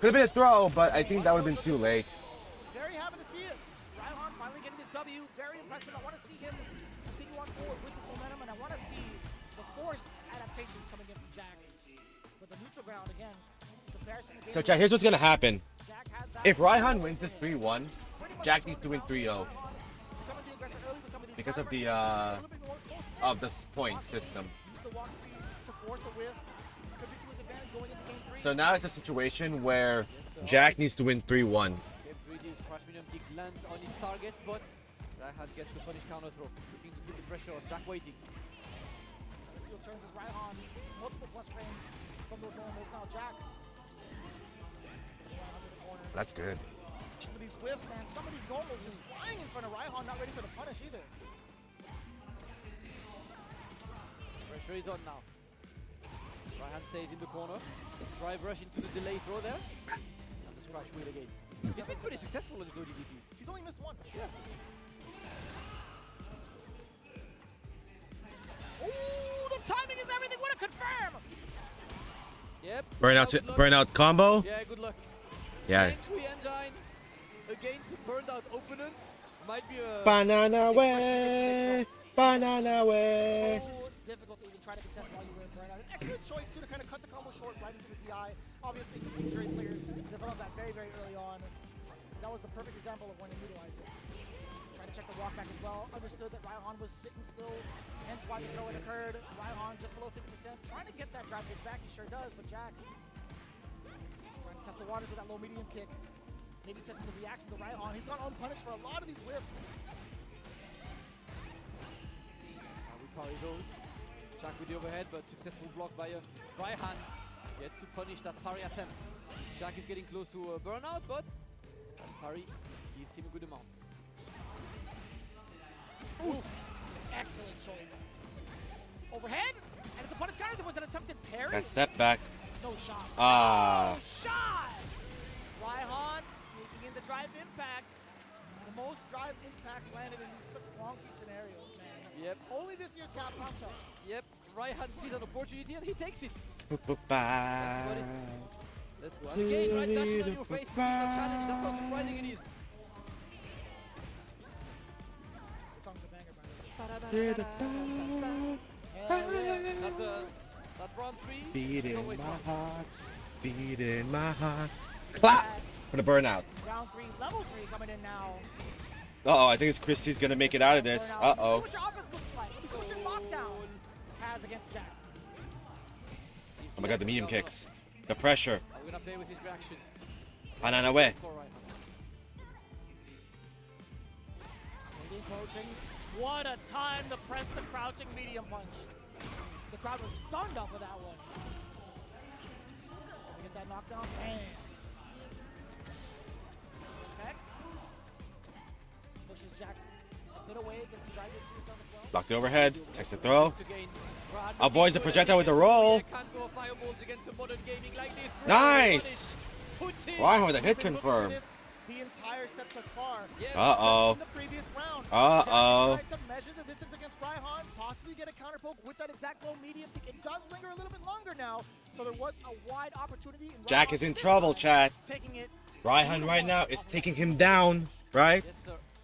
Could have been a throw, but I think that would have been too late. Very happy to see it. Raihan finally getting this W. Very impressive. I want to see him continue on forward with this momentum, and I want to see the force adaptations coming in from Jack. But the neutral ground, again, in comparison to So, Jack, here's what's going to happen. If Raihan wins this 3-1, Jack needs to win 3-0. Because of the point system. So now it's a situation where Jack needs to win 3-1. Lands on his target, but Raihan gets the punish counter throw. Looking to put the pressure on Jack waiting. Seal turns as Raihan. Multiple plus frames from those normals. Now Jack. That's good. Some of these whiffs, man. Some of these normals just flying in front of Raihan, not ready for the punish either. Pressure is on now. Raihan stays in the corner. Drive rush into the delay throw there. And the scratch wheel again. He's been pretty successful in his ODDPs. He's only missed one. Yeah. Ooh, the timing is everything. What a confirm! Yep. Burnout combo. Yeah, good luck. Yeah. Entry engine against burned out opponents might be a Banana way. Banana way. So difficult to even try to contest while you were in burnout. An excellent choice too to kind of cut the combo short right into the DI. Obviously, we've seen great players develop that very, very early on. That was the perfect example of when to utilize it. Trying to check the walk back as well. Understood that Raihan was sitting still, hence why the throw it occurred. Raihan just below 50%. Trying to get that drive kick back, he sure does, but Jack trying to test the waters with that low medium kick. Maybe testing the reaction to Raihan. He's gone unpunished for a lot of these whiffs. we parry those. Jack with the overhead, but successful block by Raihan. Gets to punish that parry attempt. Jack is getting close to a burnout, but that parry gives him a good amount. Oof. Excellent choice. Overhead, and it's a punish counter. There was an attempted parry. That step back. No shot. Ah. No shot! Raihan sneaking in the drive impact. The most drive impacts landed in these such wonky scenarios, man. Yep. Only this year's Capcom Cup. Yep. Raihan sees an opportunity and he takes it. Bye. Let's go. And again, right dashing on your face. It's a challenge. That's how surprising it is. The song's a banger, by the way. That round 3. Beat in my heart. Beat in my heart. Clap for the burnout. Round 3, level 3 coming in now. Uh-oh, I think it's Christie's gonna make it out of this. Uh-oh. Let me see what your offense looks like. Let me see what your lockdown has against Jack. Oh my god, the medium kicks. The pressure. We're gonna play with his reactions. Banana way. Coaching. What a time to press the crouching medium punch. The crowd was stunned off of that one. Can we get that knockdown? Bam. Attack. Pushes Jack a bit away, gets the drive to yourself as well. Blocks the overhead. Takes the throw. Avoids the projectile with the roll. Like Nice! Raihan with a hit confirm. The entire entire set thus far. Uh-oh. In the previous round, Uh-oh. Jack tried to measure the distance against Raihan, possibly get a counter poke with that exact low medium pick. It does linger a little bit longer now, so there was a wide opportunity. In Jack Raihan is in this trouble, time, chat. taking it. Raihan right now is taking him down, right?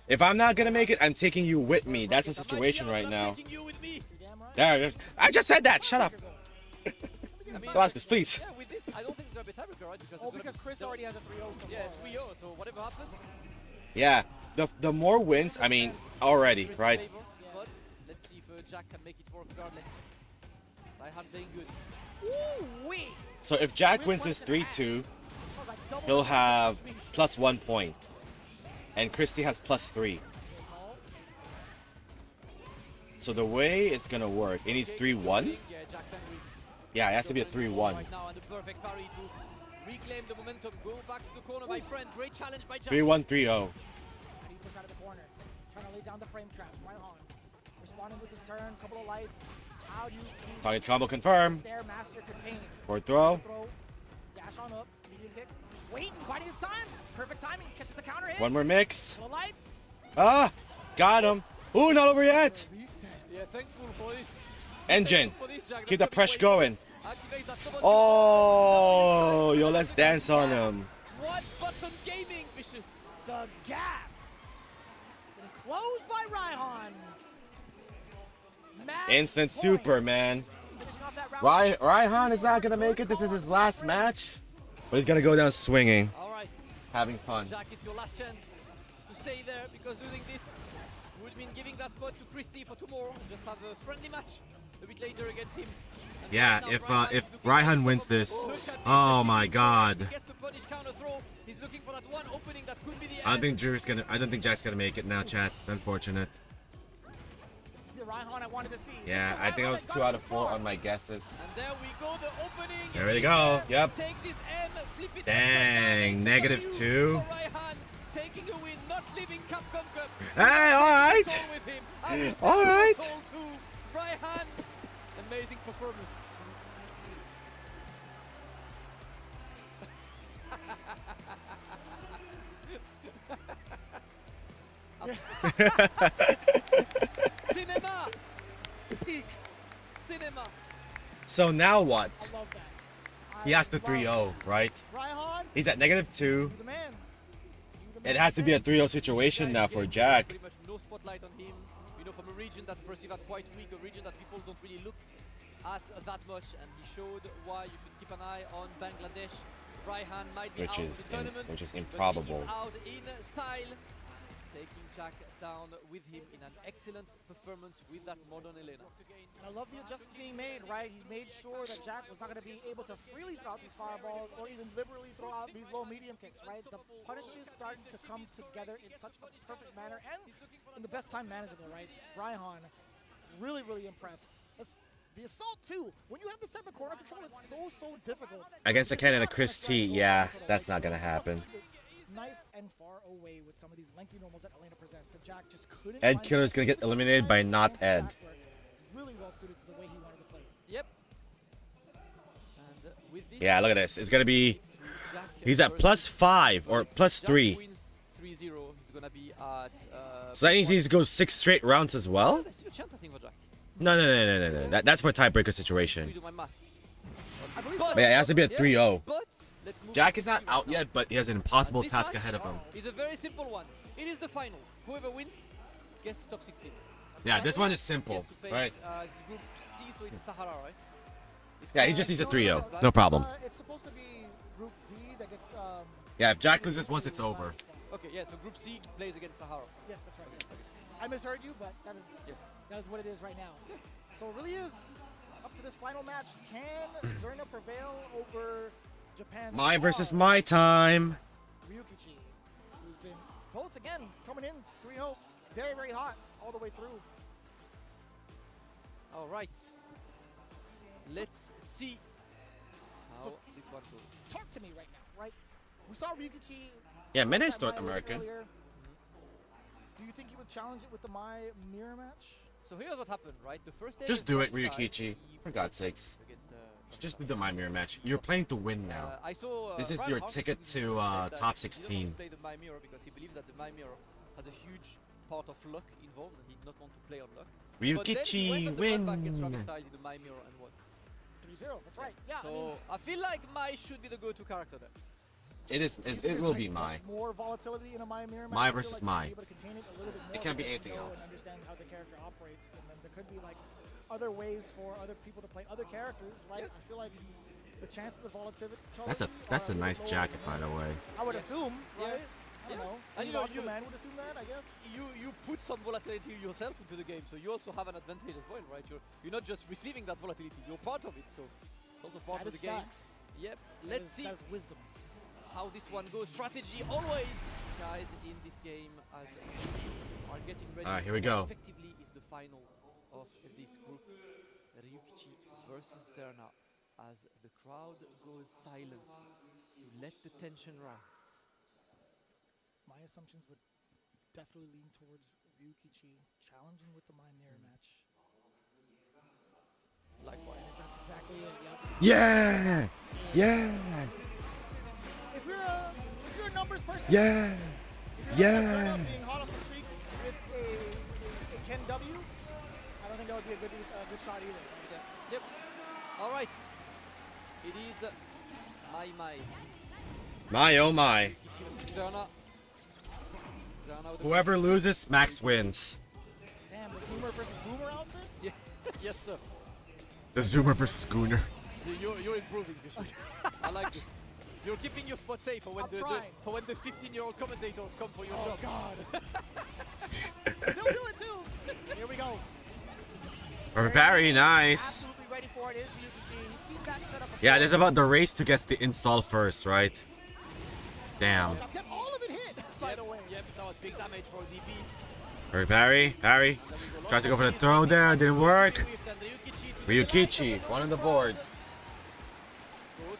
If I'm not gonna make it, I'm taking you with me. That's the situation right now. There, I just said that. Shut up. Damascus, please. Yeah, with this, I don't think it's gonna be a tiebreaker, right? Because Chris already has a 3-0. So yeah, 3-0. So whatever happens. Yeah, the more wins, I mean, already, right? But let's see if Jack can make it work regardless. Raihan playing good. Ooh-wee. So if Jack wins this 3-2, he'll have +1 point. And Christy has +3. So the way it's gonna work, it needs 3-1. Yeah, it has to be a 3-1. Right now, and the perfect parry to reclaim the momentum. Go back to the corner, my friend. Great challenge by Jack. 3-1, 3-0. How do you push out of the corner? Trying to lay down the frame traps. Raihan responding with his turn, couple of lights. How do you keep Target combo confirm. Stairmaster contained? For throw. Dash on up, medium kick. Waiting, biding his time. Perfect timing. Catches the counter hit. One more mix. Couple of lights. Ah, got him. Ooh, not over yet. Yeah, thankful for this. Engine. Keep the pressure going. Oh, yo, let's dance on him. What button gaming, Vicious? The gaps. Closed by Raihan. Instant super, man. Raihan is not going to make it. This is his last match. But he's going to go down swinging. All right. Having fun. Jack, it's your last chance to stay there because losing this would mean giving that spot to Christy for tomorrow. Just have a friendly match a bit later against him. And Yeah, right if now, Raihan wins this, oh my God. he gets the punish counter throw. He's looking for that one opening that could be the I end. don't think Jack's gonna make it now, chat. Unfortunate. This is the Raihan I wanted to see. Yeah, I think I was 2 out of 4 on my guesses. And there we go, the opening. There we go. Yep. Take this M, flip it Dang, -2. for Raihan, taking a win, not leaving Capcom Cup. Hey, all right. All right. Raihan, amazing performance. Cinema. Peak. Cinema. So now what? I love that. He has to 3-0, right? Raihan, He's at -2. you the man. It has to be a 3-0 situation now for Jack. Pretty much no spotlight on him. You know, from a region that's perceived as quite weak, a region that people don't really look at that much, and he showed why you should keep an eye on Bangladesh. Raihan might be out of the tournament, which is but he improbable. is out in style, taking Jack down with him in an excellent performance with that modern Elena. And I love the adjustments being made, right? He's made sure that Jack was not going to be able to freely throw out these fireballs or even liberally throw out these low medium kicks, right? The punishes starting to come together in such a perfect manner and in the best time manageable, right? Raihan, really, really impressed. The assault too. When you have the 7 corner control, it's so difficult. Against a Canada Chris T, yeah, that's not gonna happen. Nice and far away with some of these lengthy normals that Elena presents. That Jack just couldn't. Ed Killer's gonna get eliminated by not Ed. Really well suited to the way he wanted to play. Yep. And with this, Yeah, look at this. It's gonna be. He's at +5 or +3. Jack wins 3-0. He's gonna be at. So that means he needs to go 6 straight rounds as well? There's still a chance, I think, for Jack. No. That's for a tiebreaker situation. Do my math. But yeah, it has to be a 3-0. But let's move Jack is not out yet, but he has an impossible task ahead of him. It's a very simple one. It is the final. Whoever wins gets to top 16. Yeah, this one is simple, Gets to face, right? It's Group C, so it's Sahara, right? It's Yeah, he just needs a 3-0. No problem. It's supposed to be Group D that gets. Yeah, if Jack loses once, it's over. Okay, yeah, so Group C plays against Sahara. Yes, that's right. Yes. I misheard you, but that is what it is right now. So it really is up to this final match. Can Zerna prevail over Japan? My versus my time. Ryukichi, who's been both again coming in 3-0, very, very hot all the way through. All right. Let's see how this one goes. Talk to me right now, right? We saw Ryukichi. Yeah, Mene is North American. Do you think he would challenge it with the My mirror match? So here's what happened, right? The first day Just was do it, very tight. Ryukichi. For God's sakes. Against, Just do the My Mirror match. You're playing to win now. I saw, This is Ryan your Hartman ticket said to that top He doesn't 16. want to play the My Mirror because he believes that the My Mirror has a huge part of luck involved and he did not want to play on luck. Ryukichi, win! Against Travis win! Styles in the My Mirror and won. 3-0, that's right. Yeah, So I feel like Mai should be the go-to character there. It is. It will be Mai. More volatility in a Mai Mirror match. Mai I feel versus like Mai. you'll be able to contain it a little bit more. It can't be because anything you know else. And understand how the character operates, and then there could be like other ways for other people to play other characters, right? I feel like the chances of volatility. That's a nice jacket, by the way. I would assume, right? I don't know. And you know, the man would assume that, I guess. You put some volatility yourself into the game, so you also have an advantage as well, right? You're not just receiving that volatility; you're part of it. So it's also part That of is the game. facts. Yep. Let's see That is wisdom. how this one goes. Strategy always, guys, in this game as we are getting ready. Alright, here we go. Effectively, is the final of this group. Ryukichi versus Serna, as the crowd goes silent to let the tension rise. My assumptions would definitely lean towards Ryukichi challenging with the My Mirror match. Likewise. That's exactly it. Yep. Yeah! Yeah! If you're a numbers person, Yeah! if you're Yeah! being hot off the streaks with a Ken W, I don't think that would be a good shot either. Yep. All right. It is my. My oh my. Serna. Whoever loses, Max wins. Damn, the Zoomer versus Boomer outfit? Yeah. Yes, sir. The Zoomer versus Schooner. You're improving, Bishop. I like this. You're keeping your spot safe for when the 15-year-old commentators come for your job. Oh God. They'll do it too. Here we go. Perfect parry, nice. Absolutely ready for it. Is Ryukichi. He's seen that setup before. Yeah, this is about the race to get the install first, right? Damn. Get all of it hit, by the way. Yep, that was big damage for DP. Perfect parry, parry. Tries to go for the throw there, didn't work. Ryukichi, one on the board. Goes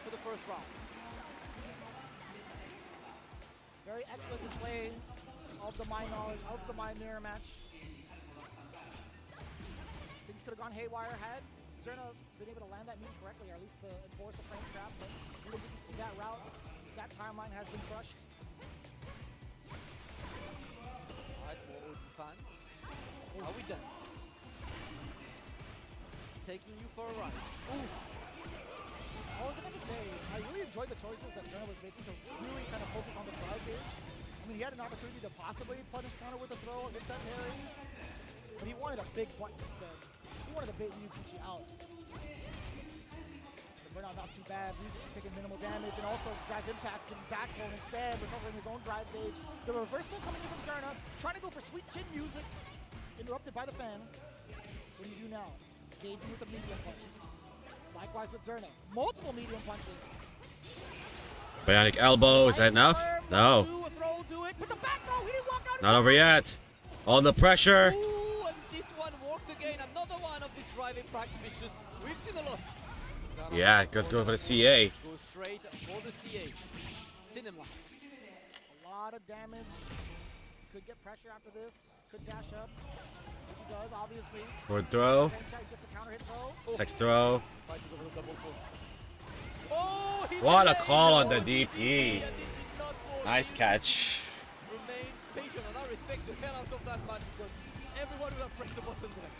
for the first round. Very excellent display of the My knowledge of the My Mirror match. Things could have gone haywire had Zerna been able to land that move correctly, or at least to enforce a frame trap, but we didn't get to see that route. That timeline has been crushed. Alright, for OG fans, how we dance. Taking you for a ride. Ooh. I was about to say, I really enjoyed the choices that Zerna was making to really kind of focus on the drive gauge. I mean, he had an opportunity to possibly punish counter with a throw against that parry, but he wanted a big button instead. He wanted to bait Ryukichi out. The burnout not too bad. Ryukichi taking minimal damage, and also drive impact getting backbone instead, recovering his own drive gauge. The reversal coming in from Zerna, trying to go for sweet chin music, interrupted by the fan. What do you do now? Engaging with the medium punch. Likewise with Zerna. Multiple medium punches. Bionic elbow, is that enough? No. Not over yet. All the pressure. Ooh, and this one works again. Another one of these drive impact vicious. We've seen a lot. Yeah, let's go for the CA. Go straight for the CA. Cinema. A lot of damage. Could get pressure after this. Could dash up. Which he does, obviously. For throw. Gets the counter hit throw. Text throw. Oh, What a call on the DP. Nice catch. Remains patient, and I respect the hell out of that man because everyone will have pressed the button there.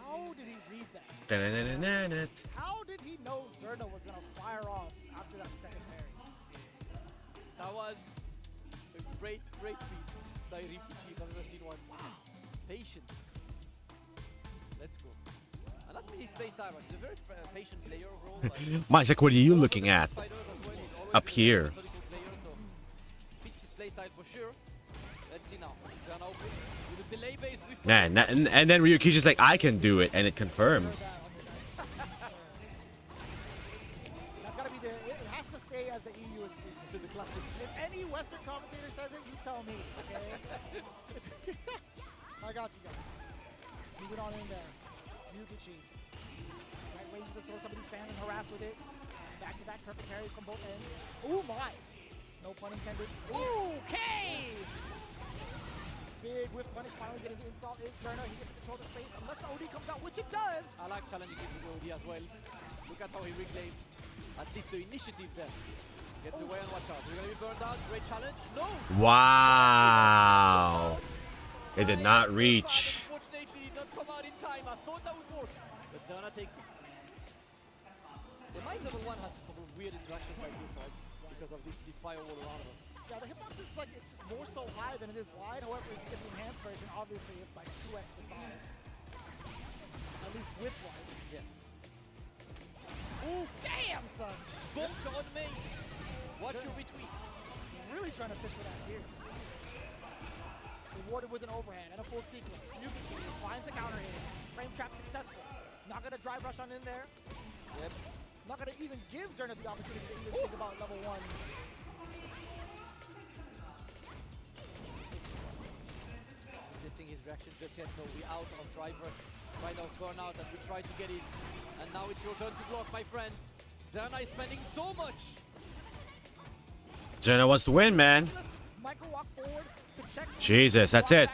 How did he read that? Da-na-na-na-na. How did he know Zerna was going to fire off after that second parry? That was a great read by Ryukichi. I've never seen one. Wow. Patience. Let's go. And that's when he plays Cyrus. He's a very patient player overall. Like, Mike's like, what are you looking at? Up here. Play style for sure. Let's see now. Zerna open with a delay base with Nah, and then Ryukichi's like, I can do it, and it confirms. That's gotta be it has to stay as the EU exclusive. to the classic. If any Western commentator says it, you tell me, okay? I got you guys. Move it on in there. Ryukichi. Right range to throw some of these fans and harass with it. Back-to-back perfect carries from both ends. Ooh, my. No pun intended. Okay! big whiff punish finally getting the install is Zerna. He gets to control the space unless the OD comes out, which it does. I like challenging him with the OD as well. Look at how he reclaims at least the initiative there. Gets away and watch out. We're going to be burned out. Great challenge. No! Wow. It did not reach. Unfortunately, did not come out in time. I thought that would work. But Zerna takes it. The Mind Level 1 has a couple of weird interactions like this, right? Because of this firewall around us. Yeah, the hitbox is like, it's just more so high than it is wide. However, if you get the enhanced version, obviously it's like 2x the size. At least width-wise. Yeah. Ooh, damn, son! Bonk on me! Watch your retweets. Really trying to fish for that Pierce. Rewarded with an overhand and a full sequence. Yukichi finds the counter hit. Frame trap successful. Not gonna drive rush on in there. Yep. Not gonna even give Zerna the opportunity to even think about level 1. Testing his reaction just yet, so we out of drive rush. Right now burnout as we try to get in. And now it's your turn to block, my friends. Zerna is spending so much. Zerna wants to win, man. Micro walk forward to check. Jesus, that's it.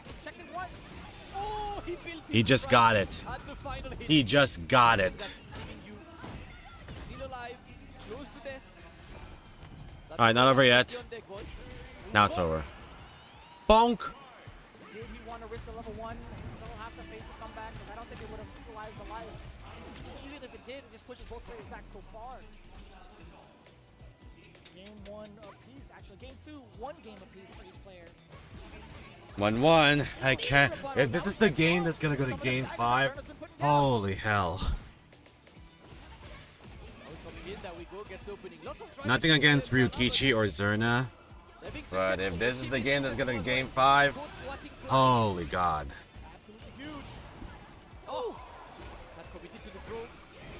Oh, He just got it. He just got it. Still alive, close to death. Alright, not over yet. Now it's over. Bonk! Did he want to risk the level 1 and still have to face a comeback? Because I don't think it would have equalized the life. Even if it did, it just pushes both players back so far. Game 1 apiece, actually. Game 2, 1 game apiece for each player. 1-1. I can't. If this is the game that's gonna go to game 5, holy hell. Nothing against Ryukichi or Zerna, but if this is the game that's gonna go to game 5, holy god. Oh! That committed to the throw,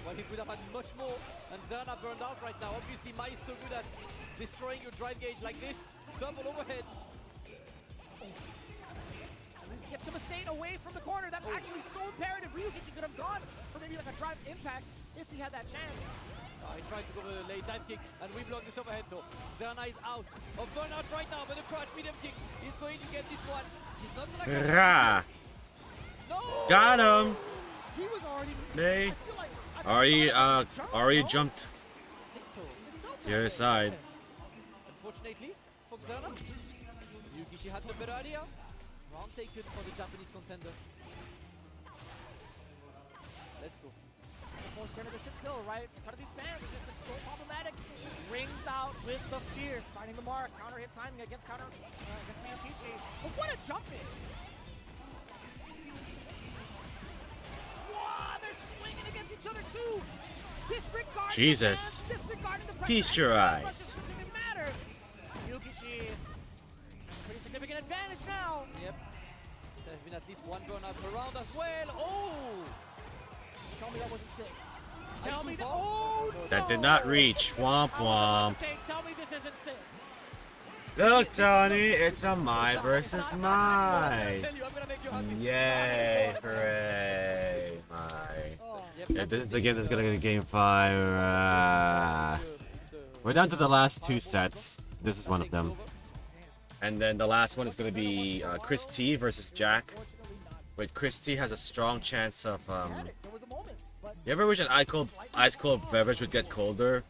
while he could have had much more. And Zerna burned out right now. Obviously, Mai is so good at destroying your drive gauge like this. Double overhead. At least gets him a state away from the corner. That's actually so imperative. Ryukichi could have gone for maybe like a drive impact if he had that chance. He tried to go for the late dive kick, and we block this overhead though. Zerna is out of burnout right now, but the crouch medium kick is going to get this one. He's not gonna Rah. No! Got him! He was already... They already jumped to the other side. Unfortunately for Zerna, Ryukichi had the better idea. Round taken for the Japanese contender. Let's go. Force Zerna to sit still, right? In front of these fans, it's just so problematic. Rings out with the fierce, finding the mark. Counter hit timing against against Ryukichi. But what a jump in! Wow, they're swinging against each other too. Disregard Jesus. Feast your eyes. Ryukichi has a pretty significant advantage now. Yep. There's been at least one burnout per round as well. Oh! Tell me that wasn't sick. Tell me that. Oh, That did not reach. Womp womp. tell me this isn't sick. Look, Tony, it's a my versus my. Yay, hooray, my. If this is the game that's gonna go to game 5, we're down to the last 2 sets. This is one of them. And then the last one is gonna be Chris T versus Jack. Wait, Chris T has a strong chance of You ever wish an ice cold beverage would get colder?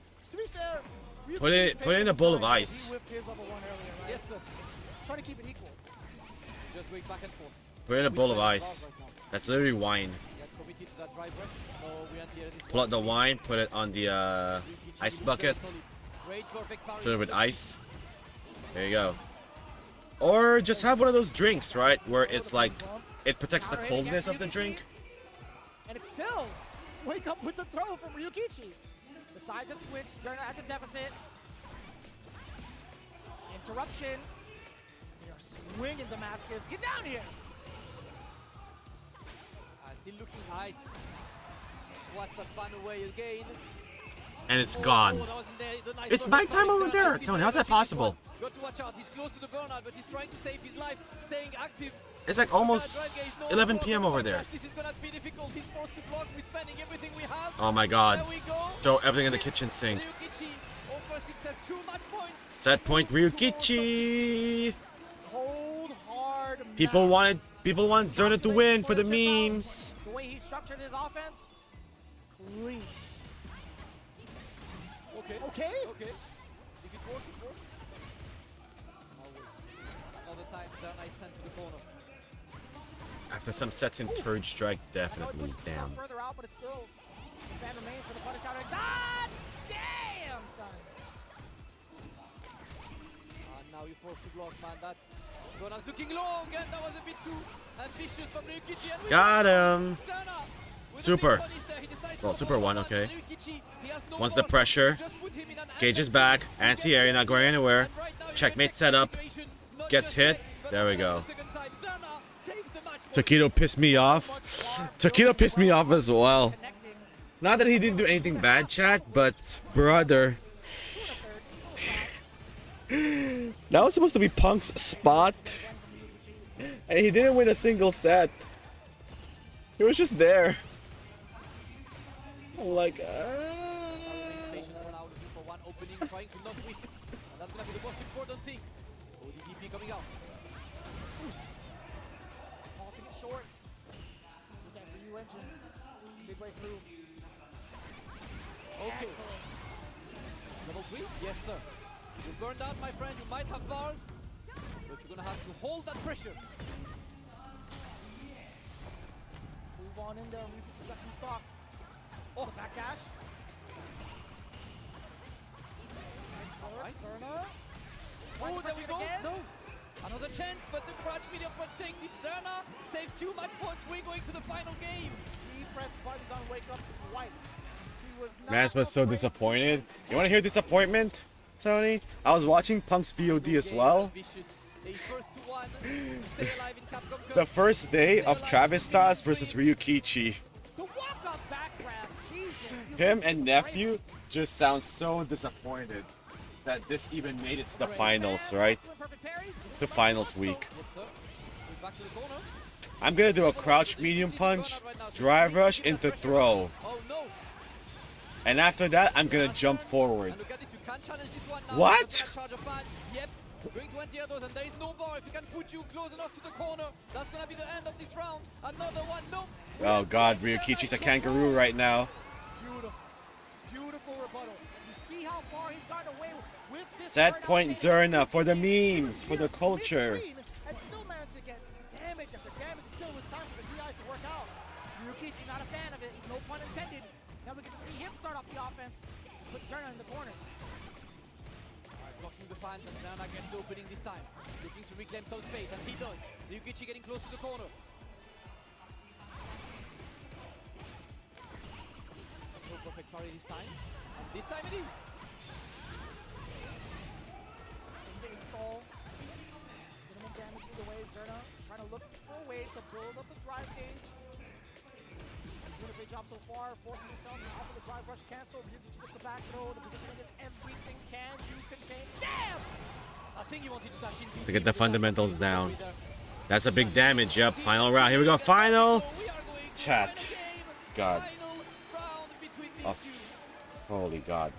Put it in a bowl of ice. Yes, sir. Try to keep it equal. Just going back and forth. Put it in a bowl of ice. That's literally wine. Pull out the wine, put it on the ice bucket. Fill it with ice. There you go. Or just have one of those drinks, right? Where it's like, it protects the coldness of the drink. And it's still wake up with the throw from Ryukichi. The sides have switched. Zerna at the deficit. Interruption. They are swinging Damascus. Get down here. Still looking high. What's the fun away again? And it's gone. It's nighttime over there, Tony. How's that possible? Got to watch out. He's close to the burnout, but he's trying to save his life, staying active. It's like almost 11 p.m. over there. This is gonna be difficult. He's forced to block. We're spending everything we have. Oh my god. There we go. Throw everything in the kitchen sink. Ryukichi offers himself too much points. Set point Ryukichi. Hold hard People want Zerna to win for the memes. The way he structured his offense, clean. Okay. Okay. Okay. If it works, it works. Another time, Zerna is sent to the corner. After some sets in third strike, definitely. Damn. Further out, but it's still the fan remains for the punish counter. God damn, son. Now you force the block, man. That Zerna's looking long, and that was a bit too ambitious from Ryukichi. Got him. Super. Well, super one, okay. Once the pressure. Gage is back. Anti-air, not going anywhere. Checkmate setup. Gets hit. There we go. Taquito pissed me off. Taquito pissed me off as well. Not that he didn't do anything bad, chat, but brother. That was supposed to be Punk's spot. And he didn't win a single set. He was just there. Like, Trying to not win. And that's gonna be the most important thing. ODDP coming out. Ball to get short. Look at Ryu engine. Big way through. Okay. Excellent. Level 3? Yes, sir. You burned out, my friend. You might have bars, but you're gonna have to hold that pressure. Move on in there. Ryukichi's got some stocks. Oh, the back dash. Right. Zerna. Oh, there we go. No. Another chance, but the crouch medium punch takes it. Zerna saves 2 match points. We're going to the final game. He pressed buttons on wake up twice. He was not Mans was so disappointed. You want to hear disappointment, Tony? I was watching Punk's VOD as well. The first day of Travis Stas versus Ryukichi. Him and Nephew just sound so disappointed that this even made it to the finals, right? The finals week. I'm gonna do a crouch medium punch, drive rush into throw. And after that, I'm gonna jump forward. What? Going 20 others, and there is no bar. If he can put you close enough to the corner, that's gonna be the end of this round. Another one, no. Oh god, Ryukichi's a kangaroo right now. Beautiful. Beautiful rebuttal. You see how far he's gotten away with this. Set point Zerna for the memes, for the culture. And still managed to get damage after damage until it was time for the DIs to work out. Ryukichi not a fan of it, no pun intended. Now we get to see him start off the offense. Put Zerna in the corner. Blocking the fans, and Zerna gets the opening this time. Looking to reclaim some space, and he does. Ryukichi getting close to the corner. No perfect parry this time. And this time it is. Big stall. Minimum damage either way. Zerna trying to look for a way to build up the drive gauge. Doing a great job so far, forcing himself to offer the drive rush cancel. Ryukichi gets the back throw. The positioning is everything can you contain. Damn! I think he wanted to dash in. To get the fundamentals down. That's a big damage. Yep, final round. Here we go. Final. Chat. God. Oh, holy God.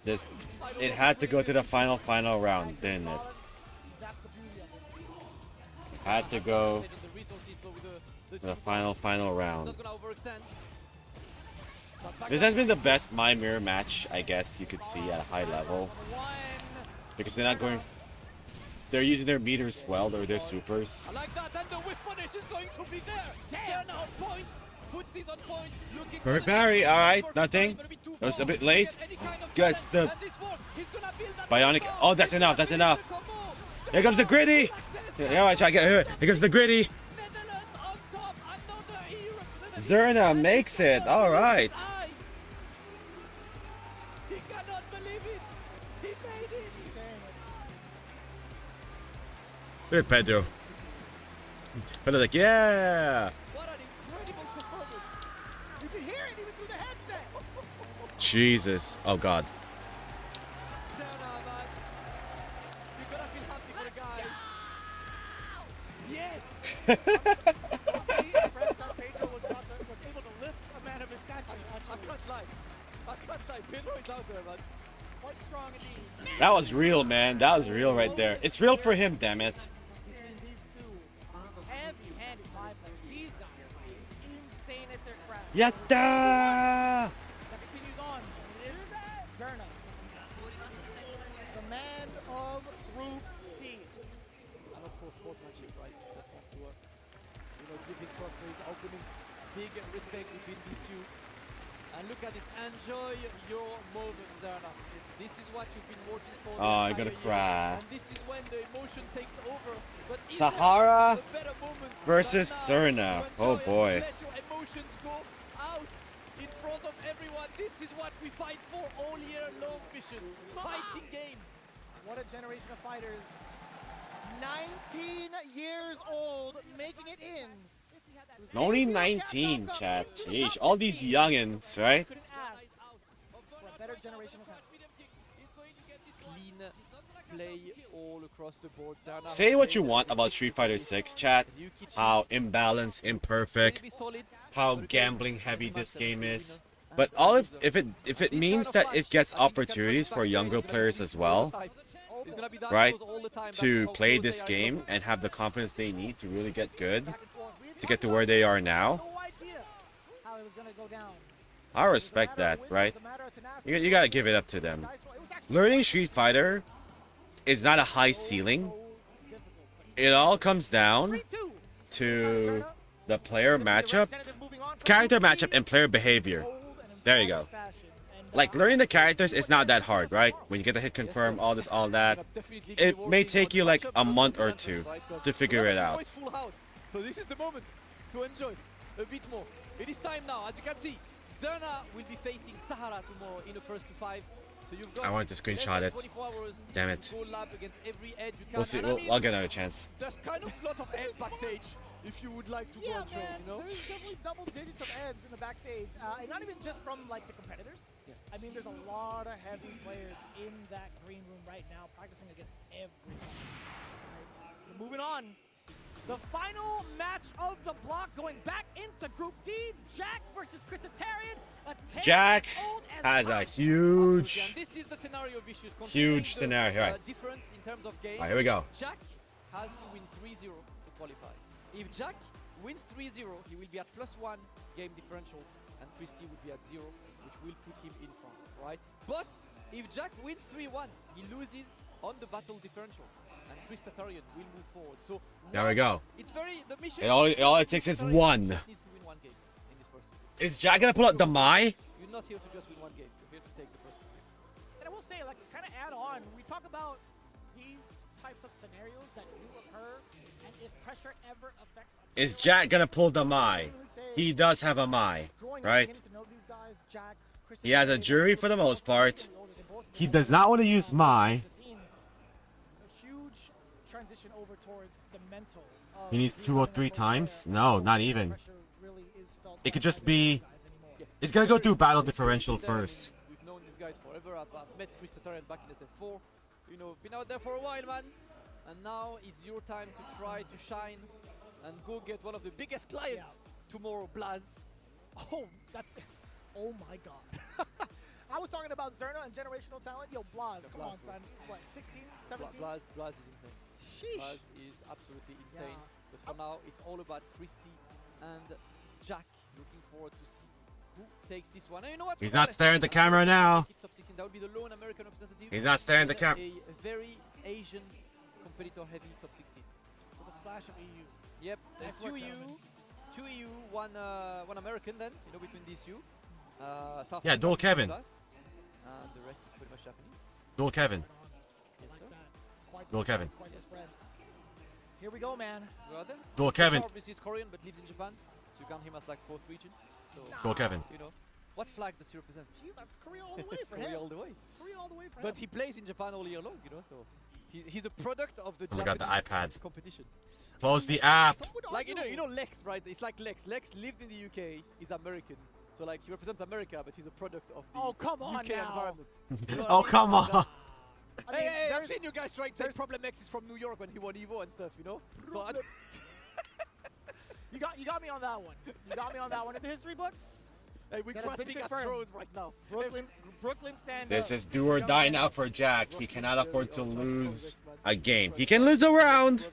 This. It had to go to the final round, didn't it? Had to go to the final round. This has been the best My Mirror match, I guess you could see at a high level. Because they're not going... They're using their meters well, or their supers. I like that, and the whiff punish is going to be there. Zerna on point. Footsie's on point. Looking Perfect parry, alright, nothing. That was a bit late. Gets the Bionic. Oh, that's enough, that's enough. Here comes the gritty. Yeah, I try to get here. Here comes the gritty. Zerna makes it, alright. Look at Pedro. Pedro's like, yeah. You can hear it even through the headset. Jesus. Oh God. Yes. Pedro was able to lift a man of his stature. I can't lie. Pedro is out there, man. Quite strong indeed. That was real, man. That was real right there. It's real for him, damn it. Yatta! That continues on. It is Zerna, the man of Group C. And of course, sportsmanship, right? Just wants to, give his props for his openings. Big respect between these two. And look at this. Enjoy your moment, Zerna. This is what you've been working for. Oh, I'm gonna cry. And this is when the emotion takes over. But Sahara moments versus right Serna. Oh boy. let your emotions go out in front of everyone. This is what we fight for all year long, Vicious. Fighting games. What a generation of fighters. 19 years old, making it in. Only 19, chat. Jeez, all these youngins, right? Couldn't ask for a better generation of talent. Clean play all across the board. Zerna Say what you want about Street Fighter 6, chat. How imbalanced, imperfect, how gambling heavy this game is. But all if it means that it gets opportunities for younger players as well, right, to play this game and have the confidence they need to really get good, to get to where they are now, How it was gonna go down. I respect that, right? You gotta give it up to them. Learning Street Fighter is not a high ceiling. It all comes down to the player matchup, character matchup, and player behavior. There you go. Like, learning the characters is not that hard, right? When you get the hit confirm, all this, all that, it may take you like a month or two to figure it out. So this is the moment to enjoy a bit more. It is time now. As you can see, Zerna will be facing Sahara tomorrow in the first to 5. So you've got I wanted to screenshot it. Damn it. We'll see. I'll get another chance. There's kind of a lot of ads backstage if you would like to go and train, you know? There's definitely double digits of ads in the backstage. And not even just from like the competitors. I mean, there's a lot of heavy players in that green room right now practicing against everyone. Right? Moving on. The final match of the block going back into Group D. Jack versus Chrisitarian. Jack has a huge scenario. Right. Difference in terms of game. All right, here we go. Jack has to win 3-0 to qualify. If Jack wins 3-0, he will be at +1 game differential, and Christy will be at 0, which will put him in front, right? But if Jack wins 3-1, he loses on the battle differential, and Chris Tatarian will move forward. So there we go. It's very the mission. All it takes is one. Needs to win one game in this first game. Is Jack gonna pull out the Mai? You're not here to just win one game. You're here to take the first game. And I will say, like, to kind of add on, we talk about these types of scenarios that do occur, and if pressure ever affects. Is Jack gonna pull the Mai? He does have a Mai, right? He has a jury for the most part. He does not want to use Mai. He needs 2 or 3 times? No, not even. It could just be... It's gonna go through battle differential first. We've known these guys forever. I've met Chris Tatarian back in SF4. You know, been out there for a while, man. And now is your time to try to shine and go get one of the biggest clients tomorrow, Blaz. Oh, that's... Oh my god. I was talking about Zerna and generational talent. Yo, Blaz, come on, son. He's what, 16, 17? Blaz is insane. Sheesh. Blaz is absolutely insane. But for now, it's all about Christy and Jack. Looking forward to see who takes this one. And you know what? He's not staring at the camera now. Top 16. That would be the lone American representative. He's not staring at the camera. A very Asian competitor heavy top 16. With a splash of EU. Yep, there's two EU, one American then, you know, between these two. South yeah, dual Kevin. Plus, and the rest is pretty much Japanese. Dual Kevin. Yes, sir. Dual Kevin. Here we go, man. Dual Kevin. Is Korean but lives in Japan, so you count him as like 4th region. So, Dual Kevin. You know, what flag does he represent? Jeez, that's Korea all the way for him. Korea all the way. Korea all the way for him. But he plays in Japan all year long, you know, so he's a product of the Japanese the iPad. Competition. Close the app. Like, you know Lex, right? It's like Lex. Lex lived in the UK. He's American. So like he represents America, but he's a product of the UK environment. You know oh, come on. I mean, hey, I've seen you guys trying to say Problem X is from New York when he won Evo and stuff, you know? So you got me on that one. You got me on that one. In the history books, hey, we're grasping at straws right now. Brooklyn stand This is do or die now for Jack. He cannot afford to lose a game. He can lose a round.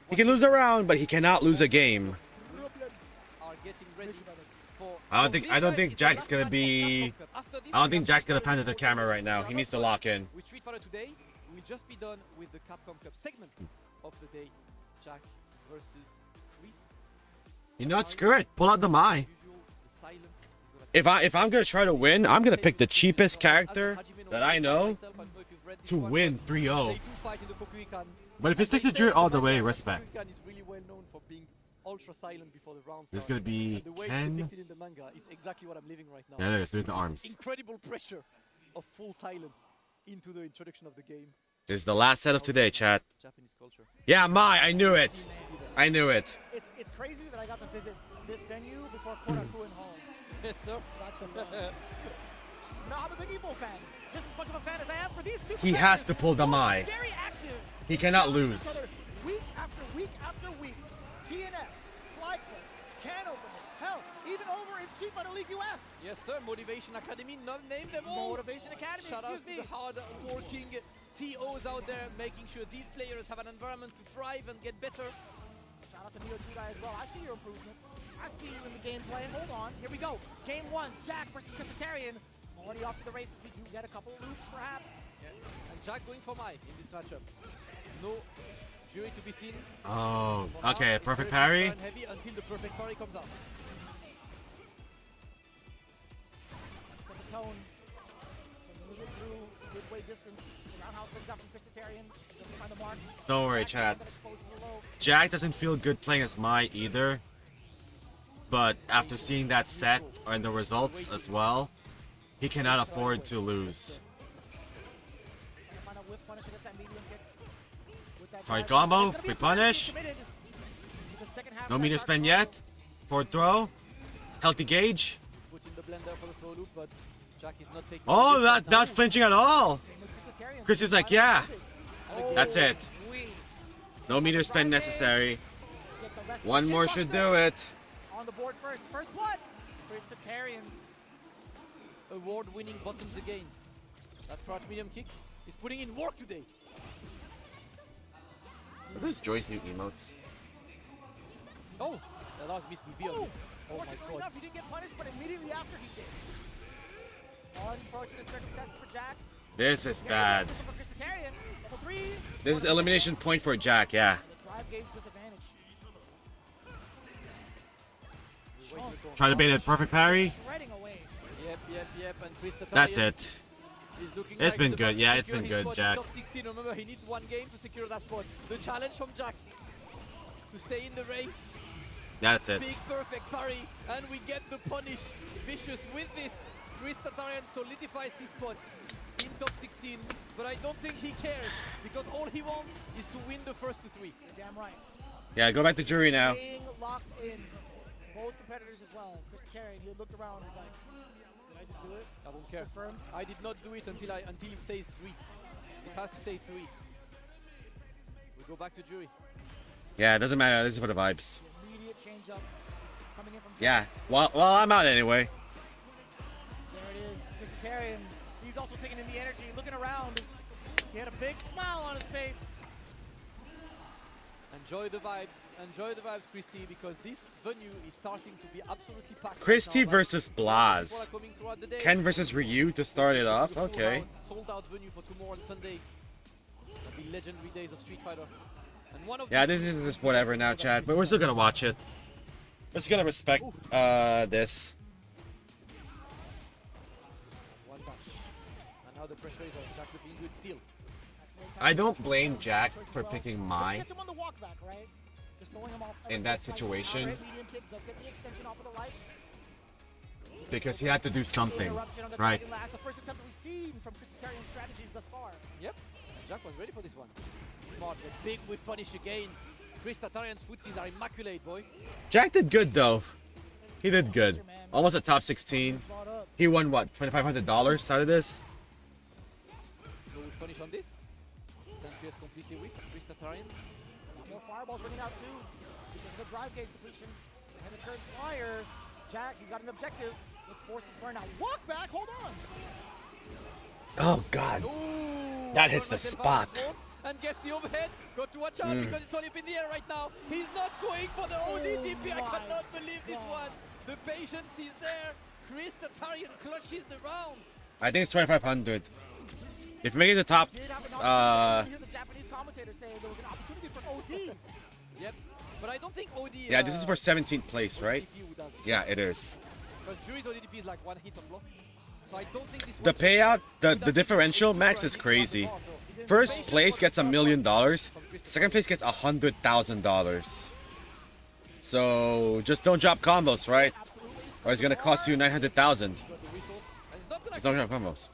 He can lose a round, but he cannot lose a game. Are getting ready for I don't think Jack's gonna be. I don't think Jack's gonna pan to the camera right now. He needs to lock in. With Street Fighter today, we'll just be done with the Capcom Cup segment of the day. Jack versus Chris. You know what? Screw it. Pull out the Mai. If I'm gonna try to win, I'm gonna pick the cheapest character that I know to win 3-0. But if it sticks to Drew all the way, respect. Ultra silent before the round This is gonna be the way 10. depicted in the manga is exactly what I'm living right now. Yeah, look at the arms. Incredible pressure of full silence into the introduction of the game. This is the last set of today, chat. Japanese culture. Yeah, Mai, I knew it. I knew it. It's crazy that I got to visit this venue before Koraku and home. Yes, sir. No, I'm a big Evo fan. Just as much of a fan as I am for these two. He has to pull the Mai. Very active. He cannot lose. Week after week after week. TNS, FlyQuest, Can Opener, hell, even over in Street Fighter League US. Yes, sir. Motivation Academy, name them all. Motivation Academy, Shout out to the hard-working TOs out there, making sure these players have an environment to thrive and get better. Shout out to Neo Judai as well. I see your improvements. I see you in the gameplay. Hold on. Here we go. Game 1, Jack versus Chrisitarian. Already off to the races. We do get a couple of loops, perhaps. Yeah. And Jack going for Mai in this matchup. No jury to be seen. Oh, okay. Perfect parry. Heavy until the perfect parry comes out. Set the tone. Moving through midway distance. Roundhouse brings out from Chrisitarian. Doesn't find the mark. Don't worry, chat. Jack doesn't feel good playing as Mai either. But after seeing that set and the results as well, he cannot afford to lose. Target combo, quick punish. No meter spin yet. Forward throw. Healthy gauge. Oh, not flinching at all. Chris is like, yeah. That's it. No meter spin necessary. One more should do it. On the board first. First blood. Chrisitarian. Award-winning buttons again. That crouch medium kick is putting in work today. Are those Joy's new emotes? Oh, that was Misty B on this. Oh my god. Enough, he didn't get punished, but immediately after he did. Unfortunate circumstances for Jack. This is bad. This is elimination point for Jack, yeah. Try to bait a perfect parry. Yep. And That's it. It's been good. Yeah, it's been good, Jack. Top 16. Remember, he needs one game to secure that spot. The challenge from Jack to stay in the race. That's it. Big perfect parry, and we get the punish. Vicious with this. Chris Tatarian solidifies his spot in top 16, but I don't think he cares because all he wants is to win the first to 3. You're damn right. Yeah, go back to jury now. Being locked in. Both competitors as well. Chrisitarian, he looked around and was like, did I just do it? I don't care. Confirmed. I did not do it until it says 3. It has to say 3. We go back to jury. Yeah, it doesn't matter. This is for the vibes. The immediate change up coming in from Yeah. Well, I'm out anyway. There it is. Chrisitarian. He's also taking in the energy, looking around. He had a big smile on his face. Enjoy the vibes, Christy, because this venue is starting to be absolutely packed. Christy now, versus Blaz. Ken versus Ryu to start it off. Okay. Sold out venue for tomorrow and Sunday. The legendary days of Street Fighter. And one of Yeah, this is just whatever now, chat. But we're still gonna watch it. We're just gonna respect this. One punch. And now the pressure is on. Jack looking good still. I don't blame Jack for picking Mai Gets him on the walk back, right? Just throwing him off in that situation medium kick, does get the extension off of the light. because he had to do something, right? That's the first attempt we've seen from Chrisitarian strategies thus far. Yep, Jack was ready for this one. Smart, but big with punish again. Chris Tatarian's footsies are immaculate, boy. Jack did good though. He did good. Almost a top 16. He won what, $2,500 out of this? Go with punish on this. Stanfield completely weak. Chris Tatarian. More fireballs running out too because of the drive gauge depletion. And the current fire. Jack, he's got an objective. Let's force his burn out. Walk back, hold on. Oh god. Ooh, that hits the spot. And gets the overhead. Got to watch out because it's only up in the air right now. He's not going for the ODDP. I cannot believe this one. The patience is there. Chris Tatarian clutches the round. I think it's 2,500. If you make it the top, Hear the Japanese commentator say there was an opportunity for OD. Yep, but I don't think OD. yeah, this is for 17th place, right? Yeah, it is. Because Jury's ODDP is like one hit on block. So I don't think this The payout, the differential max is crazy. First place gets $1 million. Second place gets $100,000. So just don't drop combos, right? Or it's gonna cost you 900,000. Just don't drop combos.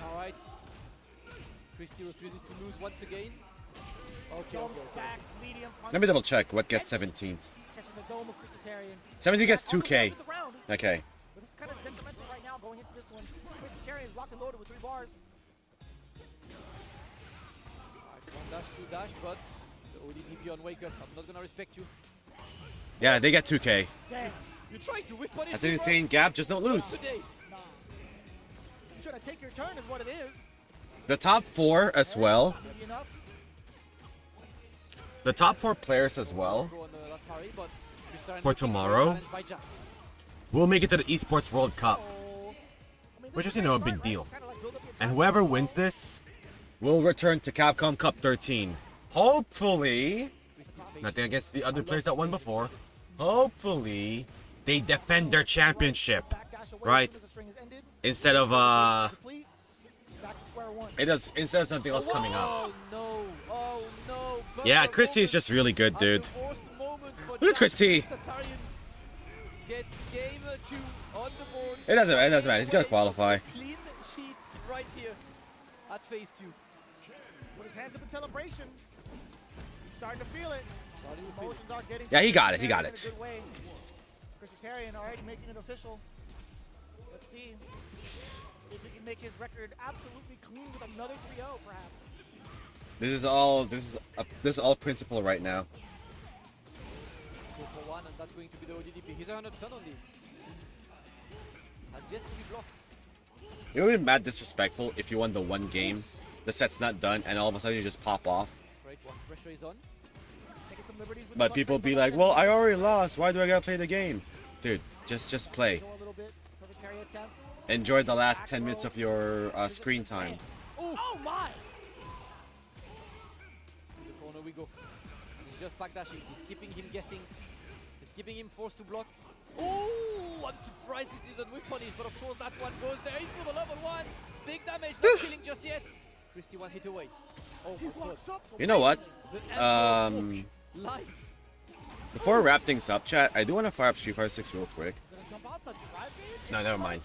Alright. Christie refuses to lose once again. Okay, Back, medium punch. Let me double check what gets 17th. Catching the dome of Christitarian. 17 gets 2K. Okay. But this is kind of detrimental right now going into this one. Christitarian is locked and loaded with 3 bars. Alright, one dash, two dash, but the ODDP on Waker. I'm not gonna respect you. Yeah, they get 2K. Dang. You're trying to whip on it. That's an insane gap, just don't lose. Nah. You're trying to take your turn is what it is. The top 4 as well. Maybe enough. The top 4 players as well for tomorrow will make it to the Esports World Cup, which is, you know, a big deal. And whoever wins this will return to Capcom Cup 13. Hopefully, nothing against the other players that won before, hopefully they defend their championship, right? Instead of instead of something else coming up. Yeah, Christie is just really good, dude. Look at Christie. It doesn't matter. He's gonna qualify. Clean sheet right here at phase 2. With his hands up in celebration. He's starting to feel it. Emotions are getting Yeah, he got it. He got in a it. good way. Christitarian already making it official. Let's see if he can make his record absolutely clean with another 3-0, perhaps. This is all principle right now. Go for one, and that's going to be the ODDP. He's 100% on this. Has yet to be blocked. It would be mad disrespectful if you won the one game, the set's not done, and all of a sudden you just pop off. Right one, pressure is on. Taking some liberties with But people be like, well, I already lost. Why do I gotta play the game? Dude, just play. Go a little bit for the carry attempt. Enjoy the last 10 minutes of your screen time. Oh my! To the corner we go. He's just backdashing. He's keeping him guessing. He's keeping him forced to block. Oh, I'm surprised it didn't whip on it, but of course that one goes there into the level 1. Big damage, not killing just yet. Christie one hit away. Oh my god. You know what? Live. Before we wrap things up, chat, I do want to fire up Street Fighter 6 real quick. No, never mind.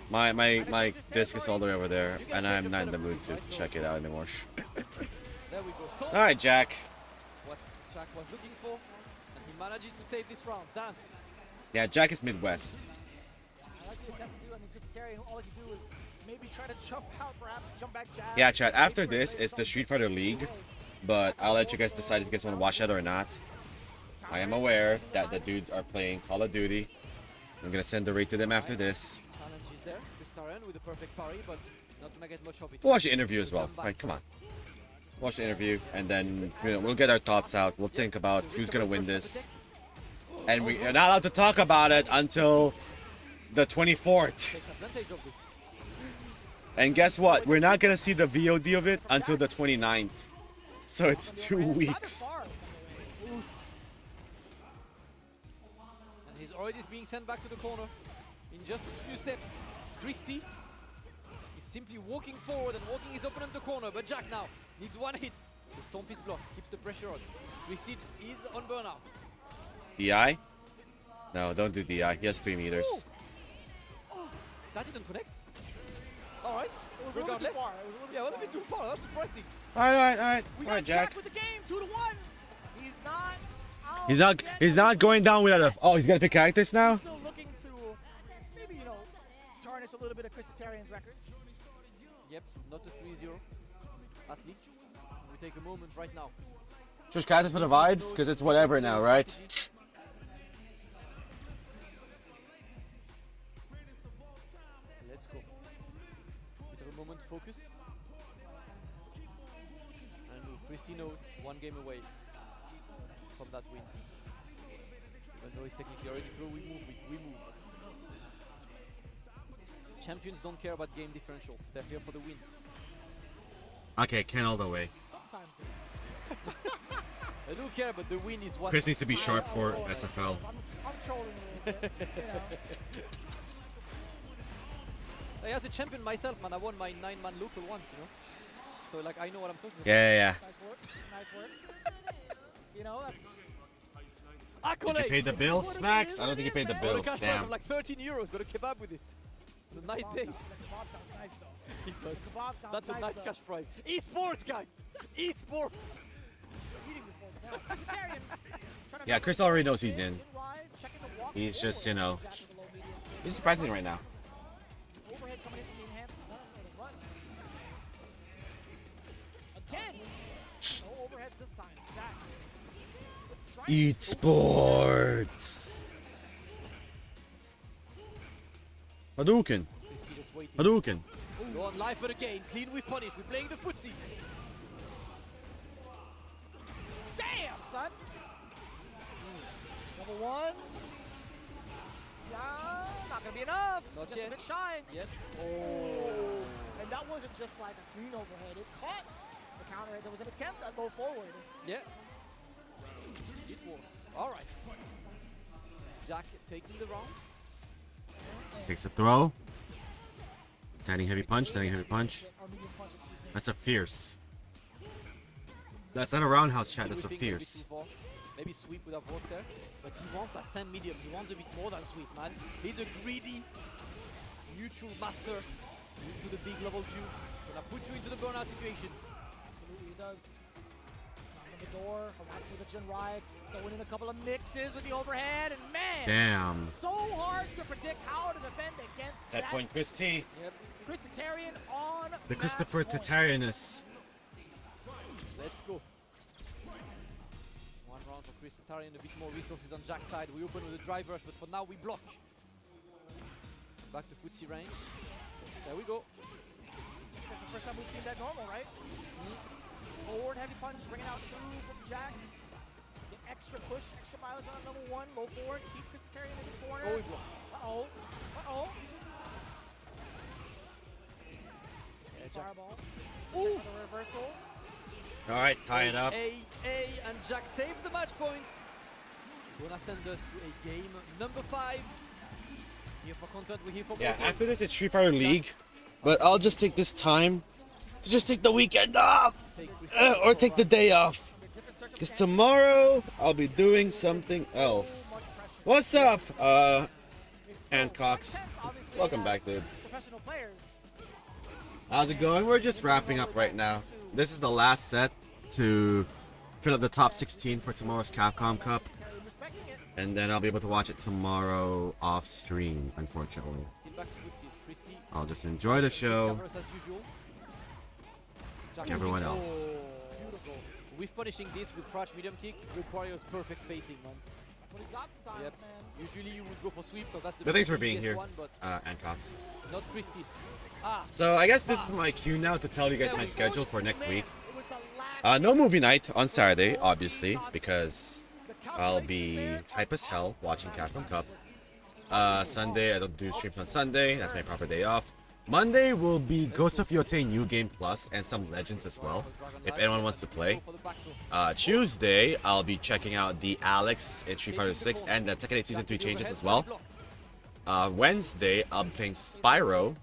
My disc is all the way over there, and I'm not in the mood to check it out anymore. There we go. Alright, Jack. What Jack was looking for, and he manages to save this round. Damn. Yeah, Jack is Midwest. I like the attempt too. I mean, Christitarian, all he can do is maybe try to jump out, perhaps jump back jab. Yeah, chat, after this, it's the Street Fighter League, but I'll let you guys decide if you guys want to watch that or not. I am aware that the dudes are playing Call of Duty. I'm gonna send the raid to them after this. Challenge is there. Christitarian with a perfect parry, but not gonna get much of it. We'll watch the interview as well. Right, come on. Watch the interview, and then we'll get our thoughts out. We'll think about who's gonna win this. And we are not allowed to talk about it until the 24th. And guess what? We're not gonna see the VOD of it until the 29th. So it's 2 weeks. And he's already being sent back to the corner in just a few steps. Christie is simply walking forward and walking his opponent to the corner, but Jack now needs one hit. The stomp is blocked, keeps the pressure on. Christie is on burnout. DI? No, don't do DI. He has 3 meters. Oh, that didn't connect. Alright, It was a little bit too far. Yeah, it was a bit too far. That's surprising. Alright, Jack. With the game, 2-1. He's not out He's not going down without a. Oh, he's gonna pick characters now? Still looking to maybe, tarnish a little bit of Christitarian's record. Yep, not a 3-0. At least. We take a moment right now. Switch characters for the vibes? Because it's whatever now, right? Let's go. Bit of a moment, focus. Christy knows, one game away from that win. Even though he's technically already through, we move. Champions don't care about game differential. They're here for the win. Okay, Ken all the way. Sometimes. I do care, but the win is what. Chris needs to be sharp for SFL. I'm trolling a little bit, you know. Like, as a champion myself, man, I won my 9-man local once, you know. So like I know what I'm talking about. Yeah. Nice work. Nice work. You know, that's. Did you pay the bills, Max? I don't think you paid the bills. Cash Damn. like 13 euros. Got a kebab with this. It's a nice day. The kebab sounds nice though. It does. The kebab sounds That's a nice though. cash prize. Esports, guys. Esports. Eating this one now. Vegetarian. Yeah, Chris already knows he's in. He's just, you know, he's just practicing right now. Overhead coming in from the enhanced. Run. Again. No overheads this time. Jack. Eat sports. Hadouken. Hadouken. Go on live for the game. Clean with punish. We're playing the footsie. Damn, son. Number one. Yeah, not gonna be enough. Not just yet. a bit shy. Yep. Oh. And that wasn't just like a clean overhead. It caught the counter. There was an attempt at low forward. Yeah. It works. All right. Jack taking the rounds. Takes a throw. Standing heavy punch, standing heavy punch. That's a fierce. That's not a roundhouse chat, that's a fierce. Maybe Sweep would have worked there, but he wants that stand medium. He wants a bit more than Sweep, man. He's a greedy, neutral master into the big level 2. Gonna put you into the burnout situation. Absolutely, he does. Knocking the door, harassing with the Jin ride, going in a couple of mixes with the overhead, and man, Damn. so hard to predict how to defend against Set point Chris T. Yep. Chris Tatarian on The Christopher Tatarianus. Let's go. One round for Chris Tatarian, a bit more resources on Jack's side. We open with a drive rush, but for now we block. Back to footsie range. There we go. That's the first time we've seen that normal, right? Forward heavy punch, bringing out two from Jack. Get extra push, extra mileage on number one. Low forward, keep Chris Tatarian in his corner. Oh, he blocked. Uh-oh. Uh-oh. Fireball. Ooh. The reversal. All right, tie it up. A, and Jack saves the match point. Gonna send us to a game number 5. Here for content, we're here for Yeah, more. after this it's Street Fighter League, but I'll just take this time to just take the weekend off, or take the day off, because tomorrow I'll be doing something else. What's up, Cox? Welcome back, dude. Professional players. How's it going? We're just wrapping up right now. This is the last set to fill up the top 16 for tomorrow's Capcom Cup. And then I'll be able to watch it tomorrow off stream, unfortunately. I'll just enjoy the show. Like everyone else. Beautiful. With punishing this with crouch medium kick requires perfect spacing, man. That's what he's got sometimes, Yep. man. Usually you would go for sweep, so that's the But thanks for easiest being here, one, but Cox. not Christy. Ah. So I guess this is my cue now to tell you guys my schedule for next week. No movie night on Saturday, obviously, because I'll be hype as hell watching Capcom Cup. Sunday, I don't do streams on Sunday. That's my proper day off. Monday will be Ghost of Yotei New Game Plus and some Legends as well, if anyone wants to play. Tuesday, I'll be checking out the Alex in Street Fighter 6 and the Tekken 8 Season 3 changes as well. Wednesday, I'll be playing Spyro,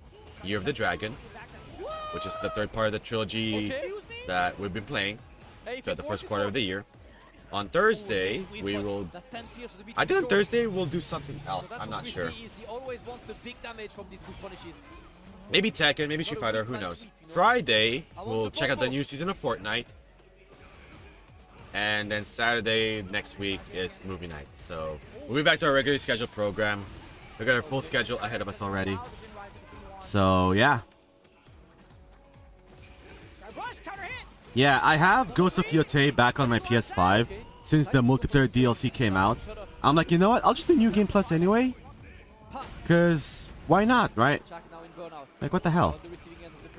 Year of the Dragon, which is the third part of the trilogy that we've been playing throughout the first quarter of the year. On Thursday, we will... I think on Thursday we'll do something else. I'm not sure. He always wants the big damage from these push punishes. Maybe Tekken, maybe Street Fighter, who knows. Friday, we'll check out the new season of Fortnite. And then Saturday next week is movie night. So we'll be back to our regularly scheduled program. We've got our full schedule ahead of us already. So yeah. Yeah, I have Ghost of Yotei back on my PS5 since the multiplayer DLC came out. I'm like, you know what? I'll just do New Game Plus anyway. Because why not, right? Like, what the hell?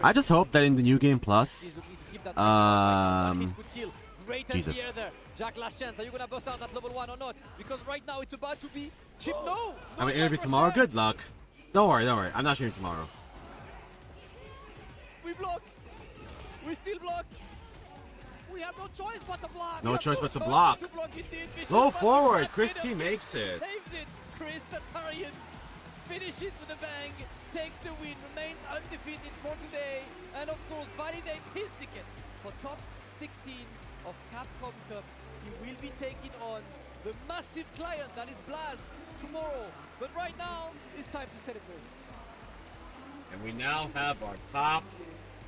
I just hope that in the New Game Plus, keep that pressure on. One hit could kill. Great Jesus. anti-air there. Jack, last chance. Are you gonna bust out at level 1 or not? Because right now it's about to be chip. No! I have an interview tomorrow. Good luck. Don't worry, don't worry. I'm not streaming tomorrow. We block. We still block. We have no choice but to block. No choice but to block. Go forward. Chris T makes it. Saves it. Chris Tatarian finishes with a bang, takes the win, remains undefeated for today, and of course validates his ticket for top 16 of Capcom Cup. He will be taking on the massive client that is Blaz tomorrow. But right now, it's time to celebrate. And we now have our top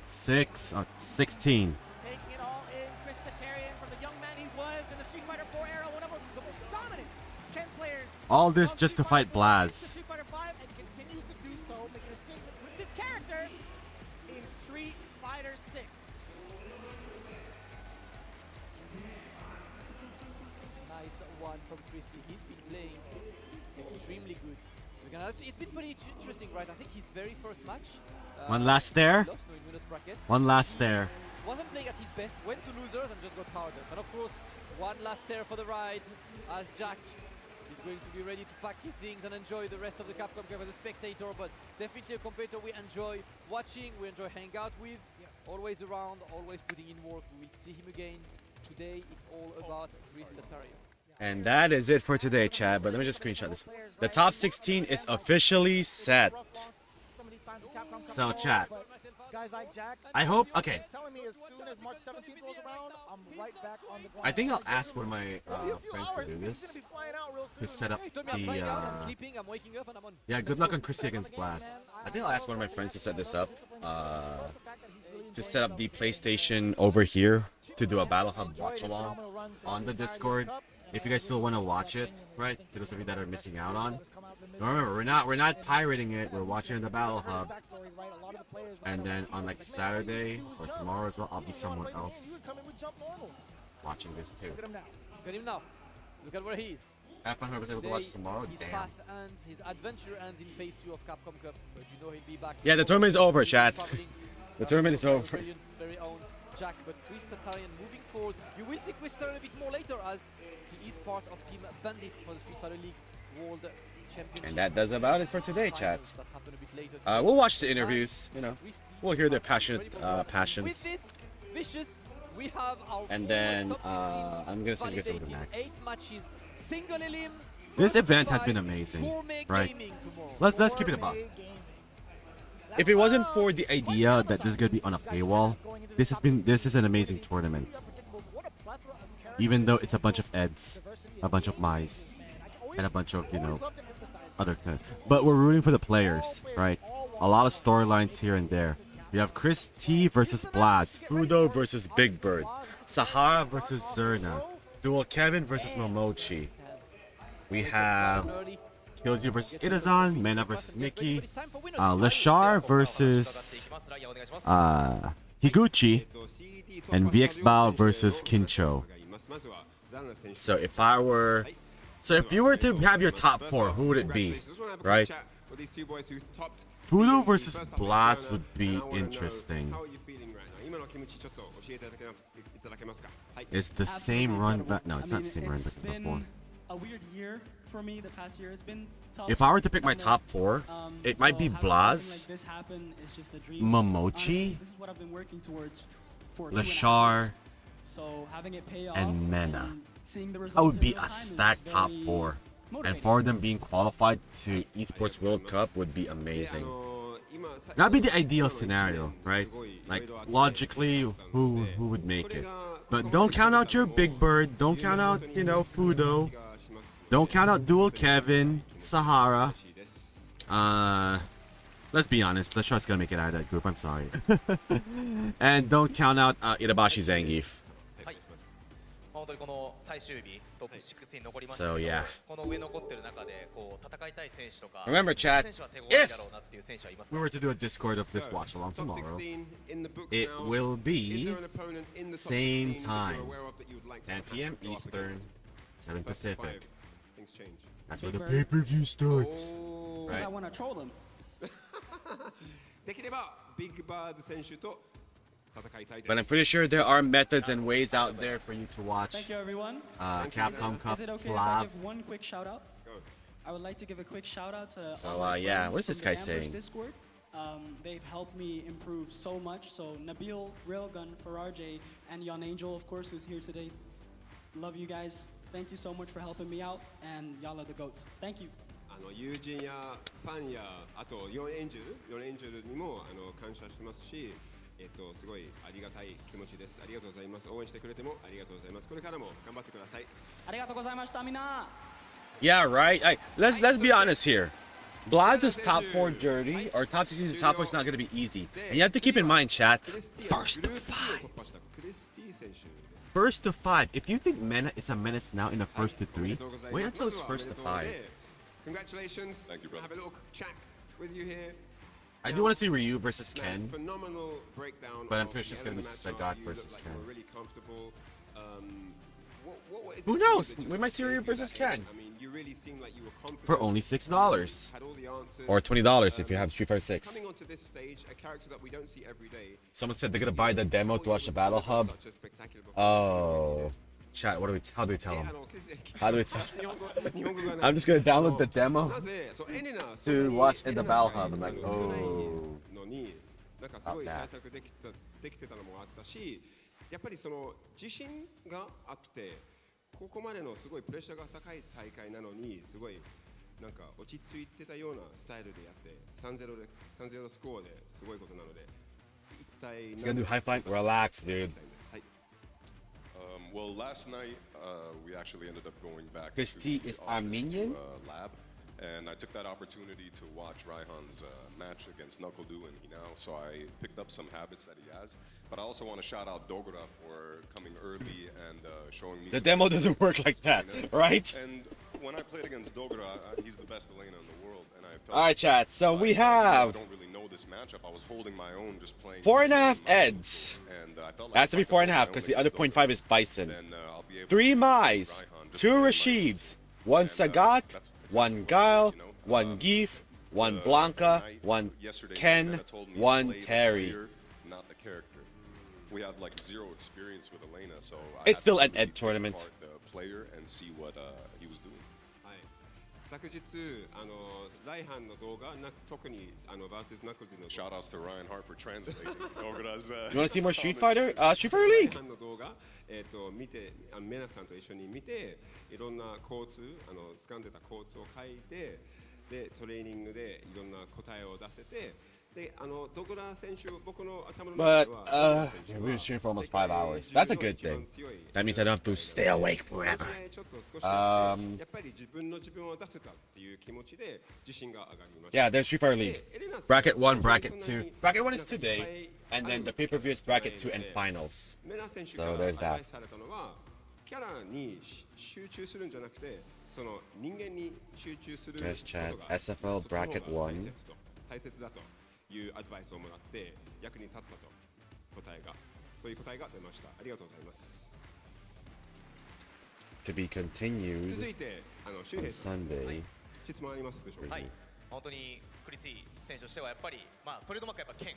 16. Taking it all in, Chris Tatarian, from the young man he was in the Street Fighter 4 era, one of the most dominant Ken players. All this just to fight Blaz. Street Fighter 5 and continues to do so, making a statement with this character in Street Fighter 6. Nice one from Christy. He's been playing extremely good. It's been pretty interesting, right? I think his very first match. One last stare. Lost, no, in winners bracket. One last stare. Wasn't playing at his best. Went to losers and just got powered up. And of course, one last stare for the ride as Jack is going to be ready to pack his things and enjoy the rest of the Capcom Cup as a spectator. But definitely a competitor we enjoy watching, we enjoy hanging out with. Yes. Always around, always putting in work. We will see him again. Today, it's all about Chris Tatarian. And that is it for today, chat. But let me just screenshot this. The top 16 is officially set. So, chat. Guys like Jack, I hope. Okay. telling me as soon as March 17th rolls around, I'm right back on the grind. I think I'll ask one of my friends to do this. To set up the. Yeah, good luck on Chrissy against Blast. I think I'll ask one of my friends to set this up. To set up the PlayStation over here to do a Battle Hub watch along on the Discord. If you guys still want to watch it, right? To those of you that are missing out on. Now remember, we're not pirating it. We're watching the Battle Hub. And then on like Saturday or tomorrow as well, I'll be somewhere else watching this too. Look at him now. Look at where he is. Have fun, whoever's able to watch tomorrow. His Damn. path ends, his adventure ends in phase 2 of Capcom Cup, but you know he'll be back. Yeah, the tournament is over, chat. The tournament is over. Very own Jack, but Chris Tatarian moving forward. You will see Chris Tatarian a bit more later as he is part of Team Bandits for the Street Fighter League World Championship. And that does about it for today, chat. We'll watch the interviews, you know. We'll hear their passionate passions. With this, Vicious, we have our and then I'm gonna send you guys some of the next. 8 matches, single elim. This event has been amazing, right? Let's keep it about. If it wasn't for the idea that this is gonna be on a paywall, this is an amazing tournament. Even though it's a bunch of Eds, a bunch of Mais, and a bunch of, you know, other kind. But we're rooting for the players, right? A lot of storylines here and there. We have Chris T versus Blaz, Fudo versus Big Bird, Sahara versus Zerna, Dual Kevin versus Momochi. We have Killzio versus Itazan, Mena versus Mickey, Lashar versus Higuchi, and VX Bao versus Kincho. So if you were to have your top 4, who would it be, right? Fudo versus Blast would be interesting. It's the same run back. No, it's not the same run back as before. A weird year for me the past year. It's been tough. If I were to pick my top 4, it might be Blaz, Momochi, Lashar, and Mena. That would be a stacked top 4. And for them being qualified to Esports World Cup would be amazing. That'd be the ideal scenario, right? Like, logically, who would make it? But don't count out your Big Bird. Don't count out, you know, Fudo. Don't count out Dual Kevin, Sahara. Let's be honest. Lashar's gonna make it out of that group. I'm sorry. And don't count out Itabashi Zangief. So yeah. Remember, chat, if we were to do a Discord of this watch along tomorrow, it will be same time, 10 p.m. Eastern, 7 Pacific. That's where the pay-per-view starts. Right? I want to troll them. できればビッグバード選手と But I'm pretty sure there are methods and ways out there for you to watch. Thank you, everyone. Capcom Cup Is it okay Collab. if I give one quick shout out? I would like to give a quick shout out to So, all my yeah, friends what is this from guy the Ambush saying? Discord. They've helped me improve so much. So Nabil, Railgun, Faraj, and Yon Angel, of course, who's here today. Love you guys. Thank you so much for helping me out, and y'all are the goats. Thank you. 友人やファンやあと4エンジェルにも感謝してますし、すごいありがたい気持ちです。ありがとうございます。応援してくれてもありがとうございます。これからも頑張ってください。ありがとうございました、みんな。Yeah, right. Let's be honest here. Blaz's top 4 journey or top 16 to top 4 is not going to be easy. And you have to keep in mind, chat, first to 5. First to 5. If you think Mena is a menace now in the first to 3, wait until it's first to 5. Congratulations. Thank you, brother. Have a little chat with you here. I do want to see Ryu versus Ken, Phenomenal breakdown. but I'm pretty sure it's going to be Sagat versus Ken. Really comfortable. Who knows? We might see Ryu versus Ken. I mean, you really seem like you were confident. For only $6. Or $20 if you have Street Fighter 6. Coming onto this stage, a character that we don't see every day. Someone said they're going to buy the demo to watch the Battle Hub. Oh. Chat, how do we tell them? How do we tell them? I'm just going to download the demo to watch in the Battle Hub. I'm like, oh. Not bad. やっぱりその自信があってここまでのすごいプレッシャーが高い大会なのにすごいなんか落ち着いてたようなスタイルでやって 3-0 スコアですごいことなので一体 It's gonna do high fight. Relax, dude. Well, last night we actually ended up going back Chris T is Armenian? to lab, and I took that opportunity to watch Raihan's match against Knuckle Doo and Hinao, so I picked up some habits that he has. But I also want to shout out Dogura for coming early and showing me. The demo doesn't work like that, right? And when I played against Dogura, he's the best Elena in the world, and I felt. All right, chat. So we have. I don't really know this matchup. I was holding my own, just playing. 4.5 Eds. And I felt It has to be 4.5 because the other 0.5 is Bison. 3 Mais, 2 Rashids, 1 Sagat, 1 Guile, 1 Geef, 1 Blanca, 1 Ken, 1 Terry. Not the character. We have like zero experience with Elena, so It's still an Ed tournament. The player and see what he was doing. 昨日ライハンの動画特にvs ナクルの Shoutouts to Ryan Hart for translating Dogura's. You want to see more Street Fighter? Street Fighter League. ライハンの動画見てメナさんと一緒に見ていろんなコーツ掴んでたコーツを書いてでトレーニングでいろんな答えを出せて。But we've been streaming for almost 5 hours. That's a good thing. That means I don't have to stay awake forever. Yeah, there's Street Fighter League. Bracket 1, Bracket 2. Bracket 1 is today, and then the pay-per-view is Bracket 2 and Finals. So there's that. キャラに集中するんじゃなくて、その人間に集中することが There's chat. SFL Bracket 1. 大切だというアドバイスをもらって役に立ったとそういう答えが出ました。ありがとうございます。To be continued 続いて周 on 平さん、 Sunday. 質問ありますでしょうか。はい、本当にクリティ選手としてはやっぱりトレードマークはやっぱ剣。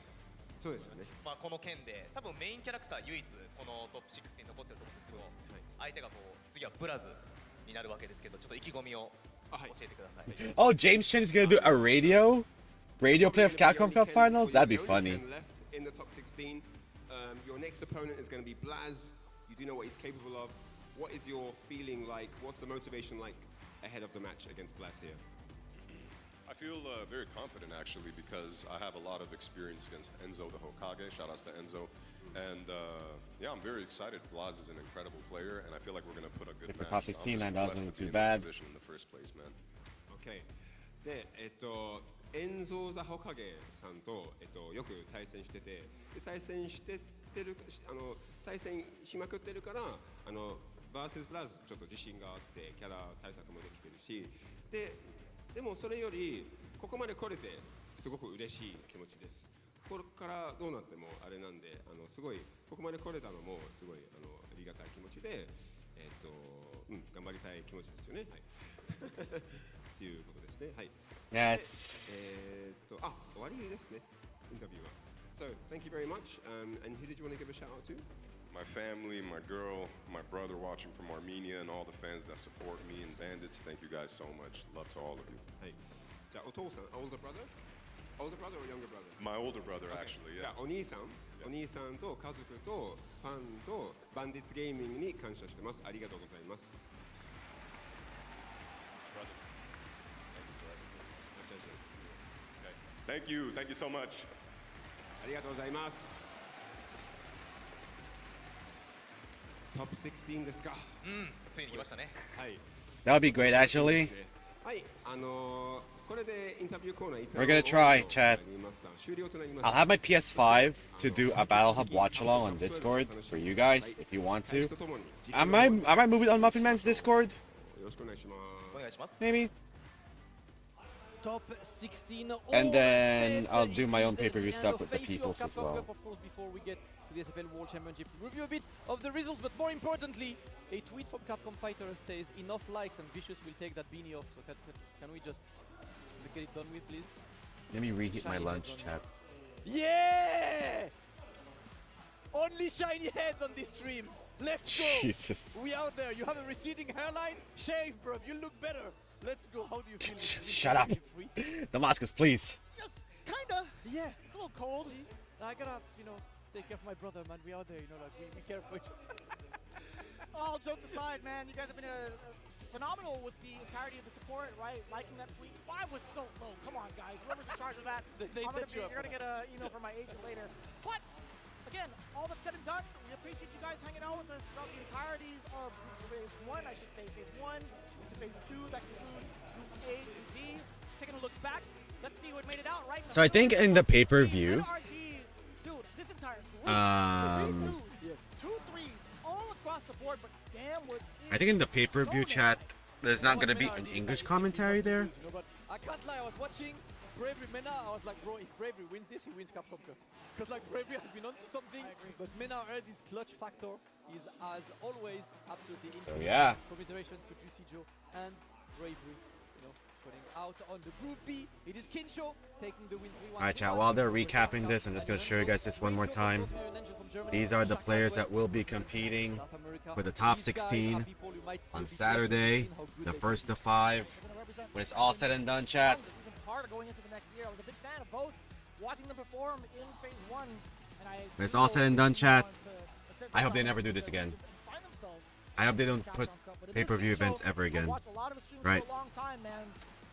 そうですよね。この剣で多分メインキャラクター唯一このトップ6に残ってると思うんですけど、相手が次はブラズになるわけですけど、ちょっと意気込みを教えてください。Oh, James Chen is gonna do a radio play of Capcom Cup Finals? That'd be funny. In the top 16, your next opponent is going to be Blaz. You do know what he's capable of. What is your feeling like? What's the motivation like ahead of the match against Blaz here? I feel very confident actually because I have a lot of experience against Enzo the Hokage. Shoutouts to Enzo. And yeah, I'm very excited. Blaz is an incredible player, and I feel like we're going to put a good If for match. top 16, that wasn't too in bad. this position in the first place, man. Okay. で、エンゾー・ザ・ホカゲさんと、よく対戦してて、で対戦してる対戦しまくってるからバーセスブラズちょっと自信があってキャラ対策もできてるし、でもそれよりここまで来れてすごく嬉しい気持ちです。これからどうなってもあれなんで、すごいここまで来れたのもすごいありがたい気持ちで、頑張りたい気持ちですよね。はい。っていうことですね。はい。Yeah, it's 終わりですね。インタビューは。So, thank you very much. And who did you want to give a shout out to? My family, my girl, my brother watching from Armenia, and all the fans that support me and Bandits. Thank you guys so much. Love to all of you. Thanks. じゃあ、お父さん、older brother? Older brother or younger brother? My older brother, actually, じ yeah. ゃあ、お兄さんと家族とファンとバンディッツゲーミングに感謝してます。ありがとうございます。Thank you. Thank you so much. ありがとうございます。トップ16ですか。ついに来ましたね。はい。 That would be great, actually. はい、これでインタビューコーナー一旦 We're gonna try, chat. 終了となります。 I'll have my PS5 to do a Battle Hub watch along on Discord for you guys if you want to. I might move it on Muffin Man's Discord. よろしくお願いします。お願いします。 Maybe. Top 16. And then I'll do my own pay-per-view stuff with the peoples as well. Of course, before we get to the SFL World Championship, review a bit of the results, but more importantly, a tweet from Capcom Fighters says enough likes and Vicious will take that beanie off. So can we just get it done with, please? Let me reheat my Shiny lunch, heads chat. Yeah! Only shiny heads on this stream. Let's go. Jesus. We out there. You have a receding hairline. Shave, bro. You look better. Let's go. How do you feel? Shut up. Damascus, please. Just kinda. Yeah. It's a little cold. See? I gotta, take care of my brother, man. We out there, like we care for each other. All jokes aside, man, you guys have been phenomenal with the entirety of the support, right? Liking that tweet. 5 was so low. Come on, guys. Whoever's in charge of that, you're gonna get an email from my agent later. But again, all that's said and done, we appreciate you guys hanging out with us throughout the entireties of phase 1, I should say, phase 1 to phase 2. That concludes group A and D. Taking a look back, let's see what made it out, right? So I think in the pay-per-view, dude, this entire group, 2 3s all across the board, but damn was I think in the pay-per-view chat, there's not gonna be an English commentary there. But I can't lie, I was watching Bravery Mena, I was like, bro, if Bravery wins this, he wins Capcom Cup. Because like Bravery has been onto something, but Mena Erdi's clutch factor is as always absolutely insane. yeah. Commiserations to Juicy Joe and Bravery, putting out on the Group B. It is Kinsho taking the win 3-1. Alright, chat, while they're recapping this, I'm just gonna show you guys this one more time. These are the players that will be competing for the top 16 on Saturday, the first of 5. When it's all said and done, chat. Part of going into the next year. I was a big fan of both, watching them perform in phase 1, and When it's all said and done, chat, I hope they never do this again. I hope they don't put pay-per-view events ever again. Right.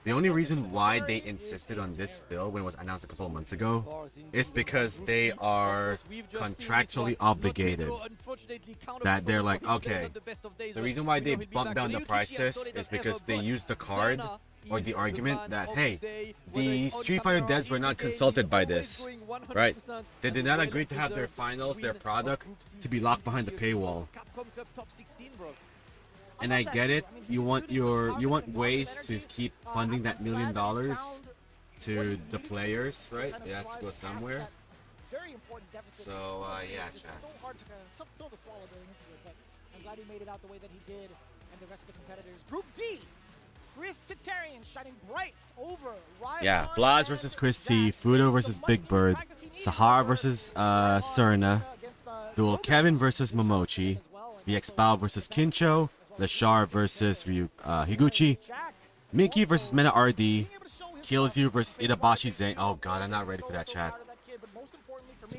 The only reason why they insisted on this still when it was announced a couple of months ago is because they are contractually obligated. That they're like, okay, the reason why they bumped down the prices is because they used the card or the argument that, hey, the Street Fighter devs were not consulted by this, right? They did not agree to have their finals, their product, to be locked behind the paywall. And I get it. You want ways to keep funding that $1 million to the players, right? It has to go somewhere. So yeah, chat. So hard to tough pill to swallow going into it, but I'm glad he made it out the way that he did, and the rest of the competitors. Group D, Chris Tatarian shining bright over Ryan. Yeah, Blaz versus Chris T, Fudo versus Big Bird, Sahara versus Serna, dual Kevin versus Momochi, VX Bao versus Kincho, Lashar versus Higuchi, Mickey versus Mena RD, Kills You versus Itabashi Zane. Oh god, I'm not ready for that, chat.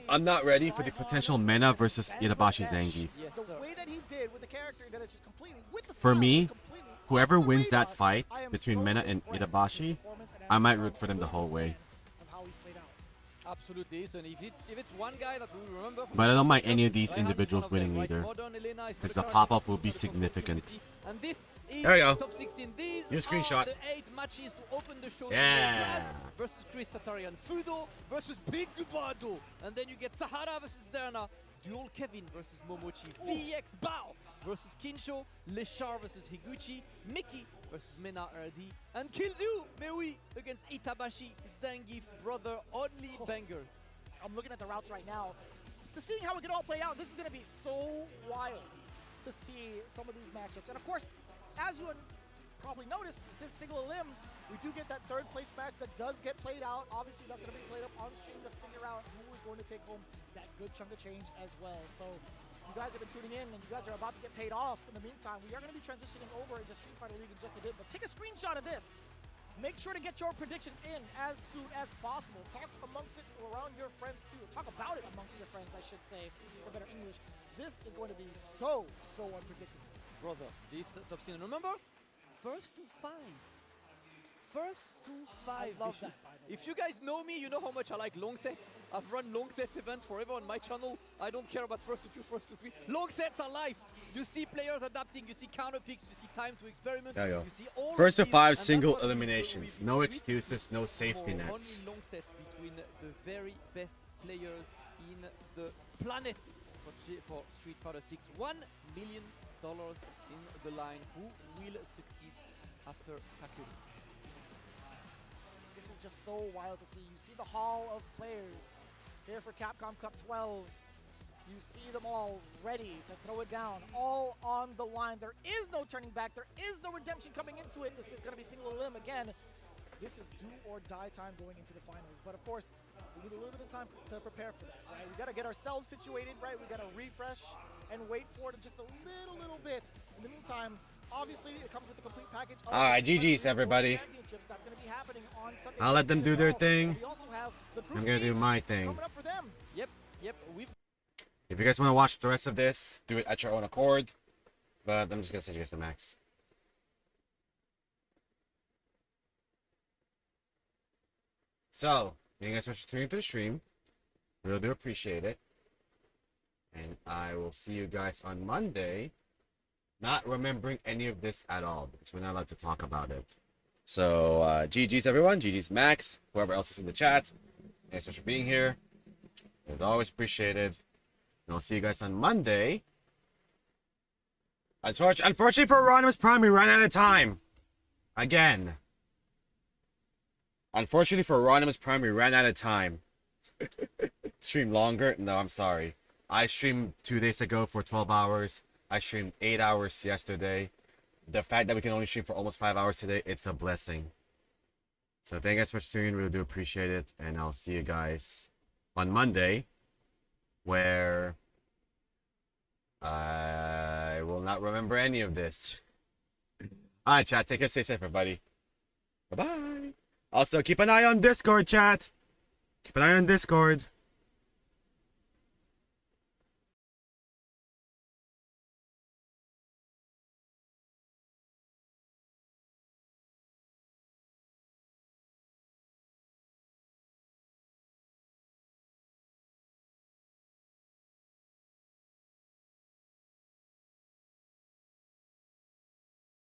I'm not ready for the potential Mena versus Itabashi Zangief. For me, whoever wins that fight between Mena and Itabashi, I might root for them the whole way. Absolutely. So if it's one guy that we remember, but I don't mind any of these individuals winning either, because the pop-up will be significant. And this is there we go. Top 16. These new screenshot. Are the 8 matches to open the show. Yeah. Versus Chris Tatarian, Fudo versus Big Bardo, and then you get Sahara versus Zerna, Dual Kevin versus Momochi, VX Bao versus Kinsho, Leshar versus Higuchi, Mickey versus Mena RD, and Kills You Meui against Itabashi Zangief, brother, only bangers. I'm looking at the routes right now. To seeing how it can all play out, this is going to be so wild to see some of these matchups. And of course, as you probably noticed, this is single elim. We do get that third place match that does get played out. Obviously, that's going to be played up on stream to figure out who is going to take home that good chunk of change as well. So you guys have been tuning in, and you guys are about to get paid off. In the meantime, we are going to be transitioning over into Street Fighter League in just a bit, but take a screenshot of this. Make sure to get your predictions in as soon as possible. Talk amongst it around your friends too. Talk about it amongst your friends, I should say, for better English. This is going to be so unpredictable. Brother, this top scene. Remember, first to 5. First to 5. I love that. If you guys know me, you know how much I like long sets. I've run long sets events forever on my channel. I don't care about first to 2, first to 3. Long sets are life. You see players adapting, you see counter picks, you see time to experiment. There you go. You see all First to of these, 5 and single that's what eliminations. we No will be excuses, no safety for nets. only long sets between the very best players in the planet for Street Fighter 6. $1 million in the line. Who will succeed after Kakuri? This is just so wild to see. You see the hall of players here for Capcom Cup 12. You see them all ready to throw it down, all on the line. There is no turning back. There is no redemption coming into it. This is going to be single limb again. This is do or die time going into the finals. But of course, we need a little bit of time to prepare for that, right? We got to get ourselves situated, right? We got to refresh and wait for it just a little bit. In the meantime, obviously, it comes with a complete package. All right, GG's everybody. That's going to be happening on Sunday. I'll let them do their thing. We also have the I'm gonna do my thing. coming up for them. Yep. If you guys want to watch the rest of this, do it at your own accord. But I'm just gonna send you guys the max. So, thank you guys so much for tuning into the stream. Really do appreciate it. And I will see you guys on Monday. Not remembering any of this at all, because we're not allowed to talk about it. So, GG's everyone. GG's Max. Whoever else is in the chat. Thanks so much for being here. It's always appreciated. And I'll see you guys on Monday. Unfortunately for Anonymous Prime, we ran out of time. Again. Unfortunately for Anonymous Prime, we ran out of time. Stream longer? No, I'm sorry. I streamed 2 days ago for 12 hours. I streamed 8 hours yesterday. The fact that we can only stream for almost 5 hours today, it's a blessing. So thank you guys for tuning in. Really do appreciate it. And I'll see you guys on Monday, where I will not remember any of this. Alright, chat. Take care. Stay safe, everybody. Bye-bye. Also, keep an eye on Discord, chat. Keep an eye on Discord.